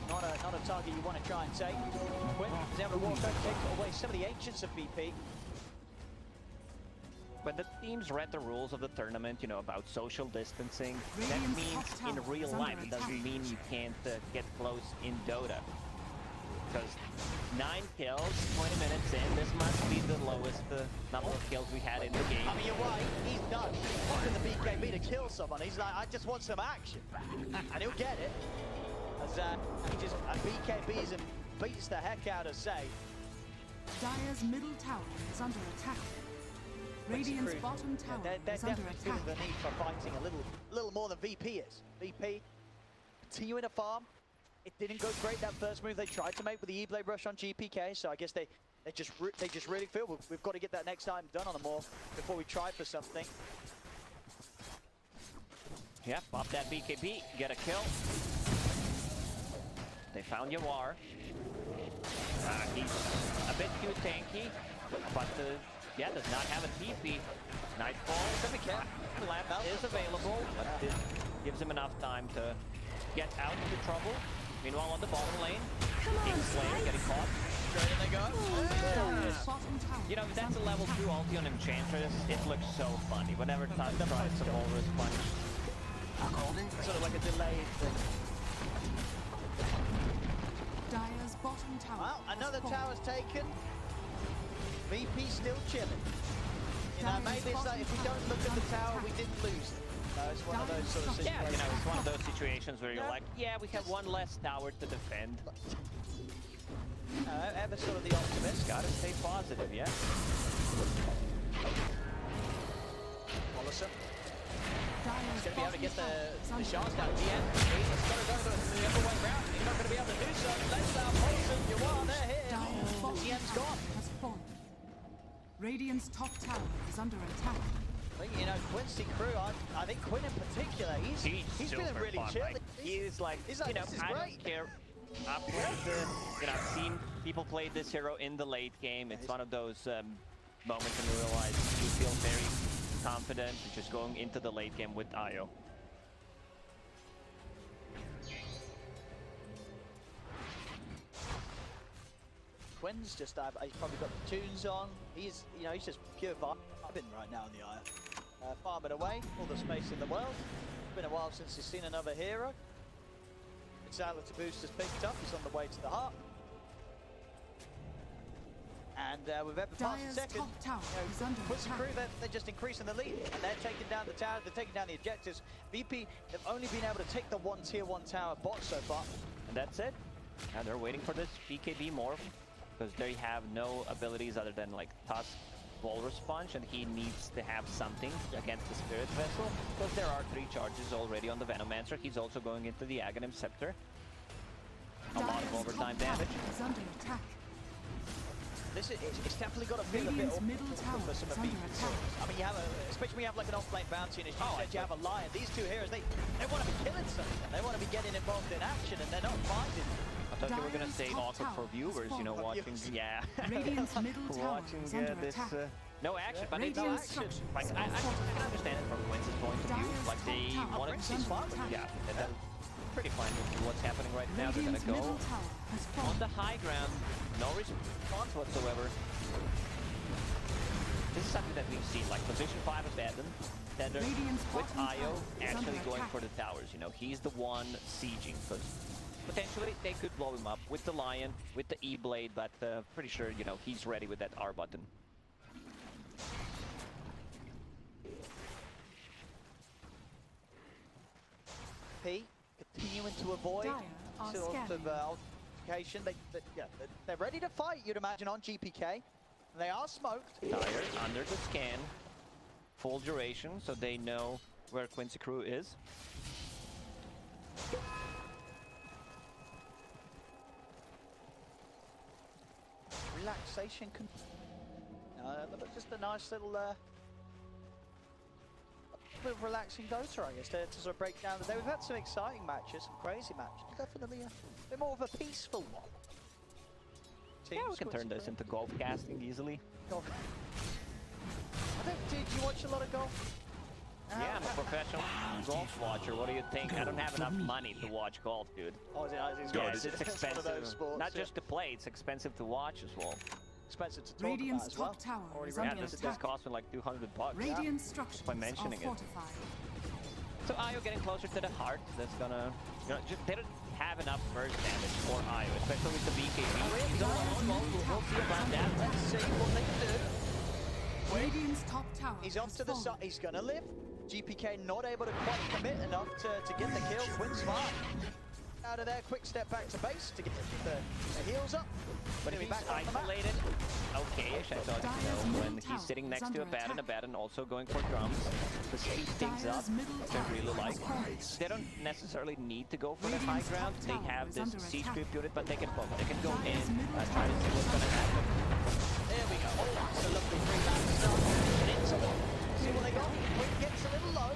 Not a target you want to try and take. Quinn is able to walk over, take away some of the ancients of VP. When the teams read the rules of the tournament, about social distancing, that means in real life. It doesn't mean you can't get close in DotA. because 9 kills, 20 minutes in, this must be the lowest number of kills we had in the game. I mean, you're right, he's done. He's wanting the BKB to kill someone. He's like, I just want some action. And he'll get it. As he just BKBs and beats the heck out of Say. Dire's middle tower is under attack. Radiant's bottom tower they're is under definitely attack. feeling the need for fighting a little more than VP is. VP continuing to farm. It didn't go great that first move they tried to make with the E-Blade rush on GPK, so I guess they just really feel we've got to get that next item done on them all before we try for something. Yeah, pop that BKB, get a kill. They found YawaR. He's a bit too tanky, but yeah, does not have a TP. Nightfall lamp is available, but this gives him enough time to get out of the trouble. Meanwhile, on the bottom lane, Kingslayer getting caught. Straight in they go. You know, if that's a level 2 ulti on Enchantress, it looks so funny. Whenever Tusk tries to Walrus punch. Sort of like a delayed thing. Dire's bottom tower. Well, another tower's taken. VP still chilling. You know, maybe it's like if we don't look at the tower, we didn't lose it. No, it's one of those sort of situations. Yeah, you know, it's one of those situations where you're like, yeah, we have one less tower to defend. Ever sort of the optimist. Gotta stay positive, yeah. Poloson. He's going to be able to get the shots down at the end. He's got to go the other way round. He's not going to be able to do so. Let's now Poloson, YawaR, they're here. The end's gone. Has fallen. Radiant's top tower is under attack. I think, you know, Quincy crew, I think Quinn in particular, he's feeling really chill. Like, he's like, you know, I don't care. You know, I've seen people play this hero in the late game. It's one of those moments when you realize you feel very confident just going into the late game with Io. Quinn's just, he's probably got the tunes on. He's, you know, he's just pure vibing right now in the Io. Farming away, all the space in the world. It's been a while since he's seen another hero. It's out to boost has picked up, he's on the way to the heart. And with every passing second, Quincy crew, they're just increasing the lead. And they're taking down the towers, they're taking down the objectives. VP have only been able to take the tier 1 tower bot so far. And that's it. And they're waiting for this BKB morph, because they have no abilities other than like Tusk, Walrus Punch, and he needs to have something against the Spirit Vessel, because there are 3 charges already on the Venomancer. He's also going into the Aghanim Scepter. A lot of overtime damage. Is under attack. This is, it's definitely got to feel a bit off for some of these. I mean, you have especially when you have like an off-lane bounty, and as you said, you have a Lion. These 2 heroes, they want to be killing something. They want to be getting involved in action, and they're not finding it. I thought you were gonna say awkward for viewers, you know, watching, yeah, watching this, no action, but it's no action. Like, I can understand it from Quincy's point of view. Like, they want to see fun, yeah, that's pretty fine with what's happening right now. They're gonna go on the high ground, no response whatsoever. This is something that we've seen, like position 5 abandoned. Tender with Io actually going for the towers, you know, he's the one sieging, because potentially they could blow him up with the Lion, with the E-Blade, but pretty sure, you know, he's ready with that R button. P continuing to avoid sort of altercation. They're ready to fight, you'd imagine, on GPK. They are smoked. Dire under the scan, full duration, so they know where Quincy crew is. Relaxation can... just a nice little bit of relaxing Dota, I guess, to sort of break down the day. We've had some exciting matches, some crazy matches. Definitely a bit more of a peaceful one. Yeah, we can turn this into golf casting easily. Golf. Did you watch a lot of golf? Yeah, I'm a professional golf watcher. What do you think? I don't have enough money to watch golf, dude. Oh, is it? Yes, it's expensive. Not just to play, it's expensive to watch as well. Expensive to talk about as well. Tower yeah, this cost me like $200. Radiant structures by mentioning are fortified. So Io getting closer to the heart. That's gonna, you know, just have enough burst damage for Io, especially with the BKB. He's all alone. We'll see about that. Let's see what they can do. Radiant's top tower. He's off to the side. He's gonna live. GPK not able to quite commit enough to get the kill. Quinn smart. Out of there, quick step back to base to get the heals up. But if he's isolated, okay-ish, I thought, you know, when he's sitting next to a Baron also going for drums, to speed things up, they really like. They don't necessarily need to go for the high ground. They have this siege group unit, but they can go in, try to see what's going to happen. There we go. Oh, that's a lovely free-land start. And into one. See what they got? Quinn gets a little low.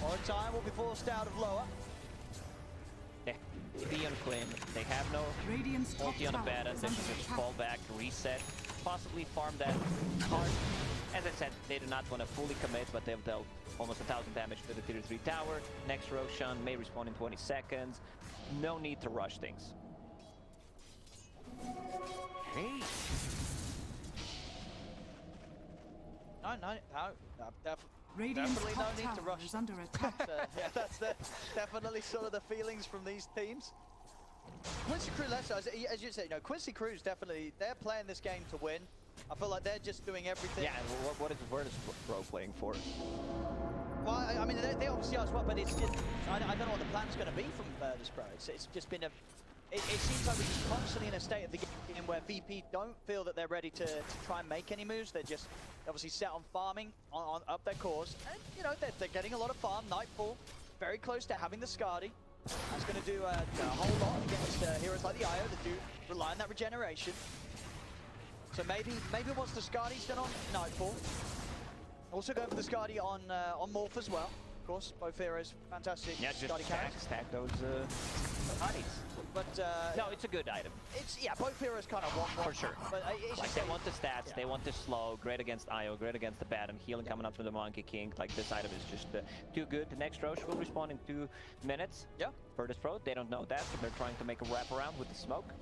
More time will be forced out of lower. Yeah, be on Quinn. They have no ulti on a Baron. They should just fall back, reset, possibly farm that card. As I said, they do not want to fully commit, but they've dealt almost 1,000 damage to the tier 3 tower. Next Roshan may respawn in 20 seconds. No need to rush things. Hey. No, definitely no need to rush. Is under attack. Yeah, that's definitely sort of the feelings from these teams. Quincy Crew, as you said, you know, Quincy Crew's definitely, they're playing this game to win. I feel like they're just doing everything. Yeah, and what is Virtus.pro playing for? Well, I mean, they obviously are as well, but it's just, I don't know what the plan's going to be from Virtus.pro. It's just been it seems like we're just constantly in a state of the game where VP don't feel that they're ready to try and make any moves. They're just obviously set on farming on up their cores. And, you know, they're getting a lot of farm. Nightfall, very close to having the Skadi. That's going to do a whole lot against heroes like the Io that do rely on that regeneration. So maybe once the Skadi's done on Nightfall, also going for the Skadi on Morph as well. Of course, both heroes, fantastic. Yeah, just Skadi carries. stack those Skadis. But no, it's a good item. It's both heroes kind of want one. For sure. But like they want the stats, they want the slow, great against Io, great against the Baron, healing coming up from the Monkey King. Like this item is just too good. The next Roche will respawn in 2 minutes. Yeah. Virtus.pro, they don't know that, so they're trying to make a wraparound with the smoke.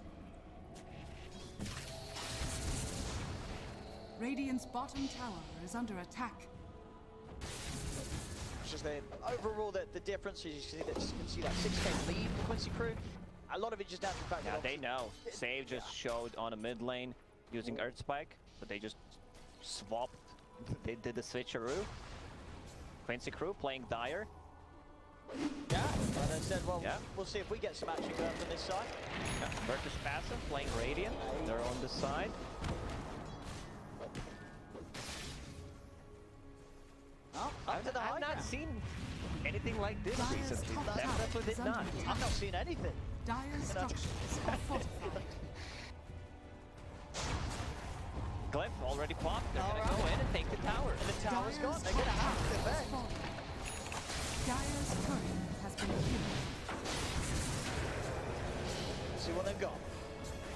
Radiant's bottom tower is under attack. Just overall the difference is you can see that 6k lead for Quincy Crew. A lot of it just down to the fact that they know. Save just showed on a mid lane using Earth Spike, but they just swapped. They did the switcheroo. Quincy Crew playing Dire. Yeah, and I said, well, we'll see if we get some action going from this side. Yeah. Virtus passive playing Radiant. They're on the side. I've not seen anything like this recently. Definitely did not. I've not seen anything. Dire's structures are fortified. Glyph already popped. They're gonna go in and take the tower. And the tower's gone. They're gonna have to defend. Dire's turret has been killed. See what they've got.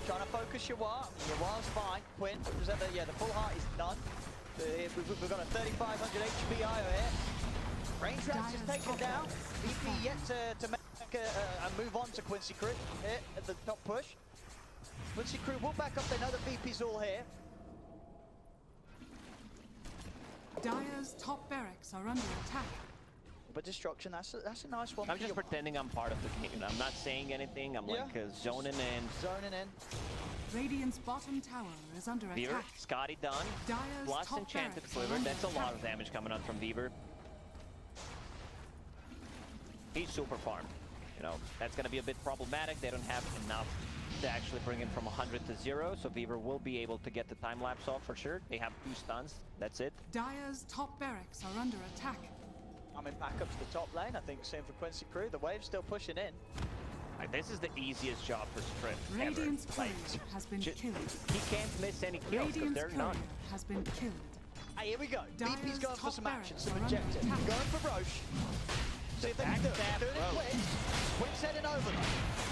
Trying to focus YawaR. YawaR's fine. Quinn, the full heart is done. We've got a 3,500 HP IO here. Range Rats is taken down. VP yet to make a move on to Quincy Crew here at the top push. Quincy Crew will back up. They know that VP's all here. Dire's top barracks are under attack. But destruction, that's a nice one. I'm just pretending I'm part of the game. I'm not saying anything. I'm like zoning in. Zoning in. Radiant's bottom tower is under Weaver, attack. Scotty done. Dire's Plus top enchanted barracks quiver. are That's a under lot attack. of damage coming out from Weaver. He's super farmed. You know, that's going to be a bit problematic. They don't have enough to actually bring him from 100 to 0. So Weaver will be able to get the time lapse off for sure. They have 2 stuns. That's it. Dire's top barracks are under attack. I'm in back up to the top lane. I think same for Quincy Crew. The wave's still pushing in. Like, this is the easiest job for Strip Radiant's ever. courier has been killed. He can't miss any kills because Radiant's they're courier none. has been killed. Hey, here we go. Dire's VP's going for top some action, barracks some are under objective. attack. Going for Roche. See if they can do it. They're doing it quick. Quinn's heading over them.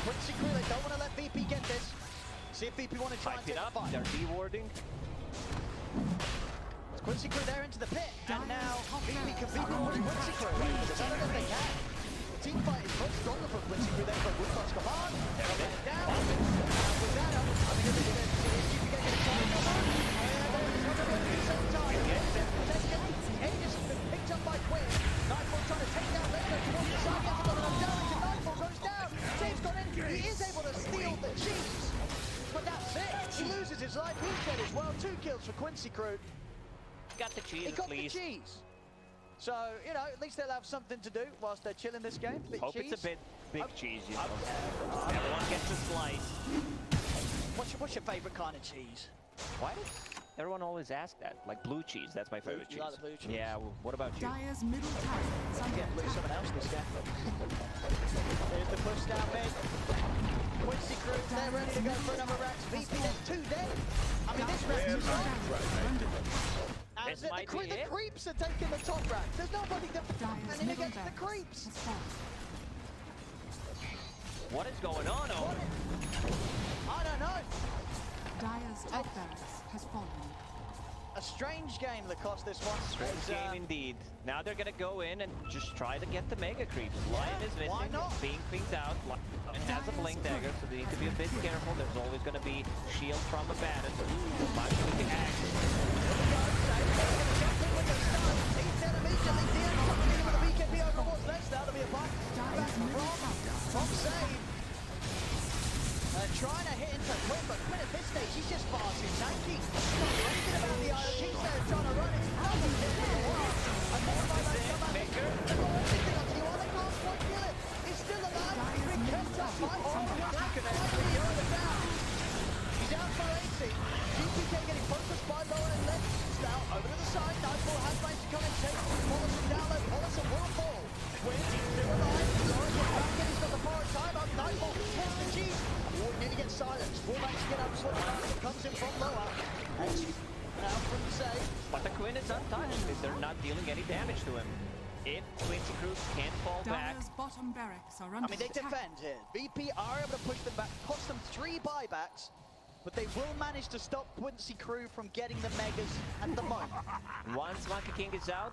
Quincy Crew, they don't want to let VP get this. See if VP want to try and Pipe take it up. the fight. They're dewarding. Quincy Crew there into the pit. And now VP can beat Quincy Crew. I don't know if they can. The team fight is much stronger for Quincy Crew there, but Woodcock's command. They're down. And with that, I mean, if you get a try, come on. There's not going to be some time. Aegis has been picked up by Quinn. Nightfall trying to take down Lego towards the side. He hasn't got enough damage, and Nightfall goes down. for Quincy crew. Got the cheese, He got at least. the cheese. So, you know, at least they'll have something to do whilst they're chilling this game. Hope cheese. it's a bit big cheese, you know. Everyone gets a slice. What's your favorite kind of cheese? Why does everyone always ask that? Like blue cheese, that's my favorite cheese. You like the blue cheese? Yeah, well, what about you? Dire's middle tower is under Get blue someone else this game. There's the push down mid. Quincy crew, they're ready to go for another racks. VP, there's 2 dead. I mean, this rack is This might be the it. creeps are taking the top rack. There's nobody defending against the creeps. What is going on over? I don't know. Dire's top barracks has fallen. A strange game that cost this one. Strange game indeed. Now they're gonna go in and just try to get the mega creeps. Lion is missing, why not? being pinked out. Lion has a blink dagger, so they need to be a bit careful. There's always gonna be shield from a baton. Much with the axe. He's dead immediately. Dion coming in with a BKB over what's next. That'll be a back from save. Trying to hit into Quinn, but Quinn at this stage, he's just far too tanky. He's not doing anything about the Isle. Kingslayer trying to run it. Double kill for the wall. And more by that come out. They've got everything onto you. They can't quite kill it. He's still alive. He kept up by all the back and then down. He's out for 80. GPK getting focused by lower and left. Now over to the side. Nightfall has managed to come and take Poloson down low. Poloson will fall. Quinn still alive. Lower gets back in. He's got the power time up. Nightfall gets the cheese. Nearly gets silenced. Will manage to get up switch back. It comes in from lower. And now from the save. But the Quinn is untouched. They're not dealing any damage to him. If Quincy crew can't fall back. Dire's bottom barracks are under I mean, they attack. defend here. VP are able to push them back. Cost them 3 buybacks. But they will manage to stop Quincy crew from getting the megas at the moment. Once Monkey King is out,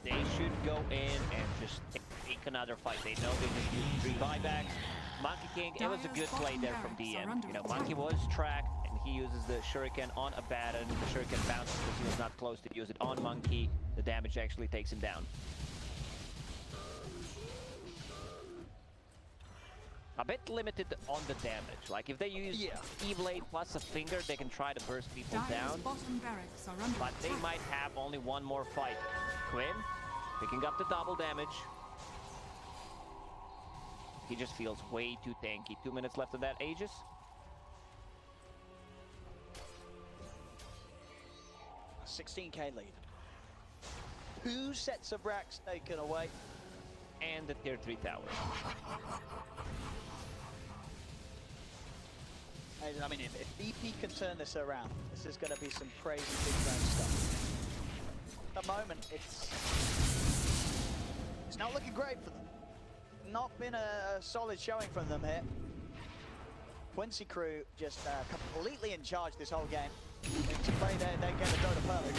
they should go in and just take another fight. They know they just use 3 buybacks. Monkey King, it was a good play there from DM. You know, Monkey was tracked, and he uses the Shuriken on a baton. The Shuriken bounces because he was not close to use it on Monkey. The damage actually takes him down. A bit limited on the damage. Like, if they use E-Blade plus a finger, they can try to burst people down. Bottom barracks are under But they might have only one more fight. Quinn, picking up the double damage. He just feels way too tanky. 2 minutes left of that Aegis. A 16k lead. 2 sets of racks taken away. And the tier 3 tower. I mean, if BP can turn this around, this is going to be some crazy big game stuff. At the moment, it's not looking great for them. Not been a solid showing from them here. Quincy crew just completely in charge this whole game. To play their game of DotA perfect.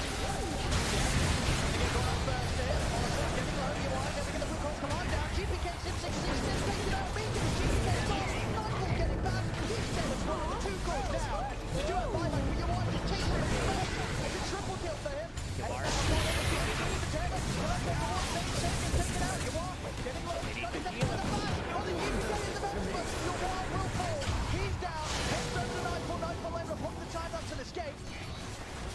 GPK 666 taking out Beacon. GPK Nightfall getting back. He's dead as well. 2 goals down. The duo buyback for YawaR to take it. It's a triple kill for him. YawaR. He's down. Heads over to Nightfall. Nightfall able to pop the time up to escape.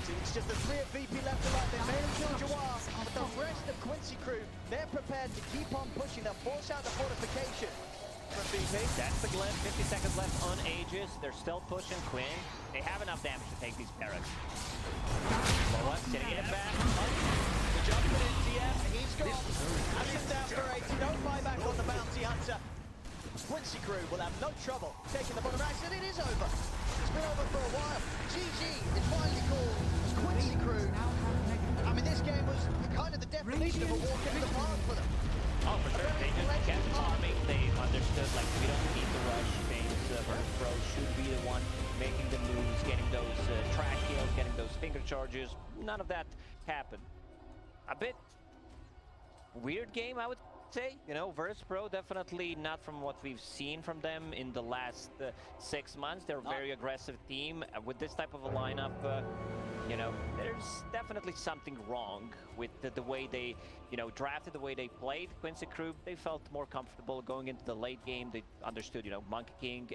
It's just the 3 of VP left alive. They made him kill YawaR, but the rest of Quincy crew, they're prepared to keep on pushing. They'll force out the fortification from VP. That's the glyph. 50 seconds left on Aegis. They're still pushing Quinn. They have enough damage to take these barracks. Loa sitting in it back. The jump to NTF. He's gone. Ashen down for 80. No buyback on the bounty hunter. Quincy crew will have no trouble taking the bottom racks, and it is over. It's been over for a while. GG is finally called. Quincy crew. I mean, this game was kind of the definition of a walk in the park for them. Oh, for sure. They just kept farming. They understood, like, we don't need to rush things. Virtus.pro should be the one making the moves, getting those track kills, getting those finger charges. None of that happened. A bit weird game, I would say. You know, Virtus.pro definitely not from what we've seen from them in the last 6 months. They're a very aggressive team. With this type of a lineup, you know, there's definitely something wrong with the way they, you know, drafted, the way they played. Quincy crew, they felt more comfortable going into the late game. They understood, you know, Monkey King.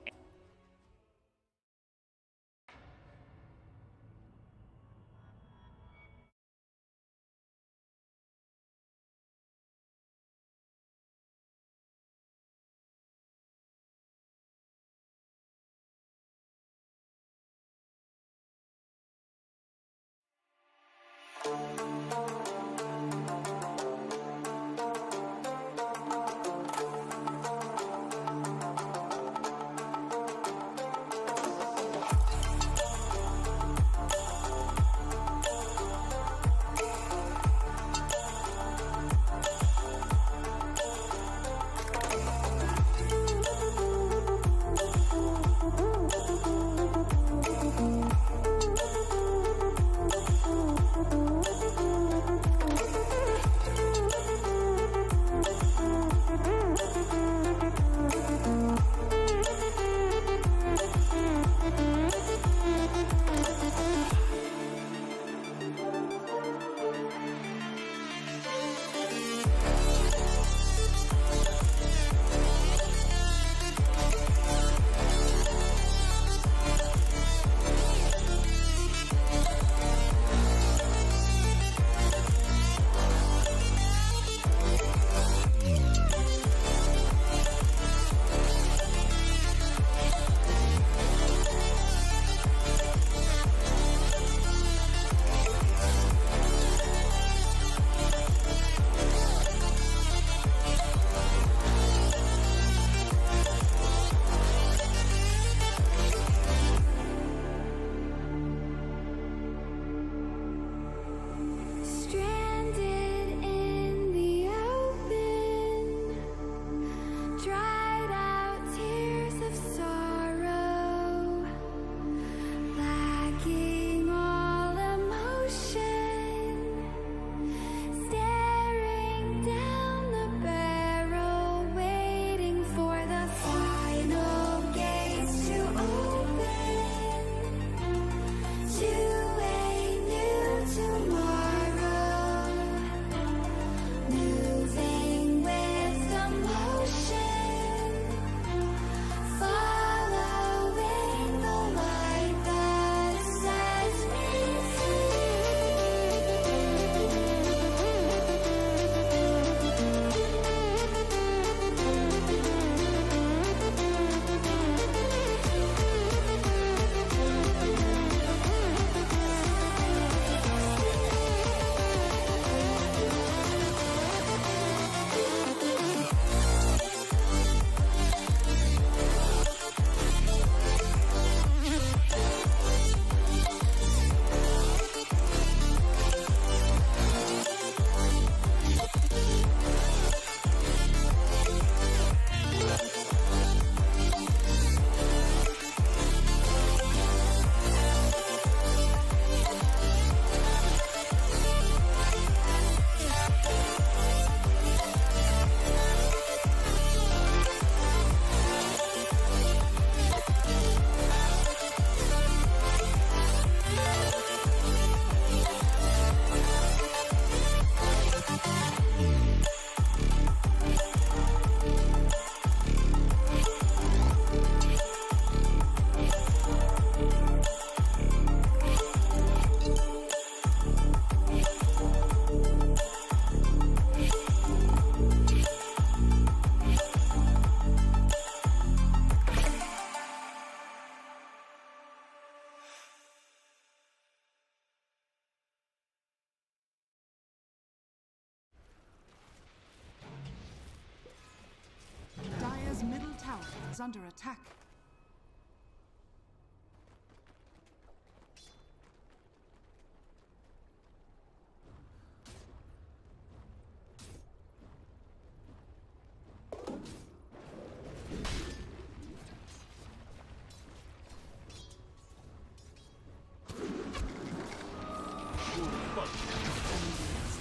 is under attack.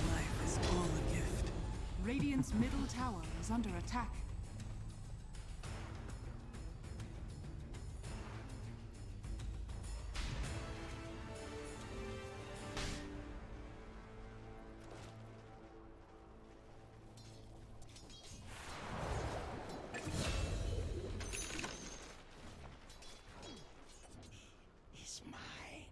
Life is all a gift. Radiant's middle tower is under attack. Is mine.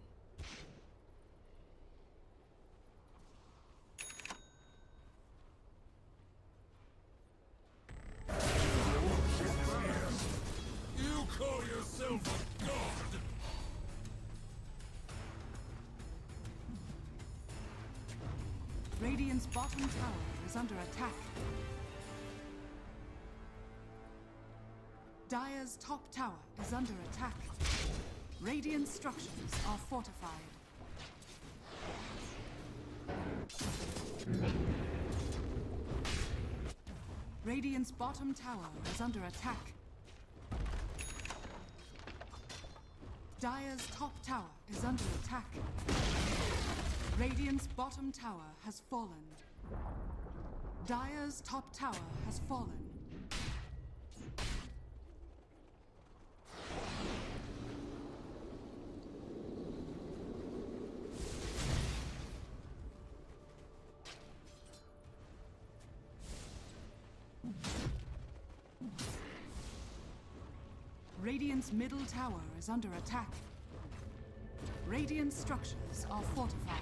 You call yourself a god? Radiant's bottom tower is under attack. Dire's top tower is under attack. Radiant structures are fortified. Radiant's bottom tower is under attack. Dire's top tower is under attack. Radiant's bottom tower has fallen. Dire's top tower has fallen. Radiant's middle tower is under attack. Radiant structures are fortified.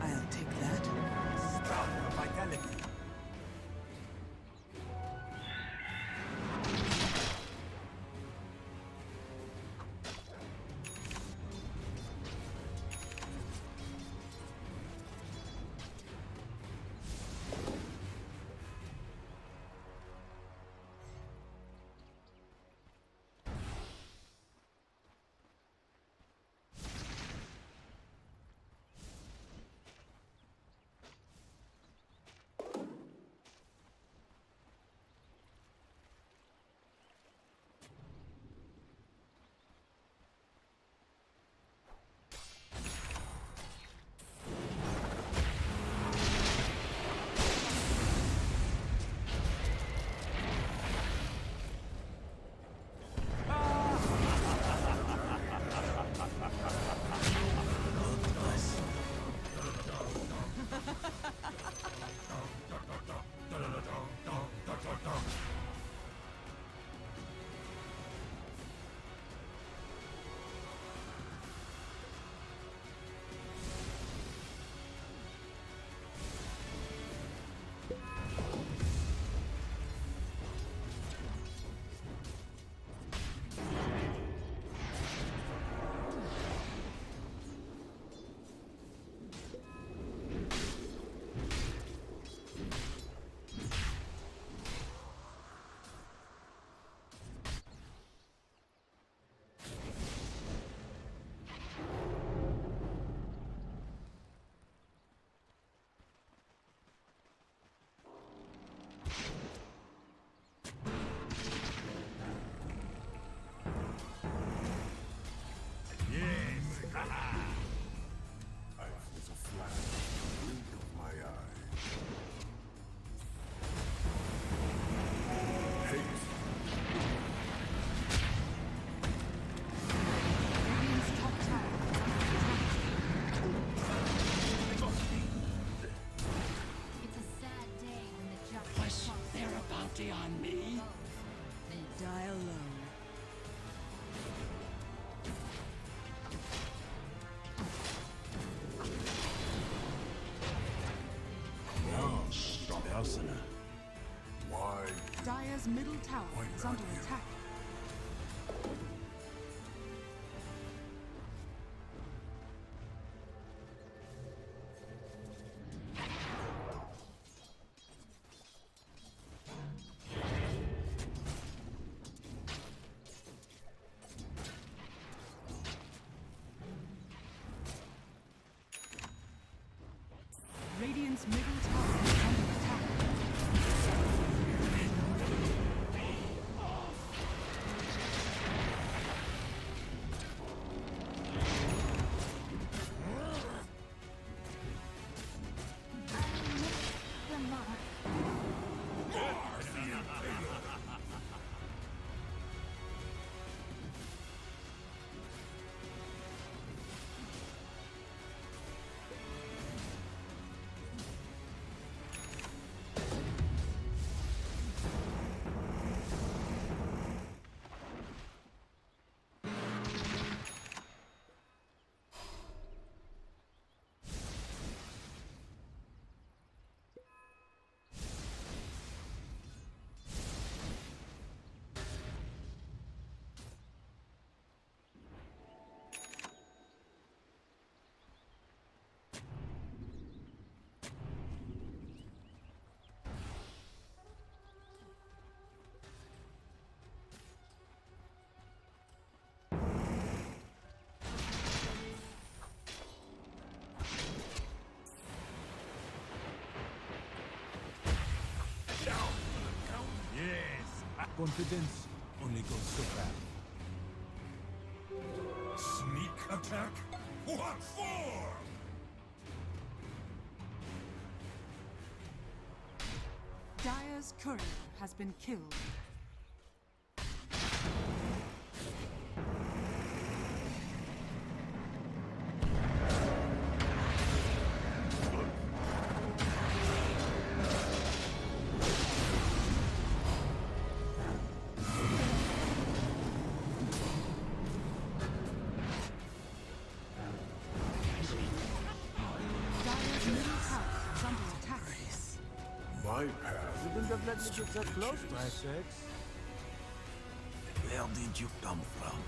I'll take that. Stop vitality. Dire's middle tower is under attack. Radiant's middle tower is under attack. Confidence only goes so far. Sneak attack? What for? Dire's courier has been killed. My path. You wouldn't have let me get that close, my sex. Where did you come from?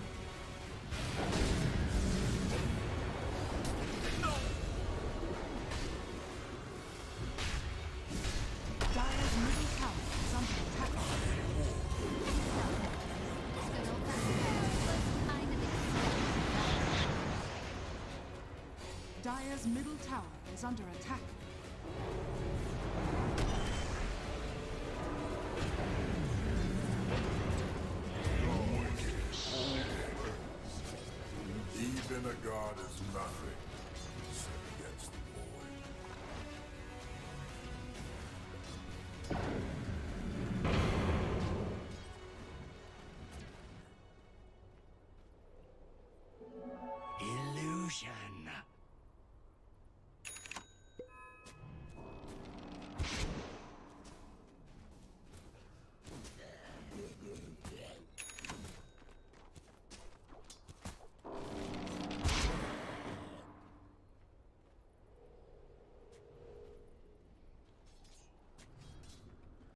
Dire's middle tower is under attack. Dire's middle tower is under attack. Even a god is nothing.